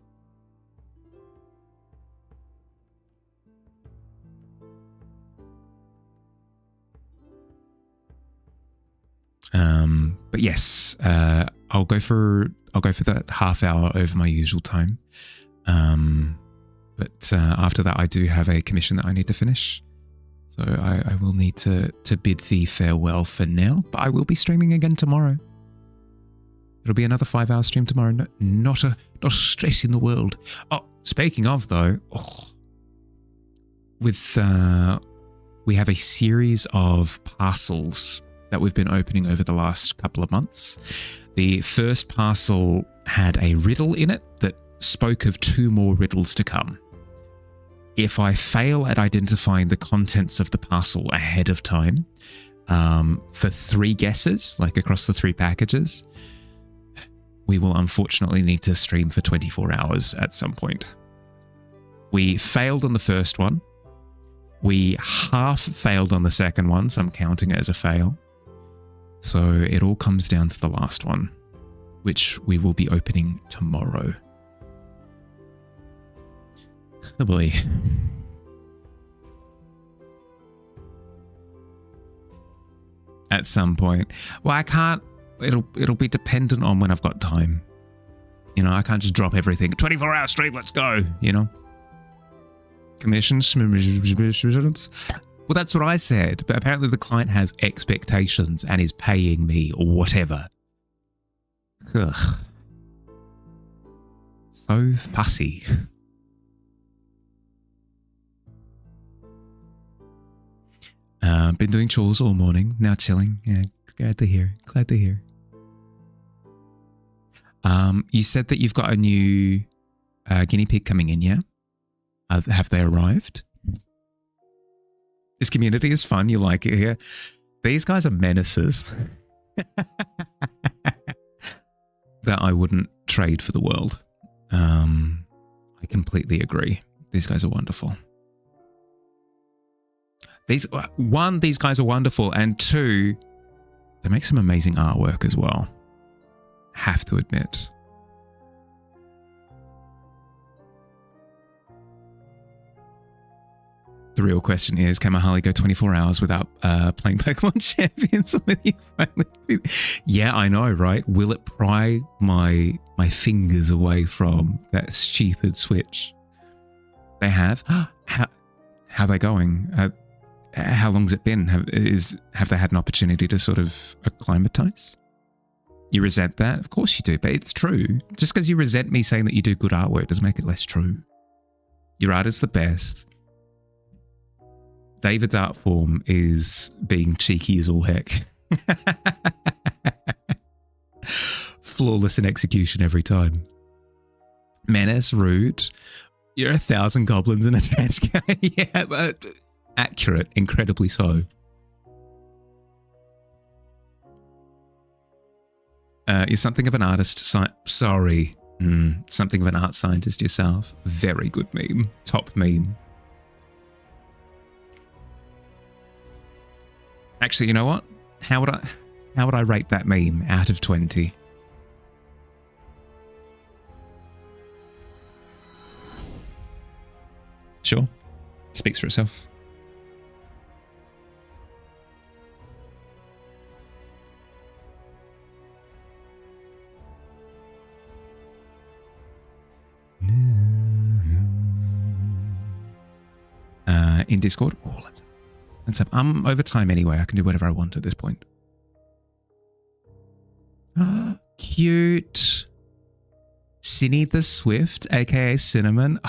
But yes, I'll go for that half hour over my usual time. But after that, I do have a commission that I need to finish. So I will need to bid thee farewell for now. But I will be streaming again tomorrow. It'll be another 5-hour stream tomorrow. Not a stress in the world. Oh, speaking of though, we have a series of parcels that we've been opening over the last couple of months. The first parcel had a riddle in it that spoke of 2 more riddles to come. If I fail at identifying the contents of the parcel ahead of time, for 3 guesses, like across the 3 packages, we will unfortunately need to stream for 24 hours at some point. We failed on the first one. We half failed on the second one, so I'm counting it as a fail. So it all comes down to the last one, which we will be opening tomorrow. Oh boy. At some point. Well, I can't. It'll be dependent on when I've got time. You know, I can't just drop everything. 24-hour stream, let's go, you know? Commissions. Well, that's what I said, but apparently the client has expectations and is paying me or whatever. Ugh. So fussy. Been doing chores all morning, now chilling. Yeah, glad to hear. Glad to hear. You said that you've got a new guinea pig coming in, yeah? Have they arrived? This community is fun. You like it here. These guys are menaces that I wouldn't trade for the world. I completely agree. These guys are wonderful. These guys are wonderful, and two, they make some amazing artwork as well. Have to admit. The real question is, can Mahali go 24 hours without playing Pokemon Champions with you finally? Yeah, I know, right? Will it pry my fingers away from that stupid Switch? They have? How are they going? How long's it been? Have they had an opportunity to sort of acclimatize? You resent that? Of course you do, but it's true. Just because you resent me saying that you do good artwork doesn't make it less true. Your art is the best. David's art form is being cheeky as all heck. Flawless in execution every time. Menace, rude. You're 1,000 goblins in advance. Yeah, but accurate, incredibly so. You're something of an artist. Sorry. Something of an art scientist yourself. Very good meme. Top meme. Actually, you know what? How would I rate that meme out of 20? Sure. Speaks for itself. In Discord? Oh, let's have. I'm over time anyway. I can do whatever I want at this point. Cute. Cinny the Swift, aka Cinnamon.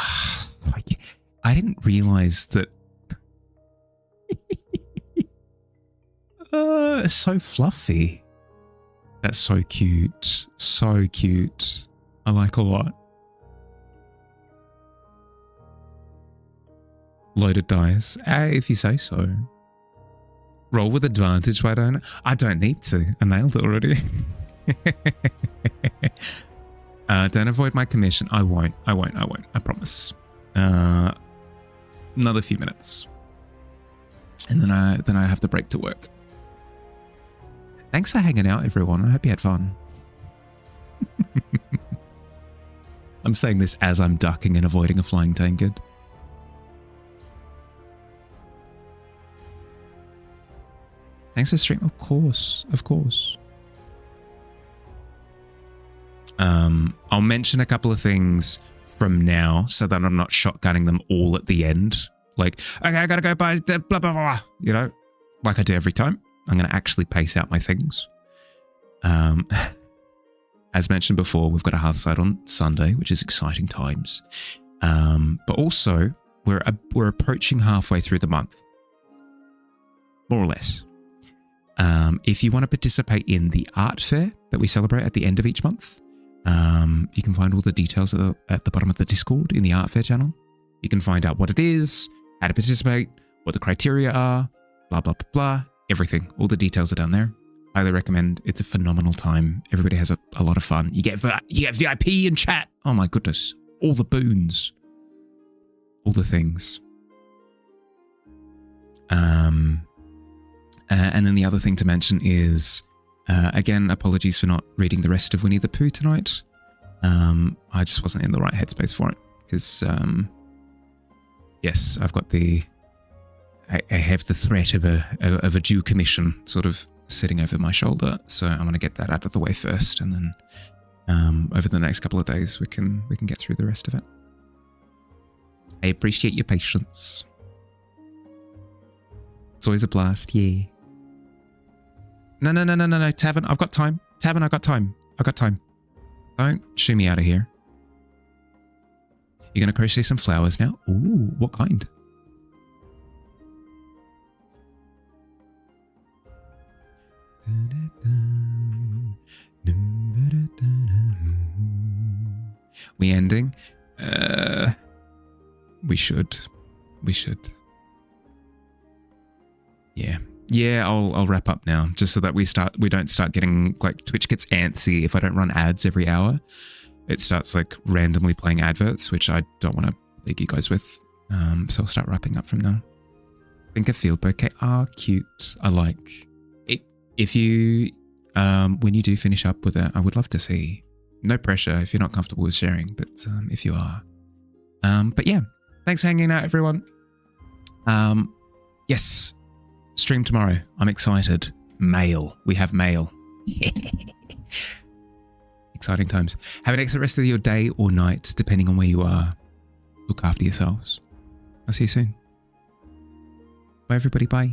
I didn't realize that. It's so fluffy. That's so cute. So cute. I like a lot. Loaded dice. If you say so. Roll with advantage, why don't I? I don't need to. I nailed it already. Don't avoid my commission. I won't. I promise. Another few minutes. And then I have to break to work. Thanks for hanging out, everyone. I hope you had fun. I'm saying this as I'm ducking and avoiding a flying tankard. Thanks for stream. Of course. I'll mention a couple of things from now so that I'm not shotgunning them all at the end. Like, okay, I gotta go buy blah, blah, blah, you know, like I do every time. I'm going to actually pace out my things. As mentioned before, we've got a Hearthside on Sunday, which is exciting times. But also, we're approaching halfway through the month. More or less. If you want to participate in the art fair that we celebrate at the end of each month, you can find all the details at the bottom of the Discord in the art fair channel. You can find out what it is, how to participate, what the criteria are, blah, blah, blah, blah, everything. All the details are down there. Highly recommend. It's a phenomenal time. Everybody has a lot of fun. You get VIP and chat. Oh my goodness. All the boons. All the things. And then the other thing to mention is, again, apologies for not reading the rest of Winnie the Pooh tonight. I just wasn't in the right headspace for it because, yes, I've got I have the threat of a due commission sort of sitting over my shoulder, so I'm going to get that out of the way first, and then over the next couple of days we can get through the rest of it. I appreciate your patience. It's always a blast, yeah. No, Tavern, I've got time. Tavern, I've got time. Don't shoo me out of here. You're going to crochet some flowers now? Ooh, what kind? We ending? We should. Yeah, I'll wrap up now, just so that we don't start getting, like, Twitch gets antsy if I don't run ads every hour. It starts, like, randomly playing adverts, which I don't want to plague you guys with. So I'll start wrapping up from now. Think a field bouquet. Ah, cute. I like it. If you, when you do finish up with it, I would love to see. No pressure if you're not comfortable with sharing, but if you are. But yeah, thanks for hanging out, everyone. Yes. Stream tomorrow. I'm excited. Mail. We have mail. Exciting times. Have an excellent rest of your day or night, depending on where you are. Look after yourselves. I'll see you soon. Bye, everybody. Bye.